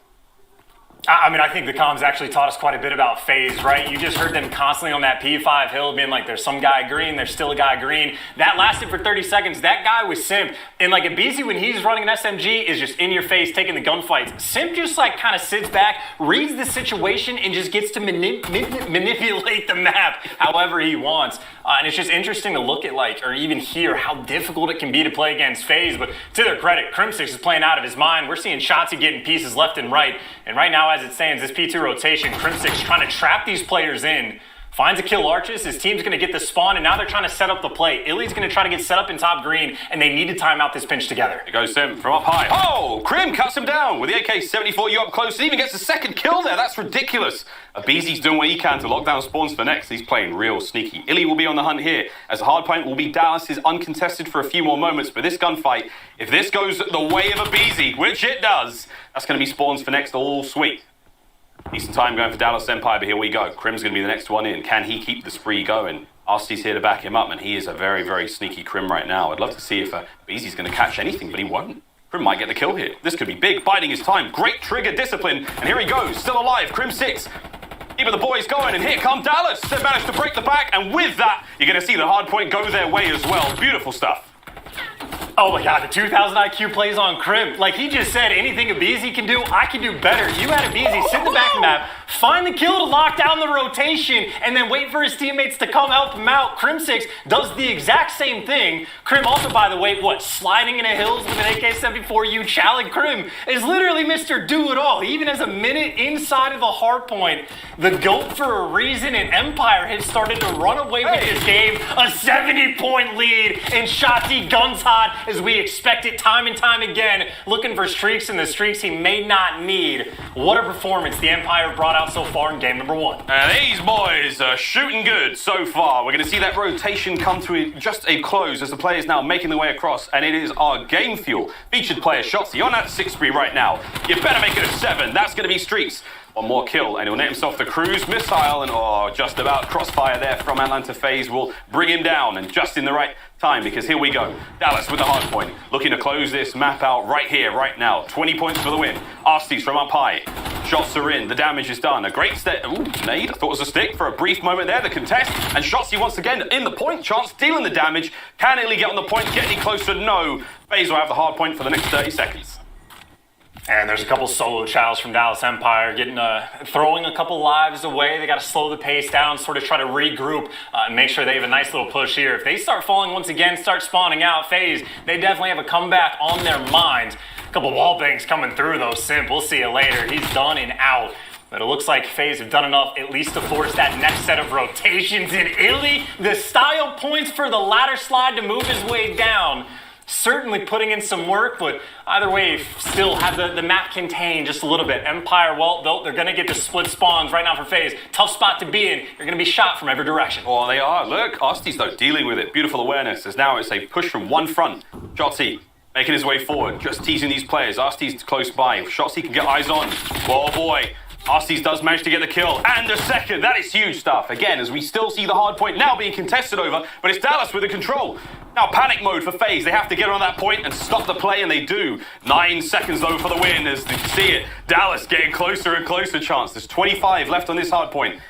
I mean, I think the comms actually taught us quite a bit about FaZe, right? You just heard them constantly on that P5 hill being like, there's some guy green, there's still a guy green. That lasted for 30 seconds. That guy was Simp. And like a BZ, when he's running an SMG, is just in your face, taking the gunfights. Simp just like kind of sits back, reads the situation, and just gets to manipulate the map however he wants. And it's just interesting to look at like, or even hear how difficult it can be to play against FaZe. But to their credit, Crimsix is playing out of his mind. We're seeing Shotzzy getting pieces left and right. And right now, as it stands, this P2 rotation, Crimsix trying to trap these players in. Finds a kill Arches, his team's going to get the spawn, and now they're trying to set up the play. Illy's going to try to get set up in top green, and they need to time out this pinch together. It goes Sim from up high. Oh, Krim cuts him down with the AK-74. You up close, and even gets a second kill there. That's ridiculous. BZ's doing what he can to lock down spawns for next. He's playing real sneaky. Illy will be on the hunt here, as the hard point will be Dallas's uncontested for a few more moments. But this gunfight, if this goes the way of a BZ, which it does, that's going to be spawns for next all sweet. Decent time going for Dallas Empire, but here we go. Krim's going to be the next one in. Can he keep the spree going? Arsty's here to back him up, and he is a very, very sneaky Krim right now. I'd love to see if BZ's going to catch anything, but he won't. Krim might get the kill here. This could be big, biding his time. Great trigger discipline, and here he goes, still alive. Krim 6. Keeping the boys going, and here come Dallas. They managed to break the back, and with that, you're going to see the hard point go their way as well. Beautiful stuff. Oh my god, the 2000 IQ plays on Krim. Like he just said, anything a BZ can do, I can do better. You had a BZ, sit in the back of the map, find the kill to lock down the rotation, and then wait for his teammates to come help him out. Krim 6 does the exact same thing. Krim also, by the way, sliding into hills with an AK-74 U challenge. Krim is literally Mr. Do-It-All. He even has a minute inside of the hard point. The GOAT for a reason, and Empire has started to run away with this game. A 70-point lead, and Shotzzy guns hot as we expect it time and time again. Looking for streaks, and the streaks he may not need. What a performance the Empire brought out so far in game number 1. And these boys are shooting good so far. We're going to see that rotation come to just a close as the players now making their way across, and it is our game fuel featured player Shotzzy on that 6 spree right now. You better make it a 7. That's going to be streaks. One more kill, and he'll net himself the cruise missile, and just about crossfire there from Atlanta FaZe will bring him down, and just in the right time, because here we go. Dallas with the hard point, looking to close this map out right here, right now. 20 points for the win. Arsty's from up high. Shots are in, the damage is done. A great step. Ooh, nade, I thought it was a stick for a brief moment there. The contest, and Shotzzy once again in the point chance, dealing the damage. Can Illy get on the point, get any closer? No. FaZe will have the hard point for the next 30 seconds. And there's a couple solo chows from Dallas Empire getting throwing a couple lives away. They got to slow the pace down, sort of try to regroup and make sure they have a nice little push here. If they start falling once again, start spawning out FaZe, they definitely have a comeback on their minds. A couple wall bangs coming through though. Simp, we'll see you later. He's done and out. But it looks like FaZe have done enough at least to force that next set of rotations. And Illy, the style points for the ladder slide to move his way down. Certainly putting in some work, but either way, still have the map contained just a little bit. Empire, well, they're going to get the split spawns right now for FaZe. Tough spot to be in. You're going to be shot from every direction. Oh, they are. Look, Arsty's, though, dealing with it. Beautiful awareness, as now it's a push from one front. Shotzzy making his way forward, just teasing these players. Arsty's close by. Shotzzy can get eyes on. Oh, boy. Arsty's does manage to get the kill, and a second. That is huge stuff. Again, as we still see the hard point now being contested over, but it's Dallas with the control. Now panic mode for FaZe. They have to get on that point and stop the play, and they do. 9 seconds though for the win, as you see it. Dallas getting closer and closer chance. There's 25 left on this hard point.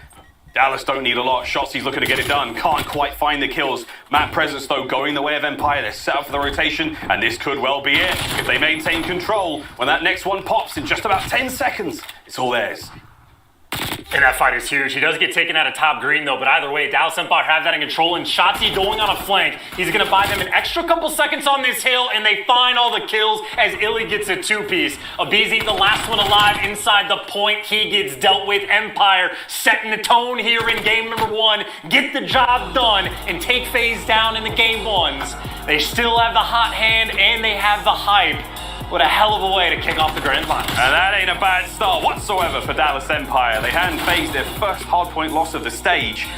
Dallas don't need a lot. Shotzzy's looking to get it done. Can't quite find the kills. Map presence though going the way of Empire. They're set up for the rotation, and this could well be it. If they maintain control, when that next one pops in just about 10 seconds, it's all theirs. And that fight is huge. He does get taken out of top green though, but either way, Dallas Empire have that in control, and Shotzi going on a flank. He's gonna buy them an extra couple seconds on this hill, and they find all the kills as Illy gets a two-piece. Abizi, the last one alive inside the point. He gets dealt with. Empire setting the tone here in game number 1. Get the job done and take FaZe down in the game 1s. They still have the hot hand and they have the hype. What a hell of a way to kick off the grand final. And that ain't a bad start whatsoever for Dallas Empire. They hand FaZe their first hardpoint loss of the stage.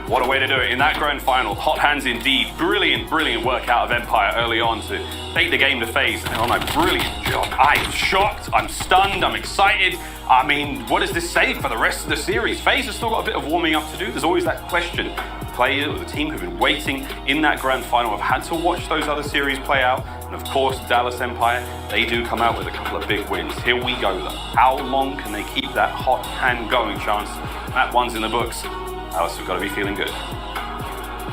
What a way to do it in that grand final. Hot hands indeed. Brilliant, brilliant work out of Empire early on to take the game to FaZe. And on a brilliant job. I'm shocked, I'm stunned, I'm excited. I mean, what does this say for the rest of the series? FaZe has still got a bit of warming up to do. There's always that question. Players or the team who've been waiting in that grand final have had to watch those other series play out. And of course, Dallas Empire, they do come out with a couple of big wins. Here we go though. How long can they keep that hot hand going, Chance? Map 1's in the books. Dallas have got to be feeling good.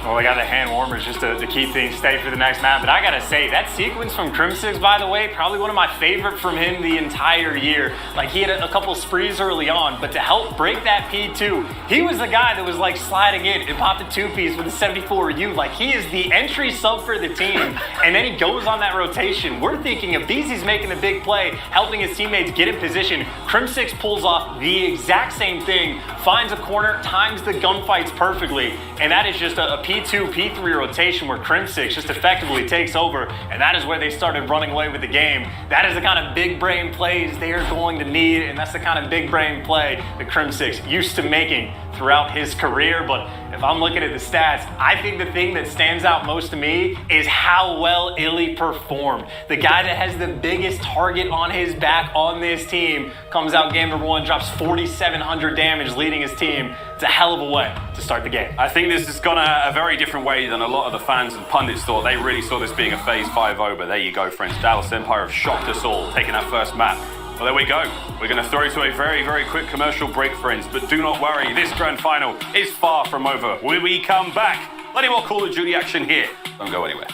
Well, we got the hand warmers just to keep things steady for the next map. But I gotta say, that sequence from Crim6, by the way, probably one of my favorite from him the entire year. Like, he had a couple sprees early on, but to help break that P2, he was the guy that was like sliding in and popped a two-piece with a 74U. Like, he is the entry sub for the team. And then he goes on that rotation. We're thinking Abizi's making a big play, helping his teammates get in position. Crim6 pulls off the exact same thing, finds a corner, times the gunfights perfectly, and that is just a P2, P3 rotation where Crim6 just effectively takes over, and that is where they started running away with the game. That is the kind of big brain plays they are going to need, and that's the kind of big brain play that Crim6 used to making throughout his career. But if I'm looking at the stats, I think the thing that stands out most to me is how well Illy performed. The guy that has the biggest target on his back on this team comes out game number 1, drops 4,700 damage, leading his team. It's a hell of a way to start the game. I think this has gone a very different way than a lot of the fans and pundits thought. They really saw this being a FaZe 5-0, but there you go, friends. Dallas Empire have shocked us all, taking that first map. Well, there we go. We're going to throw to a very, very quick commercial break, friends. But do not worry, this grand final is far from over. When we come back, plenty more Call of Duty action here. Don't go anywhere.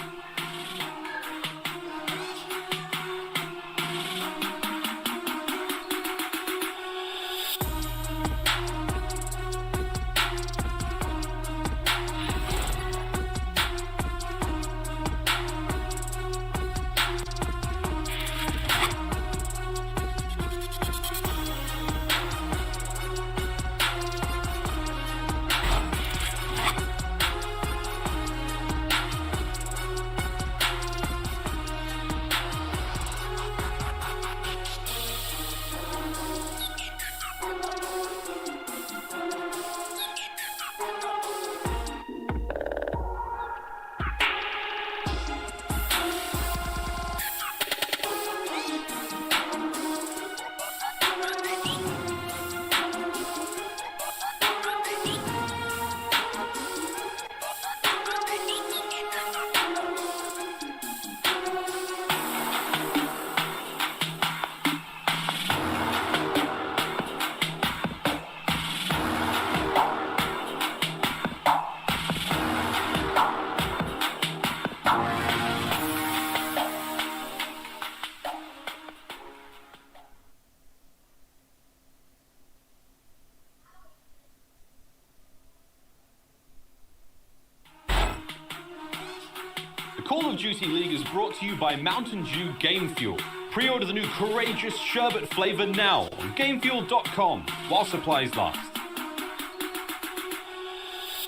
Call of Duty League is brought to you by Mountain Dew Game Fuel. Pre-order the new Courageous Sherbet flavor now on GameFuel.com while supplies last.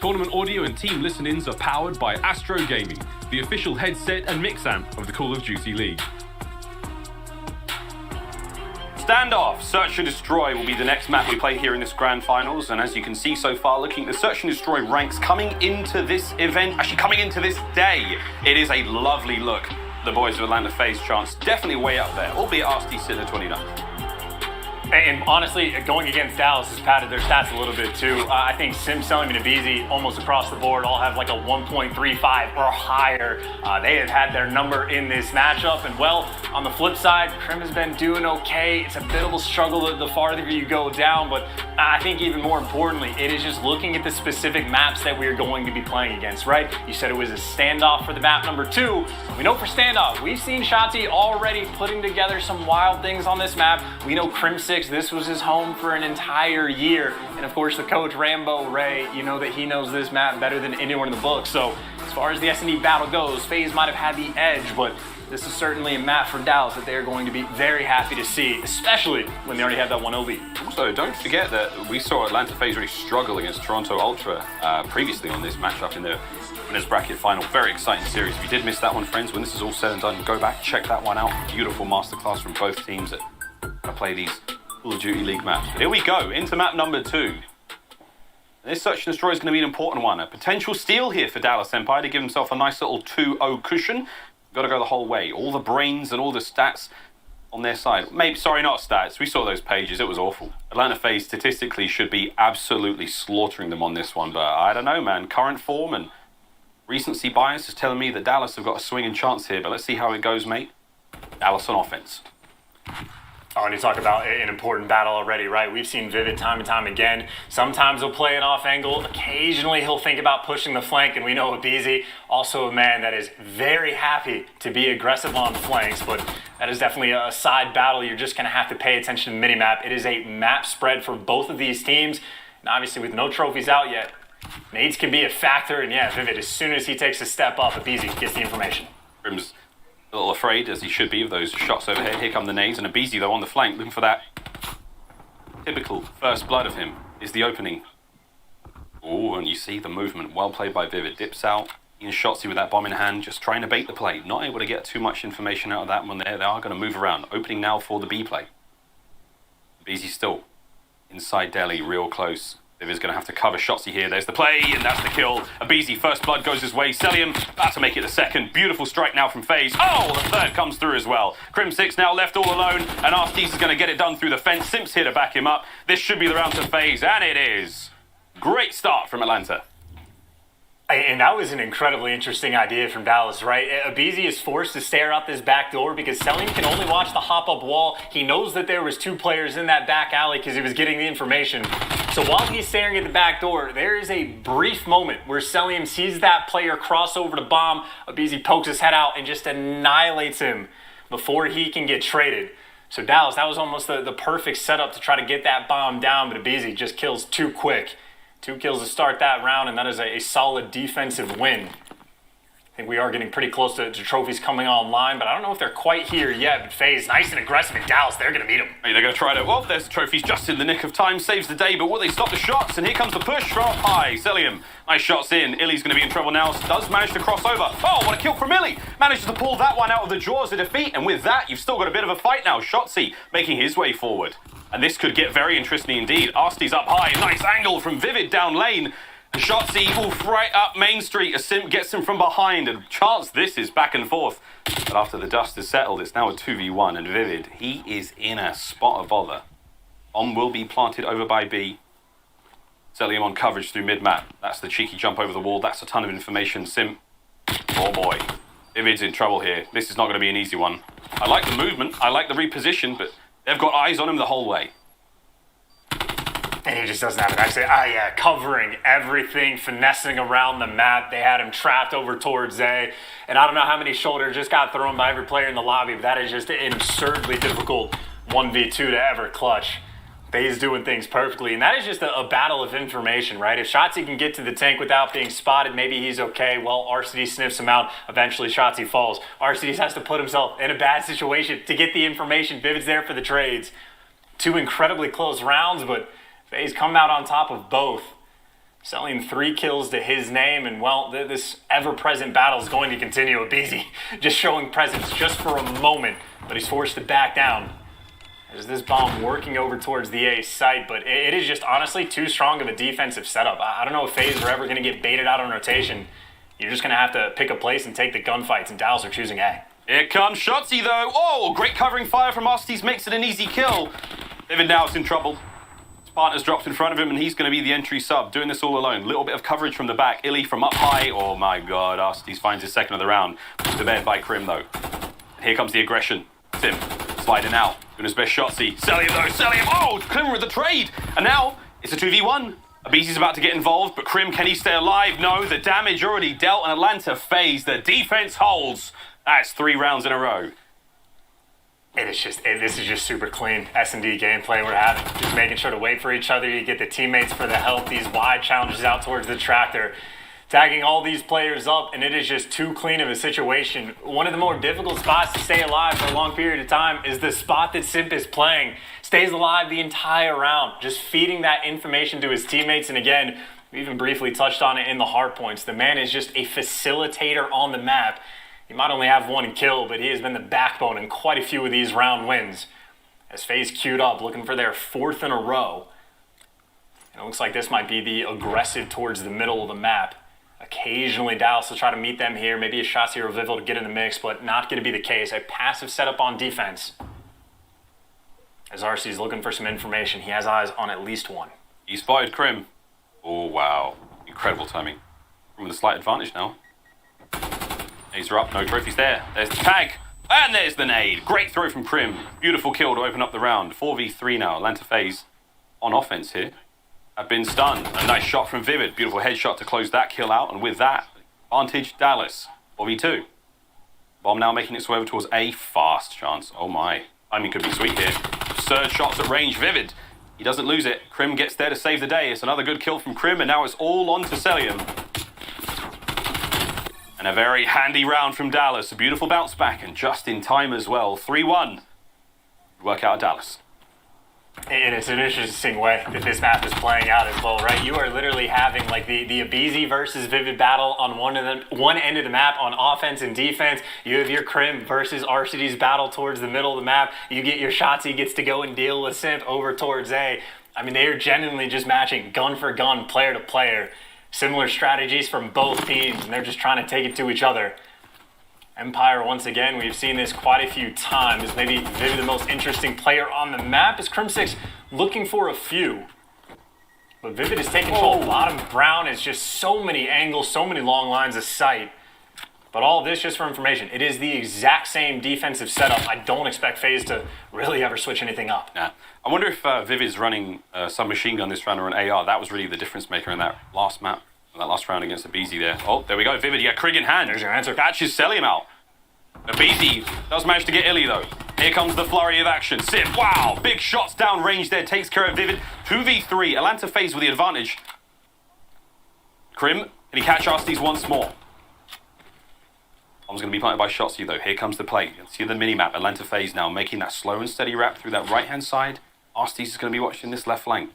Tournament audio and team listen-ins are powered by Astro Gaming, the official headset and mix amp of the Call of Duty League. Standoff, Search and Destroy will be the next map we play here in this grand finals, and as you can see so far, looking at the Search and Destroy ranks coming into this event, actually coming into this day, it is a lovely look. The boys of Atlanta FaZe Chance definitely way up there, albeit RST sitting at 29th. And honestly, going against Dallas has padded their stats a little bit too. I think Simselling and Abizi almost across the board all have like a 1.35 or higher. They have had their number in this matchup. And well, on the flip side, Crim has been doing okay. It's a bit of a struggle the farther you go down, but I think even more importantly, it is just looking at the specific maps that we are going to be playing against, right? You said it was a standoff for the map number 2. We know for standoff, we've seen Shotzi already putting together some wild things on this map. We know Crim6 6. This was his home for an entire year. And of course, the coach, Rambo Ray, you know that he knows this map better than anyone in the book. So as far as the S&D battle goes, FaZe might have had the edge, but this is certainly a map for Dallas that they're going to be very happy to see, especially when they already have that 1-0 lead. Also, don't forget that we saw Atlanta FaZe really struggle against Toronto Ultra previously on this matchup in the winners bracket final. Very exciting series. If you did miss that one, friends, when this is all said and done, go back, check that one out. Beautiful masterclass from both teams that play these Call of Duty League maps. But here we go, into map number 2. This Search and Destroy is going to be an important one. A potential steal here for Dallas Empire to give himself a nice little 2-0 cushion. Got to go the whole way. All the brains and all the stats on their side. Maybe, sorry, not stats. We saw those pages. It was awful. Atlanta FaZe statistically should be absolutely slaughtering them on this one. But I don't know, man. Current form and recency bias is telling me that Dallas have got a swinging chance here. But let's see how it goes, mate. Dallas on offense. Oh, and you talk about an important battle already, right? We've seen Vivid time and time again. Sometimes he'll play an off angle. Occasionally he'll think about pushing the flank, and we know Abizi, also a man that is very happy to be aggressive on flanks, but that is definitely a side battle. You're just going to have to pay attention to the minimap. It is a map spread for both of these teams, and obviously with no trophies out yet, nades can be a factor, and yeah, Vivid, as soon as he takes a step up, Abizi gets the information. Grim's a little afraid, as he should be, of those shots overhead. Here come the nades, and Abizi, though, on the flank, looking for that typical first blood of him, is the opening. Oh, and you see the movement. Well played by Vivid. Dips out. Ian Shotsy with that bomb in hand, just trying to bait the play. Not able to get too much information out of that one there. They are going to move around. Opening now for the B play. Abizi still inside Delhi, real close. Vivid's going to have to cover Shotsy here. There's the play, and that's the kill. Abizi, first blood goes his way. Celium about to make it the second. Beautiful strike now from FaZe. Oh, the third comes through as well. Crim 6 now left all alone, and Arstes is going to get it done through the fence. Simps here to back him up. This should be the round to FaZe, and it is. Great start from Atlanta. And that was an incredibly interesting idea from Dallas, right? Abizi is forced to stare out this back door because Selim can only watch the hop-up wall. He knows that there was 2 players in that back alley because he was getting the information. So while he's staring at the back door, there is a brief moment where Selim sees that player cross over to bomb. Abizi pokes his head out and just annihilates him before he can get traded. So Dallas, that was almost the perfect setup to try to get that bomb down, but Abizi just kills too quick. 2 kills to start that round, and that is a solid defensive win. I think we are getting pretty close to trophies coming online, but I don't know if they're quite here yet. But FaZe, nice and aggressive in Dallas. They're going to meet them. Hey, they're going to try to... Well, there's the trophies just in the nick of time. Saves the day, but will they stop the shots? And here comes the push from up high. Celium, nice shots in. Illy's going to be in trouble now. Does manage to cross over. Oh, what a kill from Illy. Manages to pull that one out of the jaws of defeat. And with that, you've still got a bit of a fight now. Shotsy making his way forward. And this could get very interesting indeed. Arstes up high. Nice angle from Vivid down lane. And Shotsy, right up Main Street. A Simp gets him from behind. And chance this is back and forth. But after the dust has settled, it's now a 2v1. And Vivid, he is in a spot of bother. Bomb will be planted over by B. Celium on coverage through mid-map. That's the cheeky jump over the wall. That's a ton of information. Simp. Oh boy. Vivid's in trouble here. This is not going to be an easy one. I like the movement. I like the reposition. But they've got eyes on him the whole way. And he just doesn't have it. I say, covering everything, finessing around the map. They had him trapped over towards A. And I don't know how many shoulders just got thrown by every player in the lobby, but that is just an absurdly difficult 1v2 to ever clutch. FaZe doing things perfectly. And that is just a battle of information, right? If Shotsy can get to the tank without being spotted, maybe he's okay. Well, RCD sniffs him out. Eventually, Shotsy falls. RCD has to put himself in a bad situation to get the information. Vivid's there for the trades. 2 incredibly close rounds, but FaZe come out on top of both, selling 3 kills to his name, and well, this ever-present battle is going to continue. Abizi just showing presence just for a moment, but he's forced to back down. There's this bomb working over towards the A site, but it is just honestly too strong of a defensive setup. I don't know if FaZe are ever going to get baited out on rotation. You're just going to have to pick a place and take the gunfights, and Dallas are choosing A. Here comes Shotsy, though. Oh, great covering fire from Arstes makes it an easy kill. Vivid now is in trouble. Partner's dropped in front of him, and he's going to be the entry sub, doing this all alone. Little bit of coverage from the back. Illy from up high. Oh my god, Arstes finds his second of the round. Put to bed by Crim, though. Here comes the aggression. Sim sliding out, doing his best Shotsy. Celium, though. Celium. Oh, Crim with the trade. And now it's a 2v1. Abizi's about to get involved, but Crim, can he stay alive? No, the damage already dealt, and Atlanta FaZe. The defense holds. That's 3 rounds in a row. This is just super clean S&D gameplay we're having. Just making sure to wait for each other. You get the teammates for the help. These wide challenges out towards the tractor. Tagging all these players up, and it is just too clean of a situation. One of the more difficult spots to stay alive for a long period of time is the spot that Simp is playing. Stays alive the entire round, just feeding that information to his teammates. And again, we even briefly touched on it in the hard points. The man is just a facilitator on the map. He might only have one kill, but he has been the backbone in quite a few of these round wins. As FaZe queued up, looking for their 4th in a row. And it looks like this might be the aggressive towards the middle of the map. Occasionally, Dallas will try to meet them here. Maybe a Shotzzy or a Vivid to get in the mix, but not going to be the case. A passive setup on defense. As RC's looking for some information, he has eyes on at least one. He spotted Crim. Oh, wow. Incredible timing. From with a slight advantage now. Nades are up, no trophies there. There's the tag, and there's the nade. Great throw from Crim. Beautiful kill to open up the round. 4v3 now. Atlanta FaZe on offense here. Have been stunned. A nice shot from Vivid. Beautiful headshot to close that kill out. And with that, advantage Dallas. 4v2. Bomb now making its way over towards A. Fast chance. Oh my. Timing could be sweet here. Surge shots at range. Vivid. He doesn't lose it. Crim gets there to save the day. It's another good kill from Crim. And now it's all on to Celium. And a very handy round from Dallas. A beautiful bounce back. And just in time as well. 3-1. Work out of Dallas. And it's an interesting way that this map is playing out as well, right? You are literally having like the Abizi versus Vivid battle on one end of the map on offense and defense. You have your Crim versus RCD's battle towards the middle of the map. You get your Shotzzy gets to go and deal with Simp over towards A. I mean, they are genuinely just matching gun for gun, player to player. Similar strategies from both teams, and they're just trying to take it to each other. Empire, once again, we've seen this quite a few times. Maybe the most interesting player on the map is Crim6 looking for a few. But Vivid is taking control. Bottom Brown is just so many angles, so many long lines of sight. But all of this just for information. It is the exact same defensive setup. I don't expect FaZe to really ever switch anything up. Yeah. I wonder if Vivid's running some machine gun this round or an AR. That was really the difference maker in that last map. That last round against Abizi there. Oh, there we go. Vivid, yeah, Krieg in hand. There's your answer. Catches Celium out. Abizi does manage to get Illy though. Here comes the flurry of action. Simp, wow, big shots down range there. Takes care of Vivid. 2v3. Atlanta FaZe with the advantage. Crim, can he catch Arstees once more? Bomb's going to be planted by Shotzzy though. Here comes the play. You can see the mini-map. Atlanta FaZe now making that slow and steady wrap through that right-hand side. Arstees is going to be watching this left flank.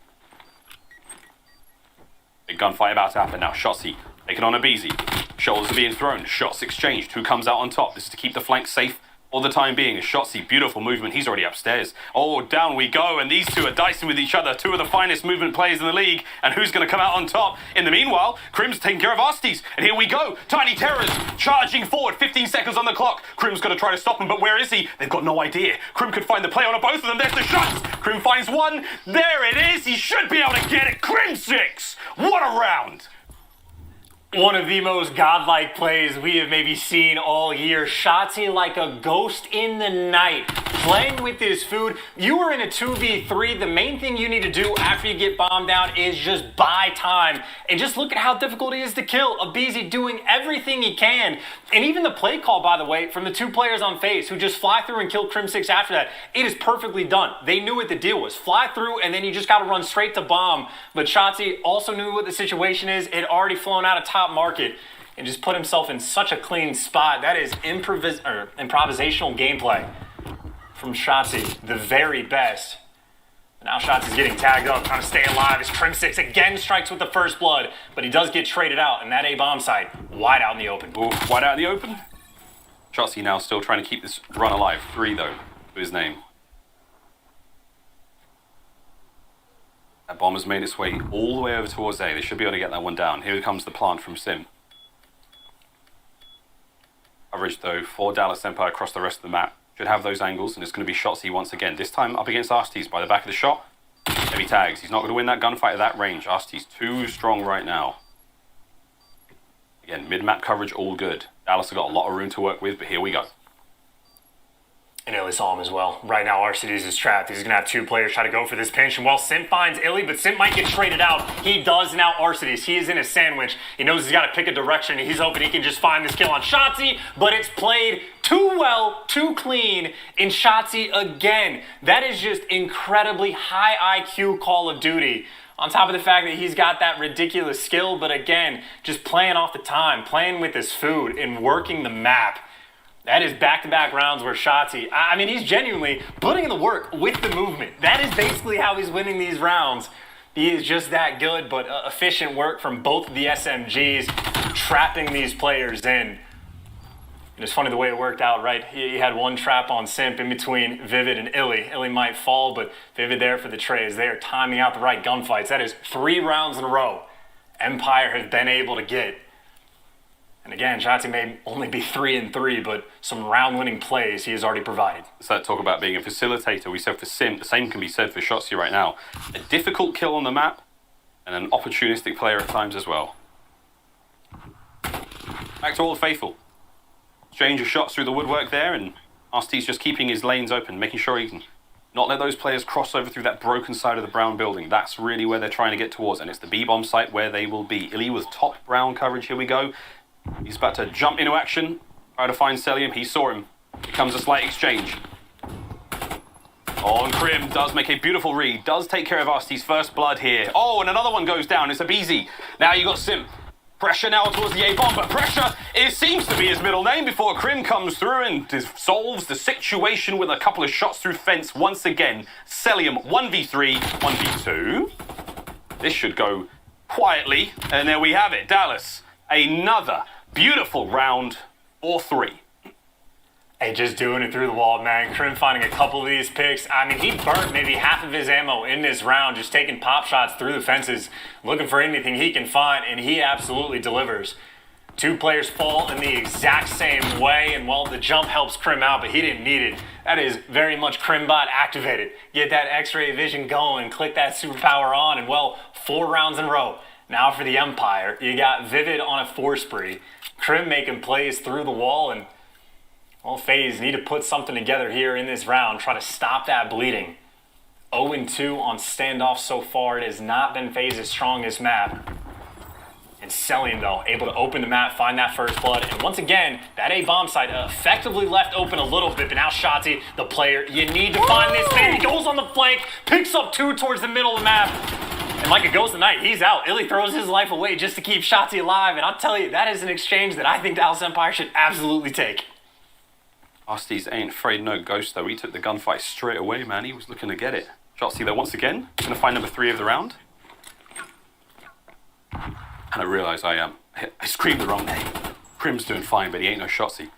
Big gunfight about to happen now. Shotzzy taking on Abizi. Shoulders are being thrown. Shots exchanged. Who comes out on top? This is to keep the flank safe for the time being. Shotzzy, beautiful movement. He's already upstairs. Oh, down we go. And these two are dicing with each other. Two of the finest movement players in the league. And who's going to come out on top? In the meanwhile, Crim's taking care of Arstees. And here we go. Tiny Terrors charging forward. 15 seconds on the clock. Crim's going to try to stop him, but where is he? They've got no idea. Crim could find the play on both of them. There's the shots. Crim finds one. There it is. He should be able to get it. Crim6. What a round. One of the most godlike plays we have maybe seen all year. Shotzzy like a ghost in the night, playing with his food. You are in a 2v3. The main thing you need to do after you get bombed down is just buy time. And just look at how difficult it is to kill. Abizi doing everything he can. And even the play call, by the way, from the two players on FaZe who just fly through and kill Crim6 after that, it is perfectly done. They knew what the deal was. Fly through and then you just got to run straight to bomb. But Shotzzy also knew what the situation is. It had already flown out of top market and just put himself in such a clean spot. That is improvisational gameplay from Shotzzy, the very best. Now Shotzzy's getting tagged up, trying to stay alive as Crim6 again strikes with the first blood, but he does get traded out, and that A-bomb site, wide out in the open. Ooh, wide out in the open. Shotzzy now still trying to keep this run alive. 3 though, to his name. That bomb has made its way all the way over towards A. They should be able to get that one down. Here comes the plant from Sim. Coverage though for Dallas Empire across the rest of the map. Should have those angles, and it's going to be Shotzzy once again. This time up against Arstees by the back of the shot. Heavy tags. He's not going to win that gunfight at that range. Arstees too strong right now. Again, mid-map coverage all good. Dallas have got a lot of room to work with, but here we go. And barely saw him as well. Right now, Arcides is trapped. He's going to have 2 players try to go for this pinch. And while Simp finds Illy, but Simp might get traded out. He does now Arcides. He is in a sandwich. He knows he's got to pick a direction. He's hoping he can just find this kill on Shotzzy, but it's played too well, too clean, in Shotzzy again. That is just incredibly high IQ Call of Duty. On top of the fact that he's got that ridiculous skill, but again, just playing off the time, playing with his food, and working the map. That is back-to-back rounds where Shotzzy, I mean, he's genuinely putting in the work with the movement. That is basically how he's winning these rounds. He is just that good, but efficient work from both of the SMGs, trapping these players in. And it's funny the way it worked out, right? He had one trap on Simp in between Vivid and Illy. Illy might fall, but Vivid there for the trays. They are timing out the right gunfights. That is 3 rounds in a row Empire has been able to get. And again, Shotzzy may only be 3-3, but some round-winning plays he has already provided. So that talk about being a facilitator, we said for Simp, the same can be said for Shotzzy right now. A difficult kill on the map, and an opportunistic player at times as well. Back to Old Faithful. Exchange of shots through the woodwork there, and Arcides just keeping his lanes open, making sure he can not let those players cross over through that broken side of the brown building. That's really where they're trying to get towards, and it's the B-bomb site where they will be. Illy with top brown coverage, here we go. He's about to jump into action, try to find Celium. He saw him. Here comes a slight exchange. Oh, and Krim does make a beautiful read, does take care of Arcides' first blood here. Oh, and another one goes down. It's a BZ. Now you got Simp. Pressure now towards the A-bomb, but Pressure seems to be his middle name before Krim comes through and solves the situation with a couple of shots through fence once again. Celium 1v3, 1v2. This should go quietly, and there we have it. Dallas, another beautiful round, 4-3. Hey, just doing it through the wall, man. Krim finding a couple of these picks. I mean, he burnt maybe half of his ammo in this round, just taking pop shots through the fences, looking for anything he can find, and he absolutely delivers. 2 players fall in the exact same way, and well, the jump helps Krim out, but he didn't need it. That is very much Krimbot activated. Get that X-ray vision going, click that superpower on, and well, 4 rounds in a row. Now for the Empire, you got Vivid on a 4 spree. Krim making plays through the wall, and well, FaZe need to put something together here in this round, try to stop that bleeding. 0-2 on standoff so far. It has not been FaZe's strongest map. And Celium, though, able to open the map, find that first blood. And once again, that A-bomb site effectively left open a little bit, but now Shotzzy, the player, you need to find this man. He goes on the flank, picks up 2 towards the middle of the map. And like a ghost of night, he's out. Illy throws his life away just to keep Shotzzy alive. And I'll tell you, that is an exchange that I think Dallas Empire should absolutely take. Arcides ain't afraid no ghost, though. He took the gunfight straight away, man. He was looking to get it. Shotzzy there once again. Going to find number 3 of the round. And I realise I screamed the wrong name. Krim's doing fine, but he ain't no Shotzzy.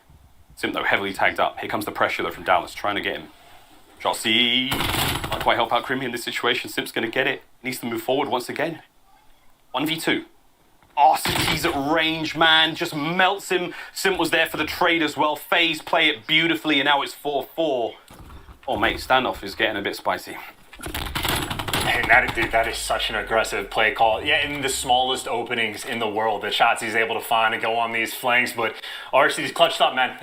Simp, though, heavily tagged up. Here comes the pressure, though, from Dallas, trying to get him. Shotzzy can't quite help out Krim in this situation. Simp's going to get it. Needs to move forward once again. 1v2. Arcides at range, man, just melts him. Simp was there for the trade as well. FaZe play it beautifully, and now it's 4-4. Oh, mate, standoff is getting a bit spicy. And that is such an aggressive play call. Yeah, in the smallest openings in the world that Shotzzy's able to find and go on these flanks. But Arcides clutched up, man.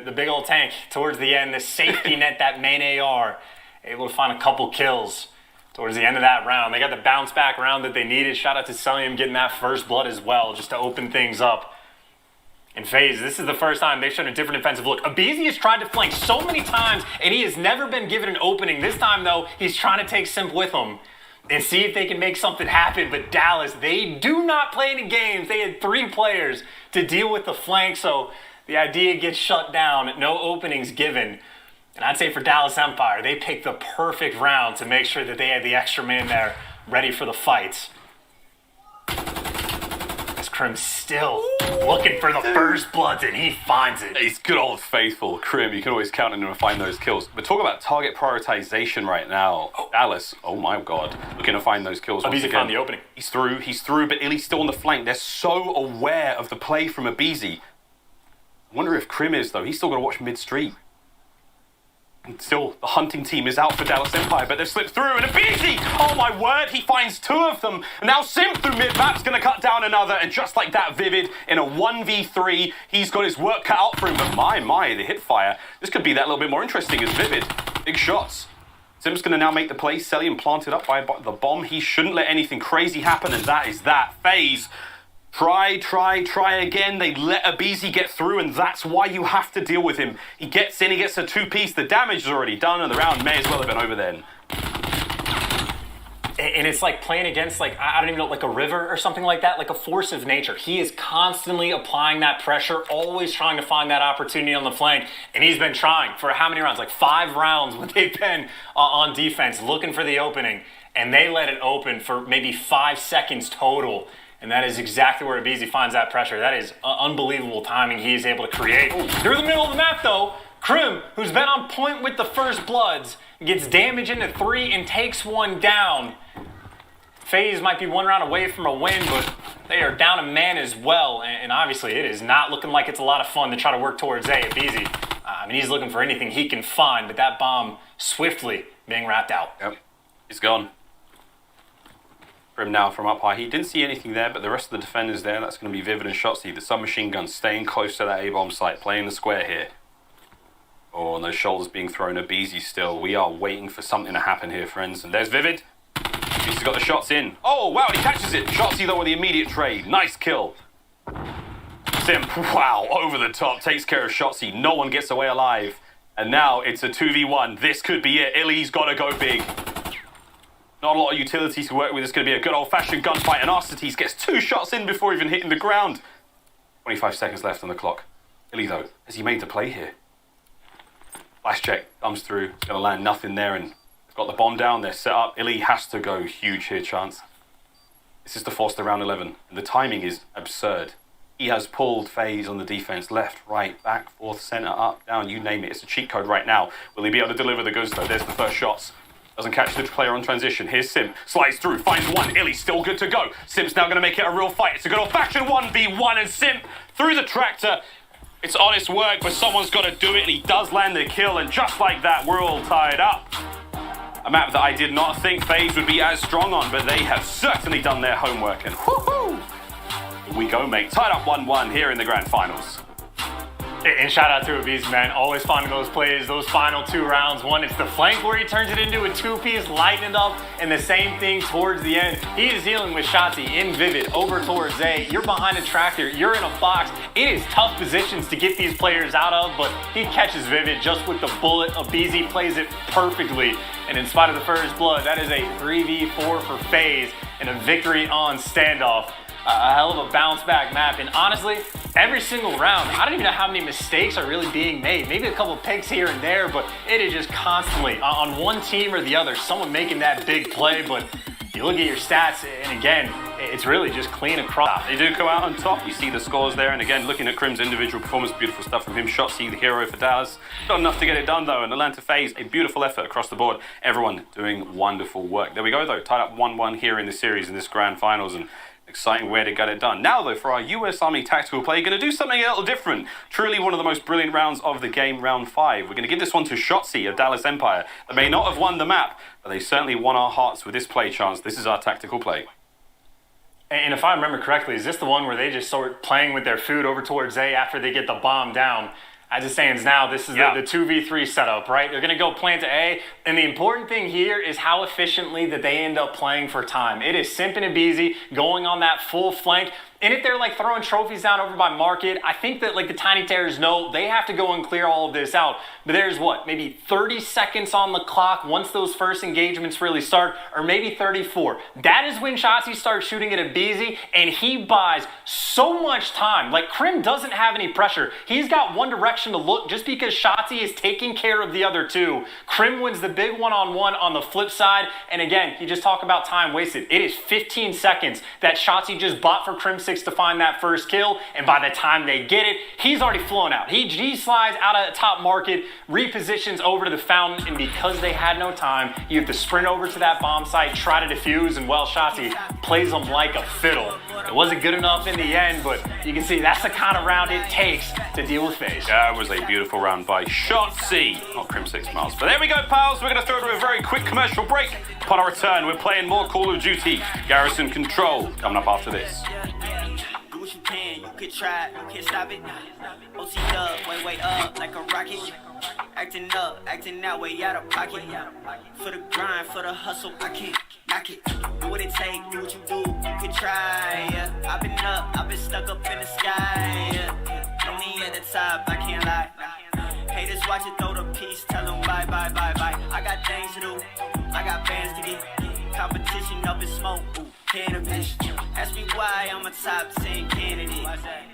The big old tank towards the end, the safety net, that main AR, able to find a couple kills towards the end of that round. They got the bounce back round that they needed. Shout out to Celium getting that first blood as well, just to open things up. In FaZe, this is the first time they've shown a different defensive look. Abizi has tried to flank so many times, and he has never been given an opening. This time, though, he's trying to take Simp with him and see if they can make something happen. But Dallas, they do not play any games. They had 3 players to deal with the flank, so the idea gets shut down. No openings given. And I'd say for Dallas Empire, they picked the perfect round to make sure that they had the extra man there ready for the fights. As Krim still looking for the first bloods, and he finds it. He's good old faithful Krim. You can always count on him to find those kills. But talk about target prioritization right now. Dallas, oh my god, looking to find those kills once again. Found the opening. He's through, but Illy's still on the flank. They're so aware of the play from Abizi. I wonder if Krim is, though. He's still got to watch mid-street. And still, the hunting team is out for Dallas Empire, but they've slipped through, and Abizi! Oh my word, he finds 2 of them. And now Simp through mid-map's gonna cut down another, and just like that, Vivid, in a 1v3, he's got his work cut out for him. But my, the hip fire. This could be that little bit more interesting as Vivid. Big shots. Simp's gonna now make the play, Selly and planted up by the bomb. He shouldn't let anything crazy happen, and that is that. FaZe. Try again. They let Abizi get through, and that's why you have to deal with him. He gets in, he gets a 2-piece. The damage is already done, and the round may as well have been over then. And it's like playing against, like, I don't even know, like a river or something like that, like a force of nature. He is constantly applying that pressure, always trying to find that opportunity on the flank. And he's been trying for how many rounds? Like 5 rounds when they've been on defense, looking for the opening. And they let it open for maybe 5 seconds total. And that is exactly where Abizi finds that pressure. That is unbelievable timing he is able to create. Through the middle of the map, though, Krim, who's been on point with the first bloods, gets damage into 3 and takes 1 down. FaZe might be 1 round away from a win, but they are down a man as well. And obviously, it is not looking like it's a lot of fun to try to work towards Abizi. I mean, he's looking for anything he can find, but that bomb swiftly being wrapped out. Yep, he's gone. Him now from up high. He didn't see anything there, but the rest of the defenders there, that's going to be Vivid and Shotzzy. The submachine gun staying close to that A-bomb site, playing the square here. Oh, and those shoulders being thrown. Abizi still. We are waiting for something to happen here, friends. And there's Vivid. He's got the shots in. Oh, wow, he catches it. Shotzzy, though, with the immediate trade. Nice kill. Simp, wow, over the top. Takes care of Shotzzy. No one gets away alive. And now it's a 2v1. This could be it. Illy's got to go big. Not a lot of utilities to work with. It's going to be a good old-fashioned gunfight, and Arcetes gets 2 shots in before even hitting the ground. 25 seconds left on the clock. Illy, though, has he made the play here? Flash check comes through. It's going to land nothing there, and they've got the bomb down. They're set up. Illy has to go huge here, chance. This is to force the round 11, and the timing is absurd. He has pulled FaZe on the defense, left, right, back, forth, center, up, down, you name it. It's a cheat code right now. Will he be able to deliver the goods, though? There's the first shots. Doesn't catch the player on transition. Here's Simp. Slides through. Finds 1. Illy still good to go. Simp's now going to make it a real fight. It's a good old-fashioned 1v1. And Simp through the tractor. It's honest work, but someone's got to do it. And he does land the kill. And just like that, we're all tied up. A map that I did not think FaZe would be as strong on, but they have certainly done their homework. And whoo-hoo! Here we go, mate. Tied up 1-1 here in the grand finals. And shout out to Abizi, man. Always finding those plays, those final 2 rounds. One, it's the flank where he turns it into a 2-piece, lighting it up, and the same thing towards the end. He is dealing with Shotzzy in Vivid over towards A. You're behind a tractor. You're in a box. It is tough positions to get these players out of, but he catches Vivid just with the bullet. Abizi plays it perfectly. And in spite of the first blood, that is a 3v4 for FaZe and a victory on standoff. A hell of a bounce back map, and honestly, every single round, I don't even know how many mistakes are really being made. Maybe a couple picks here and there, but it is just constantly on one team or the other, someone making that big play. But you look at your stats, and again, it's really just clean across. They do go out on top. You see the scores there, and again, looking at Krim's individual performance, beautiful stuff from him. Shotzzy, the hero for Dallas. Not enough to get it done, though, and Atlanta FaZe, a beautiful effort across the board. Everyone doing wonderful work. There we go, though. Tied up 1-1 here in the series in this grand finals, and exciting way to get it done. Now, though, for our US Army tactical play, going to do something a little different. Truly one of the most brilliant rounds of the game, round 5. We're going to give this one to Shotzzy of Dallas Empire. They may not have won the map, but they certainly won our hearts with this play chance. This is our tactical play. And if I remember correctly, is this the one where they just start playing with their food over towards A after they get the bomb down? As it stands now, this is the 2v3 setup, right? They're going to go plant to A, and the important thing here is how efficiently that they end up playing for time. It is Simp and Abizi going on that full flank. And if they're like throwing trophies down over by Market, I think that like the Tiny Terrors know they have to go and clear all of this out. But there's what, maybe 30 seconds on the clock once those first engagements really start, or maybe 34. That is when Shotzzy starts shooting at Abizi, and he buys so much time. Like Krim doesn't have any pressure. He's got one direction to look just because Shotzzy is taking care of the other 2. Krim wins the big one-on-one on the flip side. And again, you just talk about time wasted. It is 15 seconds that Shotzzy just bought for Krim 6 to find that first kill, and by the time they get it, he's already flown out. He slides out of the top Market, repositions over to the fountain, and because they had no time, you have to sprint over to that bomb site, try to defuse, and well, Shotzzy plays them like a fiddle. wasn't good enough in the end, but you can see that's the kind of round it takes to deal with FaZe. That was a beautiful round by Shotzi, not Crim6 Miles. But there we go, pals. We're going to throw to a very quick commercial break. Upon our return, we're playing more Call of Duty Garrison Control, coming up after this. Do what you can, you can try, you can't stop it. OC up, way up like a rocket. Acting up, acting that way out of pocket. For the grind, for the hustle, I can't knock it. Do what it take, do what you do, you can try. Yeah. I've been up, I've been stuck up in the sky. Yeah. Know me at the top, I can't lie. Haters watch it, throw the piece, tell them bye. I got things to do, I got bands to get. Competition up in smoke, ooh, cannabis. Ask me why I'm a top 10 candidate.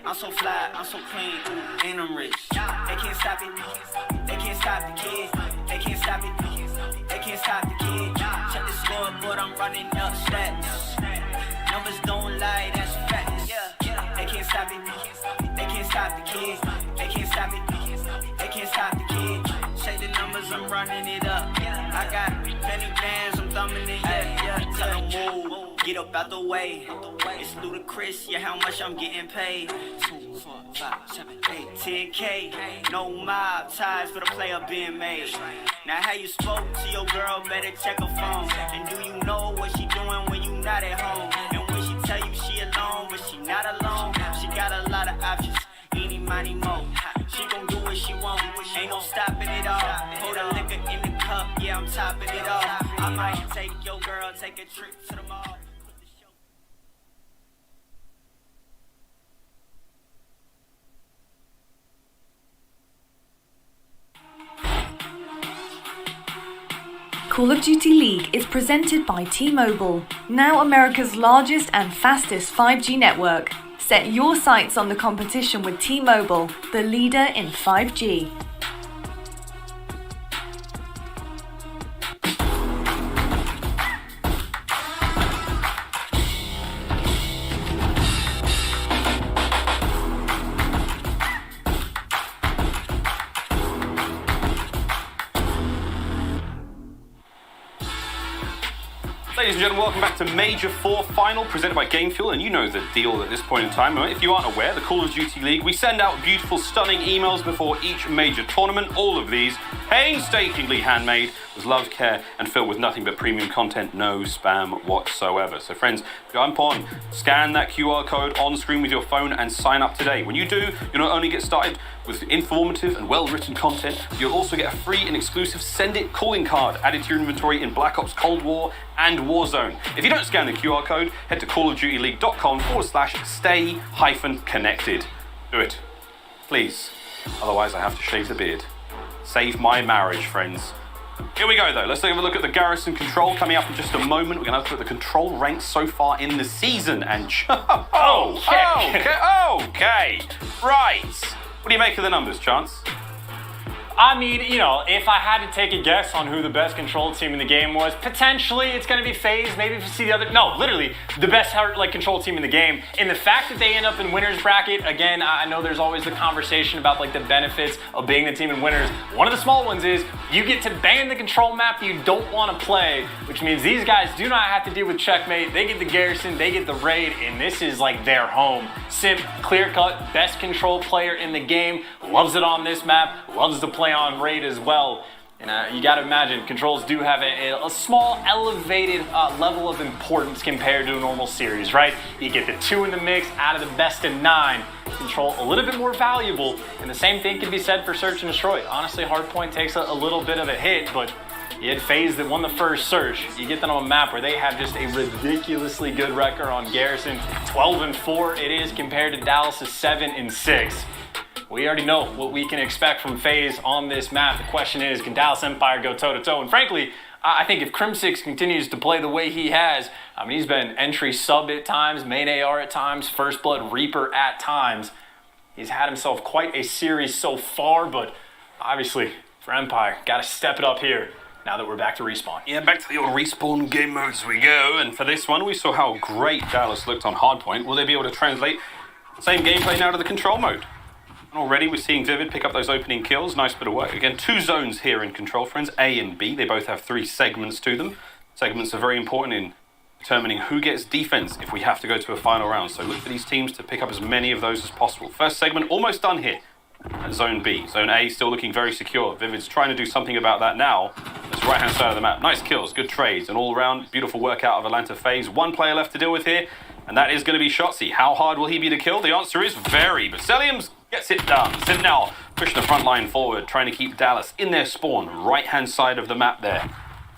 I'm so fly, I'm so clean, ooh, and I'm rich. They can't stop it, they can't stop the kids. They can't stop it, they can't stop the kids. Check the scoreboard, I'm running up stats. Numbers don't lie, that's facts. They can't stop it, they can't stop the kids. They can't stop it, they can't stop the kids. Check the numbers, I'm running it up. I got plenty bands, I'm thumbing it, Tell them move, get up out the way. It's ludicrous, how much I'm getting paid. 2, 4, 5, 7, 8, 10K. No mob ties for the player being made. Now how you spoke to your girl, better check her phone. And do you know what she doing when you not at home? And when she tell you she alone, but she not alone. She got a lot of options, eeny, miny, mo. She gon' do what she want, ain't no stopping it all. Pour the liquor in the cup, yeah, I'm topping it off. I might take your girl, take a trip to the mall. Call of Duty League is presented by T-Mobile, now America's largest and fastest 5G network. Set your sights on the competition with T-Mobile, the leader in 5G. Ladies and gentlemen, welcome back to Major 4 Final, presented by Game Fuel, and you know the deal at this point in time. If you aren't aware, the Call of Duty League, we send out beautiful, stunning emails before each major tournament. All of these painstakingly handmade, with love, care, and filled with nothing but premium content, no spam whatsoever. So friends, jump on, scan that QR code on screen with your phone and sign up today. When you do, you'll not only get started with informative and well-written content, you'll also get a free and exclusive Send It calling card added to your inventory in Black Ops Cold War and Warzone. If you don't scan the QR code, head to callofdutyleague.com/stay-connected. Do it, please. Otherwise, I have to shave the beard. Save my marriage, friends. Here we go, though. Let's have a look at the Garrison Control coming up in just a moment. We're going to have to look at the control ranks so far in the season. And okay, right. What do you make of the numbers, Chance? I mean, you know, if I had to take a guess on who the best control team in the game was, potentially it's going to be FaZe. Maybe if you see the other... No, literally, the best control team in the game. And the fact that they end up in winners bracket, again, I know there's always the conversation about, like, the benefits of being the team in winners. One of the small ones is you get to ban the control map you don't want to play, which means these guys do not have to deal with checkmate. They get the Garrison, they get the raid, and this is, like, their home. Simp, clear-cut, best control player in the game. Loves it on this map, loves to play on raid as well. And you got to imagine, controls do have a small elevated level of importance compared to a normal series, right? You get the 2 in the mix out of the best of 9. Control a little bit more valuable, and the same thing can be said for Search and Destroy. Honestly, Hardpoint takes a little bit of a hit, but you had FaZe that won the first search. You get them on a map where they have just a ridiculously good record on Garrison. 12-4 it is compared to Dallas' 7-6. We already know what we can expect from FaZe on this map. The question is, can Dallas Empire go toe-to-toe? And frankly, I think if Crim6 continues to play the way he has, I mean, he's been entry sub at times, main AR at times, First Blood Reaper at times. He's had himself quite a series so far, but obviously, for Empire, got to step it up here now that we're back to Respawn. Yeah, back to the old Respawn game modes we go. And for this one, we saw how great Dallas looked on Hardpoint. Will they be able to translate the same gameplay now to the control mode? And already we're seeing Vivid pick up those opening kills. Nice bit of work. Again, 2 zones here in control, friends, A and B. They both have 3 segments to them. Segments are very important in determining who gets defense if we have to go to a final round. So look for these teams to pick up as many of those as possible. First segment almost done here at Zone B. Zone A still looking very secure. Vivid's trying to do something about that now. That's right-hand side of the map. Nice kills, good trades, and all-around beautiful work out of Atlanta FaZe. One player left to deal with here, and that is going to be Shotzzy. How hard will he be to kill? The answer is very, but Celium's gets it done. Sim now pushing the front line forward, trying to keep Dallas in their spawn, right-hand side of the map there.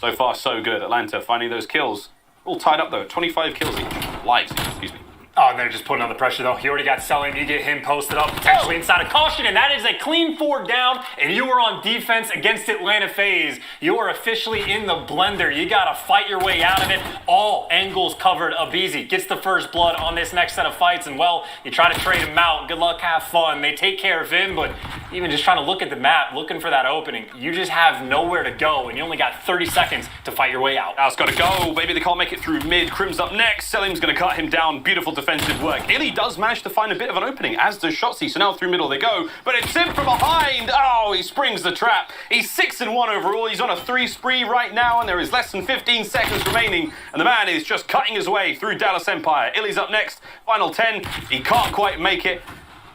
So far, so good. Atlanta finding those kills. All tied up, though. 25 kills each. Lives, excuse me. Oh, and they're just putting on the pressure, though. You already got Selling. You get him posted up, potentially inside of caution, and that is a clean 4 down, and you are on defense against Atlanta FaZe. You are officially in the blender. You got to fight your way out of it. All angles covered. Abizi gets the first blood on this next set of fights, and, well, you try to trade him out. Good luck, have fun. They take care of him, but even just trying to look at the map, looking for that opening, you just have nowhere to go, and you only got 30 seconds to fight your way out. Now it's got to go. Maybe they can't make it through mid. Crim's up next. Selim's going to cut him down. Beautiful defensive work. Illy does manage to find a bit of an opening, as does Shotzzy. So now through middle they go, but it's in from behind. Oh, he springs the trap. He's 6-1 overall. He's on a 3 spree right now, and there is less than 15 seconds remaining, and the man is just cutting his way through Dallas Empire. Illy's up next. Final 10. He can't quite make it.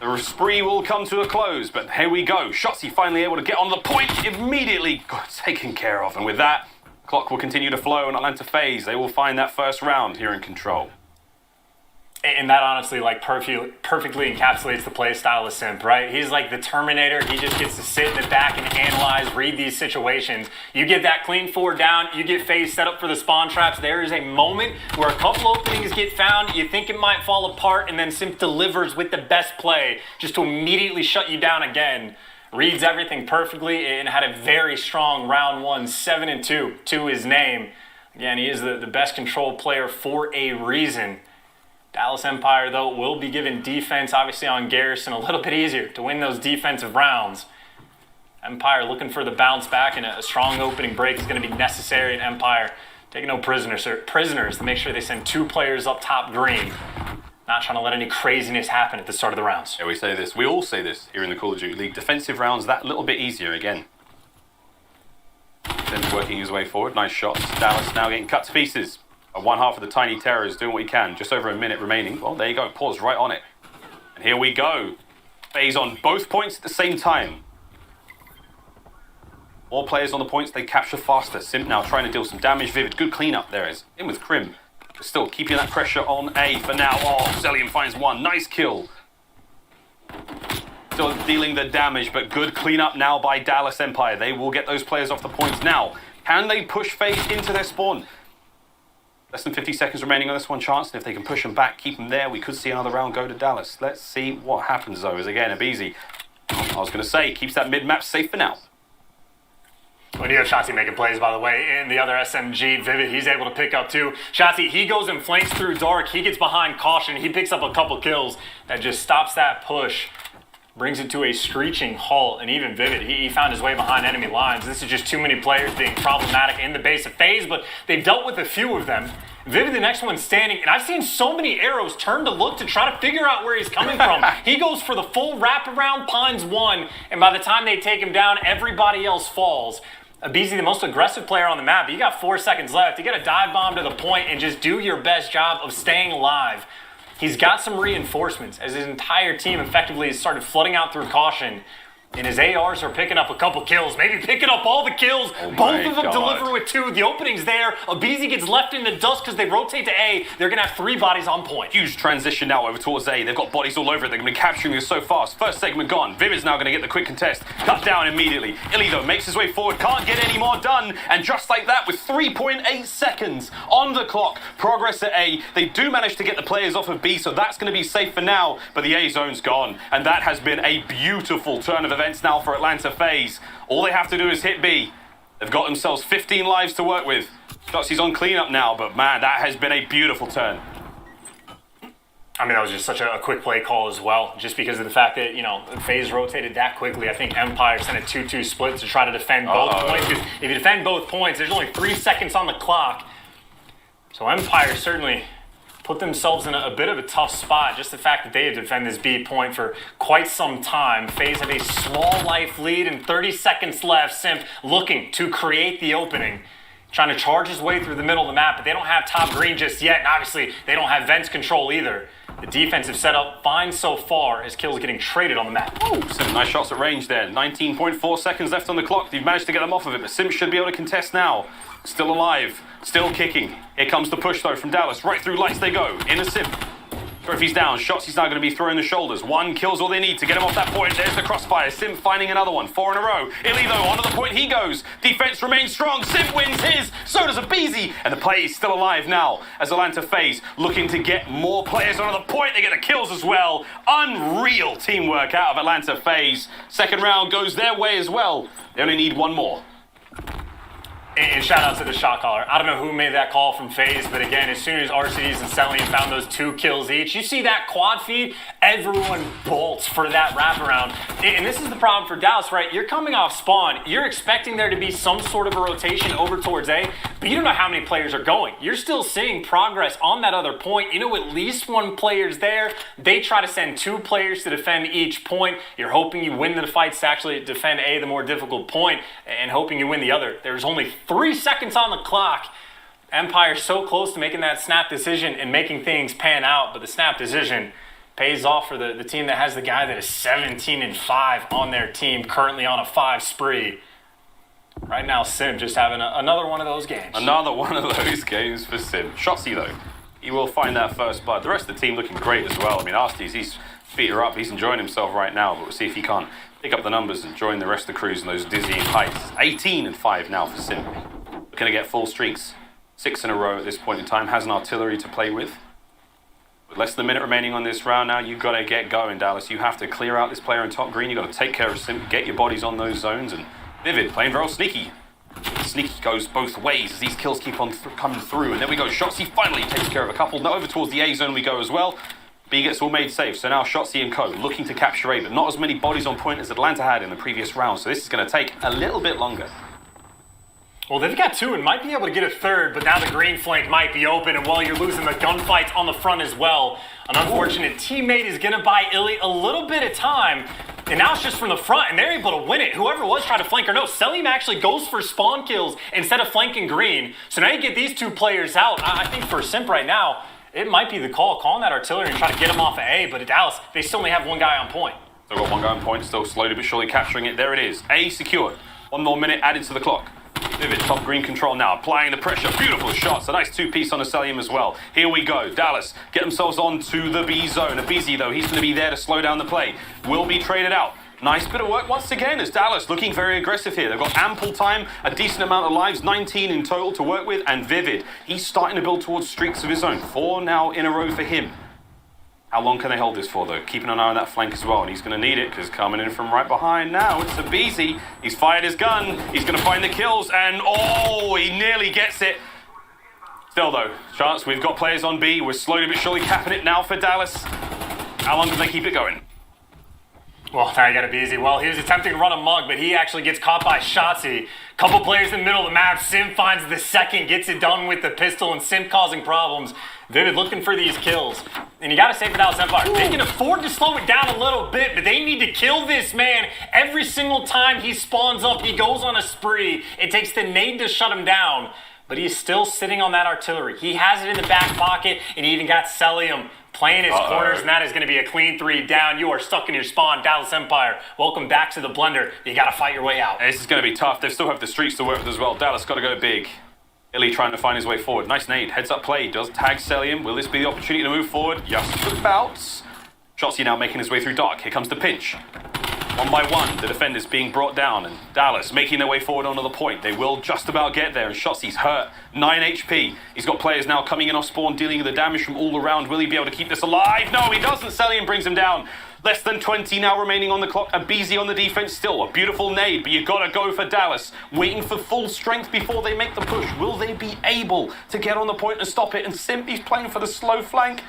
The spree will come to a close, but here we go. Shotzzy finally able to get on the point immediately. God, taken care of, and with that, clock will continue to flow, and Atlanta FaZe, they will find that first round here in control. And that honestly, like, perfectly encapsulates the play style of Simp, right? He's like the Terminator. He just gets to sit in the back and analyze, read these situations. You get that clean 4 down, you get FaZe set up for the spawn traps. There is a moment where a couple openings get found, you think it might fall apart, and then Simp delivers with the best play just to immediately shut you down again. Reads everything perfectly and had a very strong round 1, 7-2 to his name. Again, he is the best control player for a reason. Dallas Empire, though, will be given defense, obviously, on Garrison, a little bit easier to win those defensive rounds. Empire looking for the bounce back, and a strong opening break is going to be necessary at Empire. Taking no prisoners to make sure they send 2 players up top green. Not trying to let any craziness happen at the start of the rounds. Yeah, we say this. We all say this here in the Call of Duty League. Defensive rounds, that little bit easier again. Then working his way forward. Nice shots. Dallas now getting cut to pieces. One half of the Tiny Terrors doing what he can. Just over a minute remaining. Well, there you go. Pause right on it. And here we go. FaZe on both points at the same time. More players on the points, they capture faster. Simp now trying to deal some damage. Vivid, good cleanup there is. In with Crim. But still keeping that pressure on A for now. Oh, Zelium finds one. Nice kill. Still dealing the damage, but good cleanup now by Dallas Empire. They will get those players off the points now. Can they push FaZe into their spawn? Less than 50 seconds remaining on this one chance, and if they can push them back, keep them there, we could see another round go to Dallas. Let's see what happens, though, as again, Abizi, I was going to say, keeps that mid-map safe for now. When you have Shotzzy making plays, by the way, in the other SMG, Vivid, he's able to pick up 2. Shotzzy, he goes and flanks through dark. He gets behind caution. He picks up a couple kills that just stops that push. Brings it to a screeching halt, and even Vivid, he found his way behind enemy lines. This is just too many players being problematic in the base of FaZe, but they've dealt with a few of them. Vivid, the next one standing, and I've seen so many arrows turn to look to try to figure out where he's coming from. He goes for the full wraparound, pines 1, and by the time they take him down, everybody else falls. Abizi, the most aggressive player on the map, but you got 4 seconds left. You got to dive bomb to the point and just do your best job of staying alive. He's got some reinforcements as his entire team effectively has started flooding out through caution. And his ARs are picking up a couple kills, maybe picking up all the kills. Both of them deliver with 2. The opening's there. Abizi gets left in the dust because they rotate to A. They're going to have 3 bodies on point. Huge transition now over towards A. They've got bodies all over it. They're going to be capturing this so fast. First segment gone. Vivid's now going to get the quick contest. Cut down immediately. Illy, though, makes his way forward. Can't get any more done. And just like that, with 3.8 seconds on the clock, progress at A. They do manage to get the players off of B, so that's going to be safe for now. But the A zone's gone. And that has been a beautiful turn of events now for Atlanta FaZe. All they have to do is hit B. They've got themselves 15 lives to work with. Shotzzy's on cleanup now, but man, that has been a beautiful turn. I mean, that was just such a quick play call as well, just because of the fact that, you know, FaZe rotated that quickly. I think Empire sent a 2-2 split to try to defend both points. Because if you defend both points, there's only 3 seconds on the clock. So Empire certainly put themselves in a bit of a tough spot. Just the fact that they had defended this B point for quite some time. FaZe have a small life lead and 30 seconds left. Simp looking to create the opening. trying to charge his way through the middle of the map, but they don't have top green just yet, and obviously they don't have vents control either. The defensive setup fine so far as kills getting traded on the map. Oh, some nice shots at range there. 19.4 seconds left on the clock. You've managed to get them off of it, but Simp should be able to contest now. Still alive, still kicking. Here comes the push though from Dallas. Right through lights they go. In a Simp. Trophy's down. Shots he's now going to be throwing the shoulders. One kills all they need to get him off that point. There's the crossfire. Simp finding another one. 4 in a row. Illy though, onto the point he goes. Defense remains strong. Simp wins his. So does Abizi. And the play is still alive now as Atlanta FaZe looking to get more players onto the point. They get the kills as well. Unreal teamwork out of Atlanta FaZe. Second round goes their way as well. They only need one more. And shout out to the shot caller. I don't know who made that call from FaZe, but again, as soon as RCDs and Selling found those 2 kills each, you see that quad feed, everyone bolts for that wraparound. And this is the problem for Dallas, right? You're coming off spawn. You're expecting there to be some sort of a rotation over towards A, but you don't know how many players are going. You're still seeing progress on that other point. You know at least 1 player's there. They try to send 2 players to defend each point. You're hoping you win the fights to actually defend A, the more difficult point, and hoping you win the other. There's only 3 seconds on the clock. Empire's so close to making that snap decision and making things pan out, but the snap decision pays off for the team that has the guy that is 17-5 on their team, currently on a 5 spree. Right now, Sim just having another one of those games. Another one of those games for Sim. Shotzzy though, he will find that first blood. The rest of the team looking great as well. I mean, Arsties, his feet are up. He's enjoying himself right now, but we'll see if he can't pick up the numbers and join the rest of the crews in those dizzying heights. 18-5 now for Sim. Going to get full streaks. 6 in a row at this point in time. Has an artillery to play with. With less than a minute remaining on this round now, you've got to get going, Dallas. You have to clear out this player in top green. You've got to take care of Sim, get your bodies on those zones. And Vivid playing very sneaky. Sneaky goes both ways as these kills keep on coming through. And there we go. Shotzzy finally takes care of a couple. Now over towards the A zone we go as well. B gets all made safe. So now Shotzzy and co looking to capture A, but not as many bodies on point as Atlanta had in the previous round. So this is going to take a little bit longer. Well, they've got 2 and might be able to get a third, but now the green flank might be open, and while you're losing the gunfights on the front as well, an unfortunate teammate is going to buy Illy a little bit of time, and now it's just from the front, and they're able to win it. Whoever was trying to flank or no, Selim actually goes for spawn kills instead of flanking green. So now you get these 2 players out. I think for Simp right now, it might be the call, calling that artillery and try to get him off of A, but at Dallas, they still only have 1 guy on point. They've got 1 guy on point, still slowly but surely capturing it. There it is. A secured. 1 more minute added to the clock. Vivid, top green control now, applying the pressure. Beautiful shots, a nice 2-piece on Acelium as well. Here we go, Dallas get themselves on to the B zone. Abizi though, he's going to be there to slow down the play. Will be traded out. Nice bit of work once again as Dallas looking very aggressive here. They've got ample time, a decent amount of lives, 19 in total to work with. And Vivid, he's starting to build towards streaks of his own. 4 now in a row for him. How long can they hold this for, though? Keeping an eye on that flank as well, and he's going to need it, because coming in from right behind now, it's Abizi. He's fired his gun. He's going to find the kills, and oh, he nearly gets it. Still, though, chance, we've got players on B. We're slowly but surely capping it now for Dallas. How long can they keep it going? Well, now you got Abizi. Well, he was attempting to run a mug, but he actually gets caught by Shotzzy. Couple players in the middle of the map. Sim finds the second, gets it done with the pistol, and Sim causing problems. Vivid looking for these kills. And you got to say for Dallas Empire, they can afford to slow it down a little bit, but they need to kill this man. Every single time he spawns up, he goes on a spree. It takes the nade to shut him down, but he's still sitting on that artillery. He has it in the back pocket, and he even got Celium playing his corners, and that is going to be a clean 3 down. You are stuck in your spawn, Dallas Empire. Welcome back to the blender. You got to fight your way out. This is going to be tough. They still have the streets to work with as well. Dallas got to go big. Illy trying to find his way forward. Nice nade. Heads up play. Does tag Celium. Will this be the opportunity to move forward? Just about. Shotzzy now making his way through dark. Here comes the pinch. 1 by 1, the defenders being brought down, and Dallas making their way forward onto the point. They will just about get there, and Shotzzy's hurt. 9 HP. He's got players now coming in off spawn, dealing with the damage from all around. Will he be able to keep this alive? No, he doesn't. Celium brings him down. Less than 20 now remaining on the clock. Abizi on the defense still. A beautiful nade, but you got to go for Dallas. Waiting for full strength before they make the push. Will they be able to get on the point and stop it? And Simp, he's playing for the slow flank.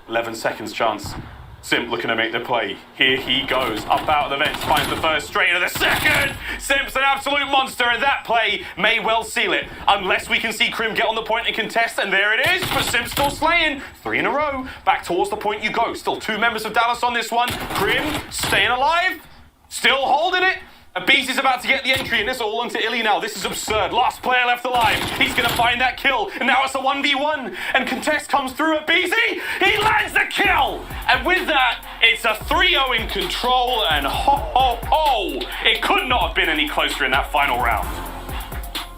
11 seconds chance. Simp looking to make the play. Here he goes. Up out of the vents. Finds the first, straight into the second. Simp's an absolute monster, and that play may well seal it. Unless we can see Krim get on the point and contest, and there it is. But Simp still slaying. 3 in a row. Back towards the point you go. Still 2 members of Dallas on this one. Krim staying alive. Still holding it. Abiz is about to get the entry, and it's all onto Illy now. This is absurd. Last player left alive. He's going to find that kill, and now it's a 1v1. And Contest comes through at BZ. He lands the kill! And with that, it's a 3-0 in control, and ho! It could not have been any closer in that final round.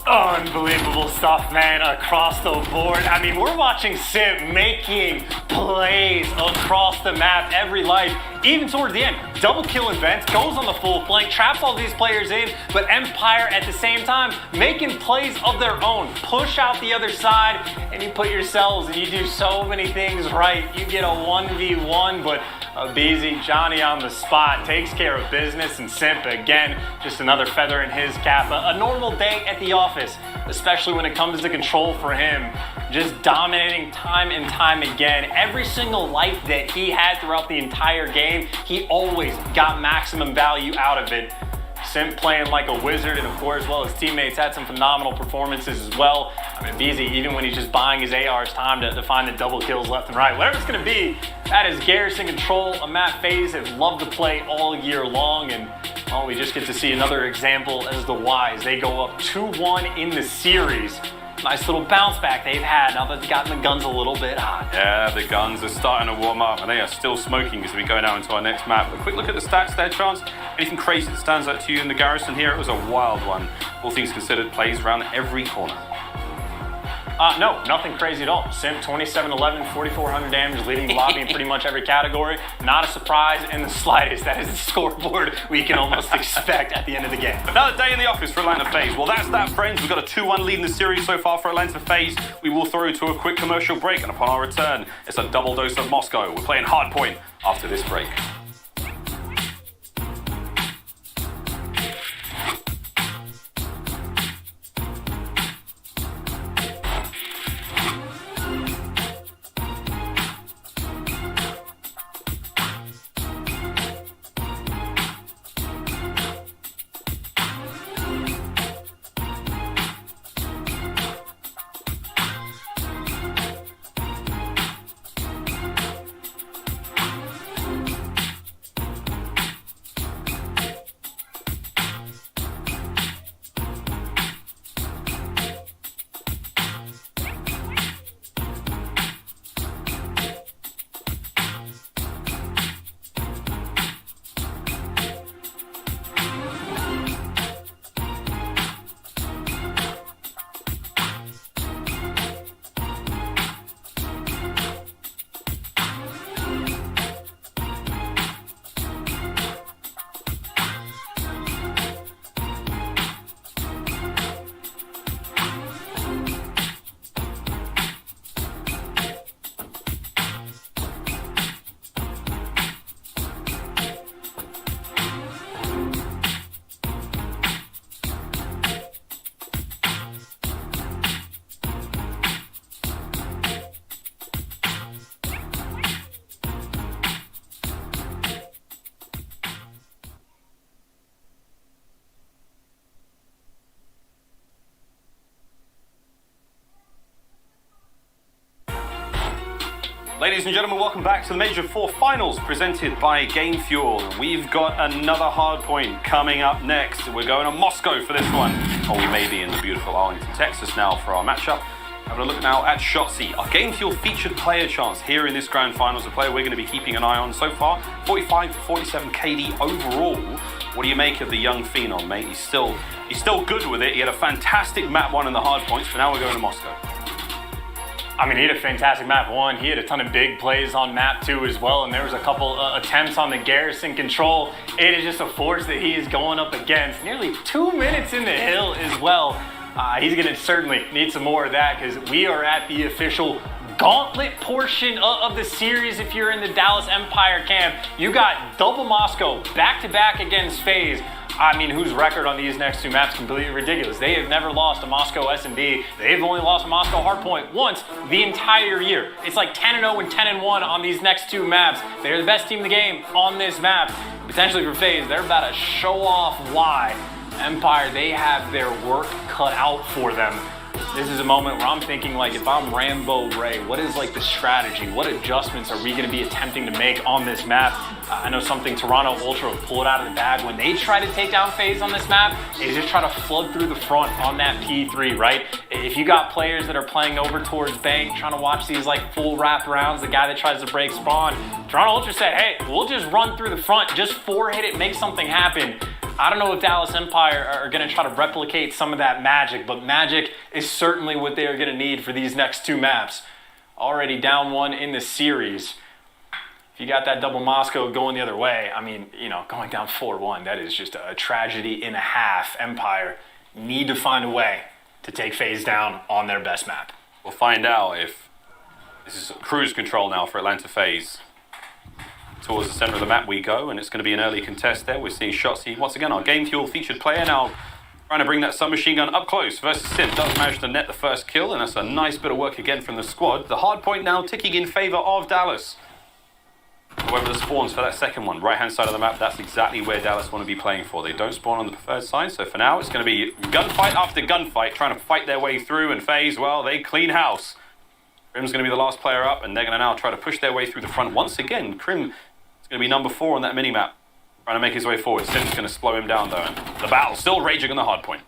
Unbelievable stuff, man, across the board. I mean, we're watching Simp making plays across the map, every life, even towards the end. Double kill events, goes on the full flank, traps all these players in, but Empire at the same time making plays of their own. Push out the other side, and you put yourselves and you do so many things right. You get a 1v1, but Abizi, Johnny on the spot, takes care of business, and Simp, again, just another feather in his cap. A normal day at the office, especially when it comes to control for him. Just dominating time and time again. Every single life that he had throughout the entire game, he always got maximum value out of it. Simp playing like a wizard, and of course, well, his teammates had some phenomenal performances as well. I mean, Beezy, even when he's just buying his ARs time to find the double kills left and right. Whatever it's going to be, that is Garrison Control, a map FaZe have loved to play all year long, and well, we just get to see another example as the Wise. They go up 2-1 in the series. Nice little bounce back they've had now that they've gotten the guns a little bit hot. Yeah, the guns are starting to warm up, and they are still smoking as we go now into our next map. A quick look at the stats there, Chance. Anything crazy that stands out to you in the Garrison here? It was a wild one. All things considered, plays around every corner. No, nothing crazy at all. Simp 27-11, 4,400 damage, leading the lobby in pretty much every category. Not a surprise in the slightest. That is the scoreboard we can almost expect at the end of the game. Another day in the office for Atlanta FaZe. Well, that's that, friends. We've got a 2-1 lead in the series so far for Atlanta FaZe. We will throw to a quick commercial break, and upon our return, it's a double dose of Moscow. We're playing Hardpoint after this break. Ladies and gentlemen, welcome back to the Major 4 Finals presented by Game Fuel. We've got another hardpoint coming up next. We're going to Moscow for this one. Or we may be in the beautiful Arlington, Texas now for our matchup. Having a look now at Shotzi, our Game Fuel featured player chance here in this grand finals. A player we're going to be keeping an eye on so far. 45-47 KD overall. What do you make of the young phenom, mate? He's still good with it. He had a fantastic map 1 in the hardpoints, but now we're going to Moscow. I mean, he had a fantastic map 1. He had a ton of big plays on map 2 as well, and there was a couple attempts on the Garrison Control. It is just a force that he is going up against. Nearly 2 minutes in the hill as well. He's going to certainly need some more of that because we are at the official gauntlet portion of the series. If you're in the Dallas Empire camp, you got double Moscow back-to-back against FaZe. I mean, whose record on these next 2 maps is completely ridiculous. They have never lost a Moscow S&D. They've only lost a Moscow Hardpoint once the entire year. It's like 10-0 and 10-1 on these next 2 maps. They're the best team in the game on this map. Potentially for FaZe, they're about to show off why Empire, they have their work cut out for them. this is a moment where I'm thinking, like, if I'm Rambo Ray, what is, like, the strategy? What adjustments are we going to be attempting to make on this map? I know something Toronto Ultra pulled out of the bag when they try to take down FaZe on this map is just try to flood through the front on that P3, right? If you got players that are playing over towards Bank, trying to watch these, like, full wrap rounds, the guy that tries to break spawn, Toronto Ultra said, hey, we'll just run through the front, just 4-hit it, make something happen. I don't know if Dallas Empire are going to try to replicate some of that magic, but magic is certainly what they are going to need for these next 2 maps. Already down 1 in the series. If you got that double Moscow going the other way, I mean, you know, going down 4-1, that is just a tragedy and a half. Empire need to find a way to take FaZe down on their best map. We'll find out if this is cruise control now for Atlanta FaZe. Towards the center of the map we go, and it's going to be an early contest there. We're seeing Shotzzy once again, our Game Fuel featured player now, trying to bring that submachine gun up close versus Sim. Does manage to net the first kill, and that's a nice bit of work again from the squad. The hard point now ticking in favor of Dallas. However, the spawns for that second one, right-hand side of the map, that's exactly where Dallas want to be playing for. They don't spawn on the preferred side, so for now it's going to be gunfight after gunfight, trying to fight their way through, and FaZe, well, they clean house. Crim's going to be the last player up, and they're going to now try to push their way through the front once again. Crim going to be number 4 on that mini-map, trying to make his way forward. Sim's going to slow him down, though. And the battle still raging on the hard point.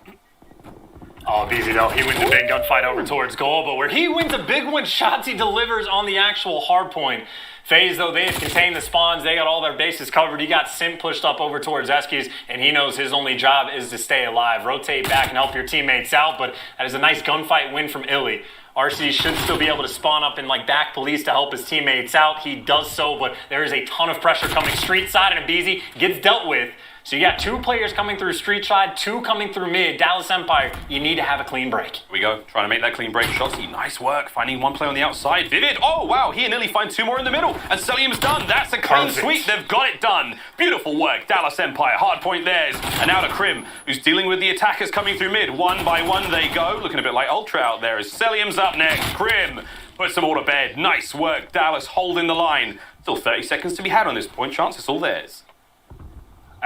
Oh, BZ, though, he wins a big gunfight over towards goal, but where he wins a big one, Shotzzy delivers on the actual hard point. FaZe, though, they have contained the spawns. They got all their bases covered. He got Sim pushed up over towards Eskies, and he knows his only job is to stay alive. Rotate back and help your teammates out, but that is a nice gunfight win from Illy. RC should still be able to spawn up in like back police to help his teammates out. He does so, but there is a ton of pressure coming street side, and Abizi gets dealt with. So you got 2 players coming through street side, 2 coming through mid. Dallas Empire, you need to have a clean break. Here we go, trying to make that clean break. Shotzzy, nice work, finding 1 player on the outside. Vivid, oh wow, he nearly finds 2 more in the middle, and Celium's done. That's a clean sweep, they've got it done. Beautiful work, Dallas Empire, hard point theirs. And now to Crim, who's dealing with the attackers coming through mid. 1 by 1 they go, looking a bit like Ultra out there as Celium's up next. Crim puts them all to bed, nice work, Dallas holding the line. Still 30 seconds to be had on this point, chance it's all theirs.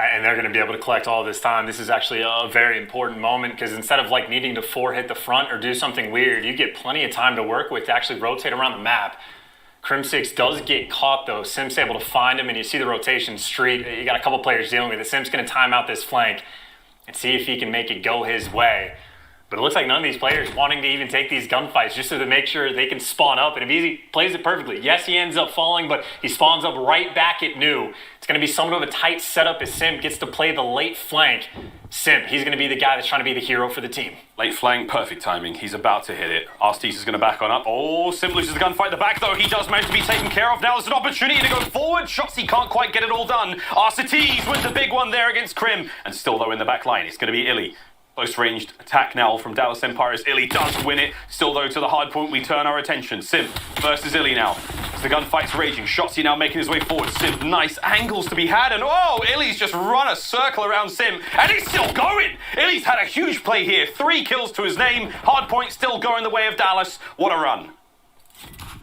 And they're going to be able to collect all this time. This is actually a very important moment because instead of like needing to 4-hit the front or do something weird, you get plenty of time to work with to actually rotate around the map. Crim6 does get caught though. Sim's able to find him, and you see the rotation street. You got a couple players dealing with it. Sim's going to time out this flank and see if he can make it go his way. But it looks like none of these players wanting to even take these gunfights just so to make sure they can spawn up. And Abizi plays it perfectly. Yes, he ends up falling, but he spawns up right back at new. It's going to be somewhat of a tight setup as Sim gets to play the late flank. Sim, he's going to be the guy that's trying to be the hero for the team. Late flank, perfect timing. He's about to hit it. Arstis is going to back on up. Oh, Sim loses the gunfight at the back, though. He does manage to be taken care of. Now there's an opportunity to go forward. Shotzzy can't quite get it all done. Arcites wins the big one there against Crim. And still, though, in the back line, it's going to be Illy. Close-ranged attack now from Dallas Empire as Illy does win it. Still, though, to the hard point we turn our attention. Sim versus Illy now. As the gunfight's raging, Shotzzy now making his way forward. Sim, nice angles to be had, and oh, Illy's just run a circle around Sim, and he's still going! Illy's had a huge play here. 3 kills to his name. Hard point still going the way of Dallas. What a run.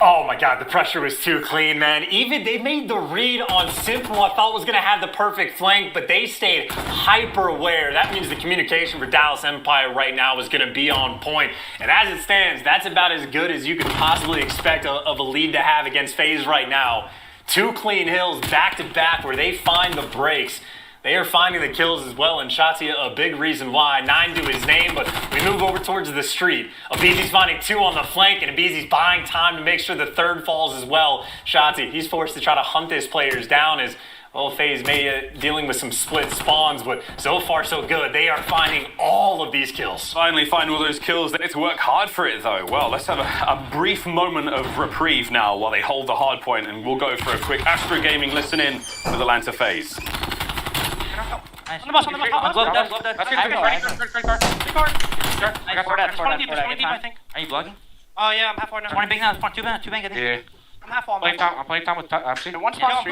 Oh my god, the pressure was too clean, man. Even they made the read on Sim, who I thought was going to have the perfect flank, but they stayed hyper aware. That means the communication for Dallas Empire right now is going to be on point. And as it stands, that's about as good as you could possibly expect of a lead to have against FaZe right now. 2 clean hills back to back where they find the breaks. They are finding the kills as well, and Shotzzy a big reason why. 9 to his name, but we move over towards the street. Abizi's finding 2 on the flank, and Abizi's buying time to make sure the 3rd falls as well. Shotzzy, he's forced to try to hunt his players down as, well, FaZe may dealing with some split spawns, but so far so good. They are finding all of these kills. Finally find all those kills. They need to work hard for it, though. Well, let's have a brief moment of reprieve now while they hold the hard point, and we'll go for a quick Astro Gaming listen-in with Atlanta FaZe. Nice. On the bus. Glove dead. That's I think. Are you vlogging? Oh yeah, I'm half forward now. 20 big now. 2 bang, I think. Yeah. I'm half forward. I'm playing time with MC. One spot.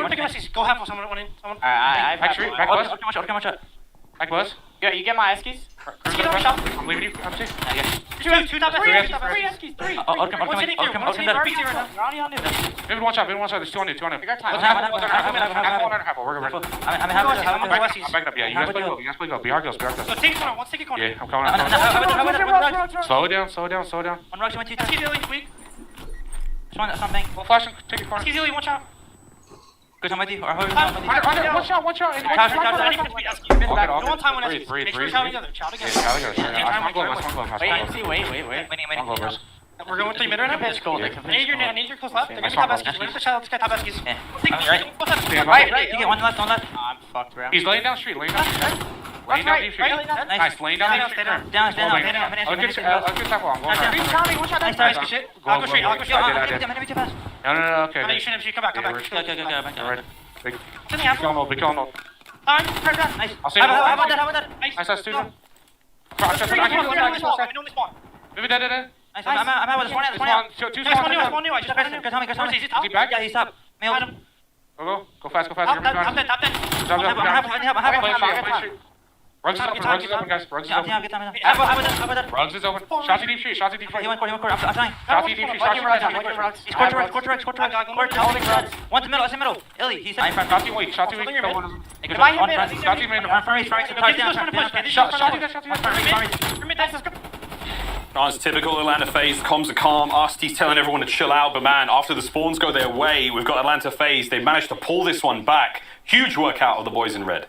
Go half for someone. One in. Someone. Alright, back street. Back west. Okay, much. Back bus. Yeah, you get my Eskies. I'm leaving you. I'm safe. Two top Eskies. Three. I'll come that. Vivid, watch out. There's two on you. We got time. Half one. We're good. I'm happy. I'm backing up. Yeah, you guys play go. Be hard girls. So take one. Let's take a corner. Yeah, I'm coming. Slow it down. One rush, one, two, three. CDL weak. Something. We'll flash and take your corner. CDL, watch out. Good time with you. Or Watch out. No one time on Eskies. Make sure chow together. Wait. We're going 3 mid right now. I need your close left. They're gonna top Eskies. Let's get top Eskies. Right. You get one left. I'm fucked, bro. He's laying down street. Laying down deep street. Nice. Laying down deep street. Down. I'll get that one. Watch out. Nice shit. I'll go straight. No. Okay. You shouldn't. Come back. Big kill no. Nice. I'll save it. How about that? Nice, that's two. I know we spawn. Maybe dead. Nice. I'm out with this one. Two Nice, spawns. one new. I just pressed him. Good timing. Is he top? Is he back? Yeah, he's up. Go fast. I'm dead. Rugs is open, guys. Rugs is open. Rugs is open. Shots deep street. He went core. I'm trying. Shots deep street. He's court. One to middle. Illy, he's in front. Shots weak. Shots weak. It's typical Atlanta FaZe. Comms are calm. RCT's telling everyone to chill out, but man, after the spawns go their way, we've got Atlanta FaZe. They've managed to pull this one back. Huge workout of the boys in red.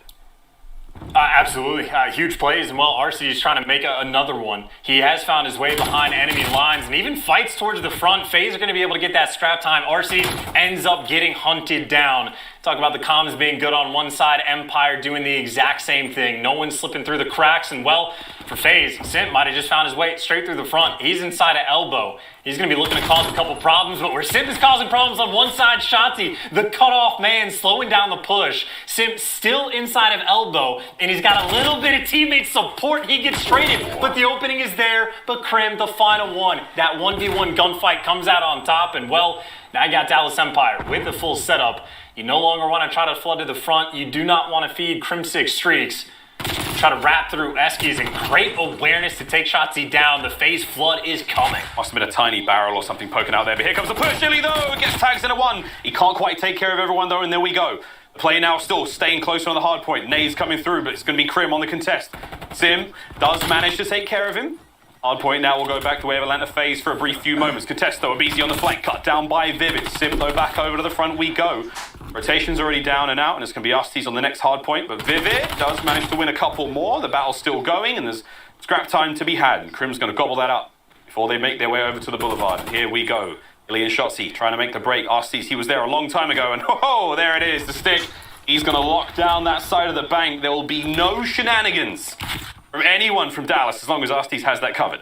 Absolutely. Huge plays, and while RC is trying to make another one, he has found his way behind enemy lines and even fights towards the front. FaZe are going to be able to get that scrap time. RC ends up getting hunted down. Talk about the comms being good on one side, Empire doing the exact same thing. No one's slipping through the cracks, and well, for FaZe, Simp might have just found his way straight through the front. He's inside of elbow. He's going to be looking to cause a couple problems, but where Simp is causing problems on one side, Shotzi, the cutoff man, slowing down the push. Simp still inside of elbow, and he's got a little bit of teammate support. He gets traded, but the opening is there. But Krim, the final one, that 1v1 gunfight comes out on top, and well, now you got Dallas Empire with the full setup. You no longer want to try to flood to the front. You do not want to feed Crimsick streaks. Try to wrap through Eskies and great awareness to take Shotzi down. The FaZe flood is coming. Must have been a tiny barrel or something poking out there, but here comes the push. Illy though gets tags in a one. He can't quite take care of everyone though, and there we go. The play now still staying closer on the hard point. Nade's coming through, but it's going to be Krim on the contest. Sim does manage to take care of him. Hard point now will go back the way of Atlanta FaZe for a brief few moments. Contest though, Abizi on the flank, cut down by Vivid. Sim though back over to the front we go. Rotation's already down and out, and it's going to be RCTs on the next hard point, but Vivid does manage to win a couple more. The battle's still going, and there's scrap time to be had, and Krim's going to gobble that up before they make their way over to the boulevard. And here we go. Illy and Shotzi trying to make the break. RCTs, he was there a long time ago, and oh, there it is, the stick. He's going to lock down that side of the bank. There will be no shenanigans from anyone from Dallas as long as RCTs has that covered.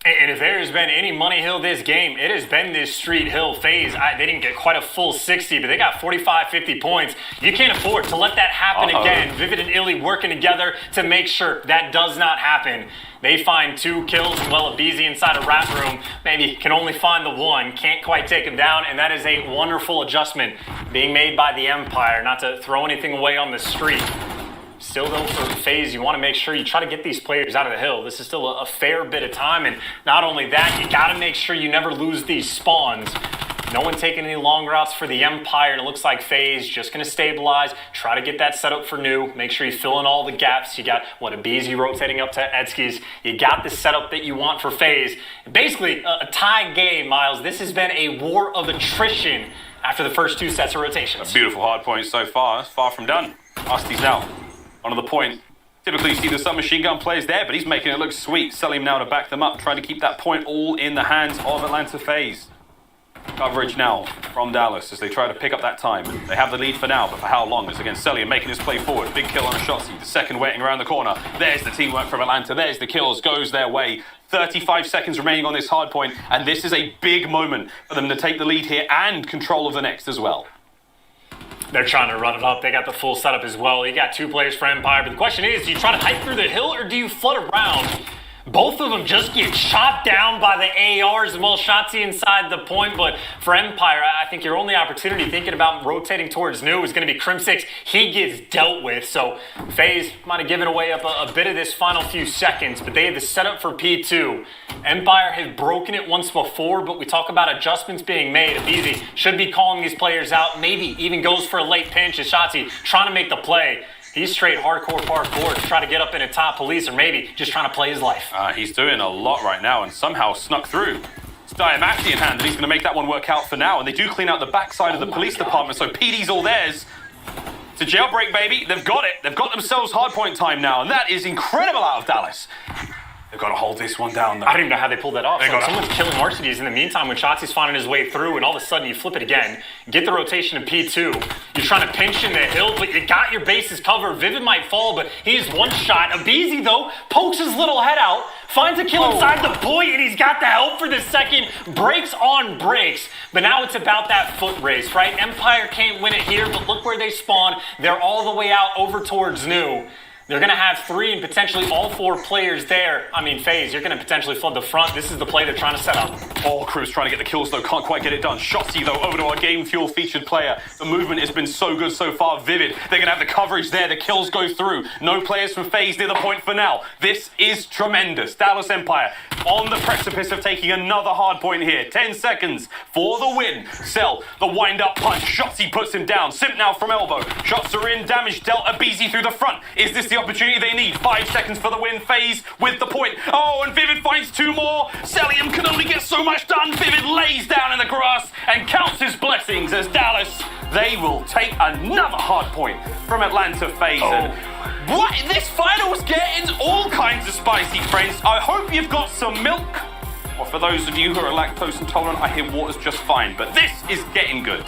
And if there has been any money hill this game, it has been this street hill FaZe. They didn't get quite a full 60, but they got 45, 50 points. You can't afford to let that happen again. Vivid and Illy working together to make sure that does not happen. They find 2 kills, and well, Abizi inside a rat room maybe can only find the 1. Can't quite take him down, and that is a wonderful adjustment being made by the Empire, not to throw anything away on the street. Still, though, for FaZe, you want to make sure you try to get these players out of the hill. This is still a fair bit of time, and not only that, you got to make sure you never lose these spawns. No one taking any long routes for the Empire, and it looks like FaZe just going to stabilize, try to get that set up for new, make sure you fill in all the gaps. You got, Abizi rotating up to Etskis. You got the setup that you want for FaZe. Basically, a tie game, Miles. This has been a war of attrition after the first 2 sets of rotations. A beautiful hard point so far. It's far from done. RCTs now on the point. Typically you see the submachine gun players there, but he's making it look sweet. Selim now to back them up, trying to keep that point all in the hands of Atlanta FaZe. Coverage now from Dallas as they try to pick up that time. They have the lead for now, but for how long? As again, Selim making his play forward. Big kill on Shotzi. The second waiting around the corner. There's the teamwork from Atlanta. There's the kills. Goes their way. 35 seconds remaining on this hard point, and this is a big moment for them to take the lead here and control of the next as well. They're trying to run it up. They got the full setup as well. You got 2 players for Empire, but the question is, do you try to hike through the hill or do you flood around? Both of them just get shot down by the ARs. Well, Shotzi inside the point, but for Empire, I think your only opportunity thinking about rotating towards New is going to be Crim6. He gets dealt with, so FaZe might have given away up a bit of this final few seconds, but they had the setup for P2. Empire had broken it once before, but we talk about adjustments being made. Abizi should be calling these players out, maybe even goes for a late pinch as Shotzi trying to make the play. He's straight hardcore parkour to try to get up into top police, or maybe just trying to play his life. He's doing a lot right now and somehow snuck through. It's Diamatti in hand, and he's going to make that one work out for now. And they do clean out the backside of the police department, so PD's all theirs. It's a jailbreak, baby. They've got it. They've got themselves hardpoint time now, and that is incredible out of Dallas. They've got to hold this one down, though. I don't even know how they pulled that off. Someone's killing Arcides in the meantime when Shotzi's finding his way through, and all of a sudden you flip it again, get the rotation to P2. You're trying to pinch in the hill, but you got your bases covered. Vivid might fall, but he's one shot. Abizi, though, pokes his little head out, finds a kill inside the point, and he's got the help for the second. Breaks on breaks. But now it's about that foot race, right? Empire can't win it here, but look where they spawn. They're all the way out over towards New. They're going to have 3 and potentially all 4 players there. I mean, FaZe, you're going to potentially flood the front. This is the play they're trying to set up. All Crew's trying to get the kills, though. Can't quite get it done. Shotzi, though, over to our Game Fuel featured player. The movement has been so good so far. Vivid. They're going to have the coverage there. The kills go through. No players from FaZe near the point for now. This is tremendous. Dallas Empire on the precipice of taking another hard point here. 10 seconds for the win. Cell, the wind-up punch. Shotzi puts him down. Simp now from elbow. Shots are in. Damage dealt. Abizi through the front. Is this the opportunity they need? 5 seconds for the win. FaZe with the point. Oh, and Vivid finds 2 more. Celium can only get so much done. Vivid lays down in the grass and counts his blessings as Dallas, they will take another hard point from Atlanta FaZe. And what? This final's getting all kinds of spicy, friends. I hope you've got some milk. Or for those of you who are lactose intolerant, I hear water's just fine. But this is getting good.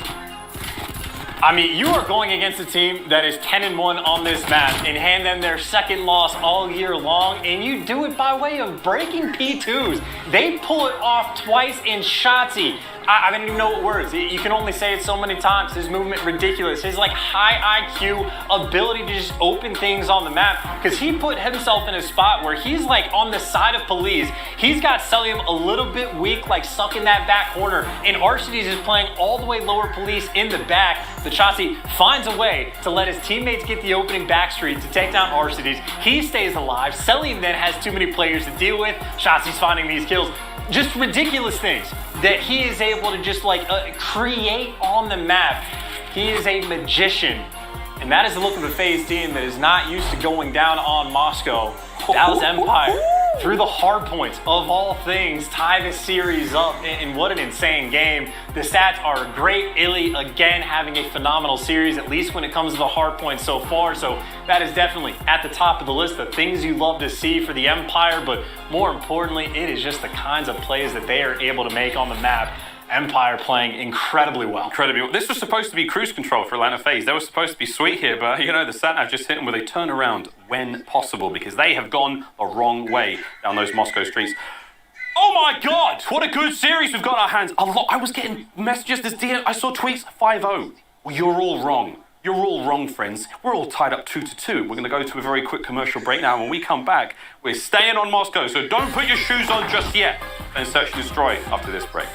I mean, you are going against a team that is 10-1 on this map and hand them their second loss all year long, and you do it by way of breaking P2s. They pull it off twice in Shotzi. I don't even know what words. You can only say it so many times. His movement ridiculous. His like high IQ ability to just open things on the map, because he put himself in a spot where he's like on the side of police. He's got Celium a little bit weak, like stuck in that back corner, and Arcides is playing all the way lower police in the back. The Shotzi finds a way to let his teammates get the opening back street to take down Arcides. He stays alive. Celium then has too many players to deal with. Shotzi's finding these kills. Just ridiculous things that he is able to just like create on the map. He is a magician. And that is the look of a FaZe team that is not used to going down on Moscow. Dallas Empire, through the hard points of all things, tie this series up. And what an insane game. The stats are great. Illy, again, having a phenomenal series, at least when it comes to the hard points so far. So that is definitely at the top of the list of things you love to see for the Empire. But more importantly, it is just the kinds of plays that they are able to make on the map. Empire playing incredibly well. Incredibly well. This was supposed to be cruise control for Atlanta FaZe. They were supposed to be sweet here, but you know, the sat-nav just hit them with a turnaround when possible, because they have gone the wrong way down those Moscow streets. Oh my God! What a good series we've got in our hands. A lot. I was getting messages this DM. I saw tweets 5-0. Well, you're all wrong. You're all wrong, friends. We're all tied up 2-2. We're going to go to a very quick commercial break now. When we come back, we're staying on Moscow, so don't put your shoes on just yet. Then search and destroy after this break.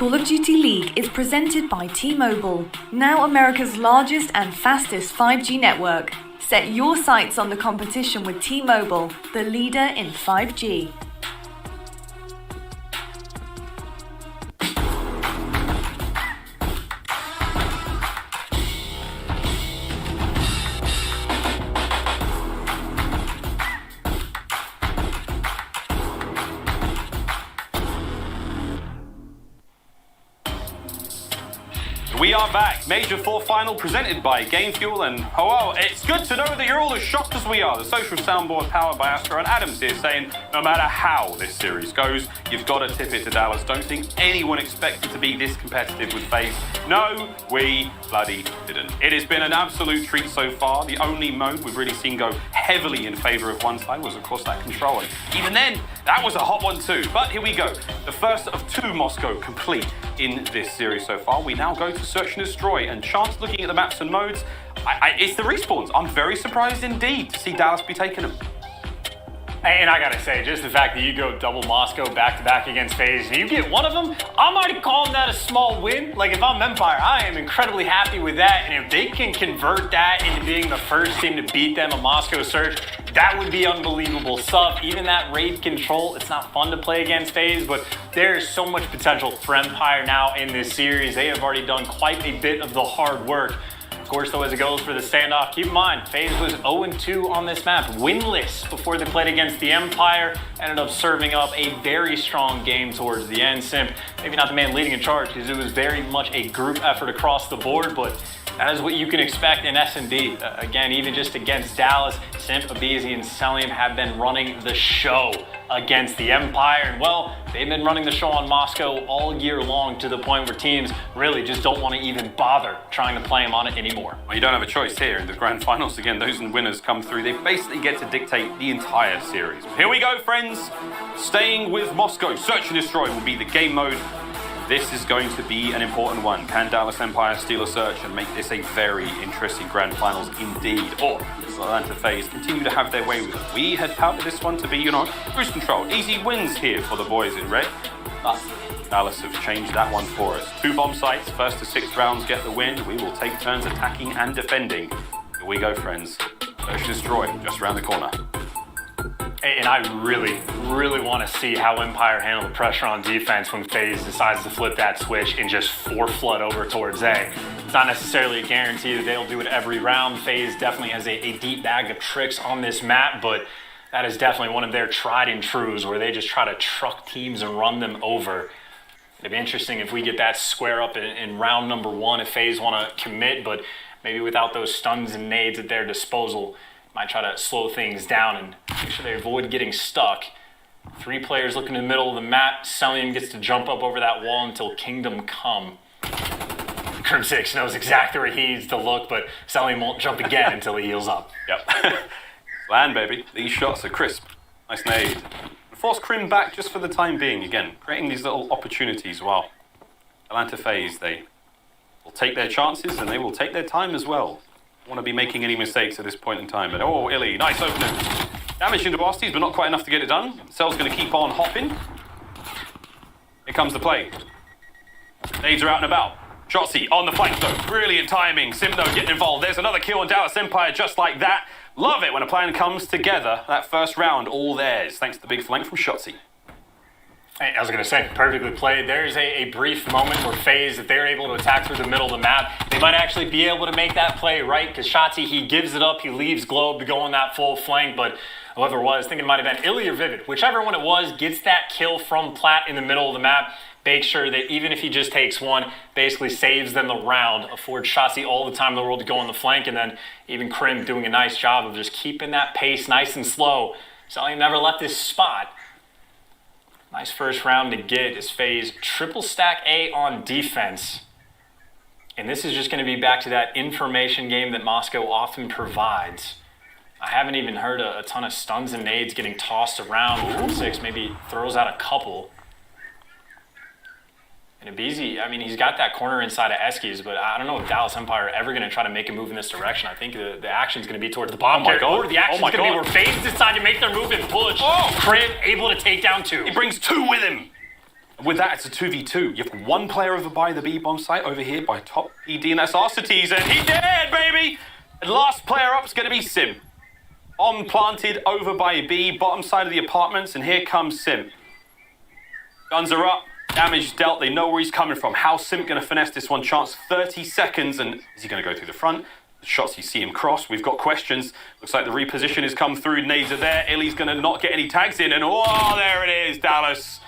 Call of Duty League is presented by T-Mobile, now America's largest and fastest 5G network. Set your sights on the competition with T-Mobile, the leader in 5G. We are back. Major 4 final presented by Game Fuel, and it's good to know that you're all as shocked as we are. The social soundboard powered by Astro and Adams here saying no matter how this series goes, you've got to tip it to Dallas. Don't think anyone expected to be this competitive with FaZe. No, we bloody didn't. It has been an absolute treat so far. The only mode we've really seen go heavily in favor of one side was, of course, that control. And even then, that was a hot one too. But here we go. The first of 2 Moscow complete in this series so far. We now go to Search and Destroy, and Chance looking at the maps and modes, it's the respawns. I'm very surprised indeed to see Dallas be taking them. And I gotta say, just the fact that you go double Moscow back-to-back against FaZe, and you get one of them, I'm already calling that a small win. Like, if I'm Empire, I am incredibly happy with that, and if they can convert that into being the first team to beat them a Moscow Surge, that would be unbelievable stuff. Even that raid control, it's not fun to play against FaZe, but there is so much potential for Empire now in this series. They have already done quite a bit of the hard work. Of course, though, as it goes for the standoff, keep in mind, FaZe was 0-2 on this map, winless before they played against the Empire, ended up serving up a very strong game towards the end. Simp, maybe not the man leading in charge, because it was very much a group effort across the board, but that is what you can expect in S&D. Again, even just against Dallas, Simp, Abizi, and Celium have been running the show against the Empire. And well, they've been running the show on Moscow all year long, to the point where teams really just don't want to even bother trying to play them on it anymore. Well, you don't have a choice here. In the grand finals, again, those winners come through. They basically get to dictate the entire series. Here we go, friends. Staying with Moscow, Search and Destroy will be the game mode. This is going to be an important one. Can Dallas Empire steal a Search and make this a very interesting grand finals indeed? Or does Atlanta FaZe continue to have their way with it? We had touted this one to be, cruise control. Easy wins here for the boys in red. But Dallas have changed that one for us. 2 bomb sites, 1st to 6th rounds get the win. We will take turns attacking and defending. Here we go, friends. Search and Destroy, just around the corner. And I really, really want to see how Empire handle the pressure on defense when FaZe decides to flip that switch and just 4-flood over towards A. It's not necessarily a guarantee that they'll do it every round. FaZe definitely has a deep bag of tricks on this map, but that is definitely one of their tried and trues, where they just try to truck teams and run them over. It'd be interesting if we get that square up in round number 1 if FaZe want to commit, but maybe without those stuns and nades at their disposal, might try to slow things down and make sure they avoid getting stuck. 3 players looking in the middle of the map. Celium gets to jump up over that wall until Kingdom Come. Crim6 knows exactly where he needs to look, but Celium won't jump again until he heals up. Yep. Land, baby. These shots are crisp. Nice nade. Force Crim back just for the time being. Again, creating these little opportunities while Atlanta FaZe, they will take their chances and they will take their time as well. Want to be making any mistakes at this point in time. But Illy, nice opening. Damage into Basties, but not quite enough to get it done. Cell's going to keep on hopping. Here comes the play. Nades are out and about. Shotzi on the flank though. Brilliant timing. Simno getting involved. There's another kill on Dallas Empire just like that. Love it when a plan comes together. That first round, all theirs. Thanks to the big flank from Shotzi. I was going to say, perfectly played. There's a brief moment where FaZe, if they're able to attack through the middle of the map, they might actually be able to make that play, right? Because Shotzi, he gives it up, he leaves Globe to go on that full flank, but whoever it was, I think it might have been Illy or Vivid, whichever one it was, gets that kill from Platt in the middle of the map, make sure that even if he just takes one, basically saves them the round, affords Shotzi all the time in the world to go on the flank, and then even Crim doing a nice job of just keeping that pace nice and slow. So he never left his spot. Nice first round to get as FaZe triple stack A on defense. And this is just going to be back to that information game that Moscow often provides. I haven't even heard a ton of stuns and nades getting tossed around. 6 maybe throws out a couple. And Abizi, I mean, he's got that corner inside of Eskies, but I don't know if Dallas Empire are ever going to try to make a move in this direction. I think the action's going to be towards the bomb carrier, or the action's going to be where FaZe decide to make their move and push. Crim able to take down 2. He brings 2 with him. With that, it's a 2v2. You have one player over by the B bomb site over here by top PD, and that's Arcites, and he dead, baby! And last player up is going to be Sim. Bomb planted over by B, bottom side of the apartments, and here comes Sim. Guns are up, damage dealt, they know where he's coming from. How's Sim going to finesse this one? Chance 30 seconds, and is he going to go through the front? The shots you see him cross, we've got questions. Looks like the reposition has come through, nades are there. Illy's going to not get any tags in, and oh, there it is, Dallas.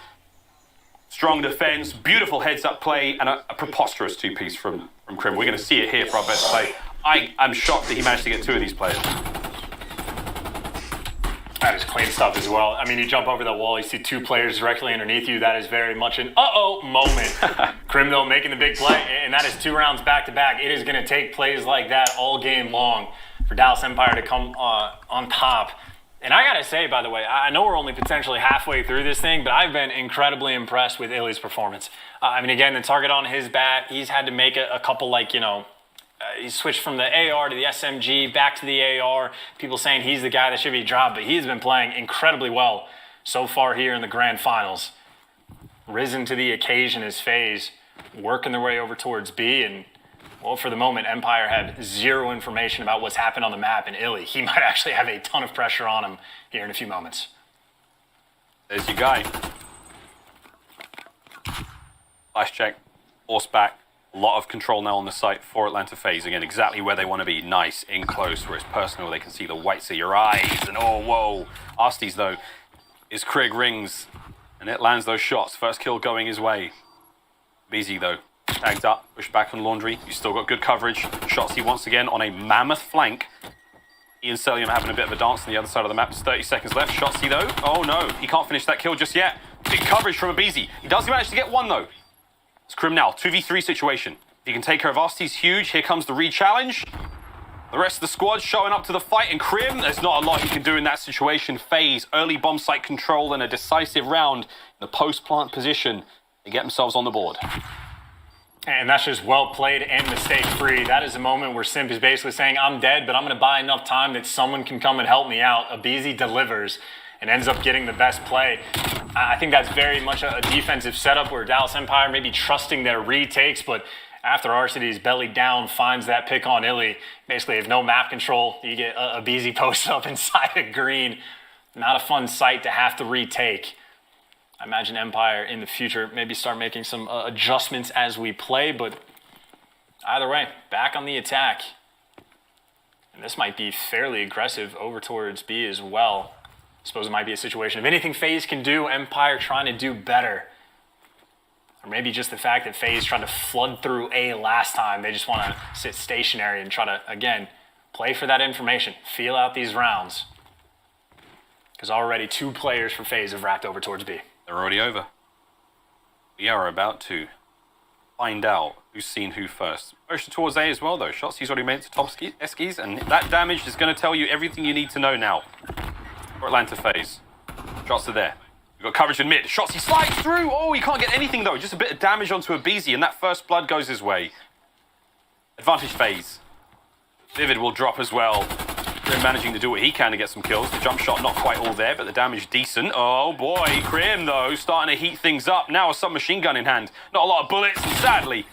Strong defense, beautiful heads-up play, and a preposterous two-piece from Krim. We're going to see it here for our best play. I'm shocked that he managed to get two of these players. That is clean stuff as well. I mean, you jump over the wall, you see two players directly underneath you. That is very much an uh-oh moment. Krim, though, making the big play, and that is 2 rounds back-to-back. It is going to take plays like that all game long for Dallas Empire to come on top. And I got to say, by the way, I know we're only potentially halfway through this thing, but I've been incredibly impressed with Illy's performance. I mean, again, the target on his back, he's had to make a couple, like, you know, he switched from the AR to the SMG, back to the AR. People saying he's the guy that should be dropped, but he's been playing incredibly well so far here in the grand finals. Risen to the occasion as FaZe, working their way over towards B, and well, for the moment, Empire have zero information about what's happened on the map, and Illy, he might actually have a ton of pressure on him here in a few moments. There's your guy. Flash check, force back. A lot of control now on the site for Atlanta FaZe. Again, exactly where they want to be. Nice, in close, where it's personal. They can see the whites of your eyes. And oh, whoa. Arstes, though, is Krieg rings. And it lands those shots. First kill going his way. BZ, though, tagged up, pushed back on Laundry. He's still got good coverage. Shotzzy once again on a mammoth flank. Ian Celium having a bit of a dance on the other side of the map. There's 30 seconds left. Shotzzy, though. Oh, no. He can't finish that kill just yet. Big coverage from a BZ. He does manage to get one, though. It's Krim now, 2v3 situation. If he can take care of Arcites, huge. Here comes the re-challenge. The rest of the squad showing up to the fight, and Krim, there's not a lot he can do in that situation. FaZe, early bomb site control and a decisive round in the post-plant position. They get themselves on the board. And that's just well played and mistake-free. That is a moment where Simp is basically saying, I'm dead, but I'm going to buy enough time that someone can come and help me out. Abizi delivers and ends up getting the best play. I think that's very much a defensive setup where Dallas Empire may be trusting their retakes, but after Arcites belly down finds that pick on Illy, basically have no map control. You get a Abizi post up inside of green. Not a fun sight to have to retake. I imagine Empire in the future maybe start making some adjustments as we play, but either way, back on the attack. And this might be fairly aggressive over towards B as well. I suppose it might be a situation of anything FaZe can do, Empire trying to do better. Or maybe just the fact that FaZe tried to flood through A last time. They just want to sit stationary and try to, again, play for that information. Feel out these rounds. Because already 2 players for FaZe have wrapped over towards B. They're already over. We are about to find out who's seen who first. Motion towards A as well, though. Shotzzy's already made it to top Eskies, and that damage is going to tell you everything you need to know now. For Atlanta FaZe. Shots are there. We've got coverage in mid. Shotzzy slides through. Oh, he can't get anything, though. Just a bit of damage onto Abizi, and that first blood goes his way. Advantage FaZe. Vivid will drop as well. Krim managing to do what he can to get some kills. The jump shot not quite all there, but the damage decent. Oh, boy. Krim, though, starting to heat things up. Now a submachine gun in hand. Not a lot of bullets, and sadly,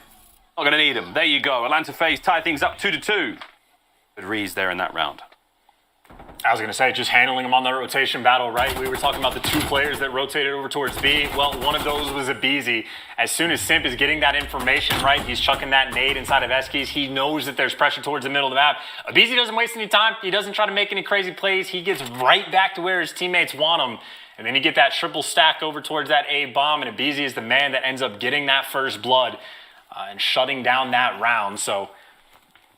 not going to need them. There you go. Atlanta FaZe tie things up 2-2. Good reads there in that round. I was going to say, just handling them on the rotation battle, right? We were talking about the 2 players that rotated over towards B. Well, one of those was Abizi. As soon as Simp is getting that information, right, he's chucking that nade inside of Eskies. He knows that there's pressure towards the middle of the map. Abizi doesn't waste any time. He doesn't try to make any crazy plays. He gets right back to where his teammates want him. And then you get that triple stack over towards that A bomb, and Abizi is the man that ends up getting that first blood and shutting down that round. So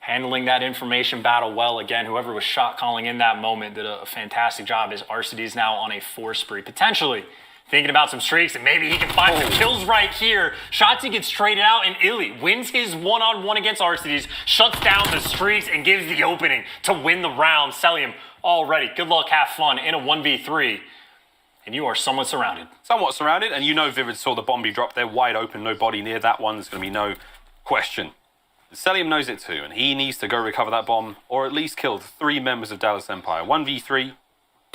handling that information battle well. Again, whoever was shot calling in that moment did a fantastic job, as Arcites now on a 4 spree. Potentially thinking about some streaks, and maybe he can find some kills right here. Shotzzy gets traded out, and Illy wins his one-on-one against Arcites, shuts down the streaks, and gives the opening to win the round. Celium already. Good luck, have fun in a 1v3. And you are somewhat surrounded. Somewhat surrounded, and you know Vivid saw the bomb be dropped there wide open. No body near that one. There's going to be no question. Celium knows it too, and he needs to go recover that bomb, or at least kill 3 members of Dallas Empire. 1v3,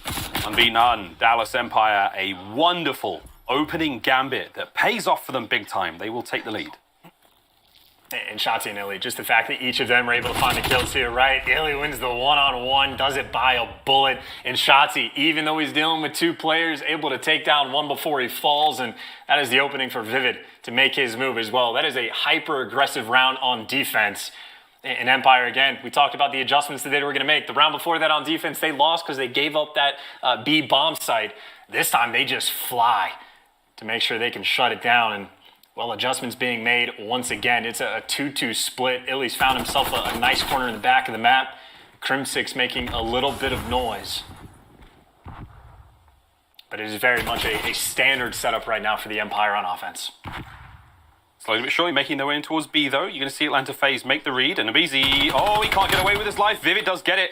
1v none. Dallas Empire, a wonderful opening gambit that pays off for them big time. They will take the lead. And Shotzi and Illy, just the fact that each of them were able to find the kills here, right? Illy wins the one-on-one, does it by a bullet. And Shotzi, even though he's dealing with two players, able to take down one before he falls. And that is the opening for Vivid to make his move as well. That is a hyper-aggressive round on defense. In Empire, again, we talked about the adjustments that they were going to make. The round before that on defense, they lost because they gave up that B bomb site. This time, they just fly to make sure they can shut it down. And well, adjustments being made once again. It's a 2-2 split. Illy's found himself a nice corner in the back of the map. Crim6 making a little bit of noise. But it is very much a standard setup right now for the Empire on offense. Slowly but surely making their way in towards B, though. You're going to see Atlanta FaZe make the read. And Abizi, oh, he can't get away with his life. Vivid does get it.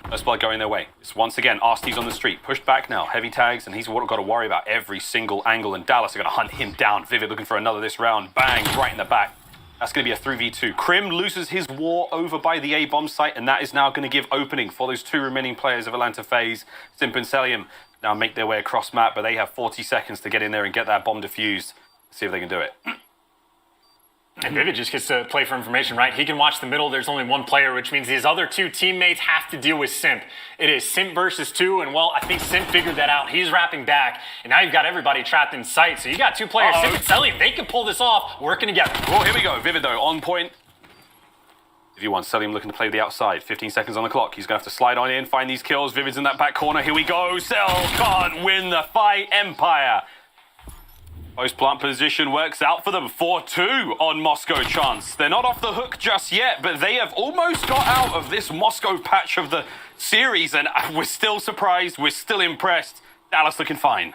First blood going their way. It's once again, Arsty's on the street. Pushed back now. Heavy tags, and he's got to worry about every single angle. And Dallas are going to hunt him down. Vivid looking for another this round. Bang, right in the back. That's going to be a 3v2. Crim loses his war over by the A bomb site, and that is now going to give opening for those two remaining players of Atlanta FaZe. Simp and Celium now make their way across map, but they have 40 seconds to get in there and get that bomb defused. See if they can do it. And Vivid just gets to play for information, right? He can watch the middle. There's only one player, which means his other two teammates have to deal with Simp. It is Simp versus two, and well, I think Simp figured that out. He's wrapping back, and now you've got everybody trapped in sight. So you got two players, Simp and Celium. They can pull this off, working together. Oh, here we go. Vivid, though, on point. If you want Celium looking to play the outside, 15 seconds on the clock. He's going to have to slide on in, find these kills. Vivid's in that back corner. Here we go. Cell can't win the fight. Empire. Post-plant position works out for them. 4-2 on Moscow chance. They're not off the hook just yet, but they have almost got out of this Moscow patch of the series, and we're still surprised. We're still impressed. Dallas looking fine.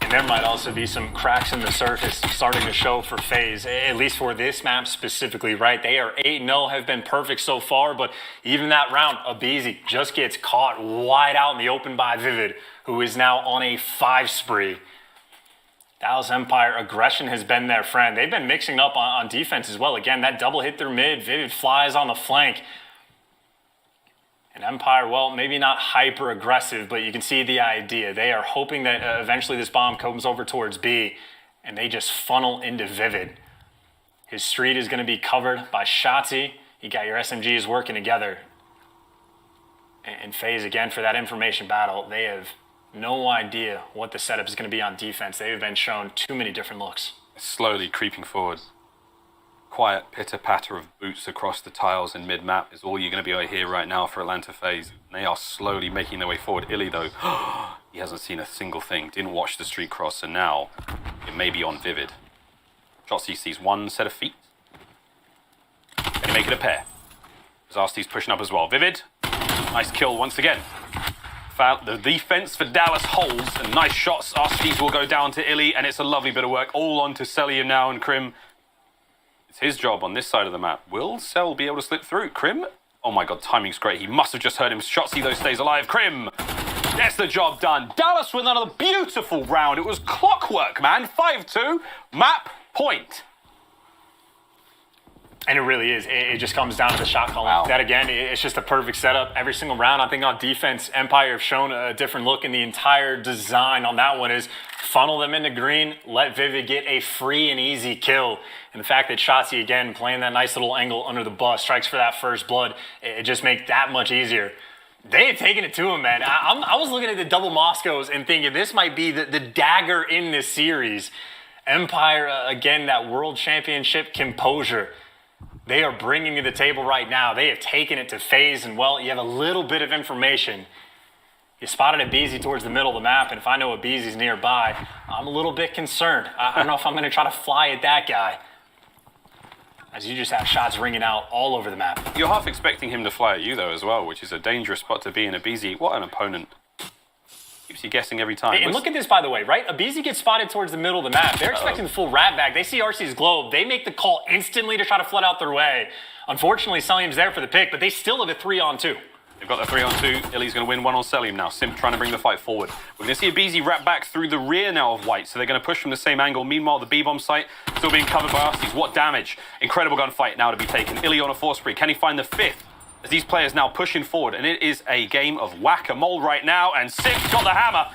And there might also be some cracks in the surface starting to show for FaZe, at least for this map specifically, right? They are 8-0, have been perfect so far, but even that round, Abizi just gets caught wide out in the open by Vivid, who is now on a 5 spree. Dallas Empire aggression has been their friend. They've been mixing up on defense as well. Again, that double hit through mid. Vivid flies on the flank. And Empire, well, maybe not hyper aggressive, but you can see the idea. They are hoping that eventually this bomb comes over towards B, and they just funnel into Vivid. His street is going to be covered by Shotzi. You got your SMGs working together. And FaZe, again, for that information battle, they have no idea what the setup is going to be on defense. They have been shown too many different looks. Slowly creeping forward. Quiet pitter-patter of boots across the tiles in mid-map is all you're going to be able to hear right now for Atlanta FaZe. They are slowly making their way forward. Illy, though, he hasn't seen a single thing. Didn't watch the street cross, and now it may be on Vivid. Shotzi sees one set of feet. Can he make it a pair? Zarsty's pushing up as well. Vivid, nice kill once again. The defense for Dallas holds, and nice shots. Arsty's will go down to Illy, and it's a lovely bit of work. All on to Celium now, and Crim. It's his job on this side of the map. Will Cell be able to slip through? Crim? Oh my god, timing's great. He must have just heard him. Shotzi, though, stays alive. Crim gets the job done. Dallas with another beautiful round. It was clockwork, man. 5-2, map point. And it really is. It just comes down to the shot calling. Wow. That, again, it's just a perfect setup every single round. I think on defense, Empire have shown a different look, in the entire design on that one is funnel them into green, let Vivid get a free and easy kill. And the fact that Shotzi, again, playing that nice little angle under the bus, strikes for that first blood, it just makes that much easier. They had taken it to him, man. I was looking at the double Moscows and thinking this might be the dagger in this series. Empire, again, that world championship composure. They are bringing to the table right now. They have taken it to FaZe, and well, you have a little bit of information. You spotted Abizi towards the middle of the map, and if I know Abizi's nearby, I'm a little bit concerned. I don't know if I'm going to try to fly at that guy, as you just have shots ringing out all over the map. You're half expecting him to fly at you, though, as well, which is a dangerous spot to be in. Abizi, what an opponent. Keeps you guessing every time. And look at this, by the way, right? Abizi gets spotted towards the middle of the map. They're expecting the full rat bag. They see RC's globe. They make the call instantly to try to flood out their way. Unfortunately, Celium's there for the pick, but they still have a 3-on-2. They've got the 3-on-2. Illy's going to win one on Celium now. Simp trying to bring the fight forward. We're going to see Abizi wrap back through the rear now of White, so they're going to push from the same angle. Meanwhile, the B-bomb site still being covered by Arsty's. What damage. Incredible gunfight now to be taken. Illy on a 4 spree. Can he find the 5th? As these players now pushing forward, and it is a game of whack-a-mole right now, and Simp's got the hammer.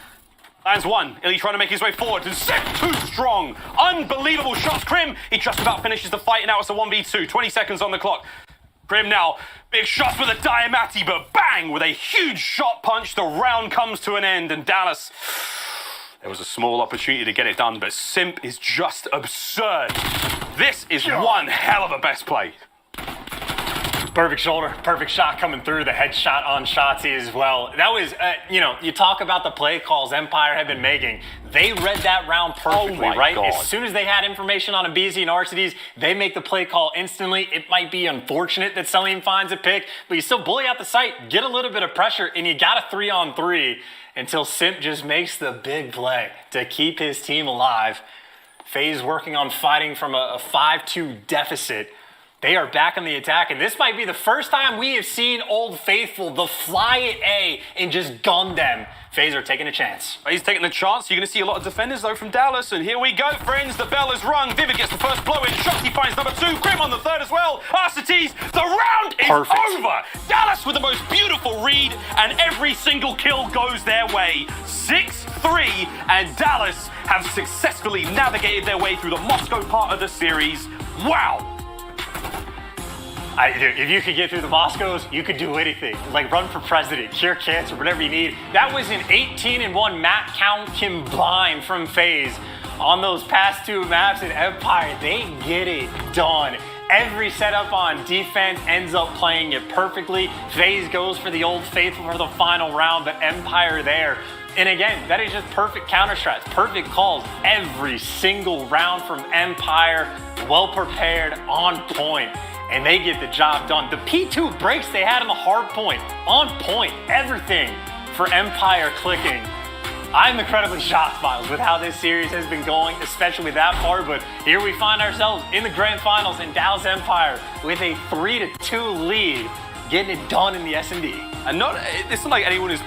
Lands one. Illy trying to make his way forward. And Sip too strong. Unbelievable shots. Krim, he just about finishes the fight. Now it's a 1v2. 20 seconds on the clock. Krim now, big shots with a Diamatti, but bang! With a huge shot punch, the round comes to an end. And Dallas, there was a small opportunity to get it done, but Simp is just absurd. This is one hell of a best play. Perfect shoulder, perfect shot coming through, the headshot on Shotzi as well. That was, you talk about the play calls Empire had been making. They read that round perfectly, right? God. As soon as they had information on Abizi and Arcides, they make the play call instantly. It might be unfortunate that Salim finds a pick, but you still bully out the site, get a little bit of pressure, and you got a 3-on-3 until Simp just makes the big play to keep his team alive. FaZe working on fighting from a 5-2 deficit. They are back on the attack, and this might be the first time we have seen Old Faithful, the fly at A, and just gun them. FaZe are taking a chance. He's taking a chance. You're going to see a lot of defenders, though, from Dallas. And here we go, friends. The bell is rung. Vivid gets the first blow in. Shotzi finds number 2. Krim on the third as well. Arcides, the round is over. Dallas with the most beautiful read, and every single kill goes their way. 6-3, and Dallas have successfully navigated their way through the Moscow part of the series. Wow. If you could get through the Moscows, you could do anything. Like run for president, cure cancer, whatever you need. That was an 18-1 map count combined from FaZe on those past 2 maps in Empire. They get it done. Every setup on defense ends up playing it perfectly. FaZe goes for the Old Faithful for the final round, but Empire there. And again, that is just perfect counter strats, perfect calls. Every single round from Empire, well prepared, on point. And they get the job done. The P2 breaks they had on the hard point, on point, everything for Empire clicking. I'm incredibly shocked, Miles, with how this series has been going, especially that far, but here we find ourselves in the grand finals in Dallas Empire with a 3-2 lead, getting it done in the S&D. And it's not like anyone is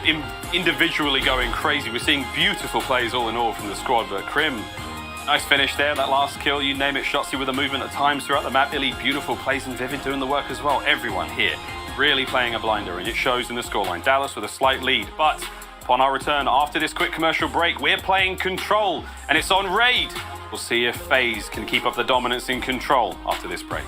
individually going crazy. We're seeing beautiful plays all in all from the squad, but Krim, nice finish there, that last kill, you name it. Shotzi with a movement at times throughout the map. Illy, beautiful plays, and Vivid doing the work as well. Everyone here really playing a blinder, and it shows in the scoreline. Dallas with a slight lead, but upon our return after this quick commercial break, we're playing Control, and it's on Raid. We'll see if FaZe can keep up the dominance in Control after this break.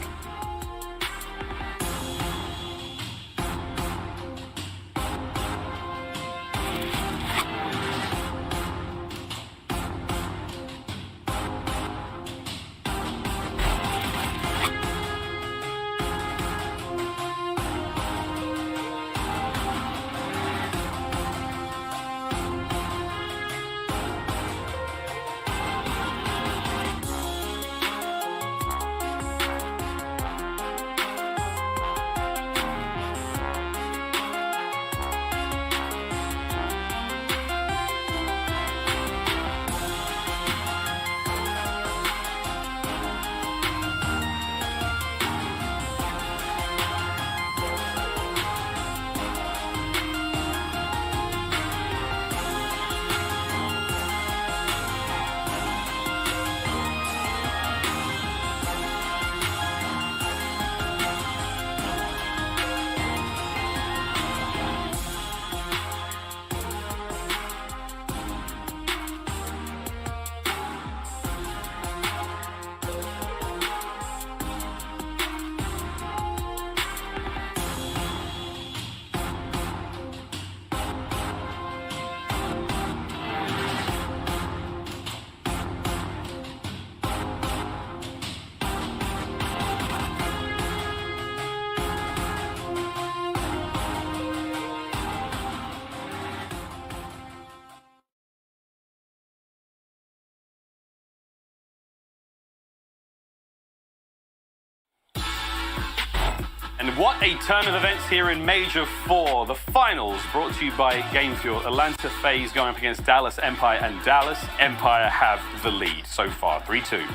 And what a turn of events here in Major 4. The finals brought to you by Game Fuel. Atlanta FaZe going up against Dallas Empire, and Dallas Empire have the lead so far, 3-2.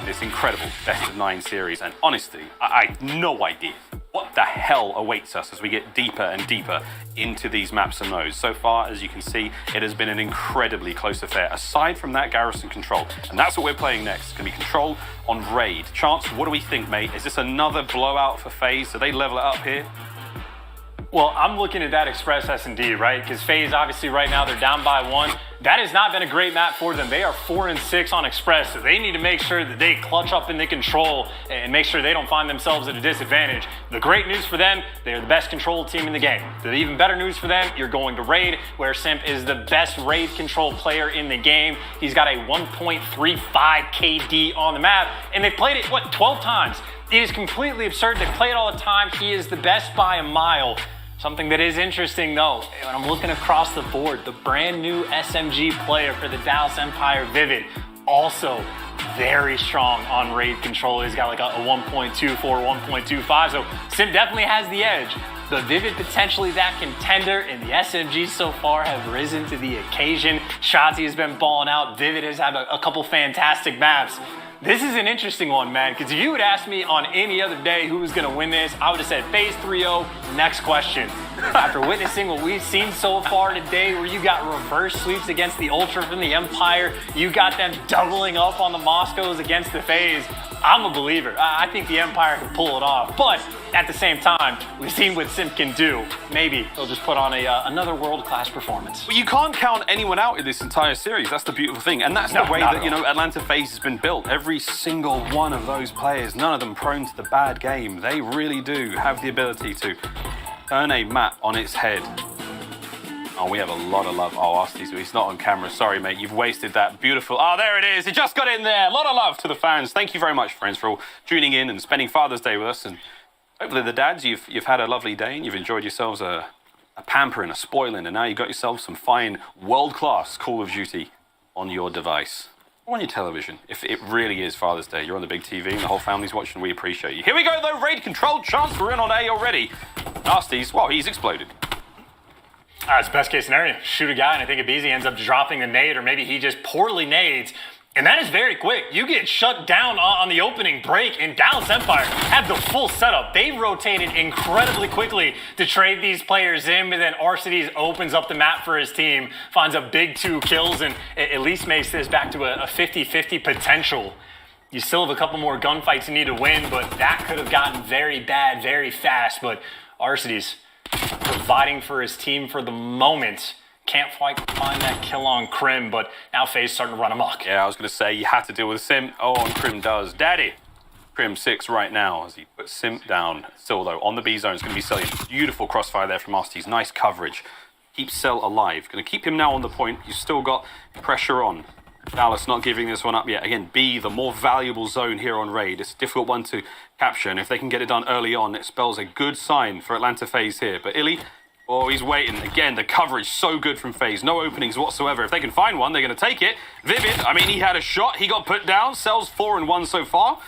This incredible best-of-9 series, and honestly, I have no idea what the hell awaits us as we get deeper and deeper into these maps and nodes. So far, as you can see, it has been an incredibly close affair, aside from that Garrison Control. And that's what we're playing next. It's going to be Control on Raid. Chance, what do we think, mate? Is this another blowout for FaZe? Do they level it up here? Well, I'm looking at that Express S&D, right? Because FaZe, obviously, right now, they're down by 1. that has not been a great map for them. They are 4-6 on Express, so they need to make sure that they clutch up in the control and make sure they don't find themselves at a disadvantage. The great news for them, they're the best control team in the game. The even better news for them, you're going to Raid, where Simp is the best Raid control player in the game. He's got a 1.35 KD on the map, and they've played it, 12 times? It is completely absurd. They play it all the time. He is the best by a mile. Something that is interesting, though, when I'm looking across the board, the brand new SMG player for the Dallas Empire, Vivid, also very strong on Raid control. He's got like a 1.24, 1.25, so Simp definitely has the edge. But Vivid potentially that contender, and the SMGs so far have risen to the occasion. Shotzzy has been balling out. Vivid has had a couple fantastic maps. This is an interesting one, man, because if you would ask me on any other day who was going to win this, I would have said FaZe 3-0, next question. After witnessing what we've seen so far today, where you got reverse sweeps against the Ultra from the Empire, you got them doubling up on the Moscows against the FaZe, I'm a believer. I think the Empire can pull it off, but at the same time, we've seen what Simp can do. Maybe they'll just put on another world-class performance. Well, you can't count anyone out in this entire series. That's the beautiful thing, and that's the way that Atlanta FaZe has been built. Every single one of those players, none of them prone to the bad game. They really do have the ability to turn a map on its head. Oh, we have a lot of love. Oh, Asti, he's not on camera. Sorry, mate. You've wasted that beautiful... Oh, there it is. It just got in there. A lot of love to the fans. Thank you very much, friends, for all tuning in and spending Father's Day with us. And hopefully the dads, you've had a lovely day and you've enjoyed yourselves a pampering, a spoiling, and now you've got yourself some fine world-class Call of Duty on your device. Or on your television. If it really is Father's Day, you're on the big TV and the whole family's watching, we appreciate you. Here we go, though. Raid control chance. We're in on A already. Nasty's, well, he's exploded. It's best case scenario. Shoot a guy, and I think Abizi ends up dropping the nade, or maybe he just poorly nades. And that is very quick. You get shut down on the opening break, and Dallas Empire had the full setup. They rotated incredibly quickly to trade these players in, but then Arcides opens up the map for his team, finds a big 2 kills, and at least makes this back to a 50-50 potential. You still have a couple more gunfights you need to win, but that could have gotten very bad very fast. But Arcides providing for his team for the moment. Can't quite find that kill on Crim, but now FaZe starting to run amok. Yeah, I was going to say, you had to deal with Simp. Oh, and Crim does. Daddy! Crim 6 right now as he puts Simp down. Still, though, on the B zone, it's going to be Selly. Beautiful crossfire there from Asties. Nice coverage. Keeps Cell alive. Going to keep him now on the point. You've still got pressure on. Dallas not giving this one up yet. Again, B, the more valuable zone here on Raid. It's a difficult one to capture, and if they can get it done early on, it spells a good sign for Atlanta FaZe here. But Illy, oh, he's waiting. Again, the coverage so good from FaZe. No openings whatsoever. If they can find one, they're going to take it. Vivid, I mean, he had a shot. He got put down. Cell's 4-1 so far.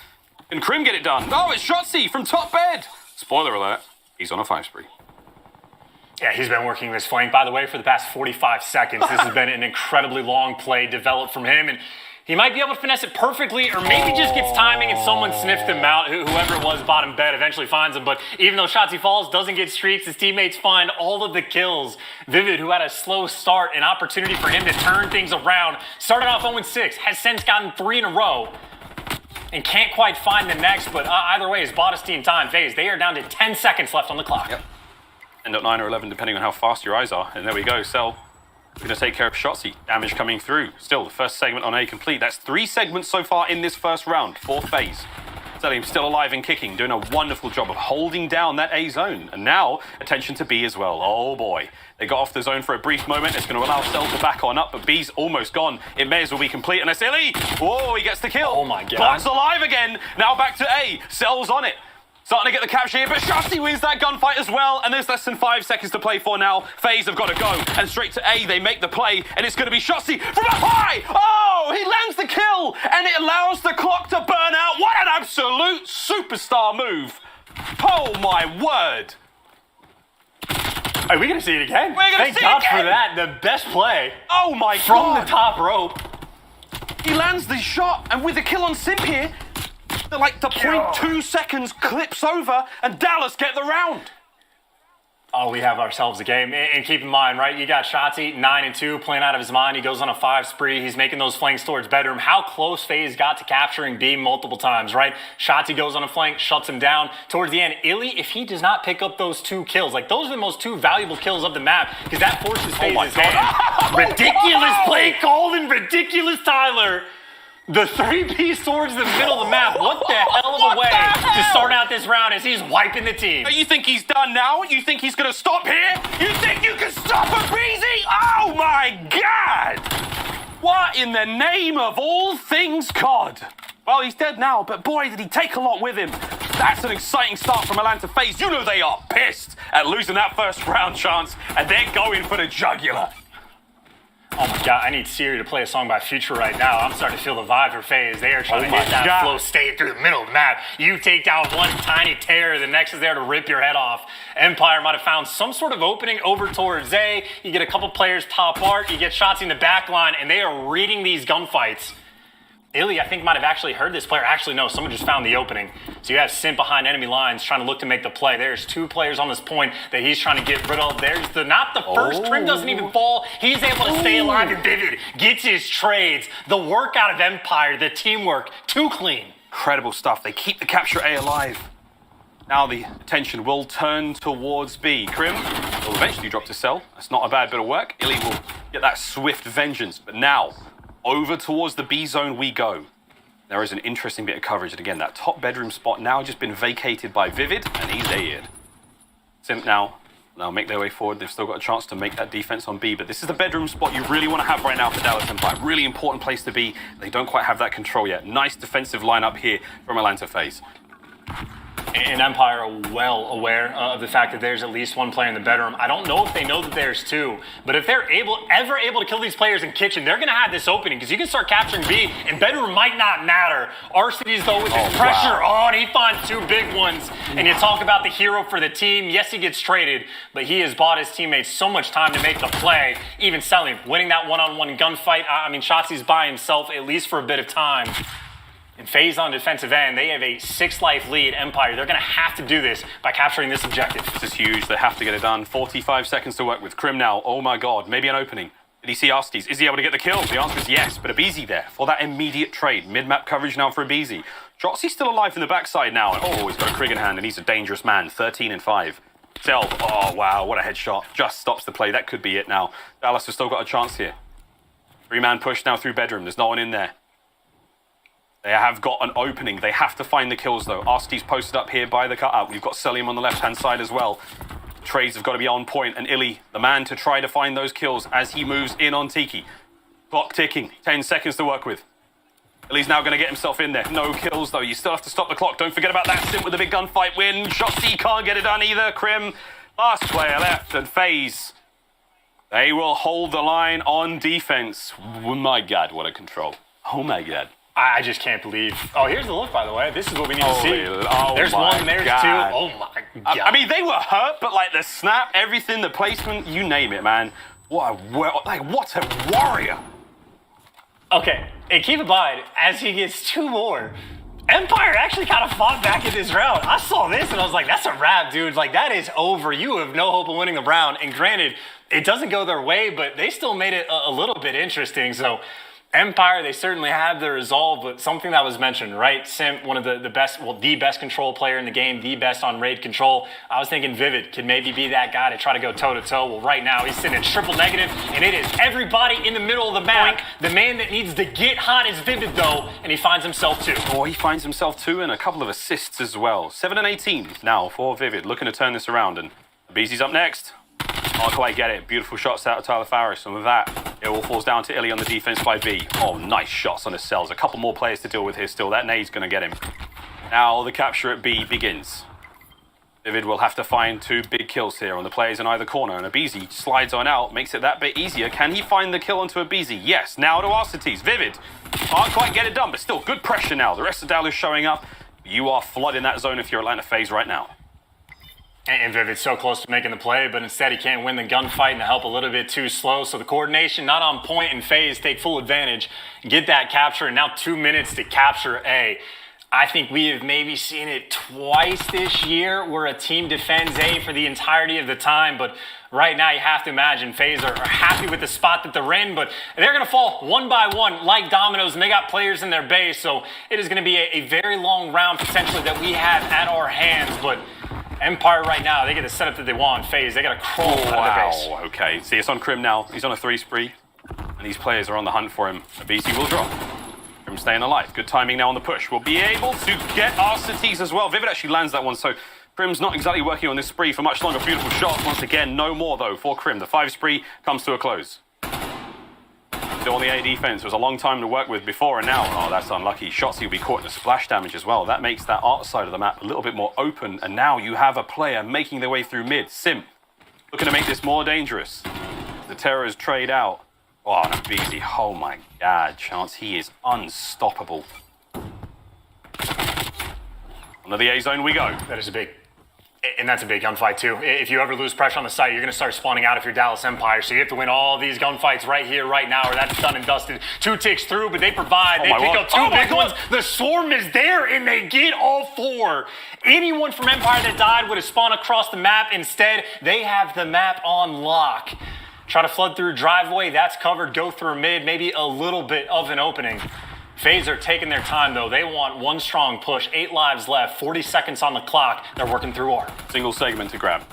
Can Crim get it done? Oh, it's Shotzzy from top bed. Spoiler alert, he's on a 5 spree. Yeah, he's been working this flank, by the way, for the past 45 seconds. This has been an incredibly long play developed from him, and he might be able to finesse it perfectly, or maybe just gets timing and someone sniffed him out. Whoever it was bottom bed eventually finds him, but even though Shotzzy falls, doesn't get streaks, his teammates find all of the kills. Vivid, who had a slow start, an opportunity for him to turn things around, started off 0-6, has since gotten 3 in a row, and can't quite find the next, but either way, it's bought his team time. FaZe, they are down to 10 seconds left on the clock. Yep. End up 9 or 11, depending on how fast your eyes are. And there we go, Cell. We're going to take care of Shotzzy. Damage coming through. Still, the first segment on A complete. That's 3 segments so far in this first round for FaZe. Selim still alive and kicking, doing a wonderful job of holding down that A zone. And now, attention to B as well. Oh boy. They got off the zone for a brief moment. It's going to allow Cell to back on up, but B's almost gone. It may as well be complete. And it's Illy. Whoa, he gets the kill. Oh my God. Clark's alive again. Now back to A. Cell's on it. Starting to get the capture here, but Shotzzy wins that gunfight as well, and there's less than 5 seconds to play for now. FaZe have got to go, and straight to A, they make the play, and it's going to be Shotzzy from up high! Oh, he lands the kill, and it allows the clock to burn out. What an absolute superstar move. Oh, my word. Are we going to see it again? We're going to see Thank it God again. for that. The best play. Oh, my from God. From the top rope. He lands the shot, and with the kill on Simp here, like the 0.2 seconds clips over, and Dallas get the round. Oh, we have ourselves a game. And keep in mind, right, you got Shotzi, 9-2, playing out of his mind. He goes on a 5 spree. He's making those flanks towards bedroom. How close FaZe got to capturing B multiple times, right? Shotzi goes on a flank, shuts him down. Towards the end, Illy, if he does not pick up those 2 kills, like those are the most 2 valuable kills of the map, because that forces FaZe's hand. Ridiculous play called and ridiculous Tyler. The 3-piece towards the middle of the map. What the hell of a way to start out this round as he's wiping the team. You think he's done now? You think he's going to stop here? You think you can stop a breezy? Oh my God! What in the name of all things COD? Well, he's dead now, but boy, did he take a lot with him. That's an exciting start from Atlanta FaZe. You know they are pissed at losing that first round chance, and they're going for the jugular. Oh my God, I need Siri to play a song by Future right now. I'm starting to feel the vibe for FaZe. They are trying to hit that flow state through the middle of the map. You take down one tiny tear, the next is there to rip your head off. Empire might have found some sort of opening over towards A. You get a couple players top art, you get shots in the back line, and they are reading these gunfights. Illy, I think, might have actually heard this player. Actually, no, someone just found the opening. So you have Simp behind enemy lines trying to look to make the play. There's 2 players on this point that he's trying to get rid of. There's not the first. Trim doesn't even fall. He's able to stay alive, and Vivid gets his trades. The work out of Empire, the teamwork, too clean. Incredible stuff. They keep the capture A alive. Now the attention will turn towards B. Crim will eventually drop to cell. That's not a bad bit of work. Illy will get that swift vengeance. But now, over towards the B zone we go. There is an interesting bit of coverage. And again, that top bedroom spot now just been vacated by Vivid, and he's dead. Simp now make their way forward. They've still got a chance to make that defense on B, but this is the bedroom spot you really want to have right now for Dallas Empire. Really important place to be. They don't quite have that control yet. Nice defensive lineup here from Atlanta FaZe. And Empire are well aware of the fact that there's at least 1 player in the bedroom. I don't know if they know that there's 2, but if they're ever able to kill these players in kitchen, they're going to have this opening, because you can start capturing B, and bedroom might not matter. Arcides, though, with his pressure on, he finds 2 big ones. And you talk about the hero for the team. Yes, he gets traded, but he has bought his teammates so much time to make the play. Even selling, winning that one-on-one gunfight. I mean, Shotzi's by himself, at least for a bit of time. And FaZe on defensive end, they have a 6-life lead. Empire, they're going to have to do this by capturing this objective. This is huge. They have to get it done. 45 seconds to work with. Crim now, oh my God, maybe an opening. Did he see Arcides? Is he able to get the kill? The answer is yes, but Abizi there for that immediate trade. Mid-map coverage now for Abizi. Jotzi's still alive in the backside now. Oh, he's got a Krig in hand, and he's a dangerous man. 13-5. Self, oh wow, what a headshot. Just stops the play. That could be it now. Dallas has still got a chance here. 3-man push now through bedroom. There's no one in there. They have got an opening. They have to find the kills, though. Arcides posted up here by the cutout. We've got Selim on the left-hand side as well. Trades have got to be on point, and Illy, the man to try to find those kills as he moves in on Tiki. Clock ticking. 10 seconds to work with. Illy's now going to get himself in there. No kills, though. You still have to stop the clock. Don't forget about that Simp with the big gunfight win. Shotzi can't get it done either. Crim, last player left, and FaZe. They will hold the line on defense. Oh, my God, what a control. Oh, my God. I just can't believe. Oh, here's the look, by the way. This is what we need to see. Oh, there's 1, there's 2. Oh, my God. I mean, they were hurt, but like the snap, everything, the placement, you name it, man. What a warrior. Okay, and keep in mind, as he gets 2 more, Empire actually kind of fought back in this round. I saw this and I was like, that's a wrap, dude. Like, that is over. You have no hope of winning the round. And granted, it doesn't go their way, but they still made it a little bit interesting. So Empire, they certainly have their resolve, but something that was mentioned, right? Simp, one of the best, well, the best control player in the game, the best on raid control. I was thinking Vivid could maybe be that guy to try to go toe-to-toe. Well, right now, he's sitting at triple negative, and it is everybody in the middle of the map. The man that needs to get hot is Vivid, though, and he finds himself 2. Oh, he finds himself 2 and a couple of assists as well. 7-18 now for Vivid, looking to turn this around, and Abizi's up next. Can't quite get it. Beautiful shots out of Tyler Farris. And with that, it all falls down to Illy on the defense by B. Oh, nice shots on the cells. A couple more players to deal with here still. That nade's going to get him. Now the capture at B begins. Vivid will have to find 2 big kills here on the players in either corner. And Abizi slides on out, makes it that bit easier. Can he find the kill onto Abizi? Yes. Now to Arcides. Vivid can't quite get it done, but still good pressure now. The rest of Dallas showing up. You are flooding that zone if you're Atlanta FaZe right now. And Vivid's so close to making the play, but instead he can't win the gunfight and the help a little bit too slow. So the coordination not on point, and FaZe take full advantage, get that capture, and now 2 minutes to capture A. I think we have maybe seen it twice this year where a team defends A for the entirety of the time, but right now you have to imagine FaZe are happy with the spot that they're in, but they're going to fall one by one like dominoes, and they got players in their base, so it is going to be a very long round potentially that we have at our hands, but Empire right now, they get the setup that they want. FaZe, they got to crawl out of their base. Wow, okay. See, it's on Crim now. He's on a 3 spree, and these players are on the hunt for him. A BC will drop. Crim staying alive. Good timing now on the push. We'll be able to get our cities as well. Vivid actually lands that one, so Crim's not exactly working on this spree for much longer. Beautiful shot. Once again, no more, though, for Crim. The 5 spree comes to a close. Still on the A defense. It was a long time to work with before, and now, oh, that's unlucky. Shotzzy will be caught in the splash damage as well. That makes that art side of the map a little bit more open, and now you have a player making their way through mid. Sim, looking to make this more dangerous. The Terrors trade out. Oh, and BZ, oh my god, Chance, he is unstoppable. Under the A zone we go. That is a big, and that's a big gunfight too. If you ever lose pressure on the site, you're going to start spawning out if you're Dallas Empire. So you have to win all these gunfights right here, right now, or that's done and dusted. 2 ticks through, but they provide. They pick up 2 big ones. The swarm is there, and they get all 4. Anyone from Empire that died would have spawned across the map. Instead, they have the map on lock. Try to flood through driveway, that's covered. Go through mid, maybe a little bit of an opening. FaZe are taking their time, though. They want one strong push. 8 lives left, 40 seconds on the clock. They're working through R. Single segment to grab.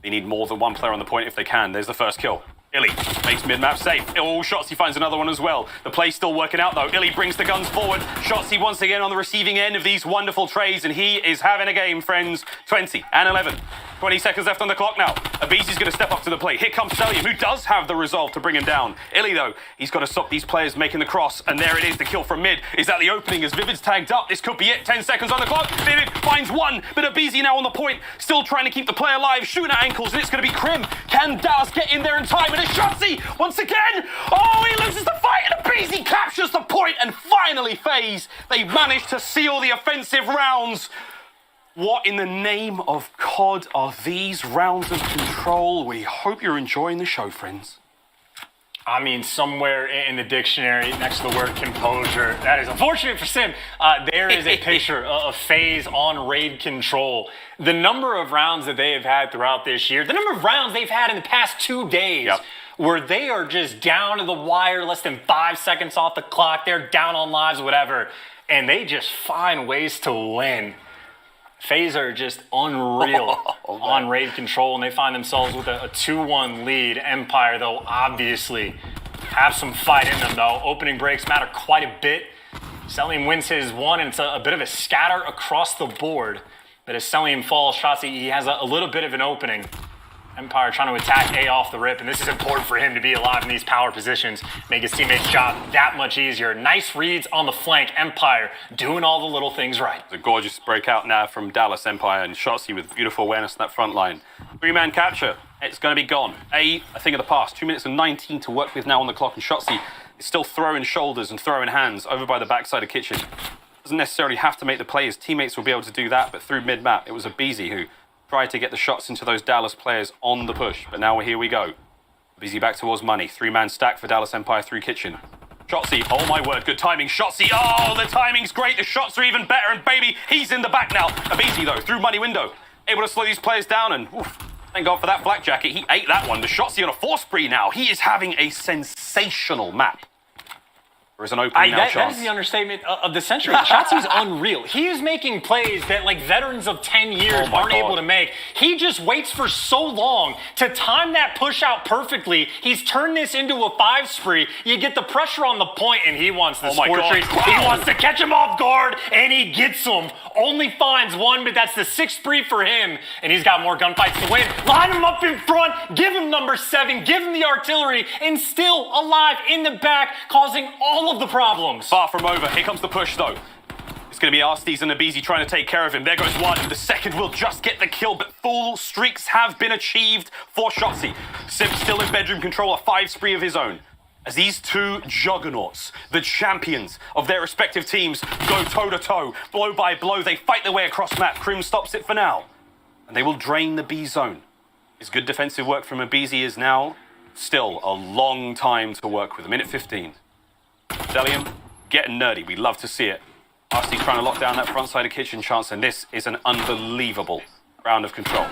They need more than one player on the point if they can. There's the first kill. Illy makes mid-map safe. Oh, Shotzzy finds another one as well. The play's still working out, though. Illy brings the guns forward. Shotzzy once again on the receiving end of these wonderful trades, and he is having a game, friends. 20 and 11. 20 seconds left on the clock now. Abizi's going to step up to the plate. Here comes Celium, who does have the resolve to bring him down. Illy, though, he's got to stop these players making the cross, and there it is, the kill from mid. Is that the opening as Vivid's tagged up? This could be it. 10 seconds on the clock. Vivid finds one, but Abizi now on the point, still trying to keep the play alive, shooting at ankles, and it's going to be Crim. Can Dallas get in there in time? And it's Shotzzy once again. Oh, he loses the fight, and Abizi captures the point, and finally FaZe, they managed to seal the offensive rounds. What in the name of COD are these rounds of control? We hope you're enjoying the show, friends. I mean, somewhere in the dictionary next to the word composure, that is unfortunate for Sim, there is a picture of FaZe on raid control. The number of rounds that they have had throughout this year, the number of rounds they've had in the past 2 days, where they are just down to the wire, less than 5 seconds off the clock, they're down on lives, whatever, and they just find ways to win. FaZe are just unreal on raid control, and they find themselves with a 2-1 lead. Empire, though, obviously have some fight in them, though. Opening breaks matter quite a bit. Celium wins his one, and it's a bit of a scatter across the board. But as Celium falls, Shotzzy, he has a little bit of an opening. Empire trying to attack A off the rip, and this is important for him to be alive in these power positions, make his teammates' job that much easier. Nice reads on the flank. Empire doing all the little things right. It's a gorgeous breakout now from Dallas Empire, and Shotzzy with beautiful awareness in that front line. 3-man capture. It's going to be gone. A thing of the past. 2 minutes and 19 to work with now on the clock, and Shotzzy is still throwing shoulders and throwing hands over by the backside of Kitchen. Doesn't necessarily have to make the play. His teammates will be able to do that, but through mid-map, it was Abizi who tried to get the shots into those Dallas players on the push. But now here we go. Abizi back towards money. 3-man stack for Dallas Empire through Kitchen. Shotzzy, oh my word, good timing. Shotzzy, oh, the timing's great. The shots are even better, and baby, he's in the back now. Abizi, though, through money window, able to slow these players down, and oof, thank God for that black jacket. He ate that one. The Shotzzy on a 4 spree now. He is having a sensational map. There is an opening now, that is the understatement of the century. Shotzzy's unreal. He is making plays that like veterans of 10 years aren't able to make. He just waits for so long to time that push out perfectly. He's turned this into a 5 spree. You get the pressure on the point, and he wants the score trees. He wants to catch him off guard, and he gets him. Only finds one, but that's the 6th spree for him, and he's got more gunfights to win. Line him up in front, give him number 7, give him the artillery, and still alive in the back, causing all of the problems. Far from over. Here comes the push, though. It's going to be Arstes and Abizi trying to take care of him. There goes one. The second will just get the kill, but full streaks have been achieved for Shotzzy. Sim still in bedroom control, a 5 spree of his own. As these two juggernauts, the champions of their respective teams, go toe-to-toe, blow by blow. They fight their way across map. Crim stops it for now, and they will drain the B zone. His good defensive work from Abizi is now still a long time to work with. A minute 15. Celium, getting nerdy. We love to see it. RC trying to lock down that front side of kitchen chance, and this is an unbelievable round of control.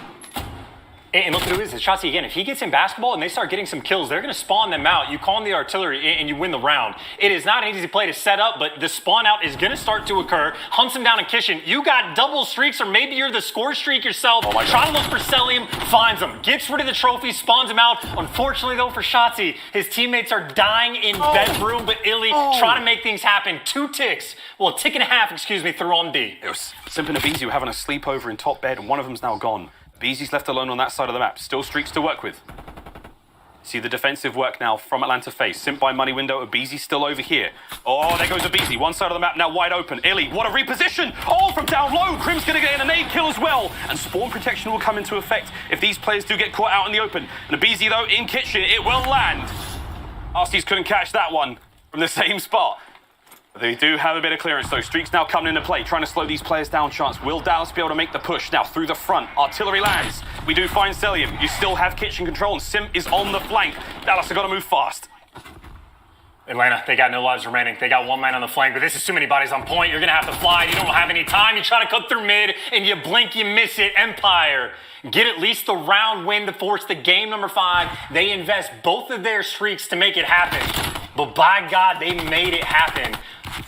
And look at who it is. It's Shotzi again. If he gets in basketball and they start getting some kills, they're going to spawn them out. You call in the artillery and you win the round. It is not an easy play to set up, but the spawn out is going to start to occur. Hunts him down in kitchen. You got double streaks, or maybe you're the score streak yourself. Trying to look for Selim, finds him, gets rid of the trophy, spawns him out. Unfortunately, though, for Shotzi, his teammates are dying in bedroom, but Illy trying to make things happen. 2 ticks. Well, a tick and a half, excuse me, through on B. It was Simp and Abizi were having a sleepover in top bed, and one of them's now gone. Beezy's left alone on that side of the map. Still streaks to work with. See the defensive work now from Atlanta FaZe. Simp by money window. Abizi still over here. Oh, there goes Abizi. One side of the map now wide open. Illy, what a reposition. Oh, from down low. Crim's going to get in a nade kill as well. And spawn protection will come into effect if these players do get caught out in the open. And Abizi, though, in kitchen, it will land. RCs couldn't catch that one from the same spot. But they do have a bit of clearance, though. Streaks now coming into play, trying to slow these players down. Chance. Will Dallas be able to make the push now through the front? Artillery lands. We do find Selim. You still have kitchen control, and Simp is on the flank. Dallas have got to move fast. Atlanta, they got no lives remaining. They got one man on the flank, but this is too many bodies on point. You're going to have to fly. You don't have any time. You try to cut through mid, and you blink, you miss it. Empire get at least the round win to force the game number 5. They invest both of their streaks to make it happen. But by God, they made it happen.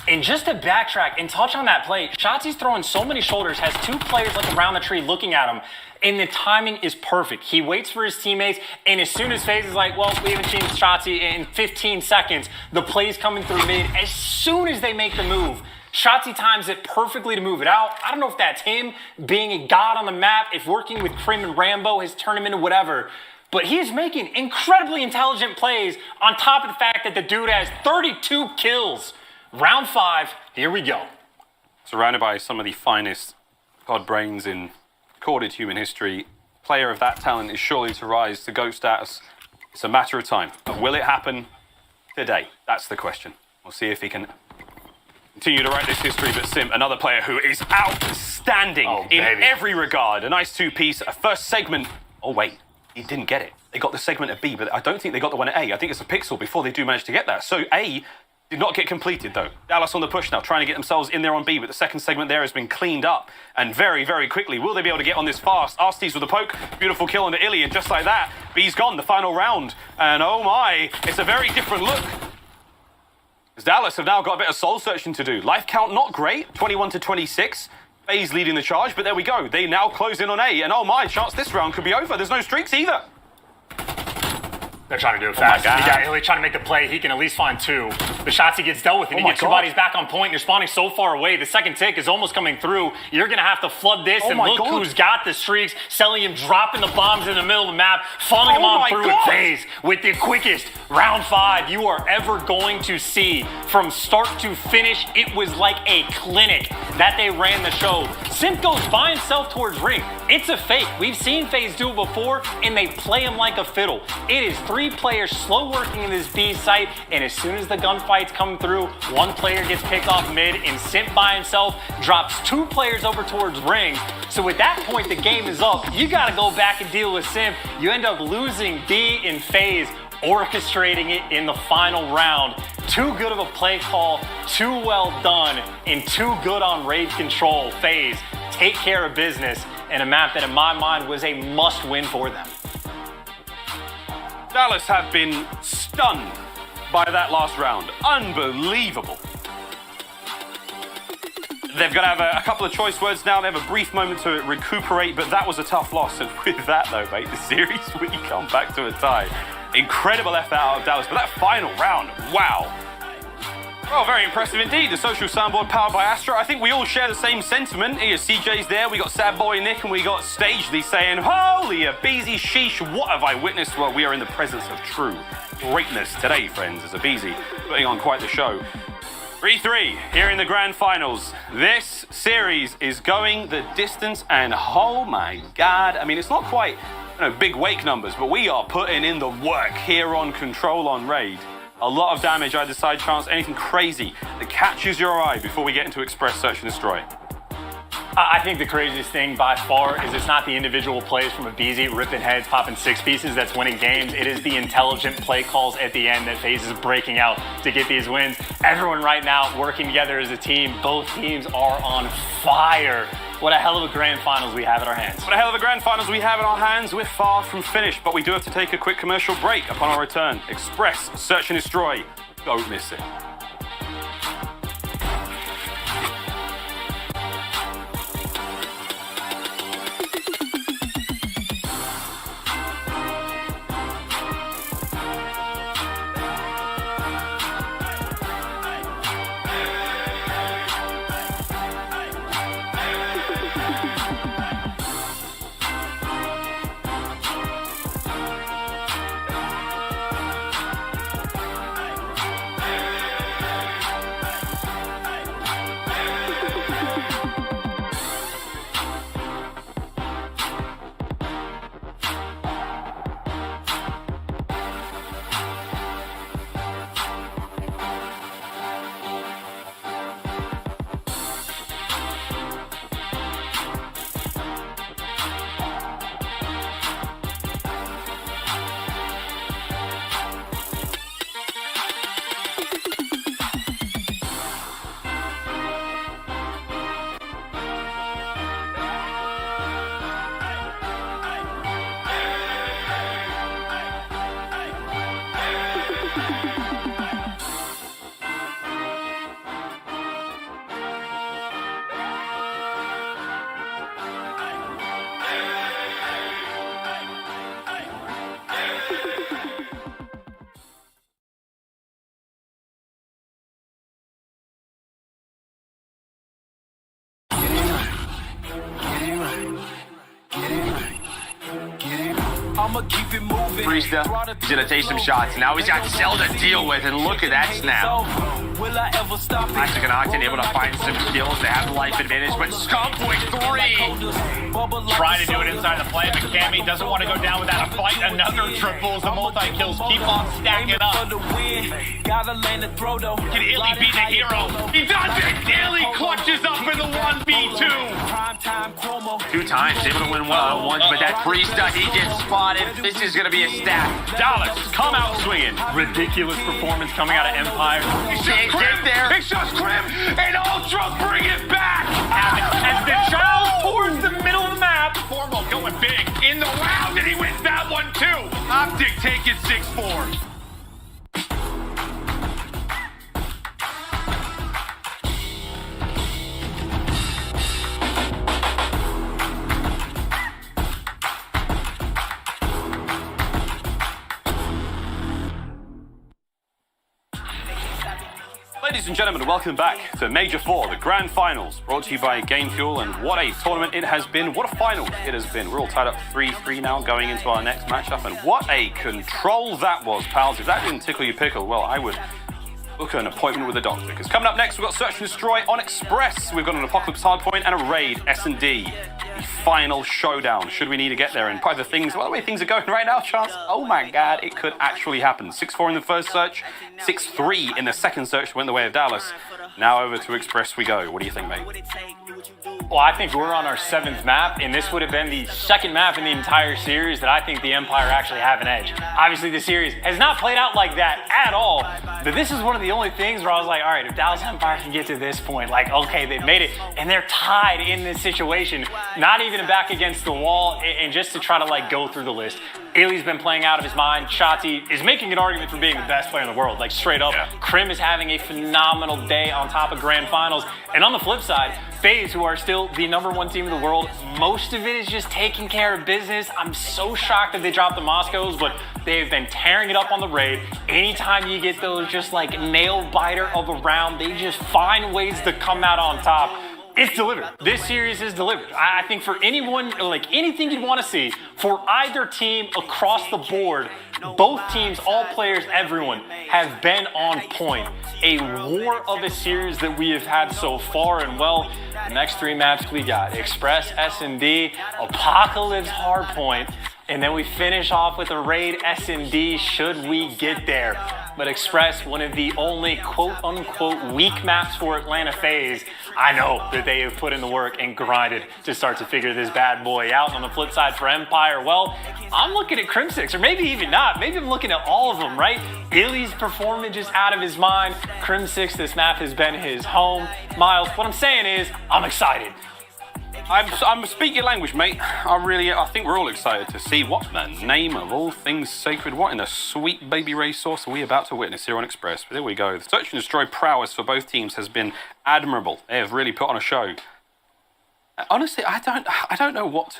And just to backtrack and touch on that play, Shotzi's throwing so many shoulders, has 2 players like around the tree looking at him, and the timing is perfect. He waits for his teammates, and as soon as FaZe is like, well, we haven't changed Shotzi in 15 seconds, the play's coming through mid. As soon as they make the move, Shotzi times it perfectly to move it out. I don't know if that's him being a god on the map, if working with Crim and Rambo has turned him into whatever, but he is making incredibly intelligent plays on top of the fact that the dude has 32 kills. Round 5, here we go. Surrounded by some of the finest god brains in recorded human history, player of that talent is surely to rise to GOAT status. It's a matter of time. But will it happen today? That's the question. We'll see if he can continue to write this history. But Simp, another player who is outstanding in every regard. A nice 2-piece, a first segment. Oh, wait, he didn't get it. They got the segment at B, but I don't think they got the one at A. I think it's a pixel before they do manage to get that. So A did not get completed, though. Dallas on the push now, trying to get themselves in there on B, but the second segment there has been cleaned up, and very, very quickly. Will they be able to get on this fast? Arsties with a poke, beautiful kill onto Illy, and just like that, B's gone, the final round. And oh my, it's a very different look. As Dallas have now got a bit of soul searching to do. Life count not great, 21 to 26. FaZe leading the charge, but there we go. They now close in on A, and oh my, chance this round could be over. There's no streaks either. They're trying to do it fast. You got Illy trying to make the play. He can at least find 2. The shots he gets dealt with, and he gets 2 bodies back on point. You're spawning so far away. The second tick is almost coming through. You're going to have to flood this, and look who's got the streaks. Selling him, dropping the bombs in the middle of the map, funneling him on through with FaZe with the quickest round 5 you are ever going to see. From start to finish, it was like a clinic that they ran the show. Simp goes by himself towards ring. It's a fake. We've seen FaZe do it before, and they play him like a fiddle. It is 3 players slow working in this B site, and as soon as the gunfight's come through, 1 player gets picked off mid, and Simp by himself drops 2 players over towards ring. So at that point, the game is up. You got to go back and deal with Simp. You end up losing B in FaZe, orchestrating it in the final round. Too good of a play call, too well done, and too good on raid control. FaZe take care of business in a map that in my mind was a must-win for them. Dallas have been stunned by that last round. Unbelievable. They've got to have a couple of choice words now. They have a brief moment to recuperate, but that was a tough loss. And with that, though, mate, the series will come back to a tie. Incredible effort out of Dallas, but that final round, wow. Well, very impressive indeed. The social soundboard powered by Astra. I think we all share the same sentiment. Here, CJ's there. We got Sad Boy Nick, and we got Stagely saying, "Holy Abizi, sheesh, what have I witnessed?" Well, we are in the presence of true greatness today, friends, as Abizi putting on quite the show. 3-3 here in the grand finals. This series is going the distance, and oh my God. I mean, it's not quite big wake numbers, but we are putting in the work here on Control on Raid. A lot of damage either side, chance anything crazy that catches your eye before we get into Express Search and Destroy. I think the craziest thing by far is it's not the individual plays from Abizi ripping heads, popping 6 pieces that's winning games. It is the intelligent play calls at the end that FaZe is breaking out to get these wins. Everyone right now working together as a team. Both teams are on fire. What a hell of a grand finals we have in our hands. What a hell of a grand finals we have in our hands. We're far from finished, but we do have to take a quick commercial break. Upon our return, Express, Search and Destroy. Don't miss it. Freesta, he's gonna take some shots. Now he's got Cell to deal with, and look at that snap. Classic and Octane able to find some kills. They have the life advantage, but Scump with 3. Trying to do it inside the play, but Cammy doesn't want to go down without a fight. Another triple. The multi-kills keep on stacking up. Can Illy be the hero? He does it! Illy clutches up in the 1v2. 2 times, able to win one-on-ones, but that Freesta, he gets spotted. This is gonna be a stack. Dallas, come out swinging. Ridiculous performance coming out of Empire. Get there. It's just Crim and Ultra bring it back. As the child towards the middle of the map. Formal going big in the round, and he wins that one too. Optic taking 6-4. Ladies and gentlemen, welcome back to Major 4, the Grand Finals, brought to you by Game Fuel, and what a tournament it has been, what a final it has been. We're all tied up 3-3 now going into our next matchup, and what a control that was, pals. If that didn't tickle your pickle, well, I would book an appointment with a doctor, because coming up next, we've got Search and Destroy on Express. We've got an Apocalypse Hardpoint and a Raid S&D. The final showdown, should we need to get there. And by the way things are going right now, chance, oh my god, it could actually happen. 6-4 in the first search, 6-3 in the second search went the way of Dallas. Now over to Express we go. What do you think, mate? Well, I think we're on our 7th map, and this would have been the second map in the entire series that I think the Empire actually have an edge. Obviously, the series has not played out like that at all, but this is one of the only things where I was like, all right, if Dallas Empire can get to this point, like, okay, they've made it, and they're tied in this situation, not even back against the wall, and just to try to, like, go through the list. Illy's been playing out of his mind. Shotzi is making an argument for being the best player in the world, like, straight up. Yeah. Crim is having a phenomenal day on top of Grand Finals, and on the flip side, FaZe, who are still the #1 team in the world, most of it is just taking care of business. I'm so shocked that they dropped the Moscows, but they've been tearing it up on the Raid. Anytime you get those just like nail biter of a round, they just find ways to come out on top. It's delivered. This series is delivered. I think for anyone, like anything you'd want to see for either team across the board, both teams, all players, everyone have been on point. A war of a series that we have had so far, and well, the next 3 maps we got Express, S&D, Apocalypse Hardpoint, and then we finish off with a Raid S&D should we get there. but Express, one of the only quote-unquote weak maps for Atlanta FaZe, I know that they have put in the work and grinded to start to figure this bad boy out. And on the flip side for Empire, well, I'm looking at Crim6, or maybe even not. Maybe I'm looking at all of them, right? Illy's performance is out of his mind. Crim6, this map has been his home. Miles, what I'm saying is, I'm excited. I'm speaking your language, mate. I think we're all excited to see what the name of all things sacred, what in the sweet baby ray sauce are we about to witness here on Express. But there we go. The search and destroy prowess for both teams has been admirable. They have really put on a show. Honestly, I don't know what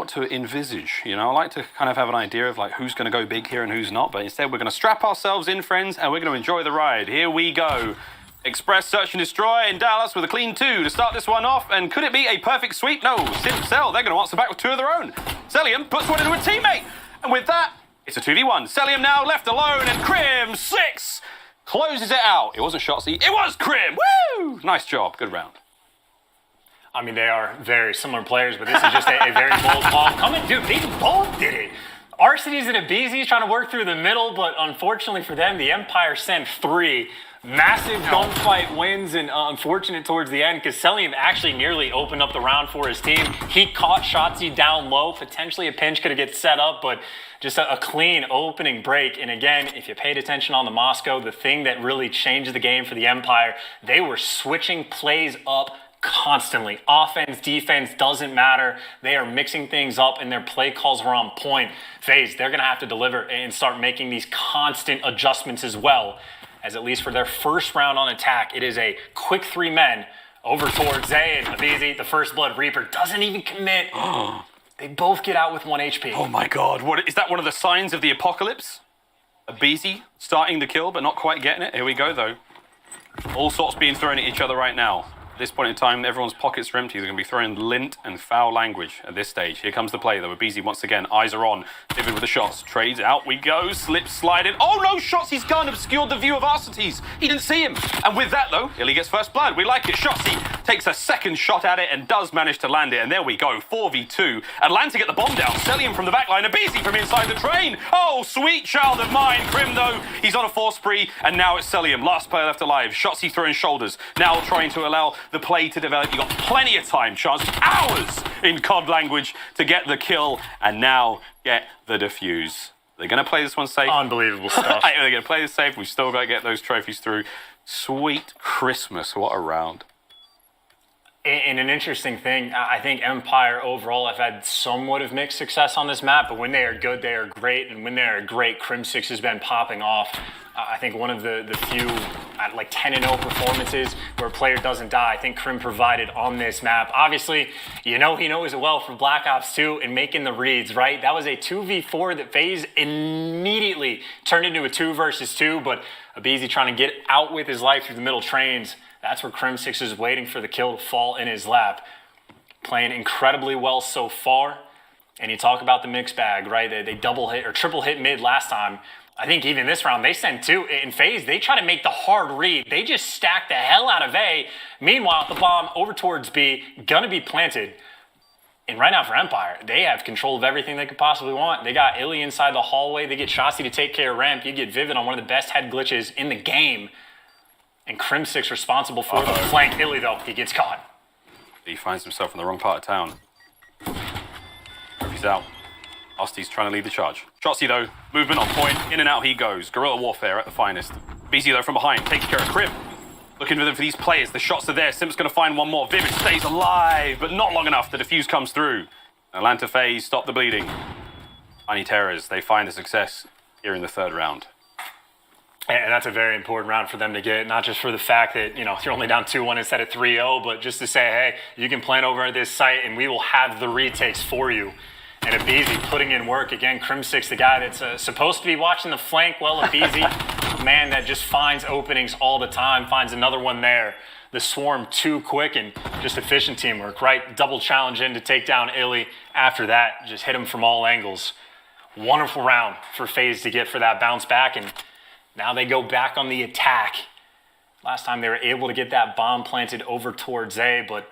to envisage. You know, I like to kind of have an idea of like who's going to go big here and who's not. But instead, we're going to strap ourselves in, friends, and we're going to enjoy the ride. Here we go. Express search and destroy in Dallas with a clean 2 to start this one off. And could it be a perfect sweep? No. Cell, they're going to answer back with 2 of their own. Cellium puts one into a teammate. And with that, it's a 2v1. Cellium now left alone, and Crim6 closes it out. It wasn't Shotzzy, it was Crim. Woo! Nice job. Good round. I mean, they are very similar players, but this is just a very bold call. Dude, they both did it. Arseny's and Abeezy's trying to work through the middle, but unfortunately for them, the Empire sent 3. Massive gunfight wins, and unfortunate towards the end because Cellium actually nearly opened up the round for his team. He caught Shotzzy down low. Potentially a pinch could have get set up, but just a clean opening break. And again, if you paid attention on the Moscow, the thing that really changed the game for the Empire, they were switching plays up constantly. Offense, defense, doesn't matter. They are mixing things up and their play calls were on point. FaZe, they're going to have to deliver and start making these constant adjustments as well. As at least for their first round on attack, it is a quick 3 men over towards Zay and Abeezy. The First Blood Reaper doesn't even commit. They both get out with 1 HP. Oh my god, what is that, one of the signs of the apocalypse? Abeezy starting the kill but not quite getting it. Here we go though. All sorts being thrown at each other right now. At this point in time, everyone's pockets are empty. They're going to be throwing lint and foul language at this stage. Here comes the play, though. Abeezy once again, eyes are on. Vivid with the shots. Trades, out we go. Slip, sliding. Oh, no, Shotzzy's gun obscured the view of Arcetes. He didn't see him. And with that, though, Illy gets first blood. We like it. Shotzzy takes a second shot at it and does manage to land it. And there we go, 4v2. Atlanta get the bomb down. Cellium from the backline. Abeezy from inside the train. Oh, sweet child of mine. Crim, though, he's on a 4 spree. And now it's Cellium. Last player left alive. Shotzzy throwing shoulders. Now trying to allow the play to develop. You've got plenty of time, chance, hours in COD language to get the kill and now get the defuse. They're going to play this one safe. Unbelievable stuff. They're going to play this safe. We've still got to get those trophies through. Sweet Christmas. What a round. And an interesting thing, I think Empire overall have had somewhat of mixed success on this map, but when they are good, they are great. And when they are great, Crim6 has been popping off. I think one of the few like 10-0 performances where a player doesn't die, I think Crim provided on this map. Obviously, you know he knows it well from Black Ops 2 and making the reads, right? That was a 2v4 that FaZe immediately turned into a 2 versus 2, but Abeezy trying to get out with his life through the middle trains. That's where Crim6 is waiting for the kill to fall in his lap. Playing incredibly well so far. And you talk about the mixed bag, right? They double hit or triple hit mid last time. I think even this round, they sent 2. In FaZe, they try to make the hard read. They just stack the hell out of A. Meanwhile, the bomb over towards B, gonna be planted. And right now for Empire, they have control of everything they could possibly want. They got Illy inside the hallway. They get Shotzzy to take care of ramp. You get Vivid on one of the best head glitches in the game. And Crim6 responsible for the flank. Illy, though, he gets caught. He finds himself in the wrong part of town. He's out. Osty's trying to lead the charge. Shotzzy, though, movement on point. In and out he goes. Guerrilla warfare at the finest. Abeezy, though, from behind, takes care of Crim. Looking for them for these players. The shots are there. Simp's going to find one more. Vivid stays alive, but not long enough. The defuse comes through. Atlanta FaZe stop the bleeding. Tiny Terrors, they find the success here in the 3rd round. And that's a very important round for them to get, not just for the fact that, you know, you're only down 2-1 instead of 3-0, but just to say, hey, you can plan over at this site and we will have the retakes for you. And Abeezy putting in work. Again, Crim6, the guy that's supposed to be watching the flank. Well, Abeezy, man that just finds openings all the time, finds another one there. The swarm too quick and just efficient teamwork, right? Double challenge in to take down Illy. After that, just hit him from all angles. Wonderful round for FaZe to get for that bounce back. And now they go back on the attack. Last time they were able to get that bomb planted over towards A, but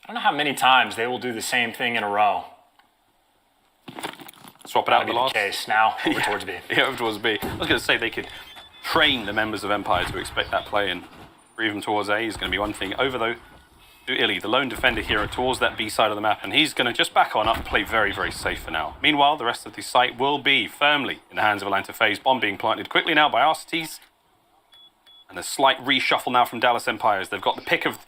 I don't know how many times they will do the same thing in a row. Swap it out the last case now over towards B. Yeah, over towards B. I was going to say they could train the members of Empire to expect that play and breathe them towards A is going to be one thing. Over, though, to Illy, the lone defender here towards that B side of the map, and he's going to just back on up and play very, very safe for now. Meanwhile, the rest of the site will be firmly in the hands of Atlanta FaZe. Bomb being planted quickly now by Arcites. And a slight reshuffle now from Dallas Empire as they've got the pick of...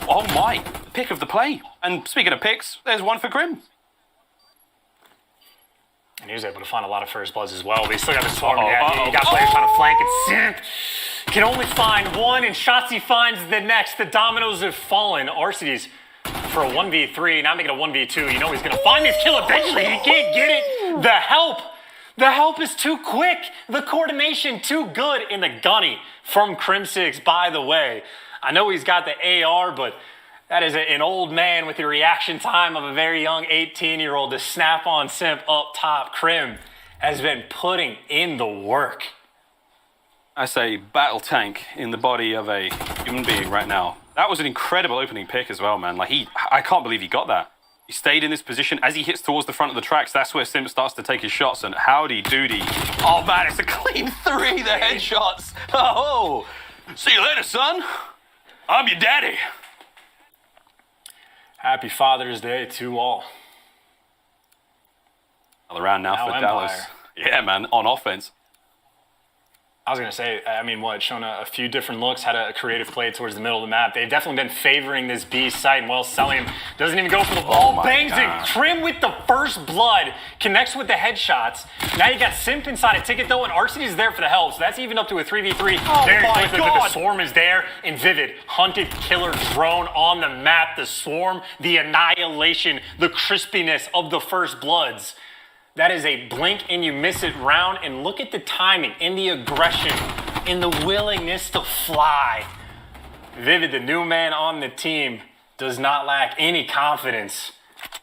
Oh my! The pick of the play. And speaking of picks, there's one for Grim. And he was able to find a lot of first bloods as well, but he still got the swarm. You got players trying to flank, and Simp can only find one, and Shotzi finds the next. The dominoes have fallen. Arcites for a 1v3, now making a 1v2. You know he's going to find his kill eventually. He can't get it. The help is too quick. The coordination too good in the gunny from Crim6, by the way. I know he's got the AR, but that is an old man with the reaction time of a very young 18-year-old to snap on Simp up top. Crim has been putting in the work. I say battle tank in the body of a human being right now. That was an incredible opening pick as well, man. Like I can't believe he got that. He stayed in this position. As he hits towards the front of the tracks, that's where Simp starts to take his shots, and howdy doody. Oh man, it's a clean 3, the headshots. Oh, see you later, son. I'm your daddy. Happy Father's Day to all. Another round now for Dallas. Yeah, man, on offense. I was going to say, I mean, shown a few different looks, had a creative play towards the middle of the map. They've definitely been favoring this B site, and Celium doesn't even go for the ball. Bangs it. Crim with the first blood, connects with the headshots. Now you got Simp inside a ticket, though, and Arcites is there for the help, so that's even up to a 3v3. Very quickly, but the Swarm is there, and Vivid, hunted killer drone on the map. The Swarm, the annihilation, the crispiness of the first bloods. That is a blink and you miss it round, and look at the timing and the aggression and the willingness to fly. Vivid, the new man on the team, does not lack any confidence.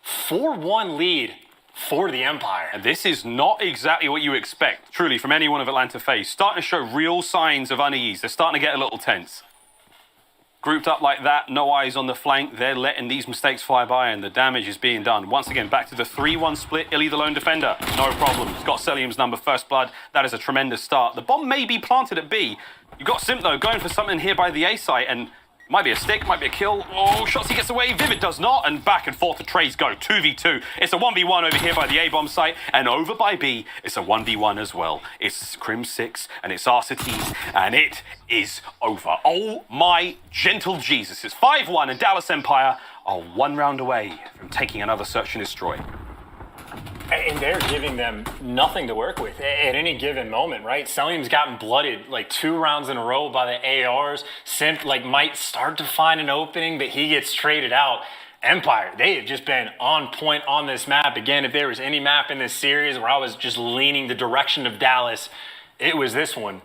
4-1 lead for the Empire. And this is not exactly what you expect, truly, from anyone of Atlanta FaZe. Starting to show real signs of unease. They're starting to get a little tense. Grouped up like that, no eyes on the flank, they're letting these mistakes fly by, and the damage is being done. Once again, back to the 3-1 split. Illy, the lone defender, no problem. He's got Celium's number, first blood. That is a tremendous start. The bomb may be planted at B. You've got Simp, though, going for something here by the A site, and might be a stick, might be a kill. Oh, Shotzi gets away, Vivid does not, and back and forth the trades go. 2v2. It's a 1v1 over here by the A-bomb site, and over by B, it's a 1v1 as well. It's Crim6, and it's Arcites, and it is over. Oh my gentle Jesus. It's 5-1, and Dallas Empire are 1 round away from taking another search and destroy. And they're giving them nothing to work with at any given moment, right? Celium's gotten blooded like 2 rounds in a row by the ARs. Simp might start to find an opening, but he gets traded out. Empire, they have just been on point on this map. Again, if there was any map in this series where I was just leaning the direction of Dallas, it was this one.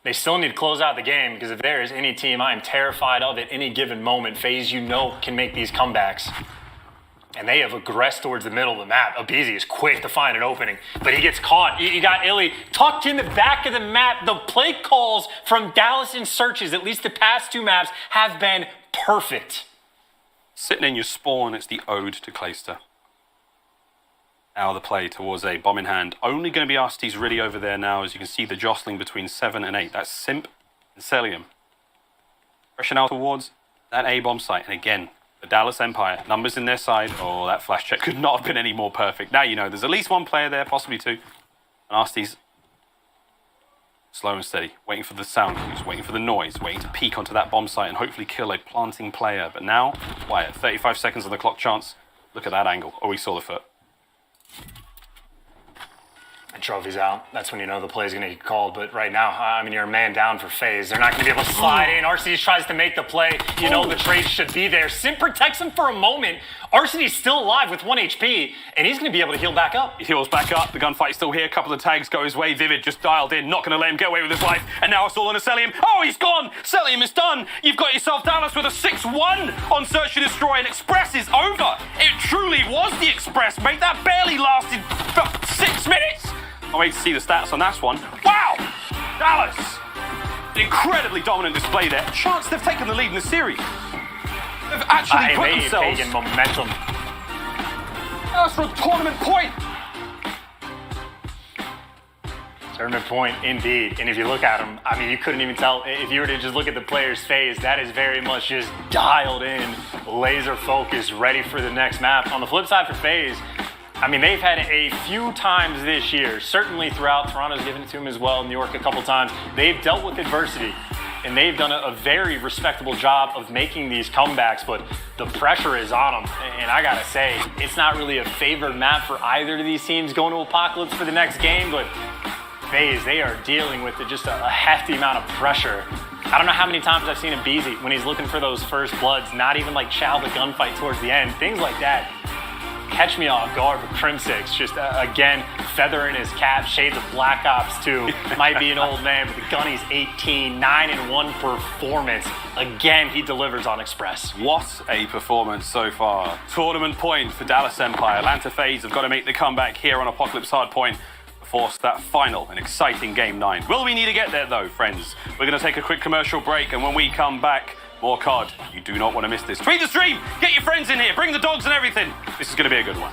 They still need to close out the game, because if there is any team I am terrified of at any given moment, FaZe, can make these comebacks. And they have aggressed towards the middle of the map. Abizi is quick to find an opening, but he gets caught. You got Illy tucked in the back of the map. The play calls from Dallas in searches, at least the past 2 maps, have been perfect. Sitting in your spawn, it's the ode to Clayster. Now the play towards A, bomb in hand. Only going to be Arcites really over there now, as you can see the jostling between 7 and 8. That's Simp and Celium. Pressure now towards that A-bomb site, and again, the Dallas Empire, numbers in their side. Oh, that flash check could not have been any more perfect. Now you know there's at least 1 player there, possibly 2. And Arcites, slow and steady, waiting for the sound cues, waiting for the noise, waiting to peek onto that bomb site and hopefully kill a planting player. But now, Wyatt, 35 seconds on the clock chance. Look at that angle. Oh, he saw the foot. And trophy's out. That's when you know the play is going to get called. But right now, you're a man down for FaZe. They're not going to be able to slide in. Arcites tries to make the play. You know the trade should be there. Simp protects him for a moment. Arcites still alive with 1 HP, and he's going to be able to heal back up. He heals back up. The gunfight's still here. A couple of tags go his way. Vivid just dialed in. Not going to let him get away with his life. And now it's all on a Celium. Oh, he's gone. Celium is done. You've got yourself Dallas with a 6-1 on Search and Destroy, and Express is over. It truly was the Express, mate. That barely lasted for 6 minutes. I'll wait to see the stats on that one. Wow! Dallas! An incredibly dominant display there. A chance they've taken the lead in the series. They've actually put themselves... Taken momentum. That's for a tournament point. Tournament point, indeed. And if you look at him, I mean, you couldn't even tell. If you were to just look at the player's face, that is very much just dialed in, laser focused, ready for the next map. On the flip side for FaZe, I mean, they've had a few times this year, certainly throughout, Toronto's given it to them as well, New York a couple times. They've dealt with adversity, and they've done a very respectable job of making these comebacks, but the pressure is on them. And I gotta say, it's not really a favored map for either of these teams going to Apocalypse for the next game, but FaZe, they are dealing with just a hefty amount of pressure. I don't know how many times I've seen him Beezy when he's looking for those first bloods, not even like chow the gunfight towards the end, things like that. Catch me off guard with Crim6, just again, feather in his cap, shades of Black Ops 2. Might be an old man, but the gunny's 18, 9-1 performance. Again, he delivers on Express. What a performance so far. Tournament point for Dallas Empire. Atlanta FaZe have got to make the comeback here on Apocalypse Hardpoint to force that final and exciting Game 9. Will we need to get there though, friends? We're going to take a quick commercial break, and when we come back, more COD. You do not want to miss this. Tweet the stream! Get your friends in here! Bring the dogs and everything! This is going to be a good one.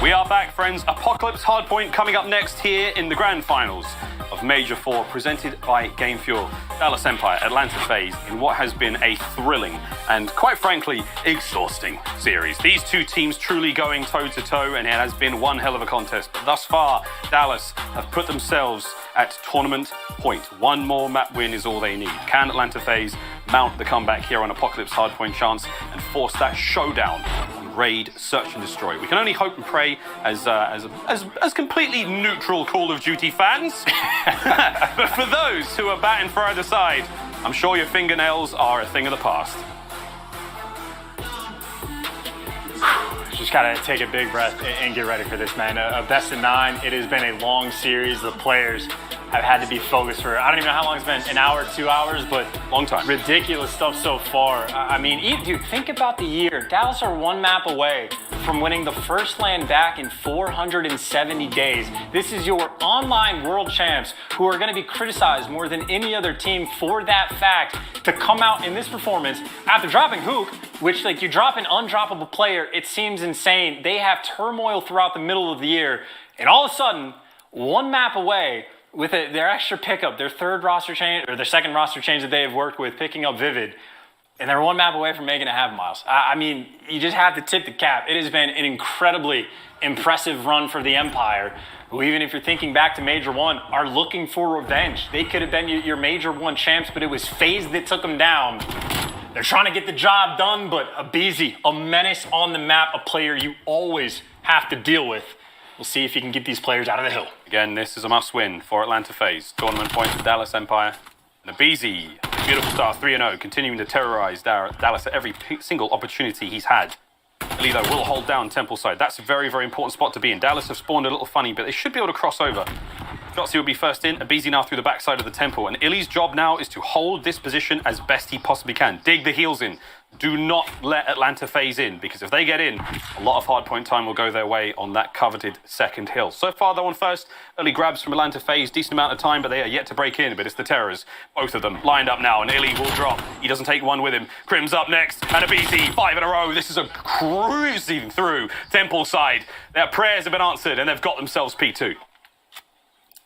We are back, friends. Apocalypse Hardpoint coming up next here in the grand finals of Major 4, presented by Game Fuel. Dallas Empire, Atlanta FaZe, in what has been a thrilling and, quite frankly, exhausting series. These two teams truly going toe-to-toe, and it has been one hell of a contest. But thus far, Dallas have put themselves at tournament point. One more map win is all they need. Can Atlanta FaZe mount the comeback here on Apocalypse Hardpoint chance and force that showdown? Raid, search and destroy. We can only hope and pray as completely neutral Call of Duty fans. But for those who are batting for either side, I'm sure your fingernails are a thing of the past. Just gotta take a big breath and get ready for this, man. A best of 9. It has been a long series. The players have had to be focused for, I don't even know how long it's been, an hour, 2 hours, but long time. Ridiculous stuff so far. I mean, dude, think about the year. Dallas are one map away from winning the first land back in 470 days. This is your online world champs who are going to be criticized more than any other team for that fact, to come out in this performance after dropping Hook, which, like, you drop an undroppable player, it seems insane. They have turmoil throughout the middle of the year, and all of a sudden, one map away with their extra pickup, their third roster change, or their second roster change that they have worked with, picking up Vivid, and they're one map away from making it half miles. I mean, you just have to tip the cap. It has been an incredibly impressive run for the Empire, who, even if you're thinking back to Major 1, are looking for revenge. They could have been your Major 1 champs, but it was FaZe that took them down. They're trying to get the job done, but a Beezy, a menace on the map, a player you always have to deal with. We'll see if he can get these players out of the hill. Again, this is a must-win for Atlanta FaZe. Tournament point for Dallas Empire. And Abizi, beautiful start, 3-0, continuing to terrorize Dallas at every single opportunity he's had. Lee, though, will hold down Temple side. That's a very, very important spot to be in. Dallas have spawned a little funny, but they should be able to cross over. Jotzi will be first in, Abizi now through the backside of the Temple, and Illy's job now is to hold this position as best he possibly can. Dig the heels in. Do not let Atlanta phase in, because if they get in, a lot of hardpoint time will go their way on that coveted second hill. So far, though, on first, early grabs from Atlanta phase, decent amount of time, but they are yet to break in. But it's the Terrors, both of them, lined up now, and Illy will drop. He doesn't take one with him. Crim's up next, and Abizi, 5 in a row. This is a cruising through Temple side. Their prayers have been answered, and they've got themselves P2.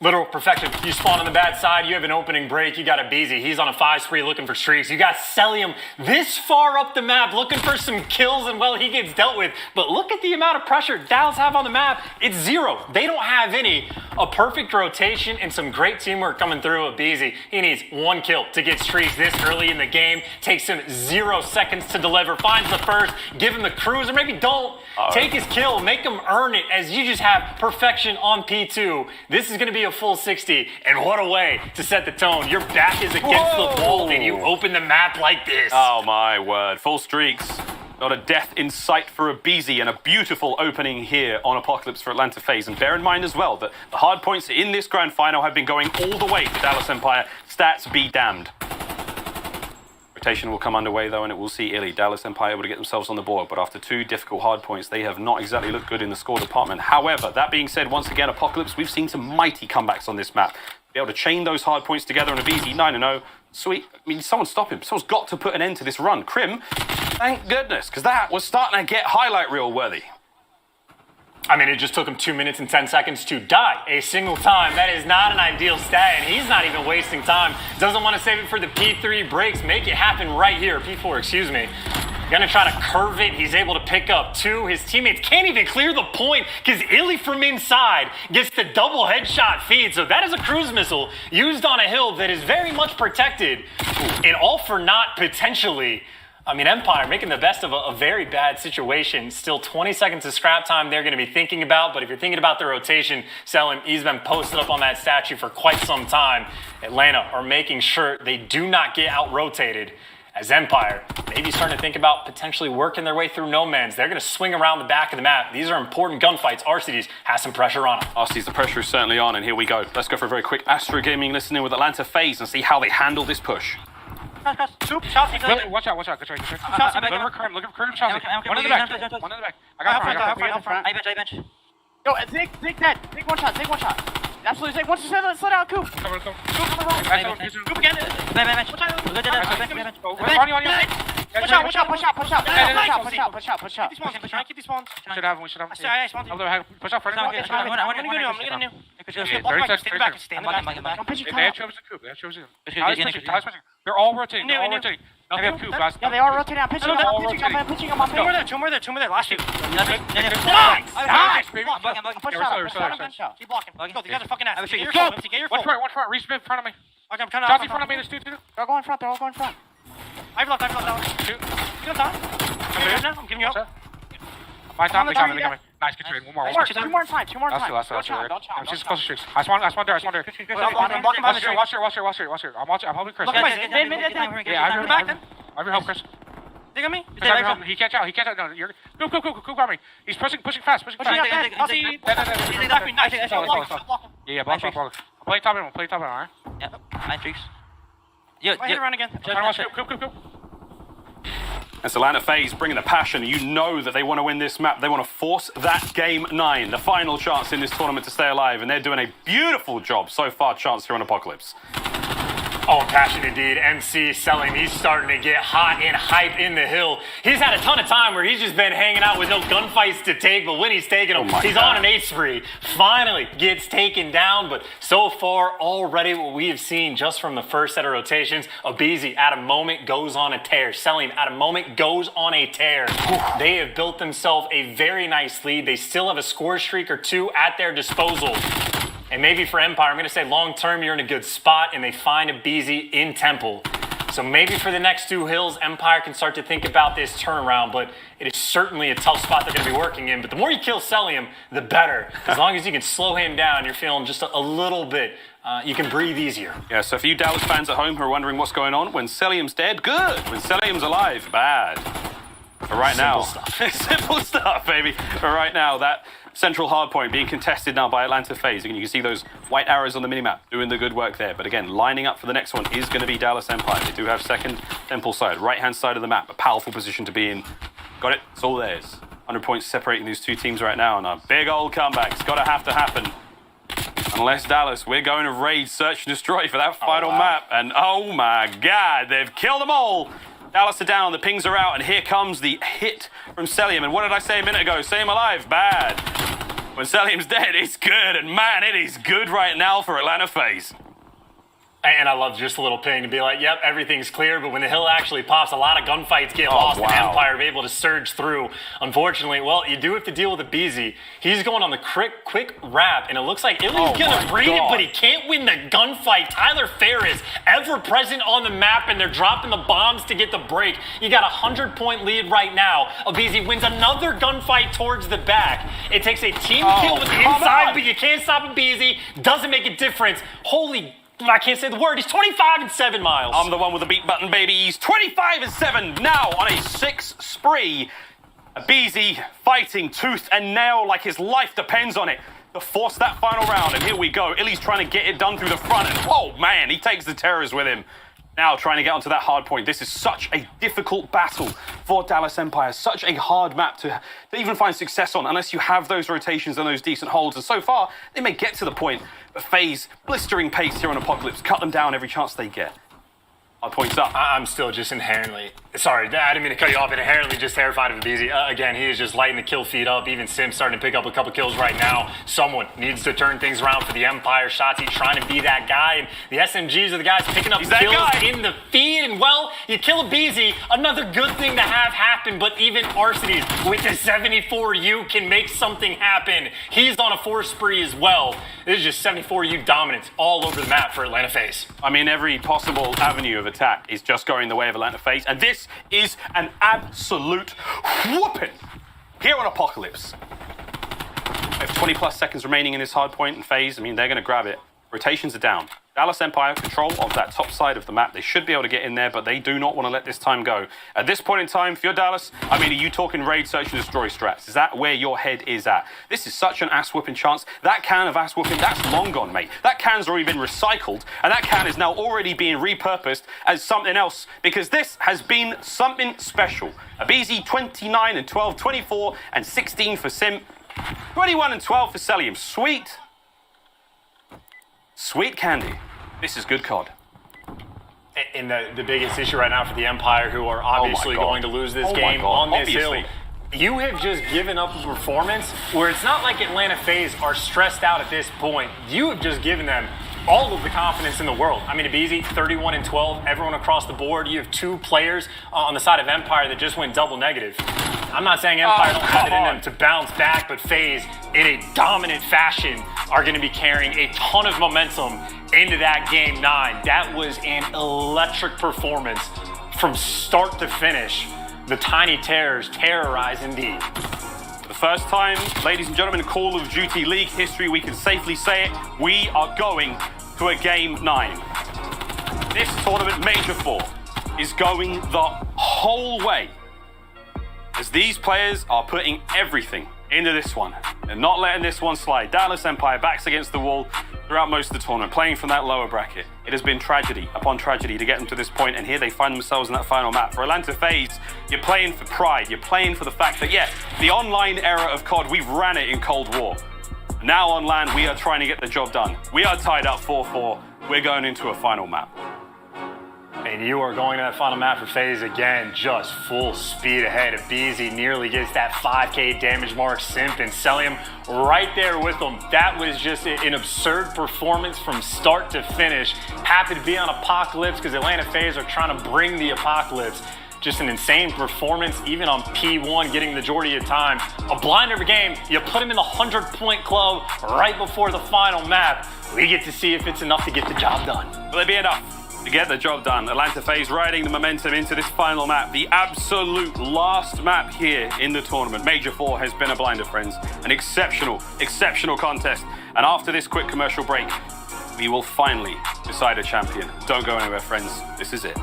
Literal perfection. You spawn on the bad side, you have an opening break, you got Abizi. He's on a 5 spree looking for streaks. You got Celium this far up the map looking for some kills, and well, he gets dealt with. But look at the amount of pressure Dallas have on the map. It's 0. They don't have any. A perfect rotation and some great teamwork coming through Abizi. He needs 1 kill to get streaks this early in the game. Takes him 0 seconds to deliver. Finds the first, give him the cruise, or maybe don't. Take his kill, make him earn it, as you just have perfection on P2. This is going to be a full 60, and what a way to set the tone. Your back is against the wall, and you open the map like this. Oh my word, full streaks. Not a death in sight for Abizi, and a beautiful opening here on Apocalypse for Atlanta phase. And bear in mind as well that the hard points in this grand final have been going all the way for Dallas Empire. Stats be damned. Rotation will come underway though, and it will see Illy. Dallas Empire able to get themselves on the board, but after 2 difficult hard points, they have not exactly looked good in the score department. However, that being said, once again, Apocalypse, we've seen some mighty comebacks on this map. Be able to chain those hard points together, and Abizi 9-0. Sweet. I mean, someone stop him. Someone's got to put an end to this run. Crim, thank goodness, because that was starting to get highlight reel worthy. I mean, it just took him 2 minutes and 10 seconds to die a single time. That is not an ideal stat, and he's not even wasting time. Doesn't want to save it for the P3 breaks. Make it happen right here. P4, excuse me. Gonna try to curve it. He's able to pick up 2. His teammates can't even clear the point because Illy from inside gets the double headshot feed. So that is a cruise missile used on a hill that is very much protected. And all for naught potentially. I mean, Empire making the best of a very bad situation. Still 20 seconds of scrap time they're going to be thinking about. But if you're thinking about the rotation, Selim, he's been posted up on that statue for quite some time. Atlanta are making sure they do not get out-rotated. As Empire, maybe starting to think about potentially working their way through no man's. They're going to swing around the back of the map. These are important gunfights. RCDs has some pressure on them. RCDs, the pressure is certainly on, and here we go. Let's go for a very quick Astro Gaming listening with Atlanta phase and see how they handle this push. Soup, Chelsea. Watch out. Good try. Look for Crim, Chelsea. One in the back. I got front. I bench. Yo, take that. Take one shot. Absolutely take one shot. Slow down, Coop. Coop again. Bench. Watch out. Keep these spawns. Should have. Push out front. I'm gonna They have chosen Coop. They're all rotating. Yeah, they are rotating. I'm pitching them. Two more there. Last two. Keep blocking. Go, these guys are fucking ass. Get your full. One front. Reese in front of me. Okay, I'm kind of. Chelsea in front of me. There's two. They're all going front. I've left that one. Two. You got time? I'm giving you up. My time. They coming. Nice, good trade. One more. Two more in time. Last. I'm just close to streaks. I spawn there. I'm blocking by the street. Watch here. I'm helping Chris. Yeah, I have your help, Chris. Dig on me? He can't out. No, you're... Coop on me. He's pushing fast. Yeah, block. I'll play top of him, alright? Yep, 9 streaks. Yeah, run again. Coop. It's Atlanta phase bringing the passion. You know that they want to win this map. They want to force that game 9, the final chance in this tournament to stay alive. And they're doing a beautiful job so far, Chance, here on Apocalypse. Oh, passion indeed. MC Selim, he's starting to get hot and hype in the hill. He's had a ton of time where he's just been hanging out with no gunfights to take, but when he's taking them, he's on an 8 spree. Finally gets taken down, but so far already what we have seen just from the first set of rotations, Abizi at a moment goes on a tear. Selim at a moment goes on a tear. They have built themselves a very nice lead. They still have a score streak or 2 at their disposal. And maybe for Empire, I'm going to say long-term, you're in a good spot, and they find Abizi in Temple. So maybe for the next 2 hills, Empire can start to think about this turnaround, but it is certainly a tough spot they're going to be working in. But the more you kill Celium, the better. As long as you can slow him down, you're feeling just a little bit, you can breathe easier. Yeah, so for you Dallas fans at home who are wondering what's going on, when Celium's dead, good. When Celium's alive, bad. But right now, simple stuff, baby. But right now, that central hardpoint being contested now by Atlanta FaZe. And you can see those white arrows on the minimap doing the good work there. But again, lining up for the next one is going to be Dallas Empire. They do have second temple side, right-hand side of the map. A powerful position to be in. Got it? It's all theirs. 100 points separating these two teams right now. And a big old comeback. It's got to have to happen. Unless Dallas, we're going to raid, search, and destroy for that final map. And oh my God, they've killed them all. Dallas are down, the pings are out, and here comes the hit from Celium. And what did I say a minute ago? Say him alive, bad. When Celium's dead, it's good. And man, it is good right now for Atlanta FaZe. And I love just a little ping to be like, yep, everything's clear. But when the hill actually pops, a lot of gunfights get lost, and Empire are able to surge through. Unfortunately, well, you do have to deal with a BZ. He's going on the quick wrap, and it looks like Illy's going to read it, but he can't win the gunfight. Tyler Ferris, ever present on the map, and they're dropping the bombs to get the break. You got a 100-point lead right now. BZ wins another gunfight towards the back. It takes a team kill with the inside, but you can't stop a BZ. Doesn't make a difference. Holy, I can't say the word. He's 25-7, Miles. I'm the one with the beat button, baby. He's 25-7 now on a 6 spree. A BZ fighting tooth and nail like his life depends on it to force that final round. And here we go. Illy's trying to get it done through the front. And oh, man, he takes the terrors with him. Now trying to get onto that hard point. This is such a difficult battle for Dallas Empire. Such a hard map to even find success on unless you have those rotations and those decent holds. And so far, they may get to the point. But FaZe, blistering pace here on Apocalypse. Cut them down every chance they get. Hard points up. I'm still just inherently... Sorry, I didn't mean to cut you off, but inherently just terrified of BZ. Again, he is just lighting the kill feed up. Even Sim starting to pick up a couple kills right now. Someone needs to turn things around for the Empire. Shotzi trying to be that guy. And the SMGs are the guys picking up kills in the feed. And, well, you kill a BZ. Another good thing to have happen. But even Arcades with the 74U can make something happen. He's on a 4 spree as well. This is just 74U dominance all over the map for Atlanta FaZe. I mean, every possible avenue of attack is just going the way of Atlanta FaZe. And this is an absolute whooping here on Apocalypse. We have 20 plus seconds remaining in this hard point and FaZe. I mean, they're going to grab it. Rotations are down. Dallas Empire, control of that top side of the map. They should be able to get in there, but they do not want to let this time go. At this point in time, if you're Dallas, I mean, are you talking raid, search, and destroy strats? Is that where your head is at? This is such an ass-whooping chance. That can of ass-whooping, that's long gone, mate. That can's already been recycled, and that can is now already being repurposed as something else, because this has been something special. A BZ 29 and 12, 24 and 16 for Sim, 21 and 12 for Celium. Sweet. Sweet candy. This is good COD. And the biggest issue right now for the Empire, who are obviously going to lose this game on this hill, you have just given up a performance where it's not like Atlanta FaZe are stressed out at this point. You have just given them all of the confidence in the world. I mean, Abizi, 31 and 12, everyone across the board. You have 2 players on the side of Empire that just went double negative. I'm not saying Empire don't have it in them to bounce back, but FaZe, in a dominant fashion, are going to be carrying a ton of momentum into that game 9. That was an electric performance from start to finish. The Tiny Terrors terrorize indeed. For the first time, ladies and gentlemen, in Call of Duty League history, we can safely say it, we are going to a game 9. This tournament, Major 4, is going the whole way as these players are putting everything into this one. They're not letting this one slide. Dallas Empire backs against the wall throughout most of the tournament, playing from that lower bracket. It has been tragedy upon tragedy to get them to this point, and here they find themselves in that final map. For Atlanta FaZe, you're playing for pride. You're playing for the fact that, yeah, the online era of COD, we've ran it in Cold War. Now on land, we are trying to get the job done. We are tied up 4-4. We're going into a final map. And you are going to that final map for FaZe again, just full speed ahead. Abizi nearly gets that 5K damage mark. Simp and Celium right there with them. That was just an absurd performance from start to finish. Happy to be on Apocalypse because Atlanta FaZe are trying to bring the Apocalypse. Just an insane performance, even on P1, getting the majority of time. A blind every game, you put him in the 100-point club right before the final map. We get to see if it's enough to get the job done. Will it be enough to get the job done? Atlanta FaZe riding the momentum into this final map, the absolute last map here in the tournament. Major 4 has been a blinder, friends. An exceptional, exceptional contest. And after this quick commercial break, we will finally decide a champion. Don't go anywhere, friends. This is it.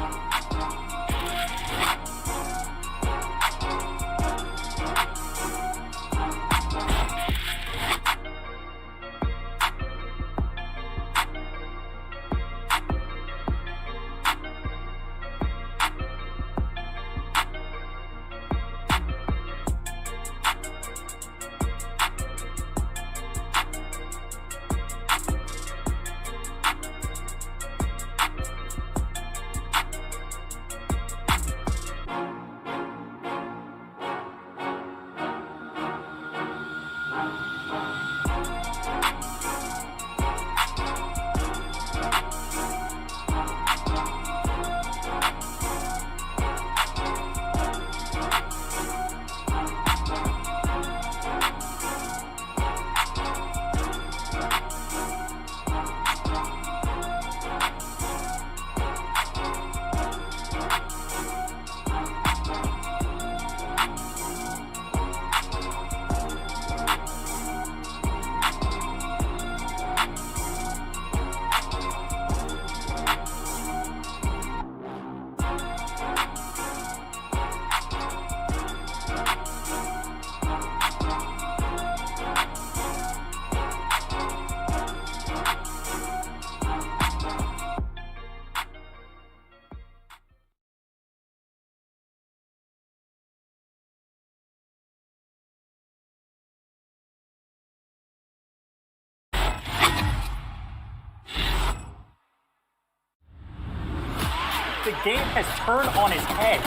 the game has turned on its head.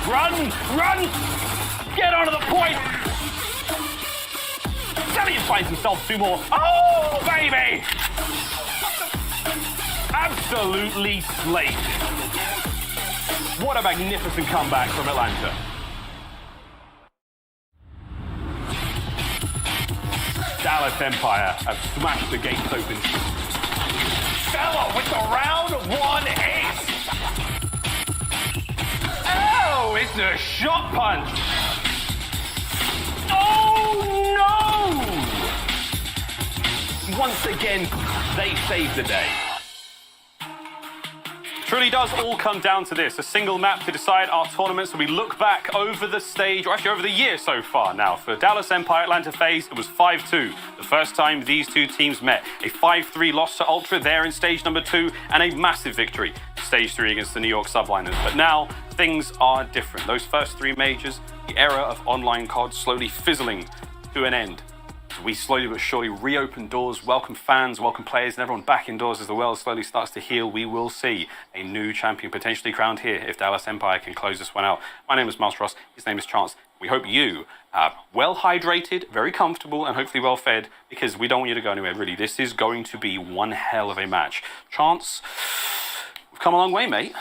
Run! Run! Get onto the point! Zellius finds himself 2 more. Oh, baby! Absolutely slayed. What a magnificent comeback from Atlanta. Dallas Empire have smashed the gates open. Stella with the round 1 ace. Oh, it's a shot punch. Oh, no! Once again, they saved the day. Truly does all come down to this, a single map to decide our tournament. So we look back over the stage, or actually over the year so far now. For Dallas Empire Atlanta FaZe, it was 5-2. The first time these two teams met. A 5-3 loss to Ultra there in stage number 2, and a massive victory, stage 3 against the New York Subliners. But now, things are different. Those first 3 majors, the era of online COD slowly fizzling to an end. We slowly but surely reopen doors, welcome fans, welcome players, and everyone back indoors as the world slowly starts to heal. We will see a new champion potentially crowned here if Dallas Empire can close this one out. My name is Miles Ross, his name is Chance. We hope you are well hydrated, very comfortable, and hopefully well fed, because we don't want you to go anywhere, really. This is going to be one hell of a match. Chance, we've come a long way, mate.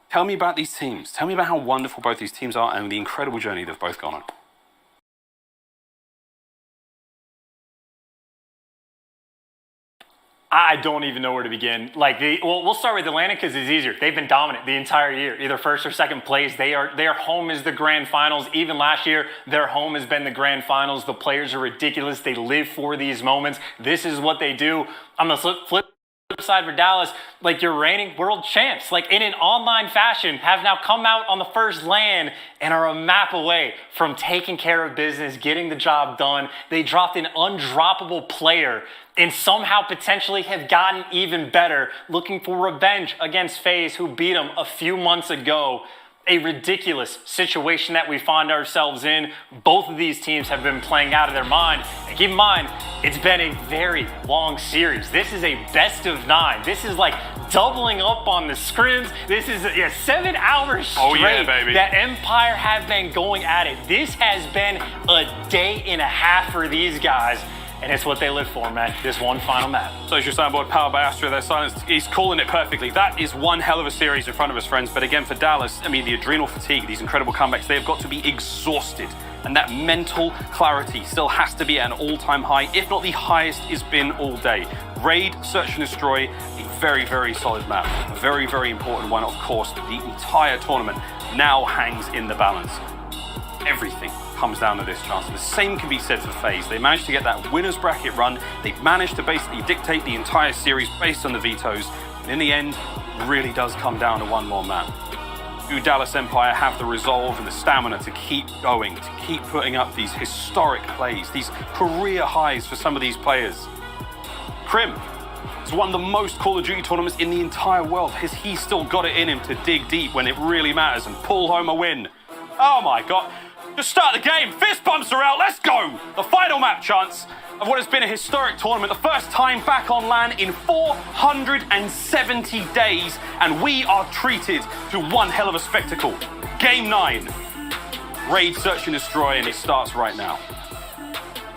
Tell me about these teams. Tell me about how wonderful both these teams are and the incredible journey they've both gone on. I don't even know where to begin. We'll start with Atlanta because it's easier. They've been dominant the entire year, either first or second place. Their home is the grand finals. Even last year, their home has been the grand finals. The players are ridiculous. They live for these moments. This is what they do. On the flip side for Dallas, your reigning world champs, in an online fashion, have now come out on the first LAN and are a map away from taking care of business, getting the job done. They dropped an undroppable player and somehow potentially have gotten even better, looking for revenge against FaZe, who beat them a few months ago. A ridiculous situation that we find ourselves in. Both of these teams have been playing out of their mind. And keep in mind, it's been a very long series. This is a best of 9. This is doubling up on the scrims. This is 7 hours straight that Empire have been going at it. This has been a day and a half for these guys. And it's what they live for, man. This one final map. Social soundboard powered by Astra. Their silence, he's calling it perfectly. That is one hell of a series in front of us, friends. But again, for Dallas, the adrenal fatigue, these incredible comebacks, they have got to be exhausted. And that mental clarity still has to be at an all-time high, if not the highest it's been all day. Raid, Search and Destroy, a very, very solid map. A very, very important one, of course. The entire tournament now hangs in the balance. Everything comes down to this chance. And the same can be said for FaZe. They managed to get that winner's bracket run. They managed to basically dictate the entire series based on the vetoes. And in the end, it really does come down to one more map. Do Dallas Empire have the resolve and the stamina to keep going, to keep putting up these historic plays, these career highs for some of these players? Crim has won the most Call of Duty tournaments in the entire world. Has he still got it in him to dig deep when it really matters and pull home a win? Oh my God. Just start the game. Fist bumps are out. Let's go. The final map, Chance, of what has been a historic tournament. The first time back on LAN in 470 days. And we are treated to one hell of a spectacle. Game 9. Raid, Search and Destroy, and it starts right now.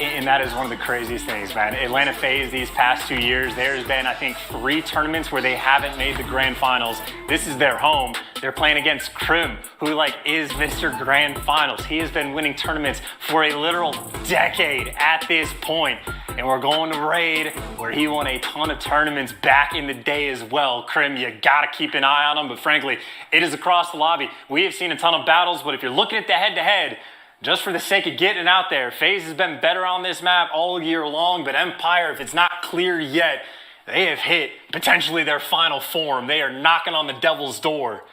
And that is one of the craziest things, man. Atlanta FaZe these past 2 years, there's been, I think, 3 tournaments where they haven't made the grand finals. This is their home. They're playing against Crim, who is Mr. Grand Finals. He has been winning tournaments for a literal decade at this point. And we're going to Raid, where he won a ton of tournaments back in the day as well. Crim, you gotta keep an eye on him, but frankly, it is across the lobby. We have seen a ton of battles, but if you're looking at the head-to-head, just for the sake of getting out there, FaZe has been better on this map all year long, but Empire, if it's not clear yet, they have hit potentially their final form. They are knocking on the devil's door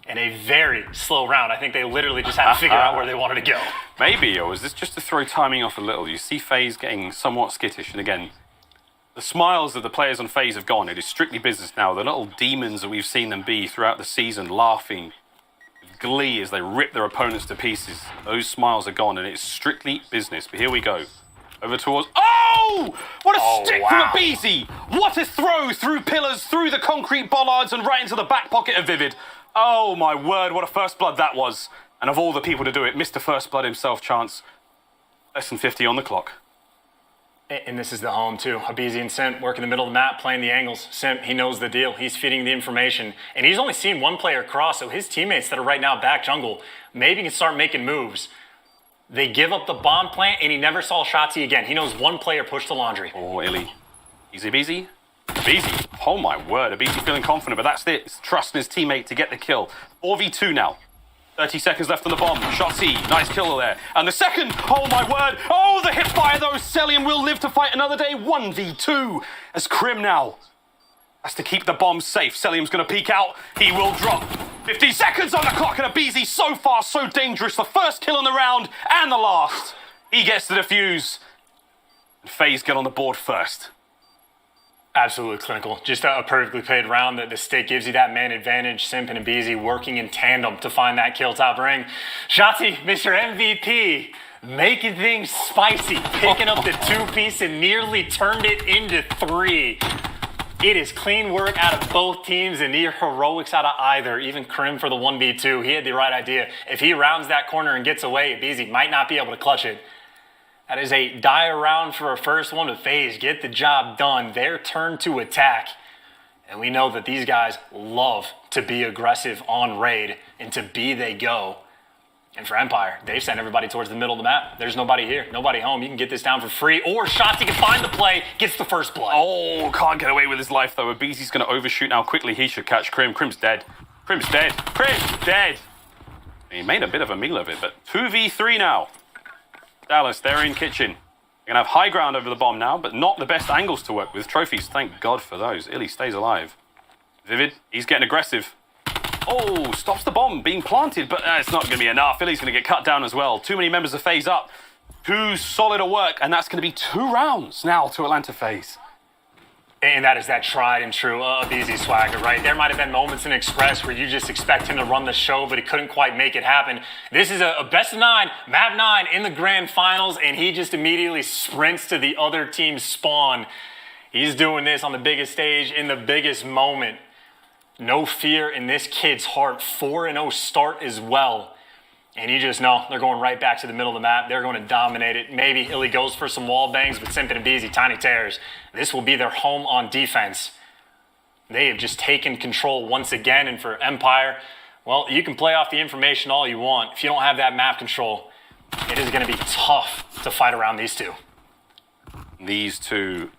in a very slow round. I think they literally just had to figure out where they wanted to go. Maybe, or was this just to throw timing off a little? You see FaZe getting somewhat skittish, and again, the smiles of the players on FaZe have gone. It is strictly business now. The little demons that we've seen them be throughout the season, laughing, glee as they rip their opponents to pieces. Those smiles are gone and it's strictly business. But here we go. Over towards... Oh! What a stick wow. from Abizi! What a throw through pillars, through the concrete bollards, and right into the back pocket of Vivid. Oh, my word, what a first blood that was. And of all the people to do it, Mr. First Blood himself, Chance. Less than 50 on the clock. And this is the home, too. Abizi and Simp work in the middle of the map, playing the angles. Simp, he knows the deal. He's feeding the information. And he's only seen one player cross, so his teammates that are right now back jungle maybe can start making moves. They give up the bomb plant, and he never saw Shotzi again. He knows one player pushed the laundry. Oh, Illy. Easy Abizi. Abizi. Oh, my word. Abizi feeling confident, but that's it. It's trusting his teammate to get the kill. 4v2 now. 30 seconds left on the bomb. Shotzi, nice kill there. And the second, oh my word. Oh, the hip fire though. Celium will live to fight another day. 1v2 as Crim now has to keep the bomb safe. Celium's going to peek out. He will drop. 50 seconds on the clock, and Abizi so far, so dangerous. The first kill on the round and the last. He gets the defuse. And FaZe get on the board first. Absolutely clinical. Just a perfectly played round that the stick gives you that man advantage. Simp and Abizi working in tandem to find that kill top ring. Shotzi, Mr. MVP, making things spicy, picking up the 2-piece and nearly turned it into 3. It is clean work out of both teams and near heroics out of either. Even Crim for the 1v2. He had the right idea. If he rounds that corner and gets away, Abizi might not be able to clutch it. That is a dire round for a first one to FaZe. Get the job done. Their turn to attack. And we know that these guys love to be aggressive on raid. And to B they go. And for Empire, they've sent everybody towards the middle of the map. There's nobody here, nobody home. You can get this down for free. Or Shotzi can find the play, gets the first blood. Oh, can't get away with his life though. Abizi's going to overshoot now quickly. He should catch Crim. Crim's dead. Crim's dead. Crim's dead. He made a bit of a meal of it, but 2v3 now. Dallas, they're in kitchen. They're going to have high ground over the bomb now, but not the best angles to work with. Trophies, thank God for those. Illy stays alive. Vivid, he's getting aggressive. Oh, stops the bomb being planted, but it's not going to be enough. Illy's going to get cut down as well. Too many members of FaZe up. Too solid a work, and that's going to be 2 rounds now to Atlanta FaZe. And that is that tried and true Abizi swagger, right? There might have been moments in Express where you just expect him to run the show, but he couldn't quite make it happen. This is a best of 9, map 9 in the grand finals, and he just immediately sprints to the other team's spawn. He's doing this on the biggest stage in the biggest moment. No fear in this kid's heart. 4-0 start as well. And you just know they're going right back to the middle of the map. They're going to dominate it. Maybe Illy goes for some wall bangs, but Simp and Abizi, tiny tears. This will be their home on defense. They have just taken control once again. And for Empire, well, you can play off the information all you want. If you don't have that map control, it is going to be tough to fight around these two. These two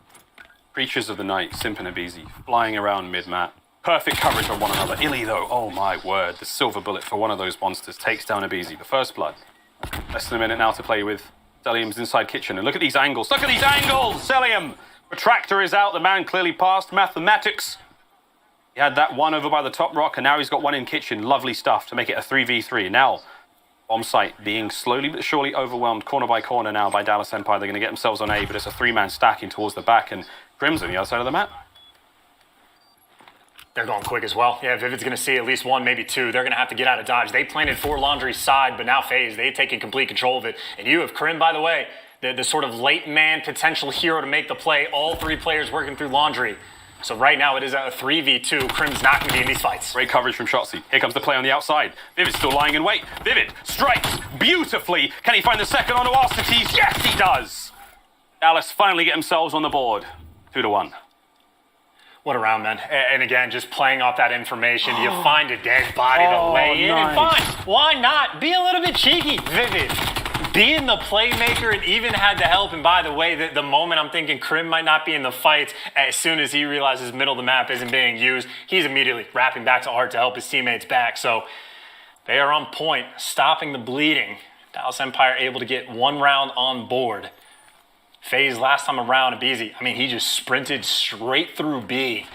creatures of the night, Simp and Abizi, flying around mid-map. Perfect coverage on one another. Illy, though, oh my word. The silver bullet for one of those monsters takes down Abizi. The first blood. Less than a minute now to play with. Celium's inside kitchen. And look at these angles. Look at these angles! Celium! Retractor is out. The man clearly passed mathematics. He had that one over by the top rock, and now he's got one in kitchen. Lovely stuff to make it a 3v3. Now, bomb site being slowly but surely overwhelmed corner by corner now by Dallas Empire. They're going to get themselves on A, but it's a 3-man stacking towards the back, and Grim's on the other side of the map. They're going quick as well. Yeah, Vivid's going to see at least 1, maybe 2. They're going to have to get out of dodge. They planted for Laundry's side, but now FaZe, they've taken complete control of it. And you have Crim, by the way, the sort of late man potential hero to make the play. All 3 players working through Laundry. So right now it is a 3v2. Crim's not going to be in these fights. Great coverage from Shotzi. Here comes the play on the outside. Vivid's still lying in wait. Vivid strikes beautifully. Can he find the second onto Arcites? Yes, he does. Dallas finally get themselves on the board. 2-1. What a round, man. And again, just playing off that information. You find a dead body to lay in, and fine. Why not? Be a little bit cheeky. Vivid. Being the playmaker and even had the help. And by the way, the moment I'm thinking Crim might not be in the fight, as soon as he realizes middle of the map isn't being used, he's immediately wrapping back to Art to help his teammates back. So they are on point, stopping the bleeding. Dallas Empire able to get 1 round on board. FaZe last time around, Abizi, I mean, he just sprinted straight through B.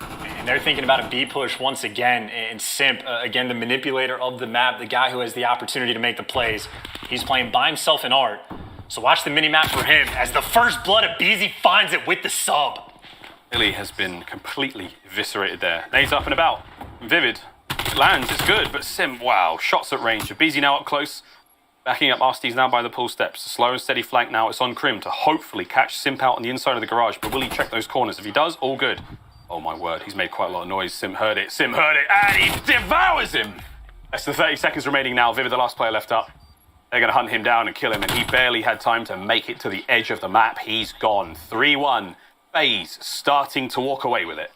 And they're thinking about a B push once again. And Simp, again, the manipulator of the map, the guy who has the opportunity to make the plays. He's playing by himself in Art. So watch the mini-map for him as the first blood of Abizi finds it with the sub. Illy has been completely eviscerated there. Nades up and about. Vivid lands, it's good, but Simp, wow, shots at range. Abizi now up close. Backing up Arstees now by the pool steps. Slow and steady flank now. It's on Krim to hopefully catch Simp out on the inside of the garage. But will he check those corners? If he does, all good. Oh my word, he's made quite a lot of noise. Simp heard it, and he devours him! That's the 30 seconds remaining now. Vivid, the last player left up. They're going to hunt him down and kill him, and he barely had time to make it to the edge of the map. He's gone. 3-1. FaZe starting to walk away with it.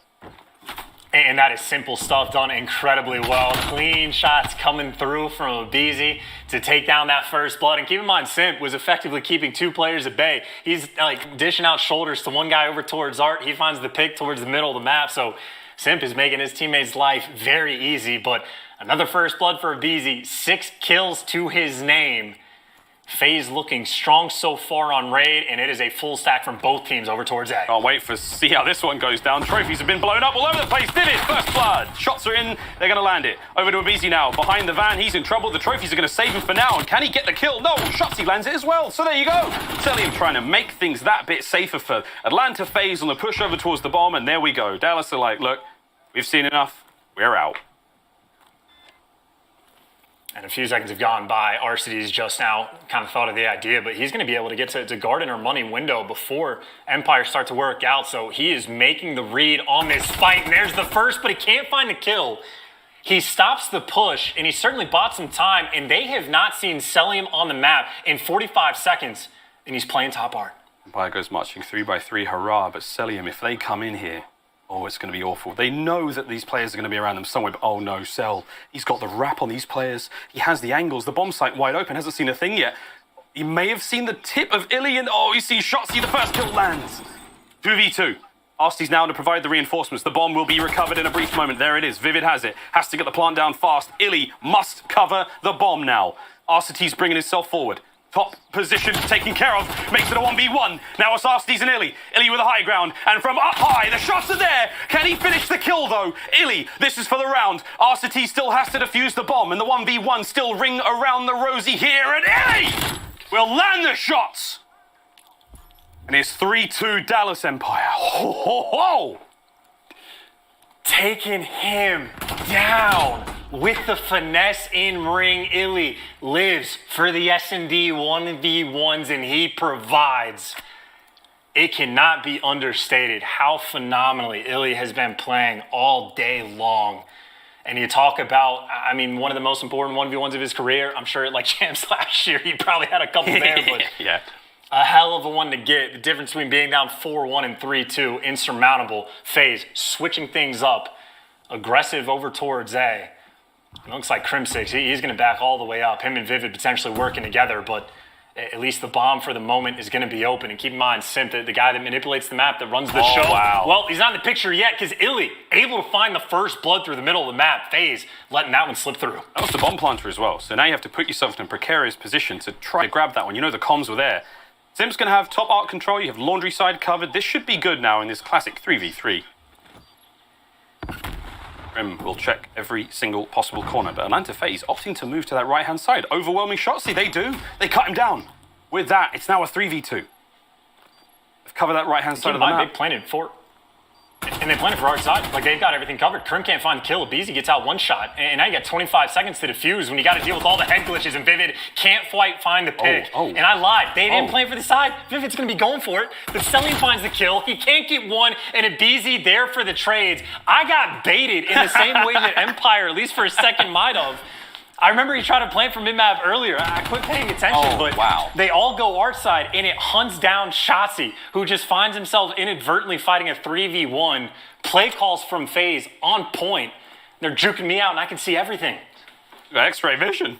And that is simple stuff done incredibly well. Clean shots coming through from Abizi to take down that first blood. And keep in mind, Simp was effectively keeping 2 players at bay. He's like dishing out shoulders to one guy over towards Art. He finds the pick towards the middle of the map. So Simp is making his teammates' life very easy. But another first blood for Abizi. 6 kills to his name. FaZe looking strong so far on raid, and it is a full stack from both teams over towards A. Can't wait to see how this one goes down. Trophies have been blown up all over the place. Did it? First blood. Shots are in. They're going to land it. Over to Abizi now. Behind the van. He's in trouble. The trophies are going to save him for now. And can he get the kill? No. Shotsy lands it as well. So there you go. Cellium trying to make things that bit safer for Atlanta FaZe on the push over towards the bomb. And there we go. Dallas are like, look, we've seen enough. We're out. And a few seconds have gone by. Arcedy's just now kind of thought of the idea, but he's going to be able to get to Garden or Money window before Empire start to work out. So he is making the read on this fight. And there's the first, but he can't find the kill. He stops the push, and he certainly bought some time. And they have not seen Cellium on the map in 45 seconds. And he's playing top art. Empire goes marching 3-by-3. Hurrah. But Cellium, if they come in here, oh, it's going to be awful. They know that these players are going to be around them somewhere, but oh no, Cell. He's got the wrap on these players. He has the angles. The bomb site wide open. Hasn't seen a thing yet. He may have seen the tip of Illy, and oh, he sees Shotsy. The first kill lands. 2v2. Arsty's now to provide the reinforcements. The bomb will be recovered in a brief moment. There it is. Vivid has it. Has to get the plant down fast. Illy must cover the bomb now. Arsty's bringing himself forward. Top position taken care of, makes it a 1v1. Now it's Arstees and Illy. Illy with a high ground, and from up high, the shots are there. Can he finish the kill though? Illy, this is for the round. Arcety still has to defuse the bomb, and the 1v1 still ring around the rosy here, and Illy will land the shots. And it's 3-2 Dallas Empire. Ho, ho, ho. Taking him down with the finesse in ring. Illy lives for the S&D 1v1s, and he provides. It cannot be understated how phenomenally Illy has been playing all day long. And you talk about, I mean, one of the most important 1v1s of his career. I'm sure at like Champs last year, he probably had a couple there, but yeah. A hell of a one to get. The difference between being down 4-1 and 3-2, insurmountable. FaZe switching things up, aggressive over towards A. It looks like Crim6, he's going to back all the way up. Him and Vivid potentially working together, but at least the bomb for the moment is going to be open. And keep in mind, Simp, the guy that manipulates the map, that runs the show. Wow. Well, he's not in the picture yet because Illy able to find the first blood through the middle of the map. FaZe letting that one slip through. That was the bomb planter as well. So now you have to put yourself in a precarious position to try to grab that one. You know the comms were there. Simp's going to have top arc control. You have laundry side covered. This should be good now in this classic 3v3. Grim will check every single possible corner, but Atlanta FaZe opting to move to that right-hand side. Overwhelming shots. See, they do. They cut him down. With that, it's now a 3v2. They've covered that right-hand side of the map. They planted for... And they planted for our side. Like, they've got everything covered. Krim can't find the kill. Abizi gets out one shot. And now you got 25 seconds to defuse when you got to deal with all the head glitches. And Vivid can't quite find the pick. And I lied. They didn't plan for the side. Vivid's going to be going for it. But Cellium finds the kill. He can't get one. And Abizi there for the trades. I got baited in the same way that Empire, at least for a second, might have. I remember he tried to plant for mid-map earlier. I quit paying attention, but they all go our side, and it hunts down Shotsy, who just finds himself inadvertently fighting a 3v1. Play calls from FaZe on point. They're juking me out, and I can see everything. X-ray vision.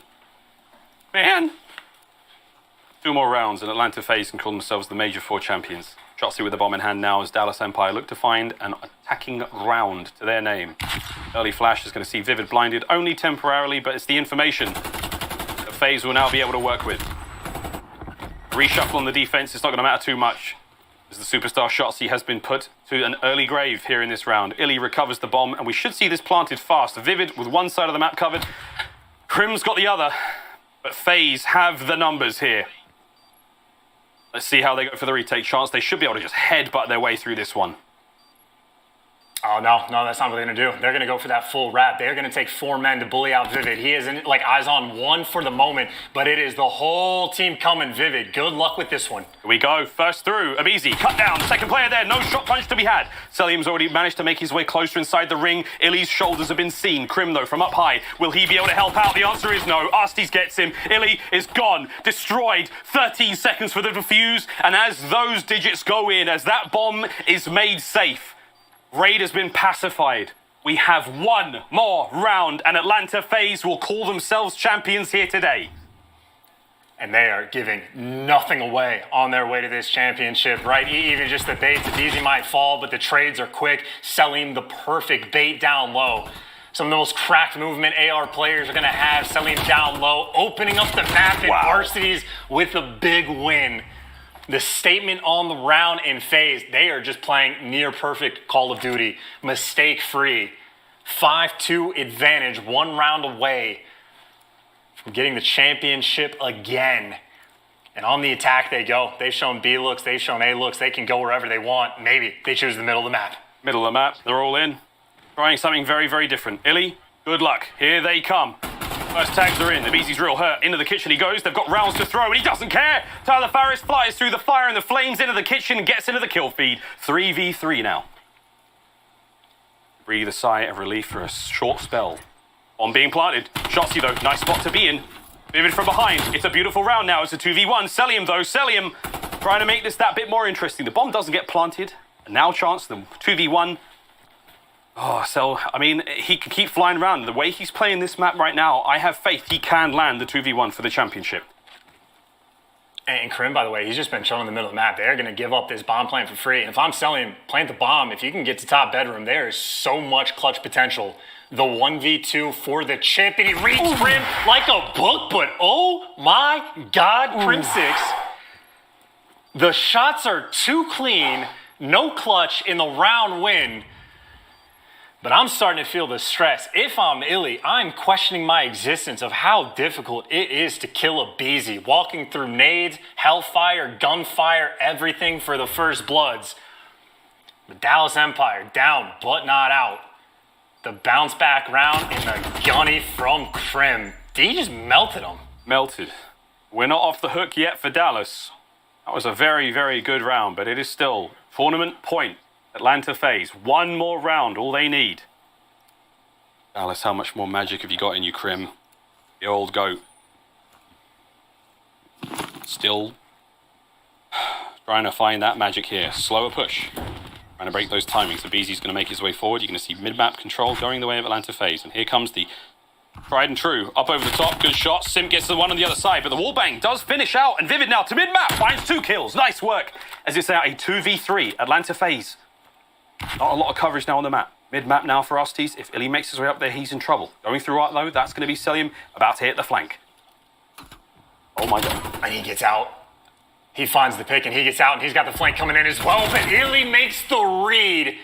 Man. 2 more rounds, and Atlanta FaZe can call themselves the Major 4 champions. Shotsy with the bomb in hand now as Dallas Empire look to find an attacking round to their name. Early flash is going to see Vivid blinded only temporarily, but it's the information that FaZe will now be able to work with. Reshuffle on the defense, it's not going to matter too much, as the superstar Shotsy has been put to an early grave here in this round. Illy recovers the bomb, and we should see this planted fast. Vivid with one side of the map covered. Crim's got the other, but FaZe have the numbers here. Let's see how they go for the retake chance. They should be able to just headbutt their way through this one. Oh, no, that's not what they're going to do. They're going to go for that full wrap. They're going to take 4 men to bully out Vivid. He isn't like eyes on one for the moment, but it is the whole team coming Vivid. Good luck with this one. Here we go. First through. Abizi, cut down. Second player there. No shot punch to be had. Selim's already managed to make his way closer inside the ring. Illy's shoulders have been seen. Krim, though, from up high. Will he be able to help out? The answer is no. Astes gets him. Illy is gone. Destroyed. 13 seconds for the defuse. And as those digits go in, as that bomb is made safe, Raid has been pacified. We have one more round, and Atlanta FaZe will call themselves champions here today. And they are giving nothing away on their way to this championship, right? Even just the baits, Abizi might fall, but the trades are quick. Selim, the perfect bait down low. Some of the most cracked movement AR players are going to have Selim down low, opening up the map in Varsities with a big win. The statement on the round in FaZe, they are just playing near perfect Call of Duty, mistake-free. 5-2 advantage, 1 round away from getting the championship again. And on the attack they go. They've shown B looks, they've shown A looks. They can go wherever they want. Maybe they choose the middle of the map. Middle of the map, they're all in. Trying something very, very different. Illy, good luck. Here they come. First tags are in. Abizi's real hurt. Into the kitchen he goes. They've got rounds to throw, and he doesn't care. Tyler Farris flies through the fire and the flames into the kitchen and gets into the kill feed. 3v3 now. Breathe a sigh of relief for a short spell. On being planted. Shotzzy, though. Nice spot to be in. Vivid from behind. It's a beautiful round now. It's a 2v1. Selim, though. Selim trying to make this that bit more interesting. The bomb doesn't get planted. And now chance the 2v1. Oh, so, I mean, he can keep flying around. The way he's playing this map right now, I have faith he can land the 2v1 for the championship. And Krim, by the way, he's just been chilling in the middle of the map. They're going to give up this bomb plant for free. And if I'm selling him, plant the bomb. If you can get to top bedroom, there is so much clutch potential. The 1v2 for the chip, and he reads Krim like a book, but oh my God, Krim 6. The shots are too clean, no clutch in the round win. But I'm starting to feel the stress. If I'm Illy, I'm questioning my existence of how difficult it is to kill a Beezy. Walking through nades, hellfire, gunfire, everything for the first bloods. The Dallas Empire down, but not out. The bounce back round and the gunny from Krim. He just melted him. Melted. We're not off the hook yet for Dallas. That was a very, very good round, but it is still tournament point. Atlanta FaZe, 1 more round, all they need. Dallas, how much more magic have you got in you, Krim? The old goat. Still trying to find that magic here. Slower push. Trying to break those timings. Abizi's going to make his way forward. You're going to see mid-map control going the way of Atlanta FaZe. And here comes the tried and true. Up over the top, good shot. Simp gets the one on the other side, but the wallbang does finish out. And Vivid now to mid-map finds 2 kills. Nice work. As it's out, a 2v3. Atlanta FaZe. Not a lot of coverage now on the map. Mid-map now for Astes. If Illy makes his way up there, he's in trouble. Going through right low, that's going to be Selim about to hit the flank. Oh my God. And he gets out. He finds the pick and he gets out and he's got the flank coming in as well. But Illy makes the read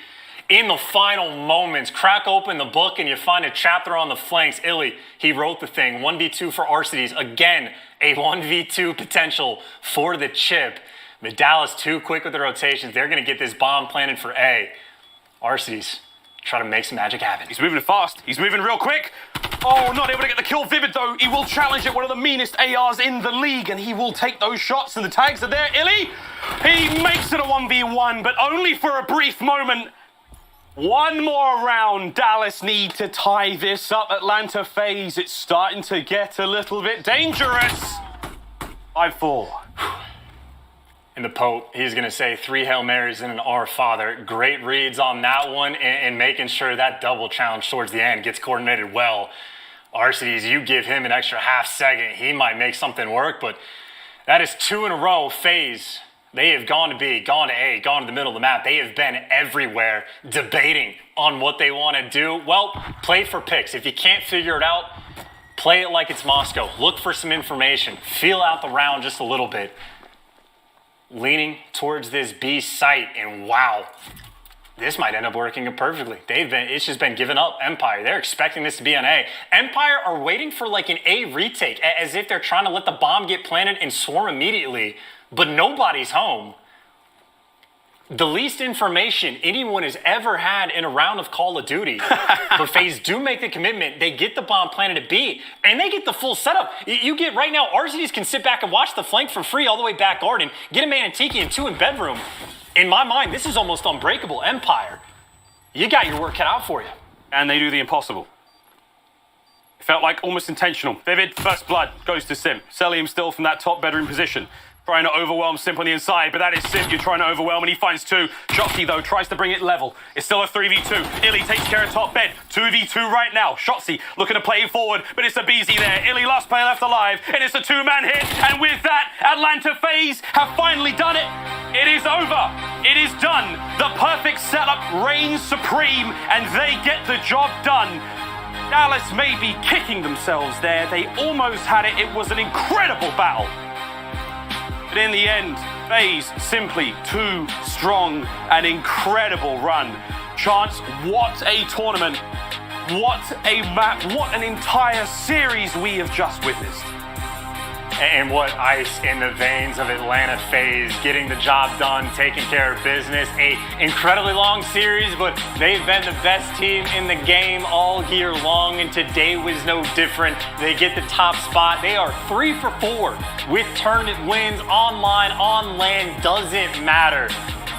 in the final moments. Crack open the book and you find a chapter on the flanks. Illy, he wrote the thing. 1v2 for Arcides. Again, a 1v2 potential for the chip. But Dallas too quick with the rotations. They're going to get this bomb planted for A. Arcides, try to make some magic happen. He's moving fast. He's moving real quick. Oh, not able to get the kill. Vivid, though. He will challenge it. One of the meanest ARs in the league, and he will take those shots, and the tags are there. Illy, he makes it a 1v1, but only for a brief moment. 1 more round. Dallas need to tie this up. Atlanta FaZe, it's starting to get a little bit dangerous. 5-4. And the Pope, he's going to say 3 Hail Marys and an Our Father. Great reads on that one and making sure that double challenge towards the end gets coordinated well. Arcides, you give him an extra half second, he might make something work, but that is 2 in a row. FaZe, they have gone to B, gone to A, gone to the middle of the map. They have been everywhere debating on what they want to do. Well, play for picks. If you can't figure it out, play it like it's Moscow. Look for some information. Feel out the round just a little bit. Leaning towards this B site, and wow, this might end up working perfectly. It's just been given up. Empire, they're expecting this to be an A. Empire are waiting for like an A retake, as if they're trying to let the bomb get planted and swarm immediately, but nobody's home. the least information anyone has ever had in a round of Call of Duty. But FaZe do make the commitment. They get the bomb planted at B, and they get the full setup. You get right now, RCDs can sit back and watch the flank for free all the way back garden, get a man in Tiki and 2 in bedroom. In my mind, this is almost unbreakable Empire. You got your work cut out for you. And they do the impossible. It felt like almost intentional. Vivid, first blood, goes to Sim. Celium still from that top bedroom position. Trying to overwhelm Simp on the inside, but that is Simp you're trying to overwhelm, and he finds 2. Shotzzy, though, tries to bring it level. It's still a 3v2. Illy takes care of top bed. 2v2 right now. Shotzzy looking to play it forward, but it's a BZ there. Illy, last player left alive, and it's a 2-man hit. And with that, Atlanta FaZe have finally done it. It is over. It is done. The perfect setup reigns supreme, and they get the job done. Dallas may be kicking themselves there. They almost had it. It was an incredible battle. But in the end, FaZe simply too strong. An incredible run. Chance, what a tournament. What a map. What an entire series we have just witnessed. And what ice in the veins of Atlanta FaZe, getting the job done, taking care of business. A incredibly long series, but they've been the best team in the game all year long, and today was no different. They get the top spot. They are 3 for 4 with tournament wins, online, on land, doesn't matter.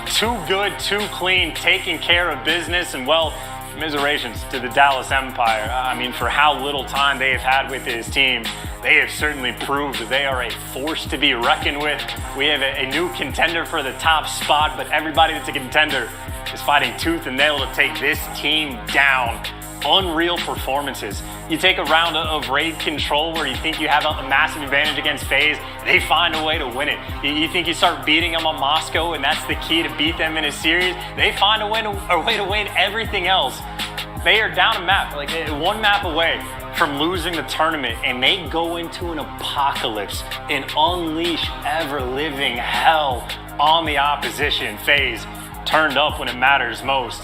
Too good, too clean, taking care of business, and well, commiserations to the Dallas Empire. I mean, for how little time they have had with his team, they have certainly proved that they are a force to be reckoned with. We have a new contender for the top spot, but everybody that's a contender is fighting tooth and nail to take this team down. Unreal performances. You take a round of raid control where you think you have a massive advantage against FaZe, they find a way to win it. You think you start beating them on Moscow and that's the key to beat them in a series, they find a way to win everything else. They are down a map, like 1 map away from losing the tournament, and they go into an apocalypse and unleash ever-living hell on the opposition. FaZe turned up when it matters most.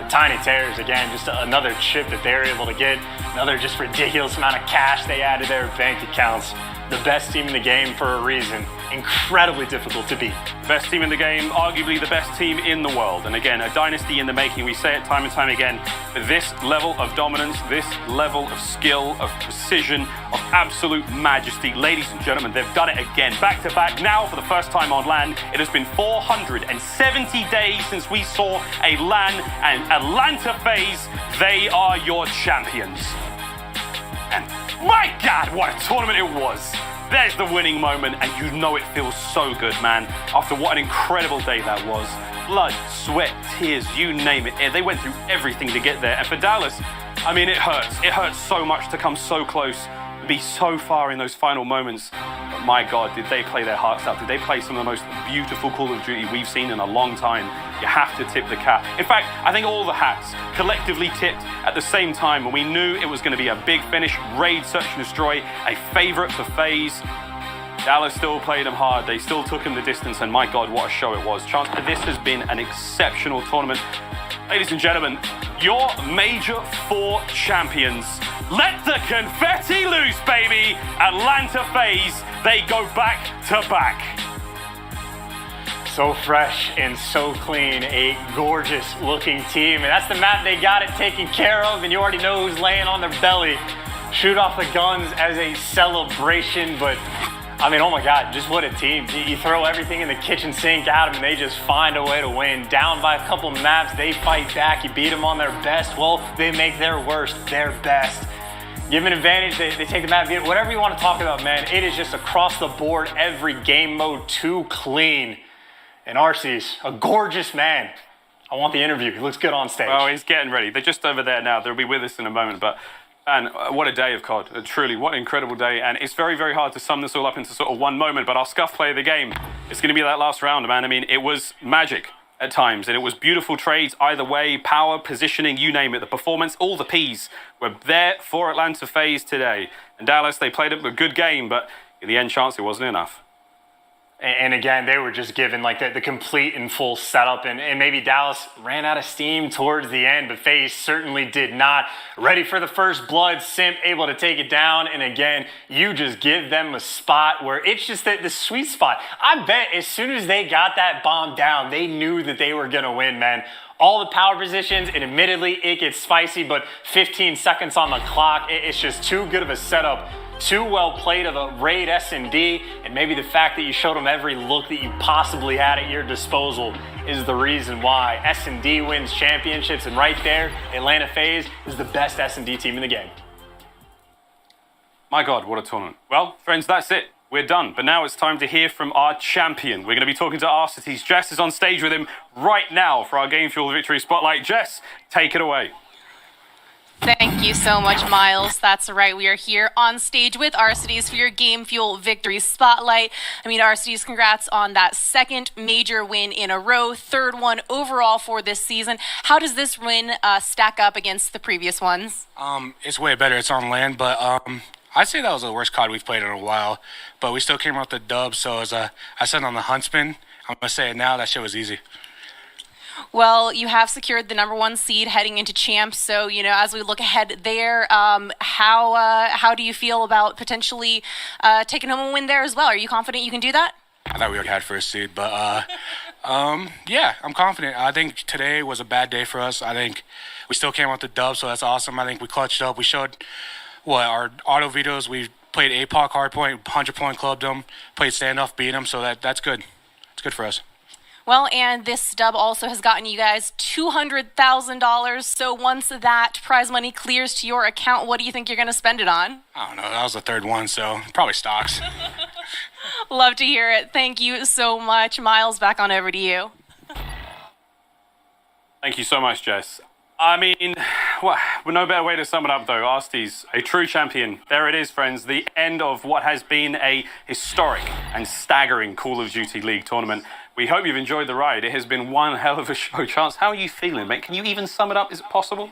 Tiny Terrors, again, just another chip that they're able to get, another just ridiculous amount of cash they add to their bank accounts. The best team in the game for a reason. Incredibly difficult to beat. Best team in the game, arguably the best team in the world. And again, a dynasty in the making. We say it time and time again. But this level of dominance, this level of skill, of precision, of absolute majesty, ladies and gentlemen, they've done it again. Back to back, now for the first time on LAN. It has been 470 days since we saw a LAN and Atlanta FaZe. They are your champions. And my God, what a tournament it was. There's the winning moment, and you know it feels so good, man. After what an incredible day that was. Blood, sweat, tears, you name it. They went through everything to get there. And for Dallas, I mean, it hurts. It hurts so much to come so close, be so far in those final moments. But my God, did they play their hearts out? Did they play some of the most beautiful Call of Duty we've seen in a long time? You have to tip the cap. In fact, I think all the hats collectively tipped at the same time when we knew it was going to be a big finish, raid, search and destroy, a favorite for FaZe. Dallas still played them hard. They still took them the distance, and my God, what a show it was. Chance, this has been an exceptional tournament. Ladies and gentlemen, your Major 4 champions. Let the confetti loose, baby! Atlanta FaZe, they go back to back. So fresh and so clean, a gorgeous looking team. And that's the map they got it taken care of, and you already know who's laying on their belly. Shoot off the guns as a celebration, but I mean, oh my God, just what a team. You throw everything in the kitchen sink at them and they just find a way to win. Down by a couple maps, they fight back. You beat them on their best, well, they make their worst their best. Give them an advantage, they take the map, whatever you want to talk about, man. It is just across the board, every game mode too clean. And RC's a gorgeous man. I want the interview. He looks good on stage. Oh, he's getting ready. They're just over there now. They'll be with us in a moment. But, man, what a day of COD. Truly, what an incredible day. And it's very, very hard to sum this all up into sort of one moment. But our scuff play of the game, it's going to be that last round, man. I mean, it was magic at times. And it was beautiful trades either way. Power, positioning, you name it. The performance, all the Ps were there for Atlanta FaZe today. And Dallas, they played a good game. But in the end, Chance, it wasn't enough. And again, they were just given like the complete and full setup, and maybe Dallas ran out of steam towards the end, but FaZe certainly did not. Ready for the first blood, Simp able to take it down, and again, you just give them a spot where it's just the sweet spot. I bet as soon as they got that bomb down, they knew that they were gonna win, man. All the power positions, and admittedly, it gets spicy, but 15 seconds on the clock, it's just too good of a setup. Too well played of a raid S&D, and maybe the fact that you showed them every look that you possibly had at your disposal is the reason why S&D wins championships, and right there, Atlanta FaZe is the best S&D team in the game. My God, what a tournament. Well, friends, that's it. We're done. But now it's time to hear from our champion. We're going to be talking to Arcity's. Jess is on stage with him right now for our Game Fuel Victory Spotlight. Jess, take it away. Thank you so much, Miles. That's right. We are here on stage with Arcity's for your Game Fuel Victory Spotlight. I mean, Arcity's, congrats on that second major win in a row, third one overall for this season. How does this win stack up against the previous ones? It's way better. It's on land, but I'd say that was the worst COD we've played in a while. But we still came out the dub, so as I said on the Huntsman, I'm going to say it now, that shit was easy. Well, you have secured the #1 seed heading into champs. So, you know, as we look ahead there, how do you feel about potentially taking home a win there as well? Are you confident you can do that? I thought we already had first seed, but yeah, I'm confident. I think today was a bad day for us. I think we still came out the dub, so that's awesome. I think we clutched up. We showed our auto vetoes. We played APOC hardpoint, 100-point clubbed them, played standoff, beat them. So that's good. It's good for us. Well, and this dub also has gotten you guys $200,000. So once that prize money clears to your account, what do you think you're going to spend it on? I don't know. That was the third one, so probably stocks. Love to hear it. Thank you so much. Miles, back on over to you. Thank you so much, Jess. I mean, well, no better way to sum it up, though. Arcity's a true champion. There it is, friends. The end of what has been a historic and staggering Call of Duty League tournament. We hope you've enjoyed the ride. It has been one hell of a show. Chance, how are you feeling, mate? Can you even sum it up? Is it possible?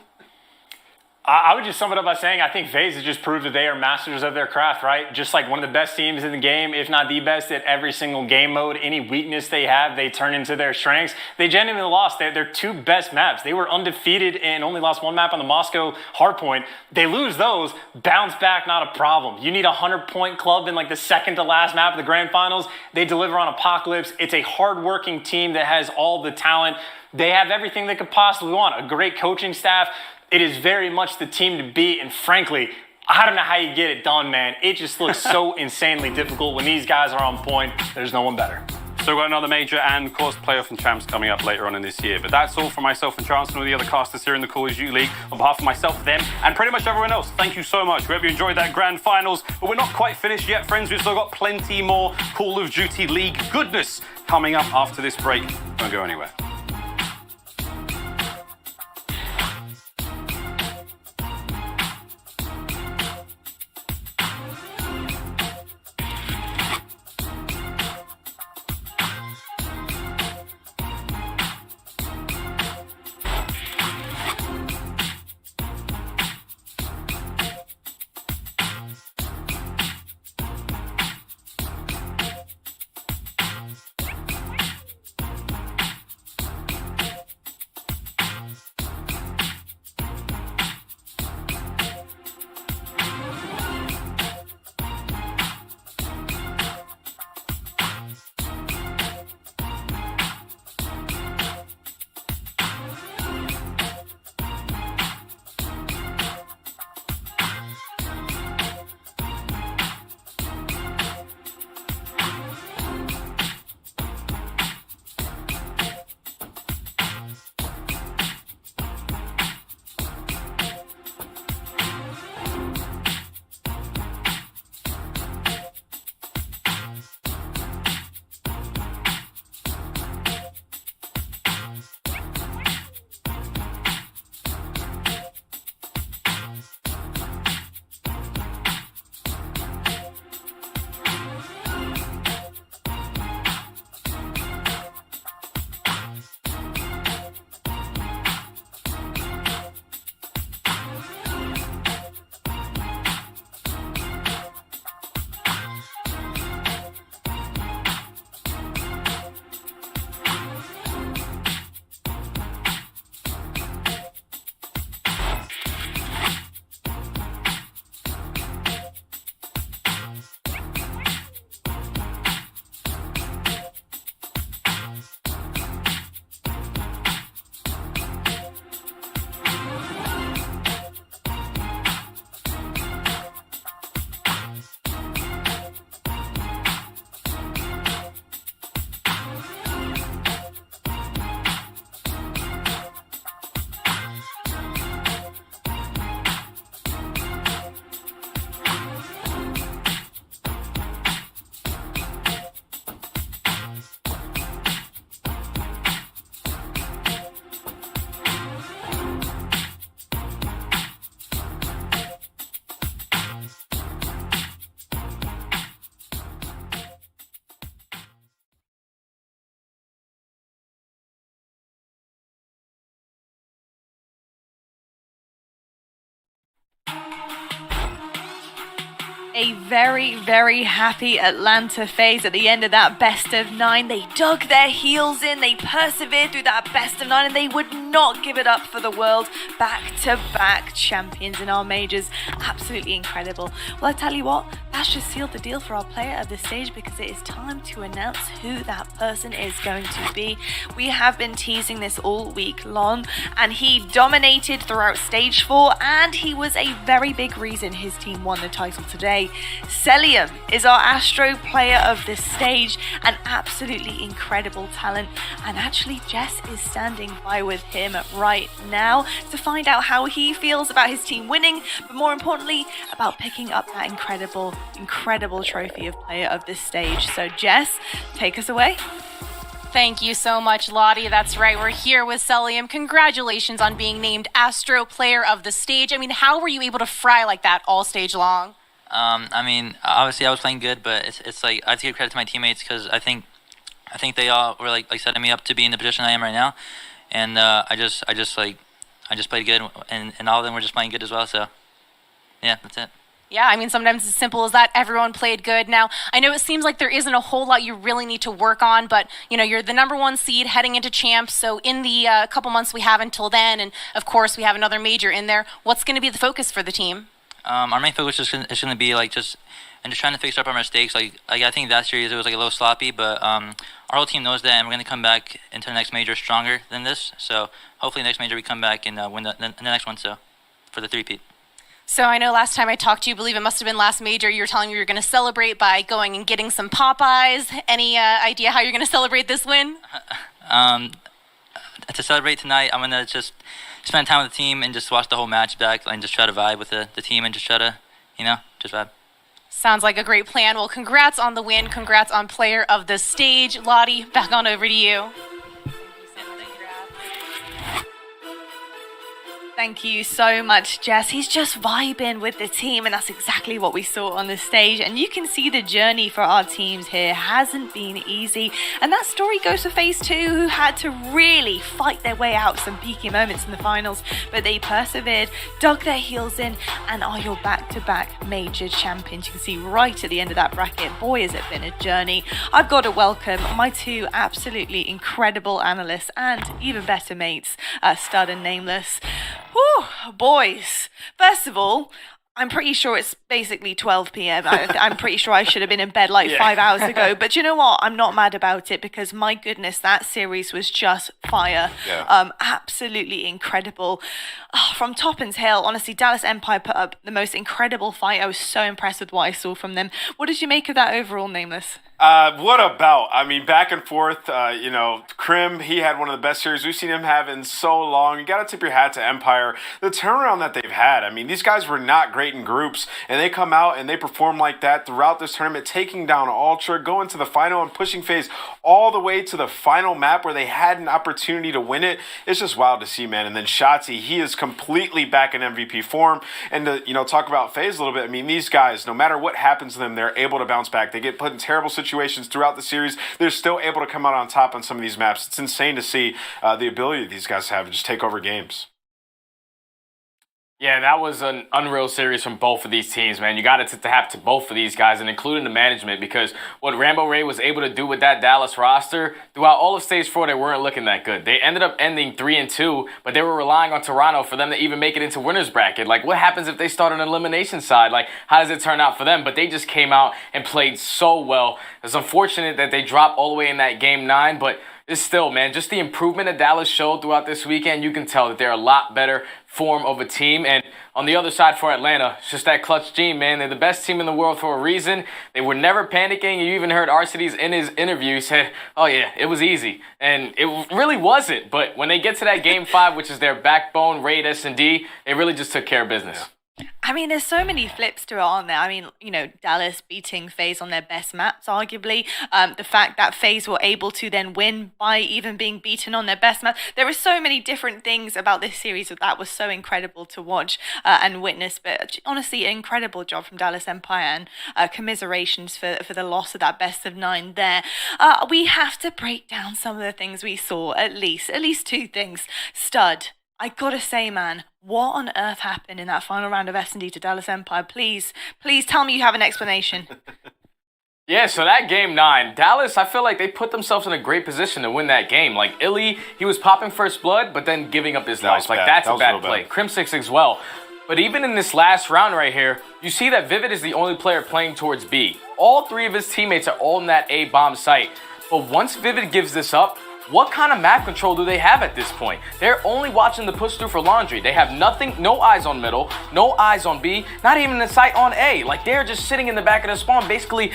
I would just sum it up by saying I think FaZe has just proved that they are masters of their craft, right? Just like one of the best teams in the game, if not the best at every single game mode. Any weakness they have, they turn into their strengths. They genuinely lost their two best maps. They were undefeated and only lost one map on the Moscow hardpoint. They lose those, bounce back, not a problem. You need a 100-point club in like the second to last map of the grand finals. They deliver on Apocalypse. It's a hardworking team that has all the talent. They have everything they could possibly want. A great coaching staff. It is very much the team to beat, and frankly, I don't know how you get it done, man. It just looks so insanely difficult. When these guys are on point, there's no one better. So we've got another major and, of course, playoff and champs coming up later on in this year. But that's all from myself and Chance and all the other casters here in the Call of Duty League. On behalf of myself, them, and pretty much everyone else, thank you so much. We hope you enjoyed that grand finals. But we're not quite finished yet, friends. We've still got plenty more Call of Duty League goodness coming up after this break. Don't go anywhere. A very, very happy Atlanta FaZe at the end of that best of 9. They dug their heels in, they persevered through that best of 9, and they would not give it up for the world. Back-to-back champions in our majors. Absolutely incredible. Well, I tell you what, that's just sealed the deal for our player of the stage, because it is time to announce who that person is going to be. We have been teasing this all week long, and he dominated throughout stage 4, and he was a very big reason his team won the title today. Celium is our Astro player of this stage, an absolutely incredible talent, and actually Jess is standing by with him right now to find out how he feels about his team winning, but more importantly about picking up that incredible trophy of player of this stage. So Jess, take us away. Thank you so much, Lottie. That's right, we're here with Celium. Congratulations on being named Astro player of the stage. I mean, how were you able to fry like that all stage long? I mean, obviously I was playing good, but it's like I have to give credit to my teammates, because I think they all were like setting me up to be in the position I am right now, and I just played good, and all of them were just playing good as well. So yeah, that's it. Yeah, I mean, sometimes it's as simple as that. Everyone played good. Now, I know it seems like there isn't a whole lot you really need to work on, but, you know, you're the #1 seed heading into champs, so in the couple months we have until then, and, of course, we have another major in there, what's going to be the focus for the team? Our main focus is going to be, like, just trying to fix up our mistakes. Like I think that series it was, like, a little sloppy, but our whole team knows that, and we're going to come back into the next major stronger than this, so hopefully next major we come back and win the next one, so, for the three-peat. So I know last time I talked to you, I believe it must have been last major, you were telling me you were going to celebrate by going and getting some Popeyes. Any idea how you're going to celebrate this win? To celebrate tonight, I'm going to just spend time with the team and just watch the whole match back and just try to vibe with the team and just try to, just vibe. Sounds like a great plan. Well, congrats on the win. Congrats on player of the stage. Lottie, back on over to you. Thank you so much, Jess. He's just vibing with the team, and that's exactly what we saw on the stage. And you can see the journey for our teams here hasn't been easy. And that story goes for FaZe 2, who had to really fight their way out some peaky moments in the finals. But they persevered, dug their heels in, and are your back-to-back major champions. You can see right at the end of that bracket. Boy, has it been a journey. I've got to welcome my two absolutely incredible analysts and even better mates, Stud and Nameless. Whew, boys. First of all, I'm pretty sure it's basically 12 p.m. I'm pretty sure I should have been in bed like 5 hours ago. But you know what? I'm not mad about it, because my goodness, that series was just fire. Yeah. Absolutely incredible. Oh, from Toppin's Hill, honestly, Dallas Empire put up the most incredible fight. I was so impressed with what I saw from them. What did you make of that overall, Nameless? What about? I mean, back and forth, Krim, he had one of the best series we've seen him have in so long. You got to tip your hat to Empire. The turnaround that they've had. I mean, these guys were not great in groups, and they come out and they perform like that throughout this tournament, taking down Ultra, going to the final and pushing FaZe all the way to the final map where they had an opportunity to win it. It's just wild to see, man. And then Shotzi, he is completely back in MVP form. And to, talk about FaZe a little bit, I mean, these guys, no matter what happens to them, they're able to bounce back. They get put in terrible situations throughout the series. They're still able to come out on top on some of these maps. It's insane to see the ability that these guys have to just take over games. Yeah, that was an unreal series from both of these teams, man. You got to tip the hat to both of these guys, and including the management, because what Rambo Ray was able to do with that Dallas roster, throughout all of Stage 4, they weren't looking that good. They ended up ending 3-2, but they were relying on Toronto for them to even make it into winner's bracket. Like, what happens if they start an elimination side? Like, how does it turn out for them? But they just came out and played so well. It's unfortunate that they dropped all the way in that Game 9, but it's still, man, just the improvement that Dallas showed throughout this weekend, you can tell that they're a lot better form of a team. And on the other side for Atlanta, it's just that clutch gene, man. They're the best team in the world for a reason. They were never panicking. You even heard Arcides in his interview, he said, oh yeah, it was easy. And it really wasn't. But when they get to that Game 5, which is their backbone, Raid, S&D, they really just took care of business. Yeah. I mean, there's so many flips to it, aren't there? I mean, Dallas beating FaZe on their best maps, arguably. The fact that FaZe were able to then win by even being beaten on their best map. There are so many different things about this series that was so incredible to watch and witness. But honestly, an incredible job from Dallas Empire, and commiserations for the loss of that best of 9 there. We have to break down some of the things we saw, at least 2 things. Stud, I gotta say, man, What on earth happened in that final round of S&D to Dallas Empire? Please tell me you have an explanation. Yeah, so that game 9, Dallas, I feel like they put themselves in a great position to win that game. Like, Illy, he was popping first blood, but then giving up his life. Like, that's a bad play. Crimsix as well. But even in this last round right here, you see that Vivid is the only player playing towards B. All 3 of his teammates are all in that A bomb site. But once Vivid gives this up, what kind of map control do they have at this point? They're only watching the push through for Laundry. They have nothing, no eyes on middle, no eyes on B, not even a sight on A. Like, they're just sitting in the back of the spawn, basically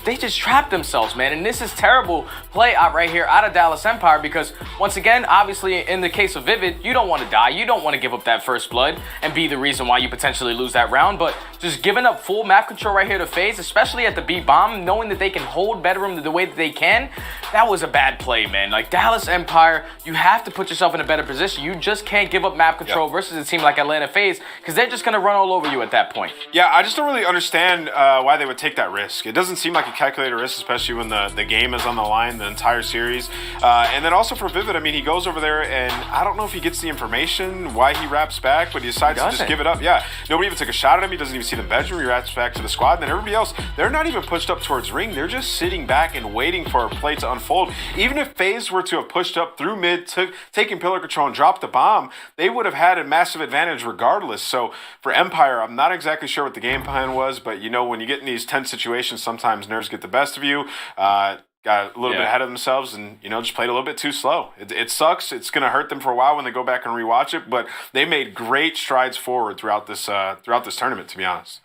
they just trapped themselves, man. And this is terrible play out right here out of Dallas Empire because, once again, obviously in the case of Vivid, you don't want to die. You don't want to give up that first blood and be the reason why you potentially lose that round. But just giving up full map control right here to FaZe, especially at the B bomb, knowing that they can hold Bedroom the way that they can, that was a bad play, man. Like, Dallas Empire, you have to put yourself in a better position. You just can't give up map control versus a team like Atlanta FaZe because they're just going to run all over you at that point. Yeah, I just don't really understand why they would take that risk. It doesn't seem like a calculated risk, especially when the game is on the line, the entire series. And then also for Vivid, I mean, he goes over there and I don't know if he gets the information, why he wraps back, but he decides to just give it up. Yeah, nobody even took a shot at him. He doesn't even see the bedroom. He wraps back to the squad. And then everybody else, they're not even pushed up towards ring. They're just sitting back and waiting for a play to unfold. Even if FaZe were to have pushed up through mid, taking pillar control and dropped the bomb, they would have had a massive advantage regardless. So for Empire, I'm not exactly sure what the game plan was, but you know, when you get in these tense situations, sometimes nerves get the best of you. Got a little bit ahead of themselves and, you know, just played a little bit too slow. It sucks. It's going to hurt them for a while when they go back and rewatch it, but they made great strides forward throughout this tournament, to be honest.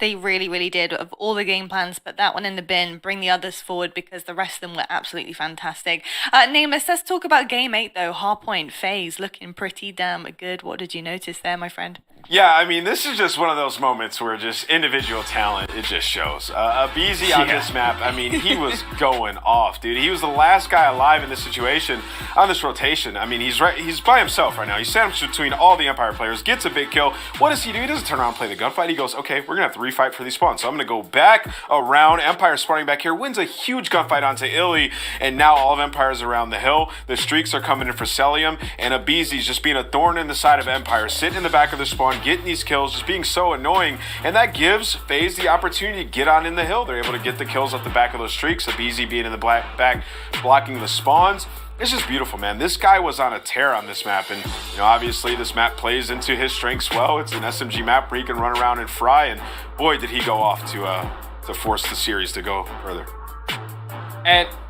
They really, really did. Of all the game plans, put that one in the bin, bring the others forward because the rest of them were absolutely fantastic. Nameless, let's talk about Game 8 though. Hardpoint, FaZe, looking pretty damn good. What did you notice there, my friend? Yeah, I mean, this is just one of those moments where just individual talent, it just shows. Beezy on this map, I mean, he was going off, dude. He was the last guy alive in this situation on this rotation. I mean, he's by himself right now. He's sandwiched between all the Empire players, gets a big kill. What does he do? He doesn't turn around and play the gunfight. He goes, okay, we're going to have to refight for these spawns. So I'm going to go back around. Empire spawning back here, wins a huge gunfight onto Illy, and now all of Empire's around the hill. The streaks are coming in for Celium, and Abeezy's just being a thorn in the side of Empire, sitting in the back of the spawn, getting these kills, just being so annoying, and that gives FaZe the opportunity to get on in the hill. They're able to get the kills off the back of those streaks, Abeezy being in the back blocking the spawns. It's just beautiful, man. This guy was on a tear on this map, and you know, obviously this map plays into his strengths well. It's an SMG map where he can run around and fry, and boy, did he go off to force the series to go further.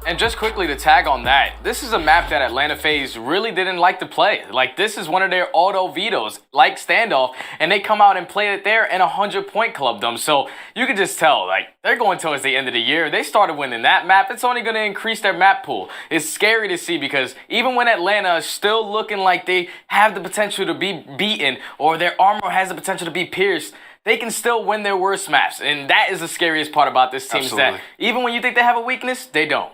And just quickly to tag on that, this is a map that Atlanta FaZe really didn't like to play. Like, this is one of their auto vetoes, like standoff, and they come out and play it there and 100-point club them. So you can just tell, like, they're going towards the end of the year. They started winning that map. It's only going to increase their map pool. It's scary to see because even when Atlanta is still looking like they have the potential to be beaten or their armor has the potential to be pierced, they can still win their worst maps. And that is the scariest part about this team, is that even when you think they have a weakness, they don't.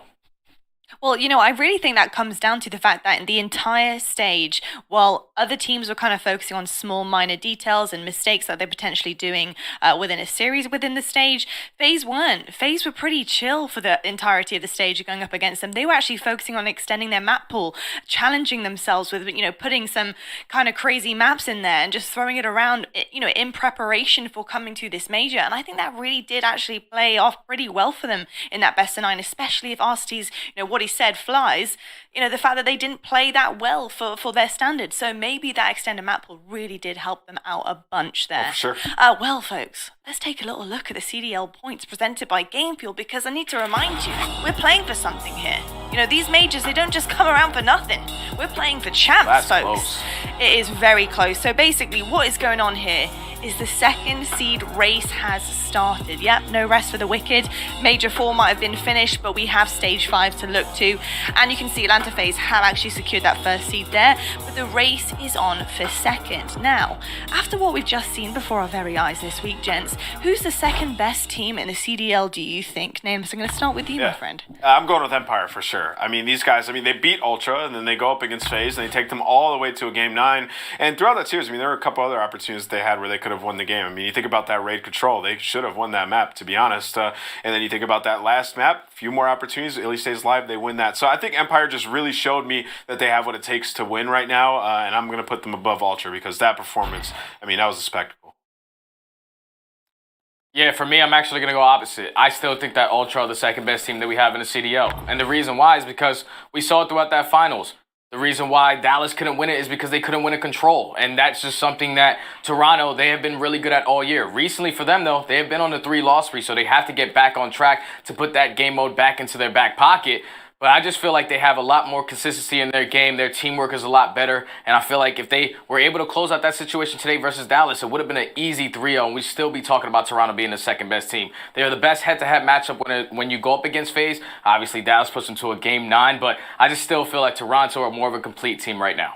Well, you know, I really think that comes down to the fact that in the entire stage, while other teams were kind of focusing on small minor details and mistakes that they're potentially doing within a series within the stage, FaZe weren't. FaZe were pretty chill for the entirety of the stage going up against them. They were actually focusing on extending their map pool, challenging themselves with, you know, putting some kind of crazy maps in there and just throwing it around, you know, in preparation for coming to this major. And I think that really did actually play off pretty well for them in that best of 9, especially if RCT's, you know, what he said flies, you know, the fact that they didn't play that well for their standards. So maybe that extended map pool really did help them out a bunch there. Oh, for sure. Well, folks, let's take a little look at the CDL points presented by Game Fuel, because I need to remind you, we're playing for something here. You know, these majors, they don't just come around for nothing. We're playing for champs, folks. Close. It is very close. So basically, what is going on here is the second seed race has started. Yep, no rest for the wicked. Major 4 might have been finished, but we have stage 5 to look to. And you can see Atlanta FaZe have actually secured that first seed there, but the race is on for second. Now, after what we've just seen before our very eyes this week, gents, who's the second best team in the CDL, do you think? Names, I'm going to start with you, my friend. I'm going with Empire for sure. I mean, these guys, they beat Ultra, and then they go up against FaZe, and they take them all the way to a Game 9. And throughout that series, there were a couple other opportunities they had where they could have won the game. I mean, you think about that raid control. They should should have won that map, to be honest. And then you think about that last map, a few more opportunities. Illy stays alive, they win that. So I think Empire just really showed me that they have what it takes to win right now, and I'm going to put them above Ultra because that performance, I mean, that was a spectacle. Yeah, for me, I'm actually going to go opposite. I still think that Ultra are the second best team that we have in the CDL. And the reason why is because we saw it throughout that finals. The reason why Dallas couldn't win it is because they couldn't win a control. And that's just something that Toronto, they have been really good at all year. Recently for them, though, they have been on the 3-loss streak, so they have to get back on track to put that game mode back into their back pocket. But I just feel like they have a lot more consistency in their game. Their teamwork is a lot better. And I feel like if they were able to close out that situation today versus Dallas, it would have been an easy 3-0, and we'd still be talking about Toronto being the second best team. They are the best head-to-head matchup when you go up against FaZe. Obviously, Dallas puts them to a game 9, but I just still feel like Toronto are more of a complete team right now.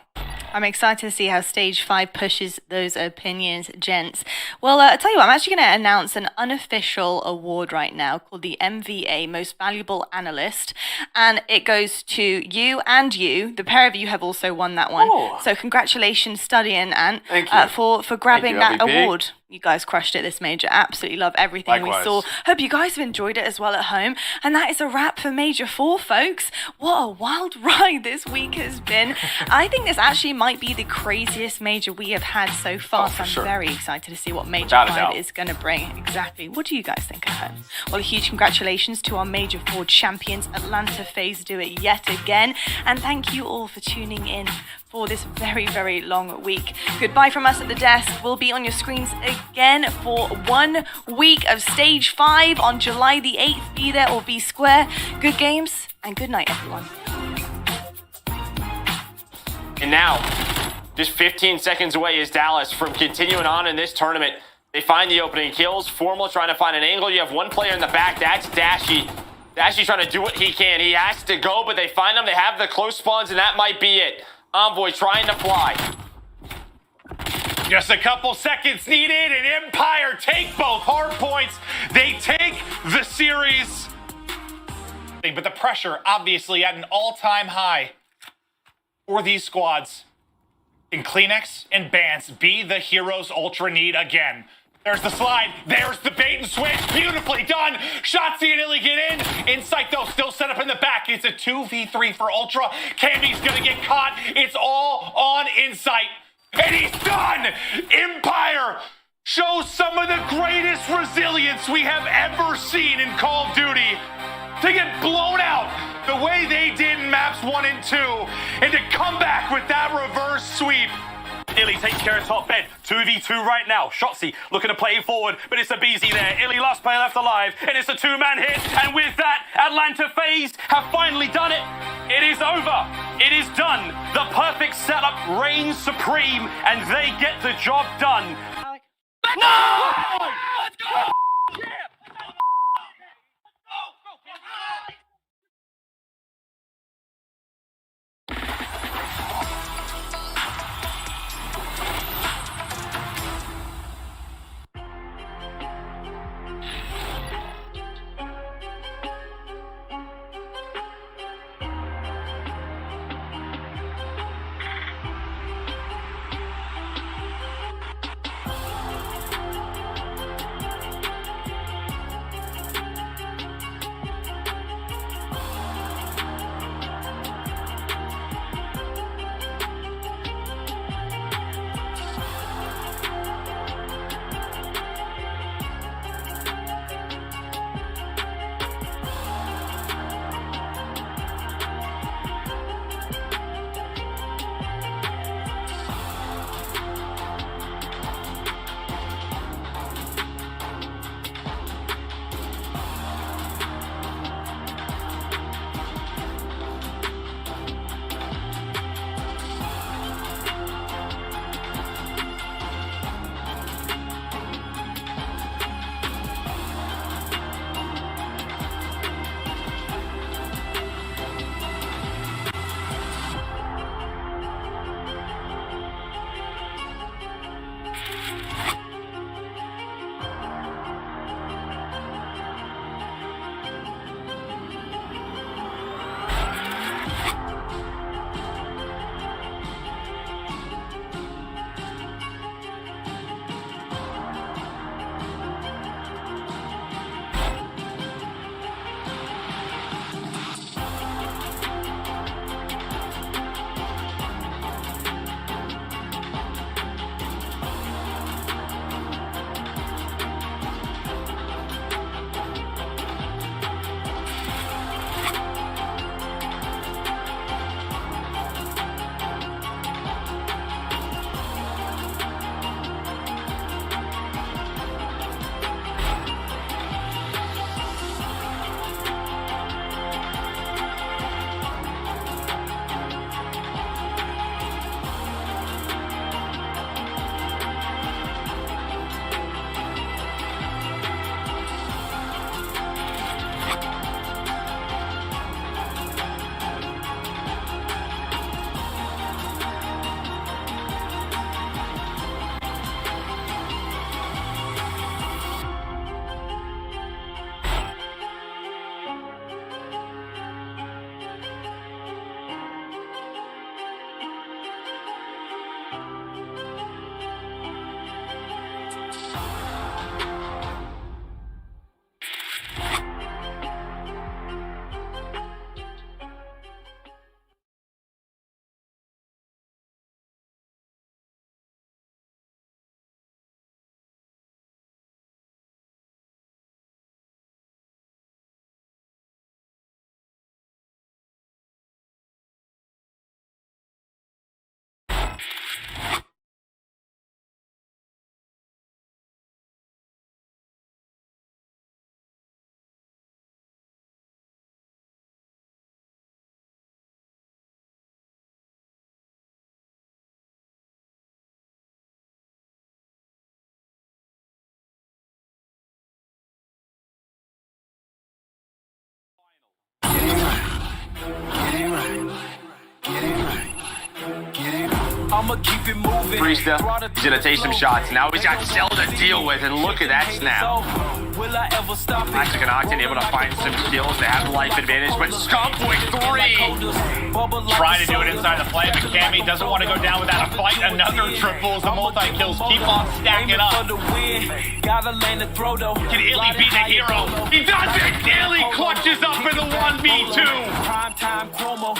I'm excited to see how Stage 5 pushes those opinions, gents. Well, I'll tell you what, I'm actually going to announce an unofficial award right now called the MVA, Most Valuable Analyst. And it goes to you and you. The pair of you have also won that one. Oh. So congratulations, Studdy and Ant, Thank you. for grabbing Thank that you, LVP. award. You guys crushed it this major. Absolutely love everything Likewise. we saw. Hope you guys have enjoyed it as well at home. And that is a wrap for Major 4, folks. What a wild ride this week has been. I think this actually might be the craziest major we have had so far. So I'm sure. very excited to see what Major Without a 5 doubt. is going to bring. Exactly. What do you guys think at home? Well, a huge congratulations to our Major 4 champions. Atlanta FaZe do it yet again. And thank you all for tuning in for this very, very long week. Goodbye from us at the desk. We'll be on your screens again for 1 week of Stage 5 on July the 8th. Be there or be square. Good games and good night, everyone. And now, just 15 seconds away is Dallas from continuing on in this tournament. They find the opening kills. Formal trying to find an angle. You have one player in the back. That's Dashy. Dashy's trying to do what he can. He has to go, but they find him. They have the close spawns, and that might be it. Envoy trying to fly. Just a couple seconds needed, and Empire take both hard points. They take the series. But the pressure, obviously, at an all-time high for these squads. Can Kleenex and Bance be the heroes Ultra need again? There's the slide. There's the bait and switch. Beautifully done. Shotzi and Illy get in. Insight, though, still set up in the back. It's a 2v3 for Ultra. Cammy's going to get caught. It's all on Insight. And he's done. Empire shows some of the greatest resilience we have ever seen in Call of Duty. To get blown out the way they did in maps 1 and 2. And to come back with that reverse sweep. Illy takes care of top bed. 2v2 right now. Shotzi looking to play forward, but it's a BZ there. Illy last player left alive, and it's a 2-man hit. And with that, Atlanta FaZe have finally done it. It is over. It is done. The perfect setup reigns supreme, and they get the job done. No! Let's go! Yeah! I'ma keep it moving. Priesta, he's gonna take some shots. Now he's got Cell to deal with, and look at that snap. Will I ever stop it? Magic and Octane able to find some kills. They have life advantage, but Scump with 3. Trying to do it inside the play, but Cammy doesn't want to go down without a fight. Another triple as the multi-kills keep on stacking up. Gotta land the throw though. Can Illy be the hero? He does it! Illy clutches up for the 1v2.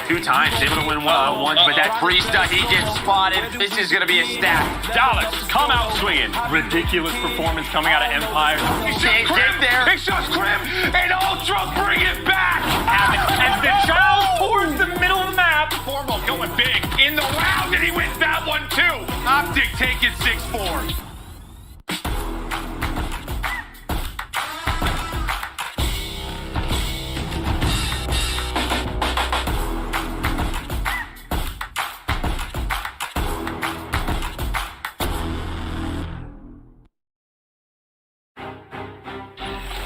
2 times, able to win one, but that Priesta, he gets spotted. This is gonna be a stat. Dallas, come out swinging. Ridiculous performance coming out of Empire. It's just Grim and Ultra bring it back! As the child towards the middle of the map. Formal going big in the round, and he wins that one too. Optic taking 6-4.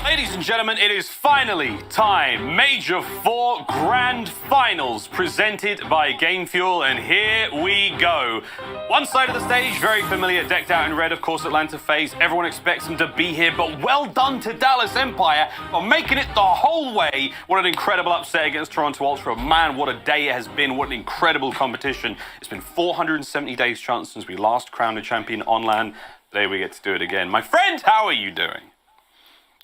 Ladies and gentlemen, it is finally time. Major 4 Grand Finals presented by Game Fuel, and here we go. One side of the stage, very familiar, decked out in red, of course, Atlanta FaZe. Everyone expects them to be here, but well done to Dallas Empire for making it the whole way. What an incredible upset against Toronto Ultra. Man, what a day it has been. What an incredible competition. It's been 470 days chance since we last crowned a champion on LAN. Today we get to do it again. My friend, how are you doing?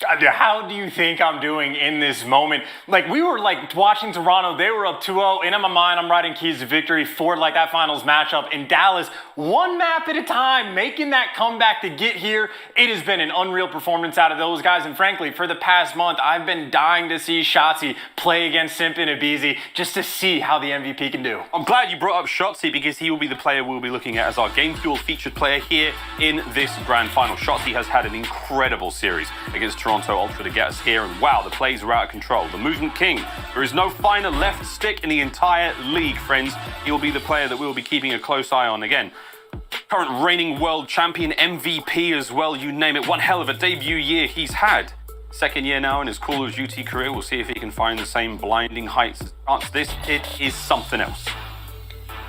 How do you think I'm doing in this moment? Like, we were like watching Toronto, they were up 2-0, and in my mind, I'm writing keys to victory for like that finals matchup. In Dallas, one map at a time, making that comeback to get here. It has been an unreal performance out of those guys, and frankly, for the past month, I've been dying to see Shotzzy play against Simp and Abizi just to see how the MVP can do. I'm glad you brought up Shotzzy, because he will be the player we'll be looking at as our Game Fuel featured player here in this grand final. Shotzzy has had an incredible series against Toronto Ultra to get us here, and wow, the plays are out of control. The movement king. There is no finer left stick in the entire league, friends. He will be the player that we will be keeping a close eye on. Again, current reigning world champion, MVP as well, you name it. One hell of a debut year he's had. Second year now in his Call of Duty career. We'll see if he can find the same blinding heights. This kid is something else.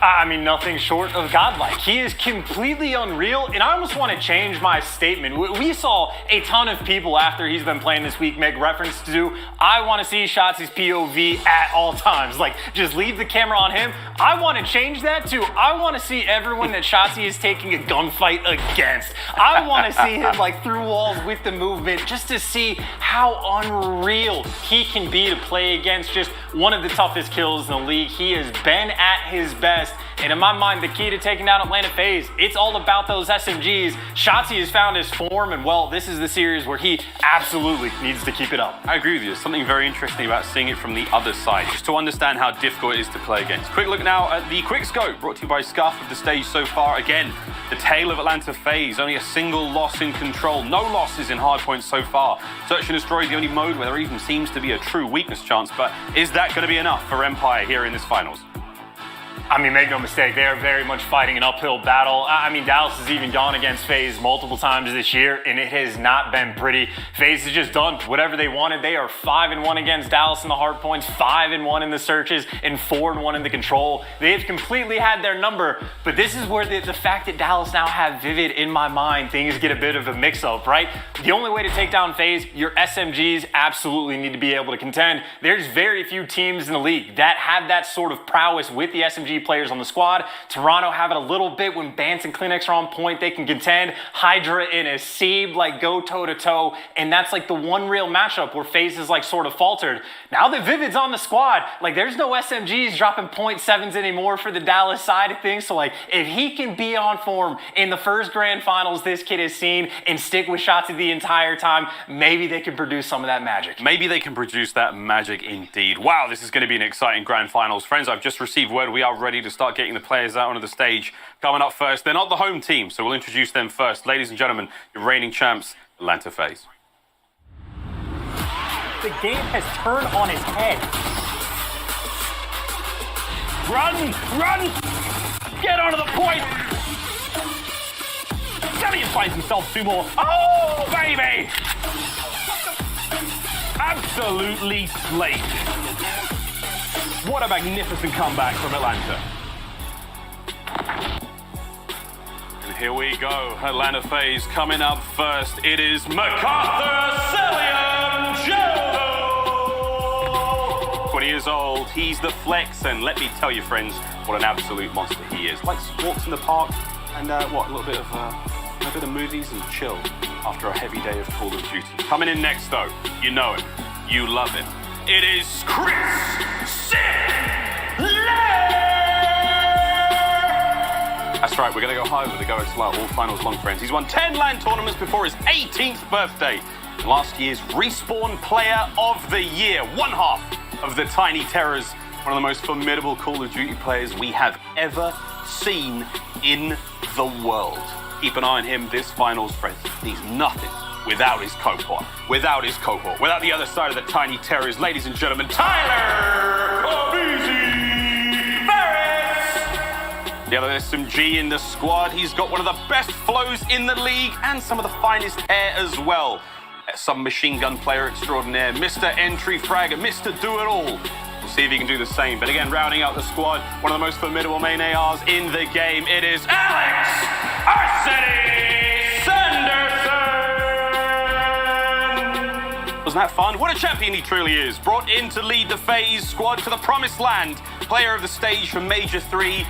I mean, nothing short of godlike. He is completely unreal, and I almost want to change my statement. We saw a ton of people after he's been playing this week make reference to, I want to see Shotzzy's POV at all times. Like, just leave the camera on him. I want to change that to, I want to see everyone that Shotzzy is taking a gunfight against. I want to see him like through walls with the movement, just to see how unreal he can be to play against just one of the toughest kills in the league. He has been at his best. And in my mind, the key to taking down Atlanta FaZe, it's all about those SMGs. Shotzzy has found his form, and well, this is the series where he absolutely needs to keep it up. I agree with you. There's something very interesting about seeing it from the other side, just to understand how difficult it is to play against. Quick look now at the quick scope, brought to you by Scuff of the stage so far. Again, the tale of Atlanta FaZe, only a single loss in control, no losses in hardpoint so far. Search and Destroy is the only mode where there even seems to be a true weakness chance, but is that going to be enough for Empire here in this finals? I mean, make no mistake, they are very much fighting an uphill battle. I mean, Dallas has even gone against FaZe multiple times this year, and it has not been pretty. FaZe has just done whatever they wanted. They are 5-1 against Dallas in the hard points, 5-1 in the searches, and 4-1 in the control. They have completely had their number, but this is where the fact that Dallas now have Vivid in my mind, things get a bit of a mix-up, right? The only way to take down FaZe, your SMGs absolutely need to be able to contend. There's very few teams in the league that have that sort of prowess with the SMG players on the squad. Toronto have it a little bit when Bance and Kleenex are on point. They can contend. Hydra and Aseeb like go toe-to-toe, and that's like the one real matchup where FaZe is like sort of faltered. Now that Vivid's on the squad, like there's no SMGs dropping .7s anymore for the Dallas side of things, so like if he can be on form in the first grand finals this kid has seen and stick with Shotzzy the entire time, maybe they can produce some of that magic. Maybe they can produce that magic indeed. Wow, this is going to be an exciting grand finals. Friends, I've just received word we are ready to start getting the players out onto the stage. Coming up first, they're not the home team, so we'll introduce them first. Ladies and gentlemen, your reigning champs, Atlanta FaZe. The game has turned on its head. Run! Run! Get onto the point! Damian finds himself 2 more. Oh, baby! Absolutely slayed. What a magnificent comeback from Atlanta. Here we go. Atlanta FaZe coming up first. It is MacArthur Celium Joe. 20 years old. He's the flex, and let me tell you, friends, what an absolute monster he is. Likes walks in the park and a little bit of movies and chill after a heavy day of Call of Duty. Coming in next, though, you know him, you love him. It is Chris That's right, we're going to go high with the Go XLR All Finals Long, friends. He's won 10 LAN tournaments before his 18th birthday. Last year's Respawn Player of the Year. One half of the Tiny Terrors. One of the most formidable Call of Duty players we have ever seen in the world. Keep an eye on him this finals, friends. He's nothing without his cohort. Without the other side of the Tiny Terrors, ladies and gentlemen, Tyler Obizi. The other SMG in the squad. He's got one of the best flows in the league and some of the finest hair as well. Submachine gun player extraordinaire, Mr. Entry Fragger, Mr. Do-It-All. We'll see if he can do the same. But again, rounding out the squad, one of the most formidable main ARs in the game. It is Alex Arceti Sanderson. Wasn't that fun? What a champion he truly is. Brought in to lead the FaZe squad to the promised land. Player of the stage from Major 3.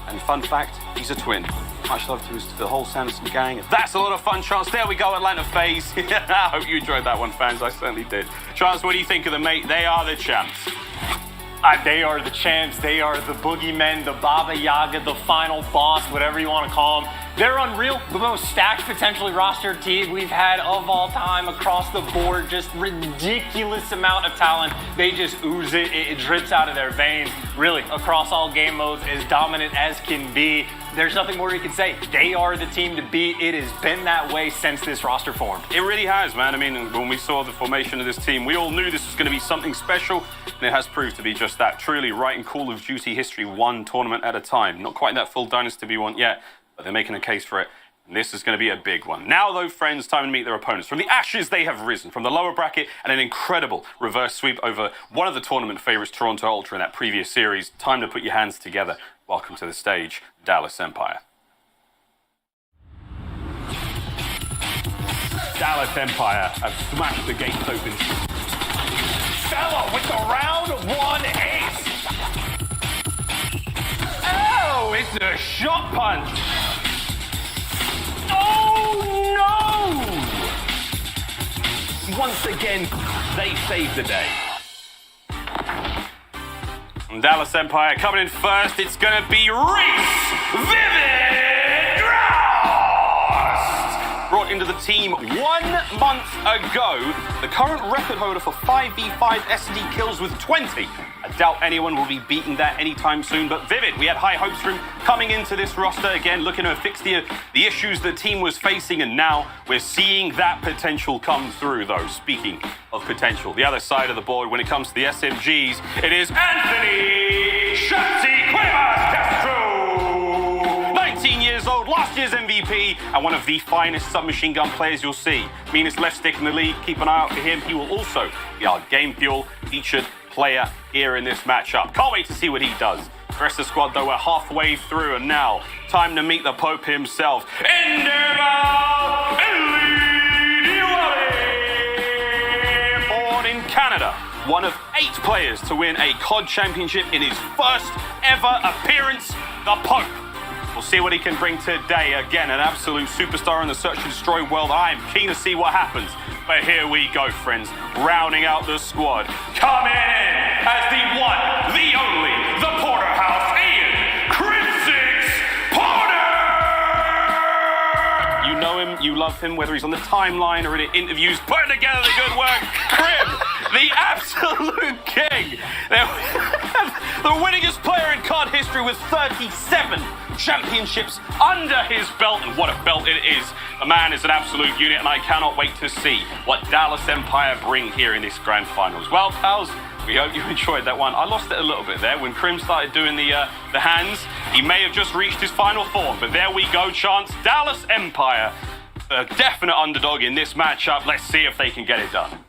And fun fact, he's a twin. Much love to the whole Sanderson gang. That's a lot of fun, Chance. There we go, Atlanta FaZe. I hope you enjoyed that one, fans. I certainly did. Chance, what do you think of them, mate? They are the champs. They are the champs. They are the boogeymen, the Baba Yaga, the final boss, whatever you want to call them. They're unreal. The most stacked, potentially rostered team we've had of all time across the board. Just ridiculous amount of talent. They just ooze it. It drips out of their veins. Really, across all game modes, as dominant as can be. There's nothing more you can say. They are the team to beat. It has been that way since this roster formed. It really has, man. I mean, when we saw the formation of this team, we all knew this was going to be something special, and it has proved to be just that. Truly writing Call of Duty history one tournament at a time. Not quite that full dynasty we want yet, but they're making a case for it. And this is going to be a big one. Now, though, friends, time to meet their opponents. From the ashes, they have risen. From the lower bracket, and an incredible reverse sweep over one of the tournament favorites, Toronto Ultra, in that previous series. Time to put your hands together. Welcome to the stage, Dallas Empire. Dallas Empire have smashed the gates open. Stella with the round one ace. Oh, it's a shot punch. Oh, no! Once again, they saved the day. And Dallas Empire coming in first, it's going to be Reese Vivid Rost! Brought into the team 1 month ago, the current record holder for 5v5 SD kills with 20. I doubt anyone will be beating that anytime soon, but Vivid, we had high hopes for him coming into this roster again, looking to fix the issues the team was facing, and now we're seeing that potential come through, though. Speaking of potential, the other side of the board when it comes to the SMGs, it is Anthony Shotzi Cuevas Castro! 19 years old, last year's MVP, and one of the finest submachine gun players you'll see. Meanest left stick in the league, keep an eye out for him. He will also be our Game Fuel featured player here in this matchup. Can't wait to see what he does. The rest of the squad, though, we're halfway through, and now time to meet the Pope himself. Born in Canada, one of 8 players to win a COD championship in his first ever appearance, the Pope. We'll see what he can bring today. Again, an absolute superstar in the Search and Destroy world. I'm keen to see what happens. But here we go, friends. Rounding out the squad. Coming in as the one, the only, the Porterhouse, Ian Crimsix Porter! You know him, you love him, whether he's on the timeline or in interviews, putting together the good work. Crim, the absolute king. The winningest player in COD history with 37 championships under his belt, and what a belt it is. The man is an absolute unit, and I cannot wait to see what Dallas Empire bring here in this grand finals. Well, pals, we hope you enjoyed that one. I lost it a little bit there when Crim started doing the hands. He may have just reached his final form, but there we go, Chance. Dallas Empire, a definite underdog in this matchup. Let's see if they can get it done.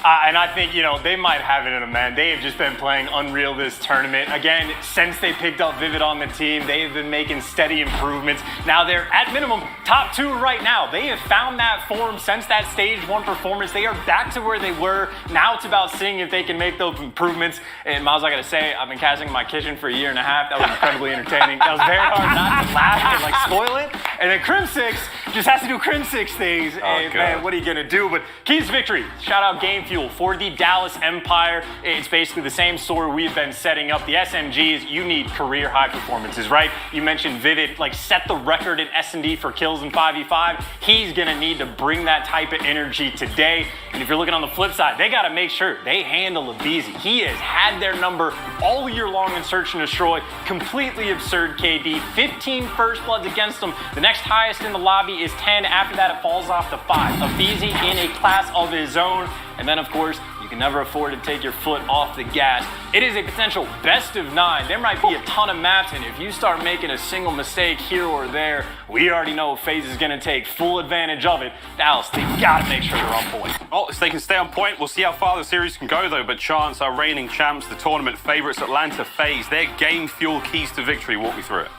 And I think, they might have it in them, man. They have just been playing unreal this tournament. Again, since they picked up Vivid on the team, they have been making steady improvements. Now they're, at minimum, top 2 right now. They have found that form since that stage 1 performance. They are back to where they were. Now it's about seeing if they can make those improvements. And Miles, I gotta say, I've been casting in my kitchen for a year and a half. That was incredibly entertaining. That was very hard not to laugh and spoil it. And then Crim 6 just has to do Crim 6 things. And man, what are you gonna do? But keys to victory. Shout out Game Fuel for the Dallas Empire. It's basically the same story we've been setting up. The SMGs, you need career high performances, right? You mentioned Vivid, set the record in S&D for kills in 5v5. He's gonna need to bring that type of energy today. And if you're looking on the flip side, they gotta make sure they handle Abizi. He has had their number all year long in Search and Destroy. Completely absurd KD. 15 first bloods against him. The next highest in the lobby is 10. After that, it falls off to 5. Abizi in a class of his own. And then, of course, you can never afford to take your foot off the gas. It is a potential best of 9. There might be a ton of maps, and if you start making a single mistake here or there, we already know FaZe is going to take full advantage of it. Dallas, they got to make sure they're on point. Well, if they can stay on point, we'll see how far the series can go, though. But Chance, our reigning champs, the tournament favorites, Atlanta FaZe, their game fuel keys to victory. Walk me through it.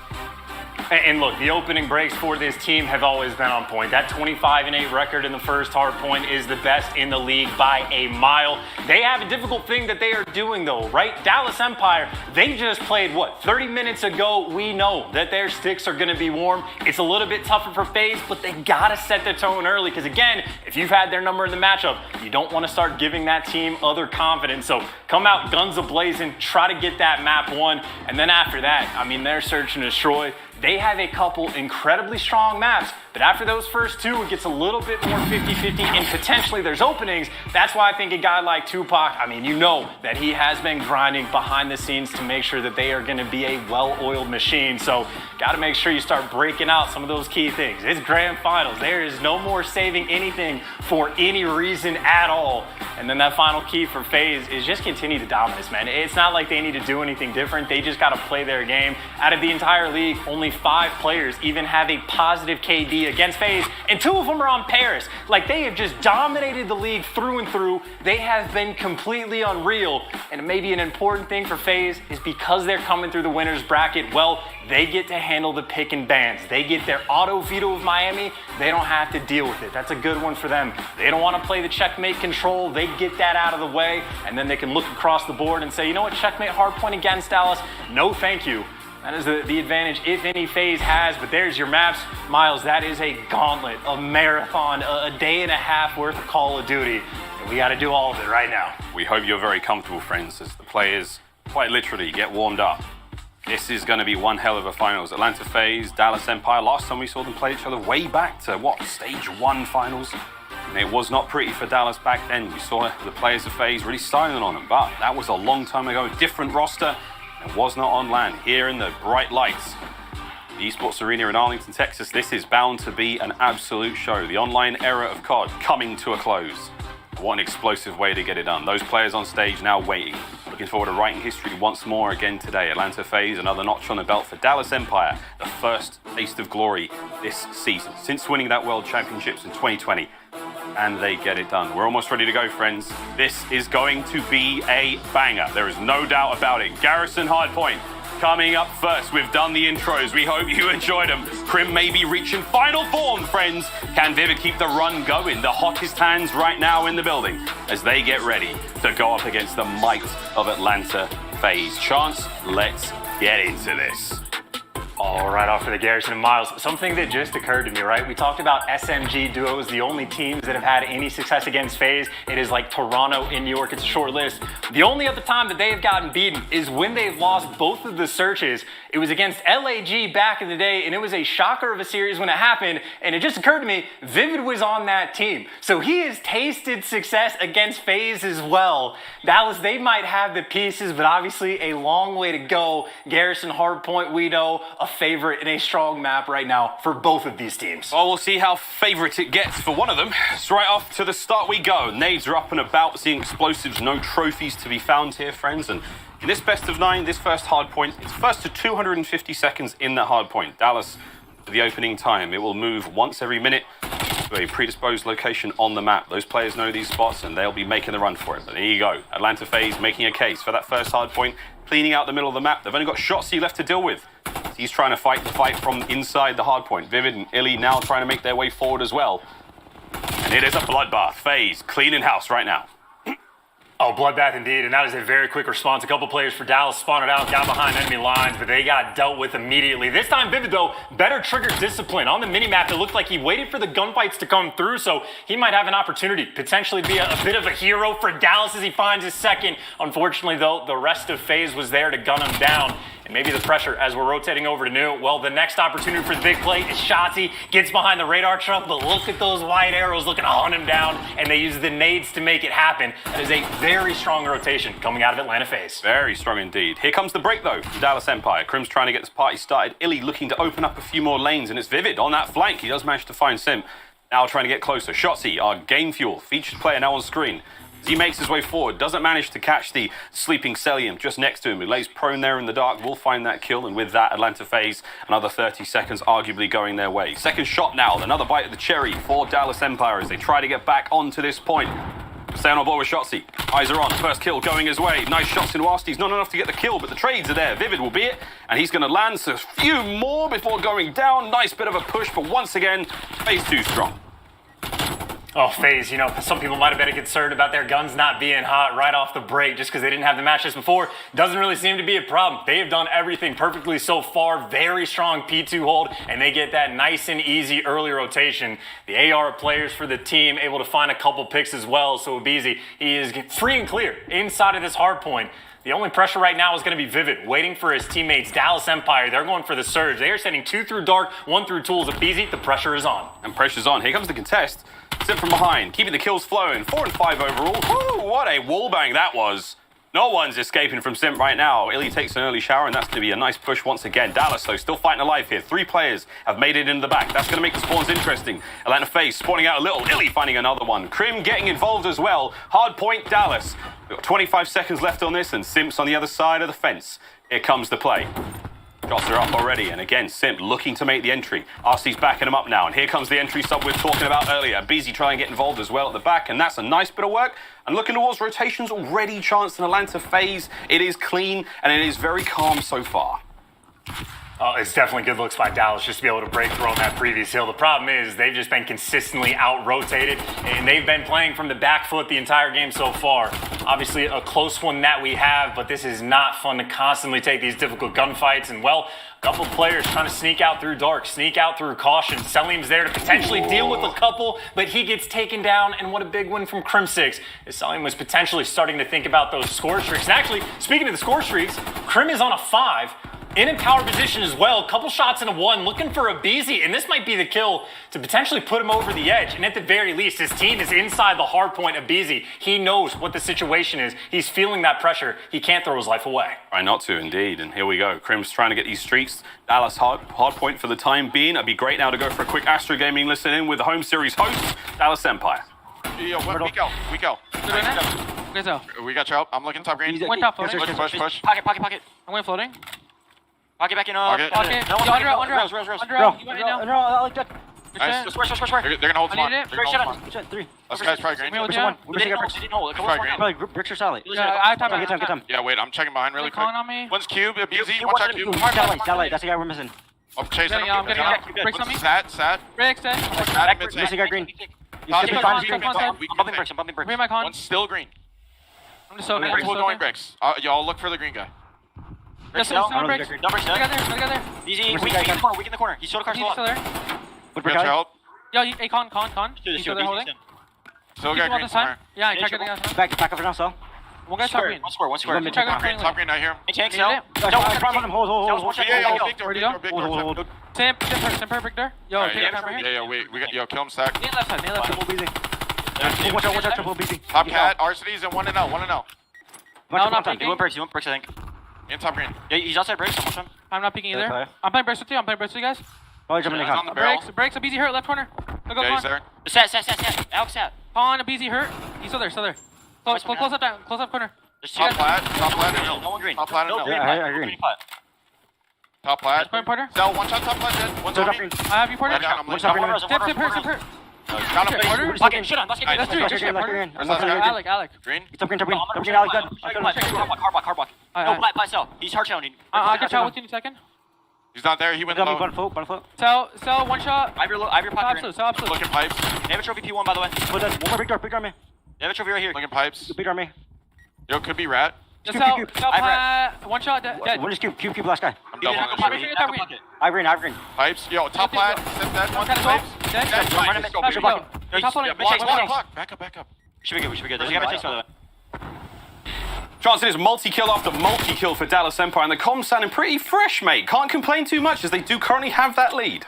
And look, the opening breaks for this team have always been on point. That 25-8 record in the first hard point is the best in the league by a mile. They have a difficult thing that they are doing, though, right? Dallas Empire, they just played, 30 minutes ago. We know that their sticks are going to be warm. It's a little bit tougher for FaZe, but they got to set the tone early because, again, if you've had their number in the matchup, you don't want to start giving that team other confidence. So come out guns a-blazing, try to get that map won, and then after that, they're Search and Destroy. They have a couple incredibly strong maps, but after those first 2, it gets a little bit more 50-50, and potentially there's openings. That's why I think a guy like Tupac, you know that he has been grinding behind the scenes to make sure that they are going to be a well-oiled machine. So got to make sure you start breaking out some of those key things. It's grand finals. There is no more saving anything for any reason at all. And then that final key for FaZe is just continue to dominance, man. It's not like they need to do anything different. They just got to play their game. Out of the entire league, only 5 players even have a positive KD against FaZe, and 2 of them are on Paris. They have just dominated the league through and through. They have been completely unreal. And maybe an important thing for FaZe is because they're coming through the winners bracket, they get to handle the pick and bans. They get their auto veto of Miami. They don't have to deal with it. That's a good one for them. They don't want to play the checkmate control. They get that out of the way, and then they can look across the board and say, you know what, checkmate hardpoint against Dallas? No, thank you. That is the advantage, if any, FaZe has. But there's your maps. Miles, that is a gauntlet, a marathon, a day and a half worth of Call of Duty. And we got to do all of it right now. We hope you're very comfortable, friends, as the players quite literally get warmed up. This is going to be one hell of a finals. Atlanta FaZe, Dallas Empire. Last time we saw them play each other way back to, stage 1 finals. And it was not pretty for Dallas back then. We saw the players of FaZe really styling on them. But that was a long time ago. Different roster. It was not on land. Here in the bright lights, the Esports Arena in Arlington, Texas, this is bound to be an absolute show. The online era of COD coming to a close. What an explosive way to get it done. Those players on stage now waiting. Looking forward to writing history once more again today. Atlanta FaZe, another notch on the belt for Dallas Empire. The first taste of glory this season since winning that World Championships in 2020. And they get it done. We're almost ready to go, friends. This is going to be a banger. There is no doubt about it. Garrison Hardpoint coming up first. We've done the intros. We hope you enjoyed them. Crim may be reaching final form, friends. Can Vivid keep the run going? The hottest hands right now in the building as they get ready to go up against the might of Atlanta FaZe. Chance, let's get into this. All right, off for the Garrison and Miles. Something that just occurred to me, right? We talked about SMG duos, the only teams that have had any success against FaZe. It is like Toronto in New York. It's a short list. The only other time that they have gotten beaten is when they've lost both of the searches. It was against LAG back in the day, and it was a shocker of a series when it happened. And it just occurred to me, Vivid was on that team. So he has tasted success against FaZe as well. Dallas, they might have the pieces, but obviously a long way to go. Garrison Hardpoint, we know, a favorite in a strong map right now for both of these teams. Well, we'll see how favorite it gets for one of them. So right off to the start we go. Nades are up and about, seeing explosives, no trophies to be found here, friends. And in this best of 9, this first hard point, it's first to 250 seconds in that hard point. Dallas, for the opening time, it will move once every minute. to a predisposed location on the map. Those players know these spots and they'll be making the run for it. But there you go. Atlanta FaZe making a case for that first hard point, cleaning out the middle of the map. They've only got Shotzzy left to deal with. He's trying to fight the fight from inside the hard point. Vivid and Illy now trying to make their way forward as well. And it is a bloodbath. FaZe cleaning house right now. Oh, bloodbath indeed, and that is a very quick response. A couple players for Dallas spawned out, got behind enemy lines, but they got dealt with immediately. This time, Vivid, though, better trigger discipline. On the minimap, it looked like he waited for the gunfights to come through, so he might have an opportunity, potentially be a bit of a hero for Dallas as he finds his second. Unfortunately, though, the rest of FaZe was there to gun him down. And maybe the pressure as we're rotating over to new. Well, the next opportunity for the big play is Shotzzy. Gets behind the radar truck, but look at those white arrows looking to hunt him down, and they use the nades to make it happen. That is a very strong rotation coming out of Atlanta FaZe. Very strong indeed. Here comes the break, though, from Dallas Empire. Crim's trying to get this party started. Illy looking to open up a few more lanes, and it's Vivid on that flank. He does manage to find Simp. Now trying to get closer. Shotzzy, our game fuel, featured player now on screen. As he makes his way forward, doesn't manage to catch the sleeping Celium just next to him. He lays prone there in the dark, will find that kill, and with that, Atlanta FaZe, another 30 seconds arguably going their way. Second shot now, another bite of the cherry for Dallas Empire as they try to get back onto this point. Staying on board with Shotzzy. Eyes are on, first kill going his way. Nice shots in Wasties, not enough to get the kill, but the trades are there. Vivid will be it, and he's going to land a few more before going down. Nice bit of a push, but once again, FaZe too strong. Oh, FaZe, you know, some people might have been concerned about their guns not being hot right off the break just because they didn't have the matches before. Doesn't really seem to be a problem. They have done everything perfectly so far. Very strong P2 hold, and they get that nice and easy early rotation. The AR players for the team able to find a couple picks as well, so Abizi, he is free and clear inside of this hard point. The only pressure right now is going to be Vivid, waiting for his teammates. Dallas Empire, they're going for the surge. They are sending 2 through dark, 1 through tools. Abizi, the pressure is on. And pressure's on. Here comes the contest. Sit from behind, keeping the kills flowing. 4 and 5 overall. Woo, what a wallbang that was. No one's escaping from Simp right now. Illy takes an early shower, and that's going to be a nice push once again. Dallas, though, still fighting alive here. 3 players have made it into the back. That's going to make the spawns interesting. Atlanta FaZe spawning out a little. Illy finding another one. Crim getting involved as well. Hard point, Dallas. We've got 25 seconds left on this, and Simp's on the other side of the fence. Here comes the play. Shots are up already, and again, Simp looking to make the entry. RC's backing him up now, and here comes the entry sub we were talking about earlier. Beezy trying to get involved as well at the back, and that's a nice bit of work. And looking towards rotations, already chanced in Atlanta FaZe. It is clean, and it is very calm so far. Oh, it's definitely good looks by Dallas just to be able to break through on that previous hill. The problem is they've just been consistently out-rotated, and they've been playing from the back foot the entire game so far. Obviously, a close one that we have, but this is not fun to constantly take these difficult gunfights. And, well, a couple players trying to sneak out through dark, sneak out through caution. Selim's there to potentially deal with a couple, but he gets taken down, and what a big win from Crim6. Selim was potentially starting to think about those score streaks. And actually, speaking of the score streaks, Crim is on a 5. In power position as well, couple shots in a 1, looking for Abizi, and this might be the kill to potentially put him over the edge. And at the very least, his team is inside the hard point. Abizi, he knows what the situation is. He's feeling that pressure. He can't throw his life away. Try not to, indeed. And here we go. Crim's trying to get these streaks. Dallas hard point for the time being. It'd be great now to go for a quick Astro Gaming listen in with the home series hosts, Dallas Empire. Yo, we go. We got you up. I'm looking top green. Push. Pocket. I'm going floating. Pocket back in up. Pocket. No, under. I like that. Nice. Square. They're gonna hold spawn. Three. This guy's probably green. Bricks are solid. Yeah, I have time. Get time. Yeah, wait, I'm checking behind really quick. On me. One's cube, Abuzy, watch out cube. Downlight, that's the guy we're missing. I'm chasing him. I'm getting out. Bricks on me. Sat. Bricks, Missing guy green. I'm bumping bricks. Bring my con. One's still green. I'm just soaking. Bricks will go in bricks. Y'all look for the green guy. Bricks. Numbers there. Easy. Weak in the corner. He showed a car He's still there. Got help. Yo, hey, con. He's still there holding. Still got green somewhere. Yeah, check it out. Back up for now, so. One guy's top green. One square. Top green, I hear him. Hey, tank, no. Hold. Hold. Sam, perfect there. Yo, take it right here. Yeah, we got, yo, kill him, stack. Left side. Watch out, triple BB. Top cat, RCDs, and 1-0. No, not peeking. You want bricks, I think. In top green. Yeah, he's outside bricks. I'm not peeking either. I'm playing bricks with you guys. Probably jumping in on the barrel. Bricks, a BZ hurt, left corner. Go, he's there. Sat. Alex sat. Con, a BZ hurt. He's still there. Close up corner. Top plat, no one green. Top plat, no. Yeah, I agree. Top plat. Porter. Cell, one shot top plat dead. One's on me. I have you, Porter. One Tip hurt. Got him. Fucking shit on. Let's get Alec. Green. Top green, Alec, good. Hard block. No, by cell. He's hard challenging. I can try with you in a second. He's not there. He went low. One foot. Sell, one shot. I have your pocket. Absolute. Looking pipes. They have a trophy P1, by the way. One more big door, me. They have a trophy right here. Looking pipes. Big door, me. Yo, could be rat. Sell, one shot, dead. One just cube last guy. I'm doubling this. I green. Pipes. Yo, top plat. Step that one. Pipes. Back up. Should be good. There's a guy by chase, by the way. Chance, it is multi-kill after multi-kill for Dallas Empire, and the comms sounding pretty fresh, mate. Can't complain too much, as they do currently have that lead.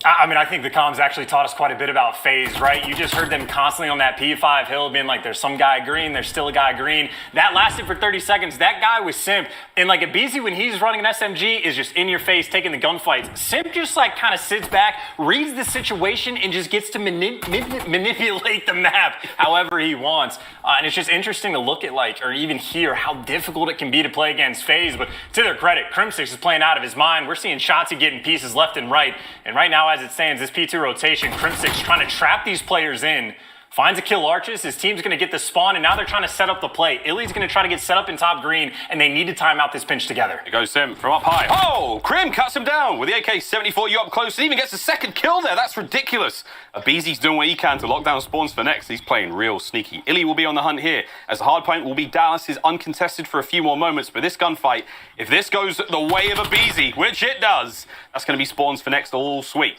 I mean, I think the comms actually taught us quite a bit about FaZe, right? You just heard them constantly on that P5 hill being like, there's some guy green, there's still a guy green. That lasted for 30 seconds. That guy was Simp. And like Abizi, when he's running an SMG, is just in your face, taking the gunfights. Simp just like kind of sits back, reads the situation, and just gets to manipulate the map however he wants. And it's just interesting to look at like, or even hear how difficult it can be to play against FaZe. But to their credit, Crimsix is playing out of his mind. We're seeing Shotzzy getting pieces left and right. And right now, as it stands, this P2 rotation, Crimsix trying to trap these players in, finds a kill Arches, his team's going to get the spawn, and now they're trying to set up the play. Illy's going to try to get set up in top green, and they need to time out this pinch together. Here goes Sim from up high. Oh, Krim cuts him down with the AK-74. You up close, and even gets a second kill there. That's ridiculous. Abizi's doing what he can to lock down spawns for next. He's playing real sneaky. Illy will be on the hunt here, as the hard point will be Dallas's uncontested for a few more moments. But this gunfight, if this goes the way of Abizi, which it does, that's going to be spawns for next all sweet.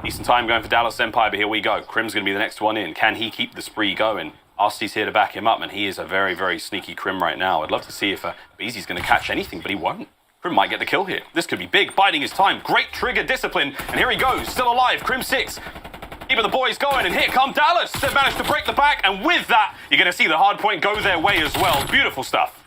Decent time going for Dallas Empire, but here we go. Krim's going to be the next one in. Can he keep the spree going? Arsty's here to back him up, and he is a very, very sneaky Krim right now. I'd love to see if Beezy's going to catch anything, but he won't. Krim might get the kill here. This could be big, biding his time. Great trigger discipline, and here he goes, still alive. Krim 6. Keeping the boys going, and here come Dallas. They've managed to break the back, and with that, you're going to see the hard point go their way as well. Beautiful stuff.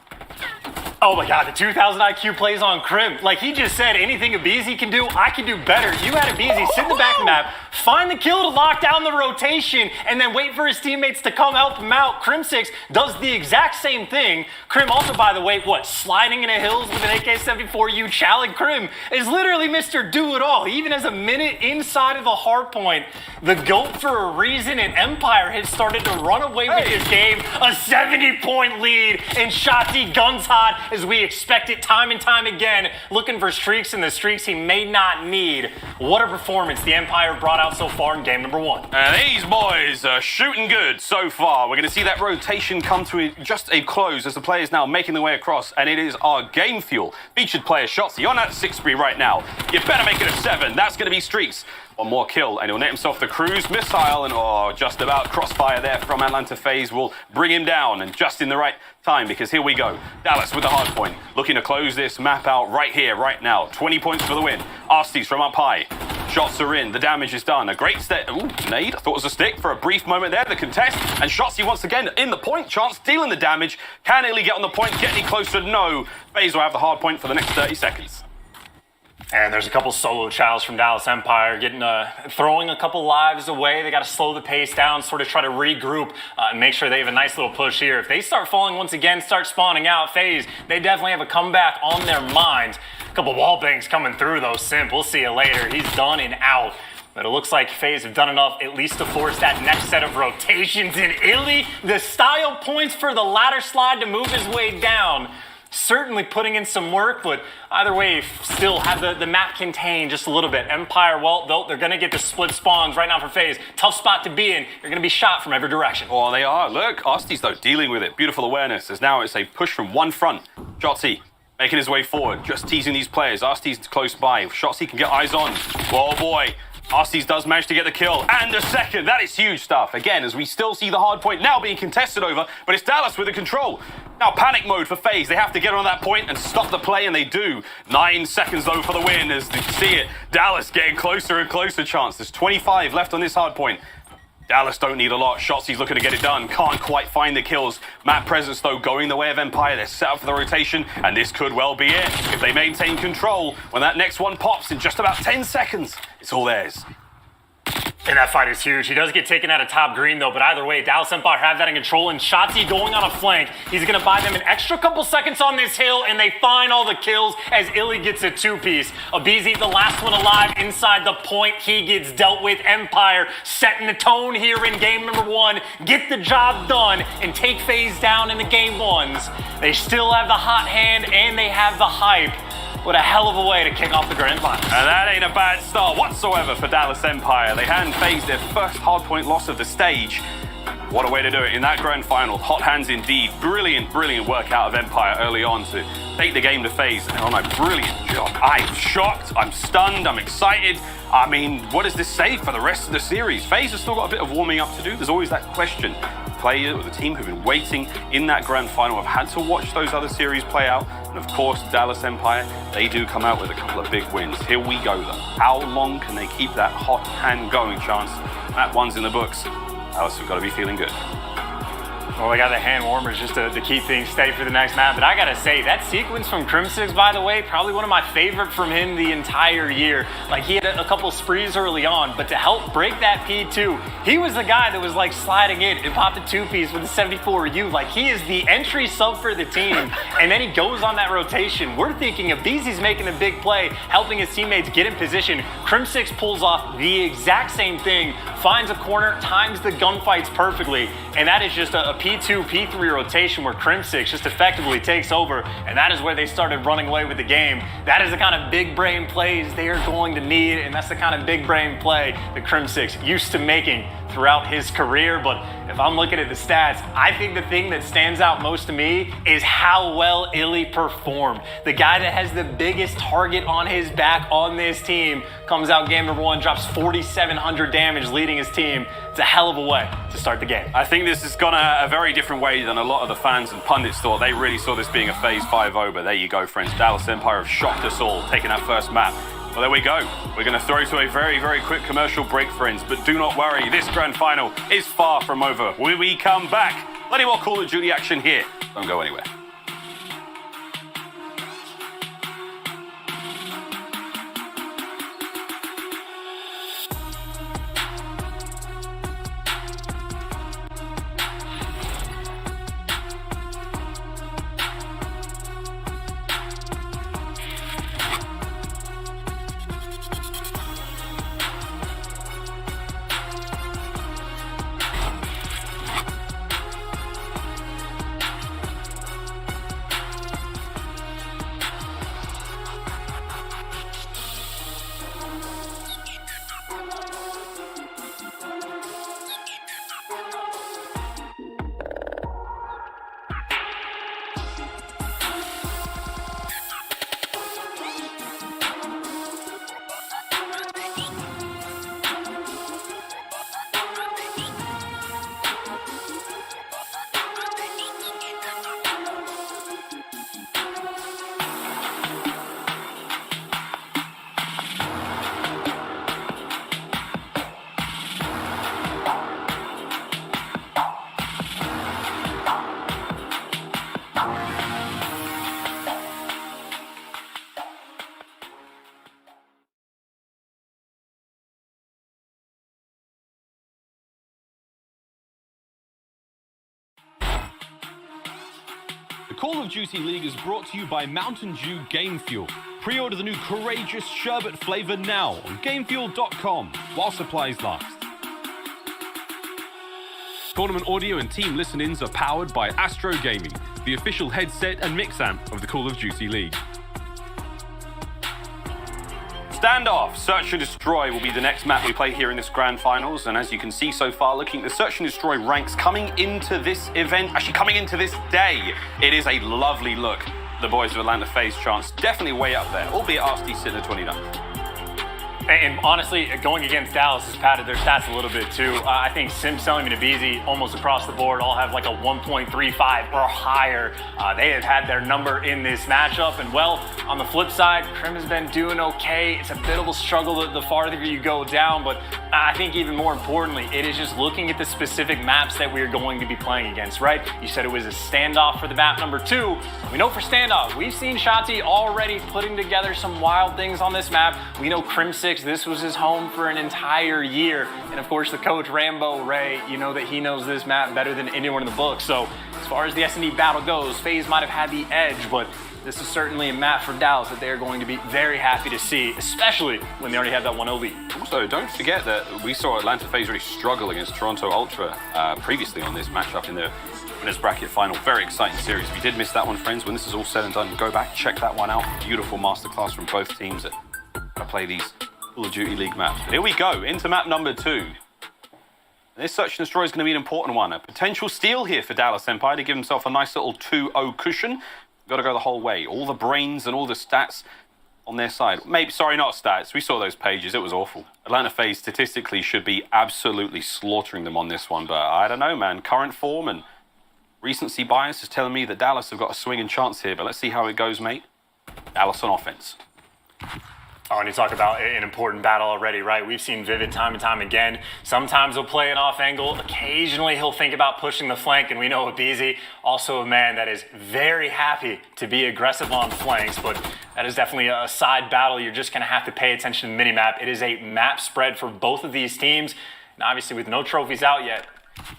Oh my god, the 2000 IQ plays on Krim. Like he just said, anything Abizi can do, I can do better. You had Abizi sit in the back of the map, find the kill to lock down the rotation, and then wait for his teammates to come help him out. Crim6 does the exact same thing. Krim also, by the way, sliding into hills with an AK-74U challenge. Krim is literally Mr. Do-It-All. He even has a minute inside of the hard point. The GOAT for a reason, and Empire has started to run away with this game. A 70-point lead, and Shotzzy guns hot as we expect it time and time again, looking for streaks in the streaks he may not need. What a performance the Empire brought out so far in game number 1. And these boys are shooting good so far. We're going to see that rotation come to just a close as the players now making their way across, and it is our Game Fuel featured player Shotzzy on that 6 spree right now. You better make it a 7. That's going to be streaks. One more kill, and he'll net himself the cruise missile, and just about crossfire there from Atlanta FaZe will bring him down, and just in the right time, because here we go. Dallas with the hard point, looking to close this map out right here, right now. 20 points for the win. Arsty's from up high. Shots are in, the damage is done. A great step. Ooh, nade, I thought it was a stick for a brief moment there. The contest, and Shotzzy once again in the point. Chance dealing the damage. Can Illy get on the point? Get any closer? No. FaZe will have the hard point for the next 30 seconds. And there's a couple solo chows from Dallas Empire getting throwing a couple lives away. They got to slow the pace down, sort of try to regroup and make sure they have a nice little push here. If they start falling once again, start spawning out FaZe, they definitely have a comeback on their minds. A couple wall bangs coming through though. Simp, we'll see you later. He's done and out. But it looks like FaZe have done enough at least to force that next set of rotations in Illy. The style points for the ladder slide to move his way down. Certainly putting in some work, but either way, still have the map contained just a little bit. Empire, well, they're going to get the split spawns right now for FaZe. Tough spot to be in. You're going to be shot from every direction. Oh, they are. Look, Arsty's, though, dealing with it. Beautiful awareness, as now it's a push from one front. Shotzzy making his way forward, just teasing these players. Arsty's close by. Shotzzy can get eyes on. Oh, boy. Arsty's does manage to get the kill, and a second. That is huge stuff. Again, as we still see the hard point now being contested over, but it's Dallas with the control. Now panic mode for FaZe. They have to get on that point and stop the play, and they do. 9 seconds, though, for the win, as you see it. Dallas getting closer and closer chance. There's 25 left on this hard point. Dallas don't need a lot. Shotzzy's looking to get it done. Can't quite find the kills. Map presence, though, going the way of Empire. They're set up for the rotation, and this could well be it. If they maintain control, when that next one pops in just about 10 seconds, it's all theirs. And that fight is huge. He does get taken out of top green, though, but either way, Dallas Empire have that in control, and Shotzzy going on a flank. He's going to buy them an extra couple seconds on this hill, and they find all the kills as Illy gets a two-piece. Abizi, the last one alive inside the point. He gets dealt with. Empire setting the tone here in game number 1. Get the job done and take FaZe down in the game 1s. They still have the hot hand, and they have the hype. What a hell of a way to kick off the grand final. And that ain't a bad start whatsoever for Dallas Empire. They hand FaZe their first hardpoint loss of the stage. What a way to do it in that grand final. Hot hands indeed. Brilliant, brilliant work out of Empire early on to take the game to FaZe on a brilliant job. I'm shocked, I'm stunned, I'm excited. I mean, what does this say for the rest of the series? FaZe has still got a bit of warming up to do. There's always that question. Players or the team who've been waiting in that grand final have had to watch those other series play out. And of course, Dallas Empire, they do come out with a couple of big wins. Here we go though. How long can they keep that hot hand going, Chance? That one's in the books. Dallas have got to be feeling good. Well, we got the hand warmers just to keep things steady for the next map. But I gotta say, that sequence from Crimsix, by the way, probably one of my favorite from him the entire year. Like, he had a couple sprees early on, but to help break that P2, he was the guy that was like sliding in and popped a two-piece with the 74U. Like, he is the entry sub for the team. And then he goes on that rotation. We're thinking Abizi's making a big play, helping his teammates get in position. Crimsix pulls off the exact same thing, finds a corner, times the gunfights perfectly, and that is just a P2, P3 rotation where Crimsix just effectively takes over, and that is where they started running away with the game. That is the kind of big brain plays they are going to need, and that's the kind of big brain play that Crimsix used to making throughout his career. But if I'm looking at the stats, I think the thing that stands out most to me is how well Illy performed. The guy that has the biggest target on his back on this team comes out game number 1, drops 4,700 damage, leading his team. It's a hell of a way to start the game. I think this has gone a very different way than a lot of the fans and pundits thought. They really saw this being a FaZe 5-0, but there you go, friends. Dallas Empire have shocked us all, taking that first map. Well, there we go. We're going to throw to a very, very quick commercial break, friends. But do not worry, this grand final is far from over. When we come back, plenty more Call of Duty action here. Don't go anywhere. The Call of Duty League is brought to you by Mountain Dew Game Fuel. Pre-order the new Courageous Sherbet flavor now on GameFuel.com while supplies last. Tournament audio and team listen-ins are powered by Astro Gaming, the official headset and mix amp of the Call of Duty League. Standoff, Search and Destroy will be the next map we play here in this grand finals, and as you can see so far, looking at the Search and Destroy ranks coming into this event, actually coming into this day, it is a lovely look. The boys of Atlanta FaZe Chance definitely way up there, albeit RSD sitting at 29th. And honestly, going against Dallas has padded their stats a little bit too. I think Sim, Selling, and Abizi almost across the board all have like a 1.35 or higher. They have had their number in this matchup. And well, on the flip side, Crim has been doing okay. It's a bit of a struggle the farther you go down, but I think even more importantly, it is just looking at the specific maps that we're going to be playing against, right? You said it was a standoff for the map number 2. We know for standoff, we've seen Shotzzy already putting together some wild things on this map. We know Crimsix 6. This was his home for an entire year. And of course, the coach, Rambo Ray, you know that he knows this map better than anyone in the book. So as far as the S&D battle goes, FaZe might have had the edge, but this is certainly a map for Dallas that they're going to be very happy to see, especially when they already have that 1-0 lead. Also, don't forget that we saw Atlanta FaZe really struggle against Toronto Ultra previously on this matchup in the winners bracket final. Very exciting series. If you did miss that one, friends, when this is all said and done, go back, check that one out. Beautiful masterclass from both teams that play these Call of Duty League maps. But here we go, into map number 2. This Search and Destroy is going to be an important one. A potential steal here for Dallas Empire to give himself a nice little 2-0 cushion. Got to go the whole way. All the brains and all the stats on their side. Maybe, sorry, not stats. We saw those pages. It was awful. Atlanta FaZe statistically should be absolutely slaughtering them on this one. But I don't know, man. Current form and recency bias is telling me that Dallas have got a swinging chance here. But let's see how it goes, mate. Dallas on offense. Oh, and you talk about an important battle already, right? We've seen Vivid time and time again. Sometimes he'll play an off angle. Occasionally he'll think about pushing the flank, and we know Abizi, also a man that is very happy to be aggressive on flanks, but that is definitely a side battle. You're just going to have to pay attention to the minimap. It is a map spread for both of these teams, and obviously with no trophies out yet,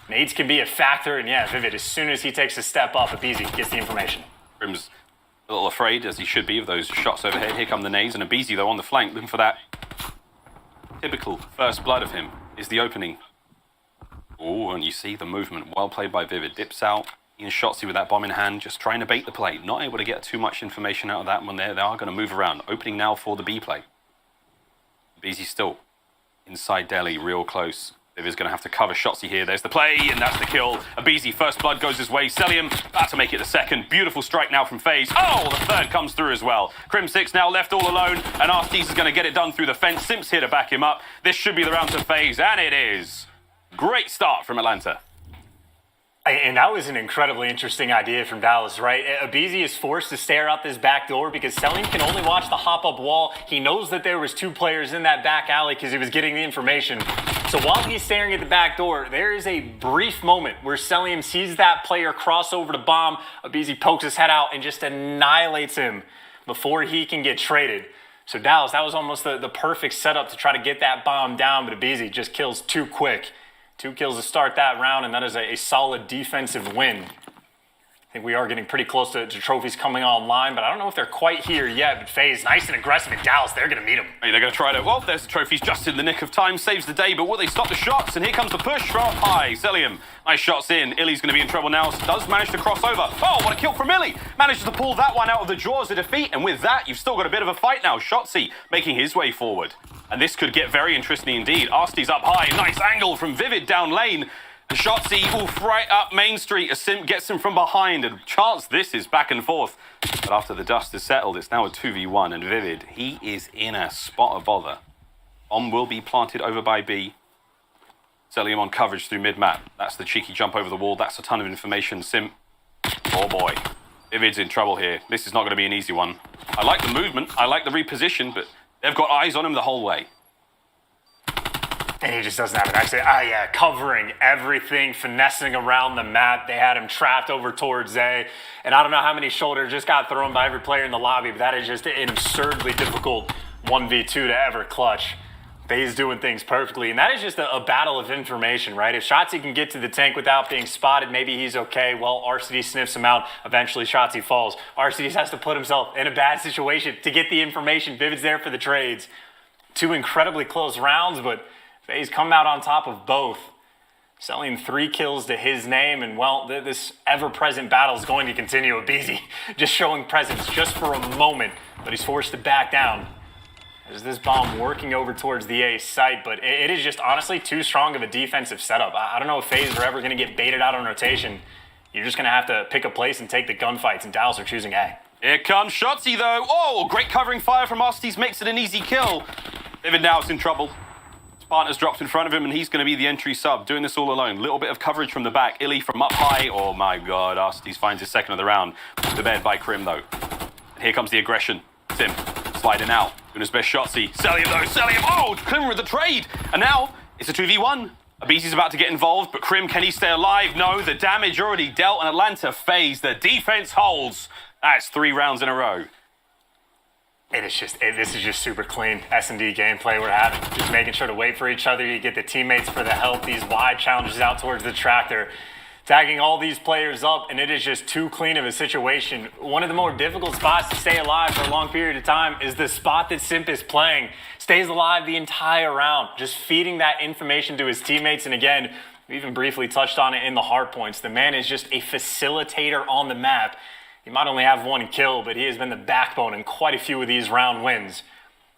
nades can be a factor, and yeah, Vivid, as soon as he takes a step up, Abizi gets the information. Grim's a little afraid, as he should be, of those shots overhead. Here come the nades, and Abizi, though, on the flank, looking for that typical first blood of him, is the opening. Oh, and you see the movement. Well played by Vivid. Dips out. Ian Shotsy with that bomb in hand, just trying to bait the play. Not able to get too much information out of that one there. They are going to move around. Opening now for the B play. Abizi still inside Delhi, real close. Vivid's going to have to cover Shotsy here. There's the play, and that's the kill. Abizi, first blood goes his way. Celium about to make it the second. Beautiful strike now from FaZe. Oh, the third comes through as well. Crim6 now left all alone, and Arstes is going to get it done through the fence. Simps here to back him up. This should be the round to FaZe, and it is. Great start from Atlanta. And that was an incredibly interesting idea from Dallas, right? Abizi is forced to stare out this back door because Selim can only watch the hop-up wall. He knows that there was 2 players in that back alley because he was getting the information. So while he's staring at the back door, there is a brief moment where Selim sees that player cross over to bomb. Abizi pokes his head out and just annihilates him before he can get traded. So Dallas, that was almost the perfect setup to try to get that bomb down, but Abizi just kills too quick. 2 kills to start that round, and that is a solid defensive win. I think we are getting pretty close to trophies coming online, but I don't know if they're quite here yet. But FaZe, nice and aggressive in Dallas. They're going to meet them. Hey, they're going to try to... Well, there's the trophies just in the nick of time. Saves the day, but will they stop the shots? And here comes the push from up high. Celium, nice shots in. Illy's going to be in trouble now. Does manage to cross over. Oh, what a kill from Illy. Manages to pull that one out of the jaws of defeat. And with that, you've still got a bit of a fight now. Shotsy making his way forward. And this could get very interesting indeed. Arstes up high. Nice angle from Vivid down lane. And Shotsy, right up Main Street. A Simp gets him from behind. And chance this is back and forth. But after the dust is settled, it's now a 2v1. And Vivid, he is in a spot of bother. Bomb will be planted over by B. Celium on coverage through mid-map. That's the cheeky jump over the wall. That's a ton of information. Simp, oh boy. Vivid's in trouble here. This is not going to be an easy one. I like the movement. I like the reposition, but they've got eyes on him the whole way. And he just doesn't have an exit. Covering everything, finessing around the map. They had him trapped over towards A. And I don't know how many shoulders just got thrown by every player in the lobby, but that is just an absurdly difficult 1v2 to ever clutch. FaZe doing things perfectly. And that is just a battle of information, right? If Shotsy can get to the tank without being spotted, maybe he's okay. Well, RCD sniffs him out. Eventually, Shotsy falls. RCD has to put himself in a bad situation to get the information. Vivid's there for the trades. 2 incredibly close rounds, but FaZe come out on top of both. Selling 3 kills to his name, and well, this ever-present battle is going to continue. Abizi just showing presence just for a moment, but he's forced to back down. There's this bomb working over towards the A site, but it is just honestly too strong of a defensive setup. I don't know if FaZe are ever going to get baited out on rotation. You're just going to have to pick a place and take the gunfights, and Dallas are choosing A. Here comes Shotsy, though. Oh, great covering fire from Arstes makes it an easy kill. Vivid now is in trouble. Partner's dropped in front of him, and he's going to be the entry sub, doing this all alone. Little bit of coverage from the back. Illy from up high. Oh my god, Arstes finds his second of the round. Put to bed by Crim, though. And here comes the aggression. Sim sliding out. Doing his best Shotsy. Celium, though. Celium. Oh, Crim with the trade. And now it's a 2v1. Abizi's about to get involved, but Crim, can he stay alive? No, the damage already dealt, and Atlanta FaZe. The defense holds. That's 3 rounds in a row. This is just super clean S&D gameplay we're having. Just making sure to wait for each other. You get the teammates for the help. These wide challenges out towards the tractor. Tagging all these players up, and it is just too clean of a situation. One of the more difficult spots to stay alive for a long period of time is the spot that Simp is playing. Stays alive the entire round, just feeding that information to his teammates. And again, we even briefly touched on it in the hard points. The man is just a facilitator on the map. He might only have one kill, but he has been the backbone in quite a few of these round wins.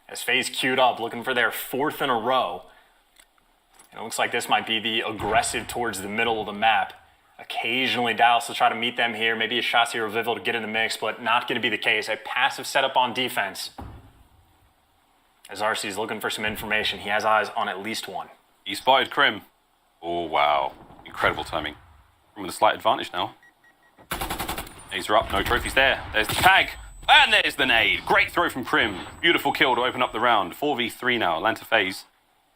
As FaZe queued up, looking for their 4th in a row. And it looks like this might be the aggressive towards the middle of the map. Occasionally, Dallas will try to meet them here. Maybe a Shotzzy or Vivid to get in the mix, but not going to be the case. A passive setup on defense. As RC is looking for some information, he has eyes on at least one. He spotted Crim. Oh, wow. Incredible timing. Crim with a slight advantage now. Nades are up, no trophies there. There's the tag, and there's the nade. Great throw from Crim. Beautiful kill to open up the round. 4v3 now. Atlanta FaZe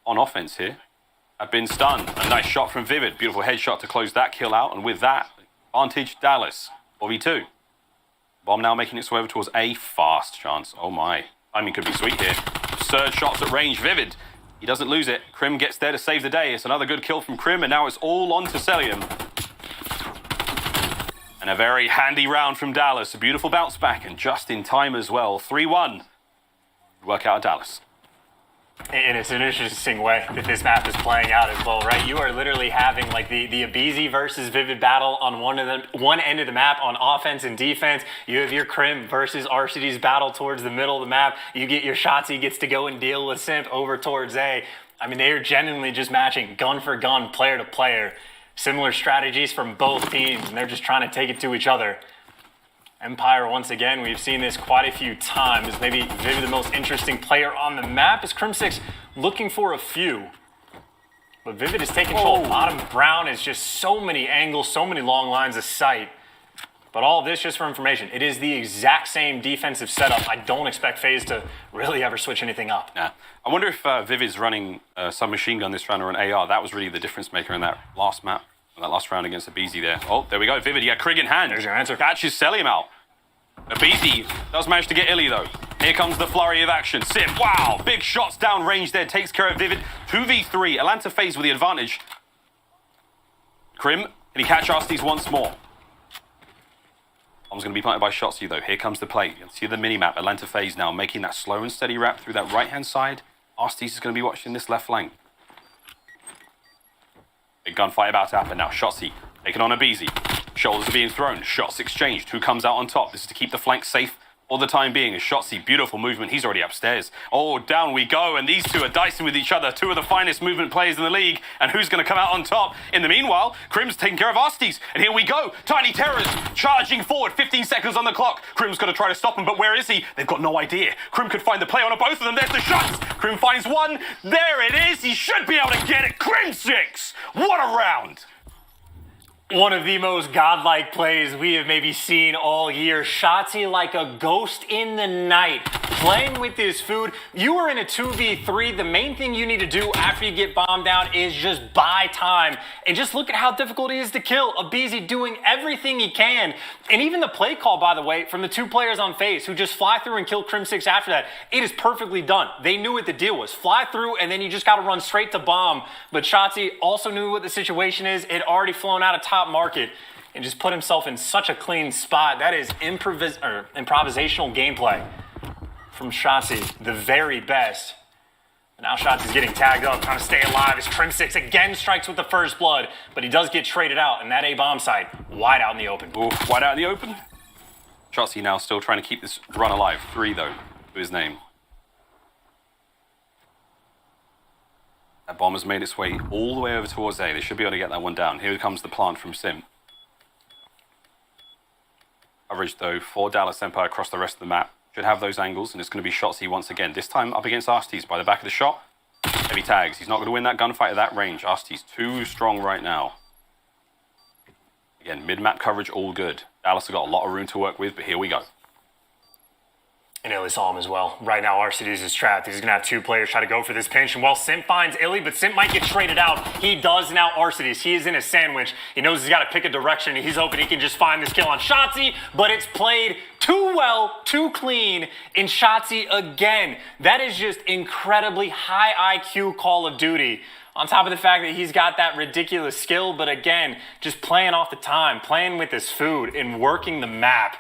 on offense here. Have been stunned. A nice shot from Vivid. Beautiful headshot to close that kill out. And with that, advantage Dallas. 4v2. Bomb now making its way over towards a fast chance. Oh my. Timing could be sweet here. Absurd shots at range. Vivid. He doesn't lose it. Crim gets there to save the day. It's another good kill from Crim, and now it's all on to Celium. And a very handy round from Dallas. A beautiful bounce back, and just in time as well. 3-1. Work out of Dallas. And it's an interesting way that this map is playing out as well, right? You are literally having like the Abizi versus Vivid battle on one end of the map on offense and defense. You have your Crim versus RCD's battle towards the middle of the map. You get your Shotzzy gets to go and deal with Simp over towards A. I mean, they are genuinely just matching gun for gun, player to player. Similar strategies from both teams, and they're just trying to take it to each other. Empire, once again, we've seen this quite a few times. Maybe Vivid the most interesting player on the map is Crim6 looking for a few. But Vivid is taking control. Bottom Brown is just so many angles, so many long lines of sight. But all of this just for information. It is the exact same defensive setup. I don't expect FaZe to really ever switch anything up. Yeah. I wonder if Vivid's running some machine gun this round or an AR. That was really the difference maker in that last map. That last round against Abizi there. Oh, there we go. Vivid, yeah, Krig in hand. There's your answer. Catches Celium out. Abizi does manage to get Illy, though. Here comes the flurry of action. Simp, wow. Big shots down range there. Takes care of Vivid. 2v3. Atlanta FaZe with the advantage. Crim, can he catch Arsties once more? Bomb's going to be planted by Shotzzy, though. Here comes the play. You can see the mini-map. Atlanta FaZe now making that slow and steady wrap through that right-hand side. Arsties is going to be watching this left flank. Big gunfight about to happen now. Shotzzy taking on Abizi. Shoulders are being thrown. Shots exchanged. Who comes out on top? This is to keep the flank safe all the time being. A Shotzzy, beautiful movement. He's already upstairs. Oh, down we go. And these two are dicing with each other. Two of the finest movement players in the league. And who's going to come out on top? In the meanwhile, Crim's taking care of Arsties. And here we go. Tiny Terrors charging forward. 15 seconds on the clock. Crim's going to try to stop him, but where is he? They've got no idea. Crim could find the play on both of them. There's the shots. Crim finds one. There it is. He should be able to get it. Crim 6. What a round. One of the most godlike plays we have maybe seen all year. Shotzzy like a ghost in the night, playing with his food. You are in a 2v3. The main thing you need to do after you get bombed down is just buy time. And just look at how difficult it is to kill. Abizi doing everything he can. And even the play call, by the way, from the two players on FaZe who just fly through and kill Crim6 after that, it is perfectly done. They knew what the deal was. Fly through and then you just got to run straight to bomb. But Shotzzy also knew what the situation is. It already flown out of top market and just put himself in such a clean spot. That is improvisational gameplay from Shotzzy, the very best. And now Shotzzy's getting tagged up, trying to stay alive as Crim6 again strikes with the first blood, but he does get traded out, and that A-bomb site wide out in the open. Ooh, wide out in the open. Shotzzy now still trying to keep this run alive. 3, though, to his name. That bomb has made its way all the way over towards A. They should be able to get that one down. Here comes the plant from Sim. Coverage, though, for Dallas Empire across the rest of the map. Should have those angles, and it's going to be Shotzzy once again. This time up against Arsties by the back of the shot. Heavy tags. He's not going to win that gunfight at that range. Arsties too strong right now. Again, mid-map coverage, all good. Dallas have got a lot of room to work with, but here we go. And Illy saw him as well. Right now, Arcides is trapped. He's going to have two players try to go for this pinch. And well, Simp finds Illy, but Simp might get traded out. He does now Arcides. He is in a sandwich. He knows he's got to pick a direction. He's hoping he can just find this kill on Shotzzy, but it's played too well, too clean in Shotzzy again. That is just incredibly high IQ Call of Duty. On top of the fact that he's got that ridiculous skill, but again, just playing off the time, playing with his food, and working the map.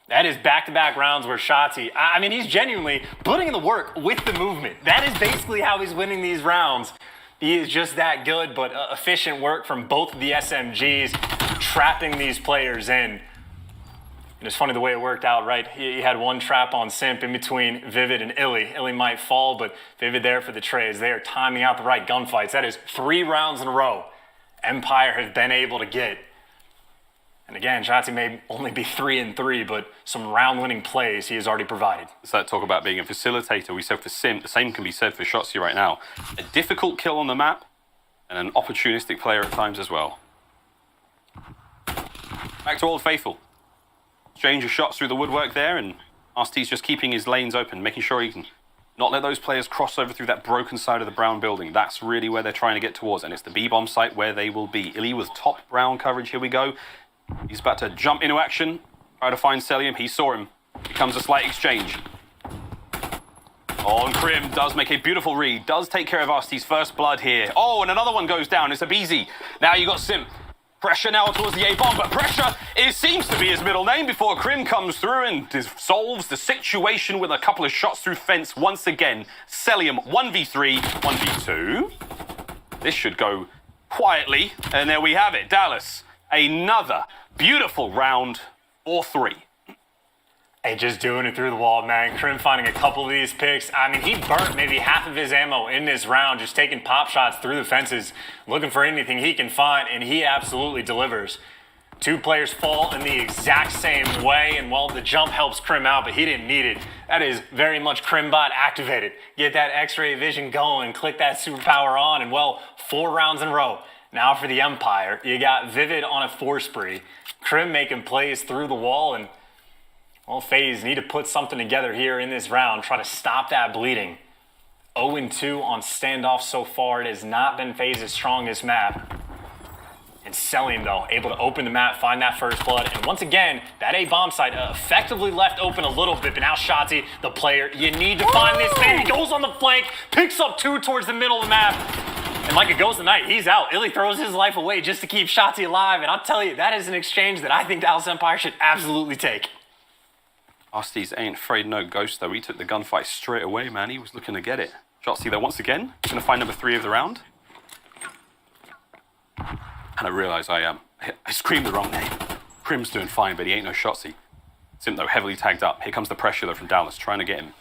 That is back-to-back rounds where Shotzzy, I mean, he's genuinely putting in the work with the movement. That is basically how he's winning these rounds. He is just that good, but efficient work from both of the SMGs, trapping these players in. And it's funny the way it worked out, right? He had one trap on Simp in between Vivid and Illy. Illy might fall, but Vivid there for the trades. They are timing out the right gunfights. That is 3 rounds in a row Empire have been able to get. And again, Shotzzy may only be 3-3, but some round-winning plays he has already provided. So that talk about being a facilitator, we said for Simp, the same can be said for Shotzzy right now. A difficult kill on the map, and an opportunistic player at times as well. Back to Old Faithful. Exchange of shots through the woodwork there, and Arcides just keeping his lanes open, making sure he can not let those players cross over through that broken side of the brown building. That's really where they're trying to get towards, and it's the B-bomb site where they will be. Illy with top brown coverage, here we go. He's about to jump into action, try to find Celium. He saw him. Becomes a slight exchange. Oh, and Krim does make a beautiful read. Does take care of Arcides' first blood here. Oh, and another one goes down. It's Abizi. Now you got Simp. Pressure now towards the A-bomb, but Pressure seems to be his middle name before Krim comes through and solves the situation with a couple of shots through fence once again. Celium 1v3, 1v2. This should go quietly, and there we have it. Dallas, another beautiful round, 4-3. Hey, just doing it through the wall, man. Krim finding a couple of these picks. I mean, he burnt maybe half of his ammo in this round, just taking pop shots through the fences, looking for anything he can find, and he absolutely delivers. 2 players fall in the exact same way, and well, the jump helps Krim out, but he didn't need it. That is very much Krimbot activated. Get that X-ray vision going, click that superpower on, and well, 4 rounds in a row. Now for the Empire, you got Vivid on a 4 spree. Krim making plays through the wall, and well, FaZe need to put something together here in this round, try to stop that bleeding. 0-2 on standoff so far. It has not been FaZe's strongest map. And Celium, though, able to open the map, find that first blood. And once again, that A-bomb site effectively left open a little bit, but now Shotzzy, the player, you need to find this man. He goes on the flank, picks up 2 towards the middle of the map. And like it goes tonight, he's out. Illy throws his life away just to keep Shotzzy alive. And I'll tell you, that is an exchange that I think Dallas Empire should absolutely take. Arcides ain't afraid no ghost, though. He took the gunfight straight away, man. He was looking to get it. Shotzzy, though, once again, going to find number 3 of the round. And I realise I screamed the wrong name. Krim's doing fine, but he ain't no Shotzzy. Simp, though, heavily tagged up. Here comes the pressure, though, from Dallas, trying to get him.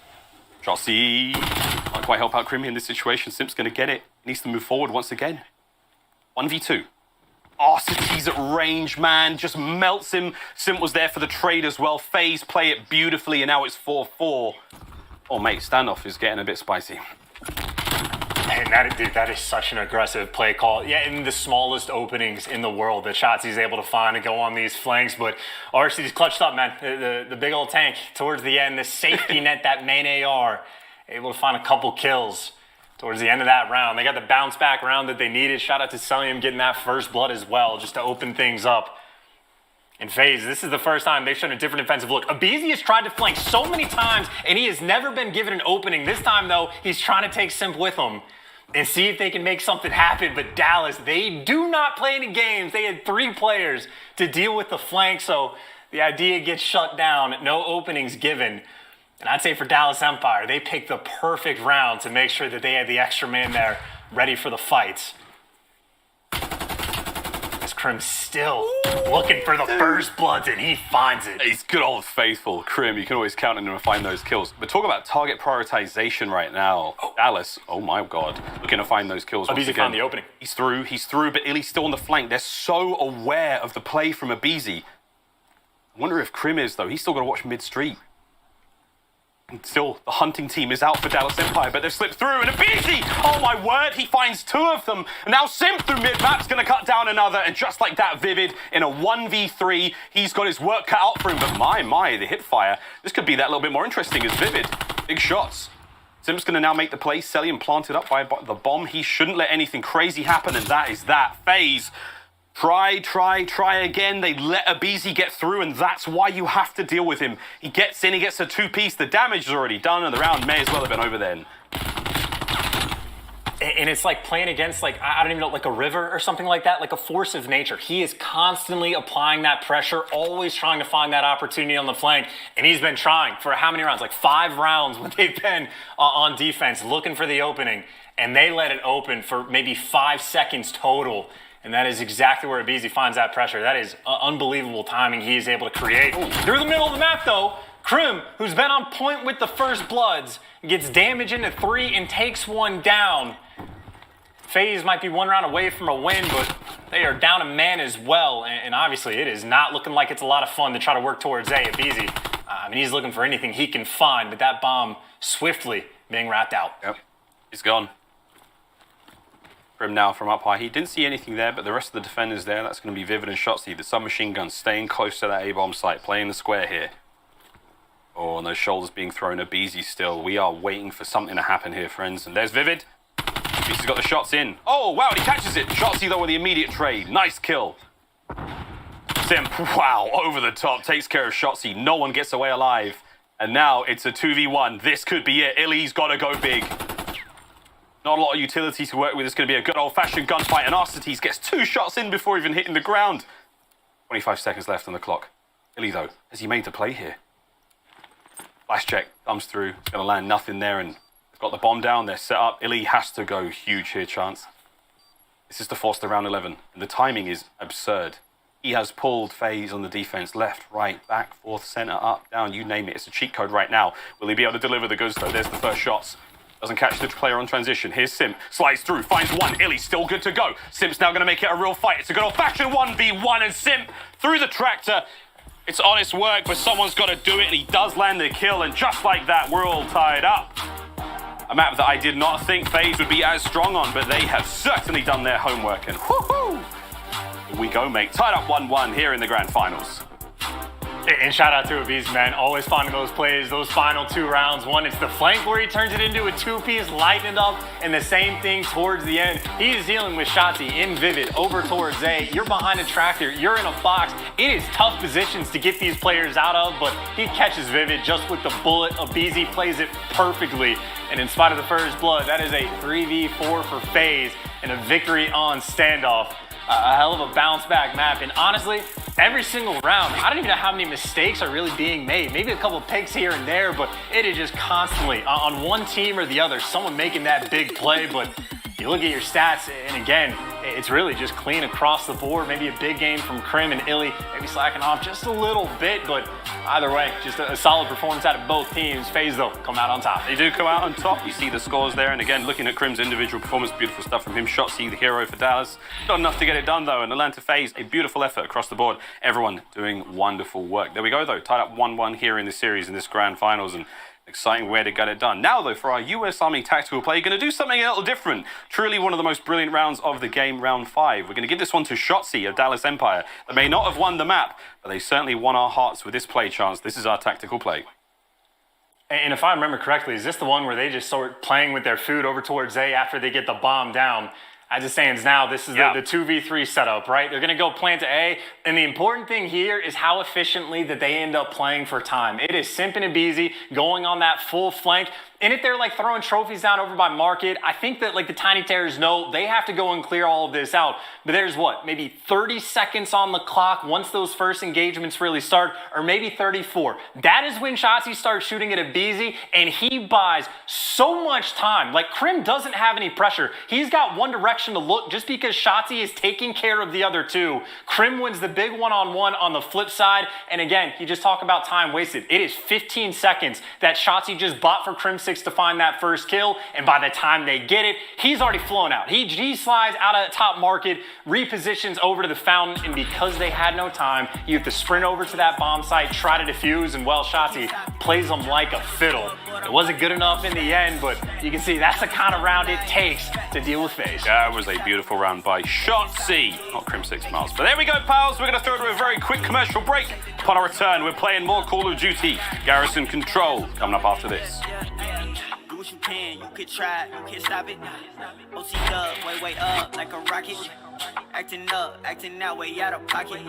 Shotzzy can't quite help out Krim in this situation. Simp's going to get it. Needs to move forward once again. 1v2. Arcides at range, man, just melts him. Simp was there for the trade as well. FaZe play it beautifully, and now it's 4-4. Oh, mate, standoff is getting a bit spicy. And that is such an aggressive play call. Yeah, in the smallest openings in the world that Shotzi's able to find and go on these flanks. But Arcides clutched up, man. The big old tank towards the end, the safety net, that main AR, able to find a couple kills towards the end of that round. They got the bounce back round that they needed. Shout out to Celium getting that first blood as well, just to open things up. In FaZe, this is the first time they've shown a different defensive look. Abizi has tried to flank so many times, and he has never been given an opening. This time, though, he's trying to take Simp with him and see if they can make something happen. But Dallas, they do not play any games. They had 3 players to deal with the flank, so the idea gets shut down. No openings given. And I'd say for Dallas Empire, they picked the perfect round to make sure that they had the extra man there ready for the fights. As Krim still looking for the first bloods, and he finds it. He's good old faithful Krim. You can always count on him to find those kills. But talk about target prioritization right now. Dallas, oh my God, looking to find those kills. Abizi found the opening. He's through, but Illy's still on the flank. They're so aware of the play from Abizi. I wonder if Krim is, though. He's still got to watch mid-street. And still, the hunting team is out for Dallas Empire, but they've slipped through, and Abizi, oh my word, he finds 2 of them. And now Simp through mid-map's going to cut down another, and just like that, Vivid, in a 1v3, he's got his work cut out for him. But my, the hip fire, this could be that little bit more interesting as Vivid. Big shots. Simp's going to now make the play. Celium planted up by the bomb. He shouldn't let anything crazy happen, and that is that. FaZe. Try again. They let Abizi get through, and that's why you have to deal with him. He gets in, he gets a 2-piece. The damage is already done, and the round may as well have been over then. And it's like playing against, like, I don't even know, like a river or something like that, like a force of nature. He is constantly applying that pressure, always trying to find that opportunity on the flank. And he's been trying for how many rounds? Like 5 rounds when they've been on defense, looking for the opening. And they let it open for maybe 5 seconds total. And that is exactly where Abizi finds that pressure. That is unbelievable timing he is able to create. Through the middle of the map, though, Krim, who's been on point with the first bloods, gets damage into 3 and takes 1 down. FaZe might be 1 round away from a win, but they are down a man as well. And obviously, it is not looking like it's a lot of fun to try to work towards Abizi. I mean, he's looking for anything he can find, but that bomb swiftly being wrapped out. Yep, he's gone. Krim now from up high. He didn't see anything there, but the rest of the defenders there, that's going to be Vivid and Shotzzy. The submachine gun staying close to that A-bomb site, playing the square here. Oh, and those shoulders being thrown. Abizi still. We are waiting for something to happen here, friends. And there's Vivid. He's got the shots in. Oh, wow, he catches it. Shotzzy, though, with the immediate trade. Nice kill. Simp, wow, over the top. Takes care of Shotzzy. No one gets away alive. And now it's a 2v1. This could be it. Illy's got to go big. Not a lot of utility to work with. It's going to be a good old-fashioned gunfight, and Arcetes gets 2 shots in before even hitting the ground. 25 seconds left on the clock. Illy, though, has he made the play here? Flash check comes through. It's going to land nothing there, and they've got the bomb down. They're set up. Illy has to go huge here, chance. This is to force the round 11, and the timing is absurd. He has pulled FaZe on the defense, left, right, back, forth, center, up, down, you name it. It's a cheat code right now. Will he be able to deliver the goods, though? There's the first shots. Doesn't catch the player on transition. Here's Simp. Slides through. Finds 1. Illy still good to go. Simp's now going to make it a real fight. It's a good old-fashioned 1v1. And Simp through the tractor. It's honest work, but someone's got to do it. And he does land the kill. And just like that, we're all tied up. A map that I did not think FaZe would be as strong on, but they have certainly done their homework. And whoo-hoo! Here we go, mate. Tied up 1-1 here in the grand finals. And shout out to Abizi, man. Always finding those plays, those final 2 rounds. One, it's the flank where he turns it into a 2-piece, lighting it up, and the same thing towards the end. He is dealing with Shotzzy in Vivid over towards A. You're behind a tractor. You're in a box. It is tough positions to get these players out of, but he catches Vivid just with the bullet. Abizi plays it perfectly. And in spite of the first blood, that is a 3v4 for FaZe and a victory on standoff. A hell of a bounce back map, and honestly, every single round, I don't even know how many mistakes are really being made. Maybe a couple picks here and there, but it is just constantly on one team or the other, someone making that big play. But you look at your stats, and again, it's really just clean across the board. Maybe a big game from Krim and Illy, maybe slacking off just a little bit, but either way, just a solid performance out of both teams. FaZe, though, come out on top. They do come out on top. You see the scores there, and again, looking at Krim's individual performance, beautiful stuff from him. Shotzzy, the hero for Dallas. Not enough to get it done, though, and Atlanta FaZe, a beautiful effort across the board. Everyone doing wonderful work. There we go, though, tied up 1-1 here in the series, in this grand finals, and exciting way to get it done. Now, though, for our US Army tactical play, going to do something a little different. Truly one of the most brilliant rounds of the game, round 5. We're going to give this one to Shotzzy of Dallas Empire. They may not have won the map, but they certainly won our hearts with this play, chance. This is our tactical play. And if I remember correctly, is this the one where they just start playing with their food over towards A after they get the bomb down? As it stands now, this is the 2v3 setup, right? They're going to go plant to A, and the important thing here is how efficiently that they end up playing for time. It is Simp and Abizi going on that full flank. And if they're like throwing trophies down over by Market, I think that like the Tiny Terrors know they have to go and clear all of this out. But there's what, maybe 30 seconds on the clock once those first engagements really start, or maybe 34. That is when Shotzzy starts shooting at Abizi, and he buys so much time. Like Krim doesn't have any pressure. He's got one direction to look just because Shotzzy is taking care of the other 2. Krim wins the big one-on-one on the flip side. And again, you just talk about time wasted. It is 15 seconds that Shotzzy just bought for Crimson Crim6 to find that first kill, and by the time they get it, he's already flown out. He slides out of top market, repositions over to the fountain, and because they had no time, you have to sprint over to that bomb site, try to defuse, and well, Shotzzy plays them like a fiddle. It wasn't good enough in the end, but you can see that's the kind of round it takes to deal with FaZe. That was a beautiful round by Shotzzy, not Crim6 Miles. But there we go, pals. We're going to throw to a very quick commercial break. Upon our return, we're playing more Call of Duty Garrison Control coming up after this. Do what you can, you can try, you can't stop it. OC up, way up like a rocket. Acting up, acting that way out of pocket.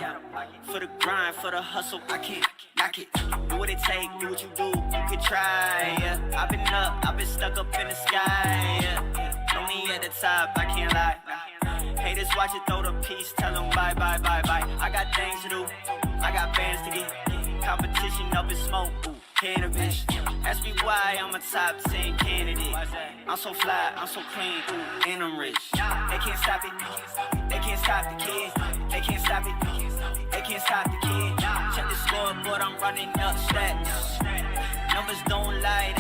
For the grind, for the hustle, I can't knock it. Do what it take, do what you do, you can try. I've been up, I've been stuck up in the sky. Know me at the top, I can't lie. Haters watch it, throw the piece, tell them bye. I got things to do, I got bands to get. Competition up in smoke, ooh, cannabis. Ask me why I'm a top 10 candidate. I'm so fly, I'm so clean, ooh, and I'm rich. They can't stop it, they can't stop the kid. They can't stop it, they can't stop the kid. Check the scoreboard, I'm running up stats. Numbers don't lie,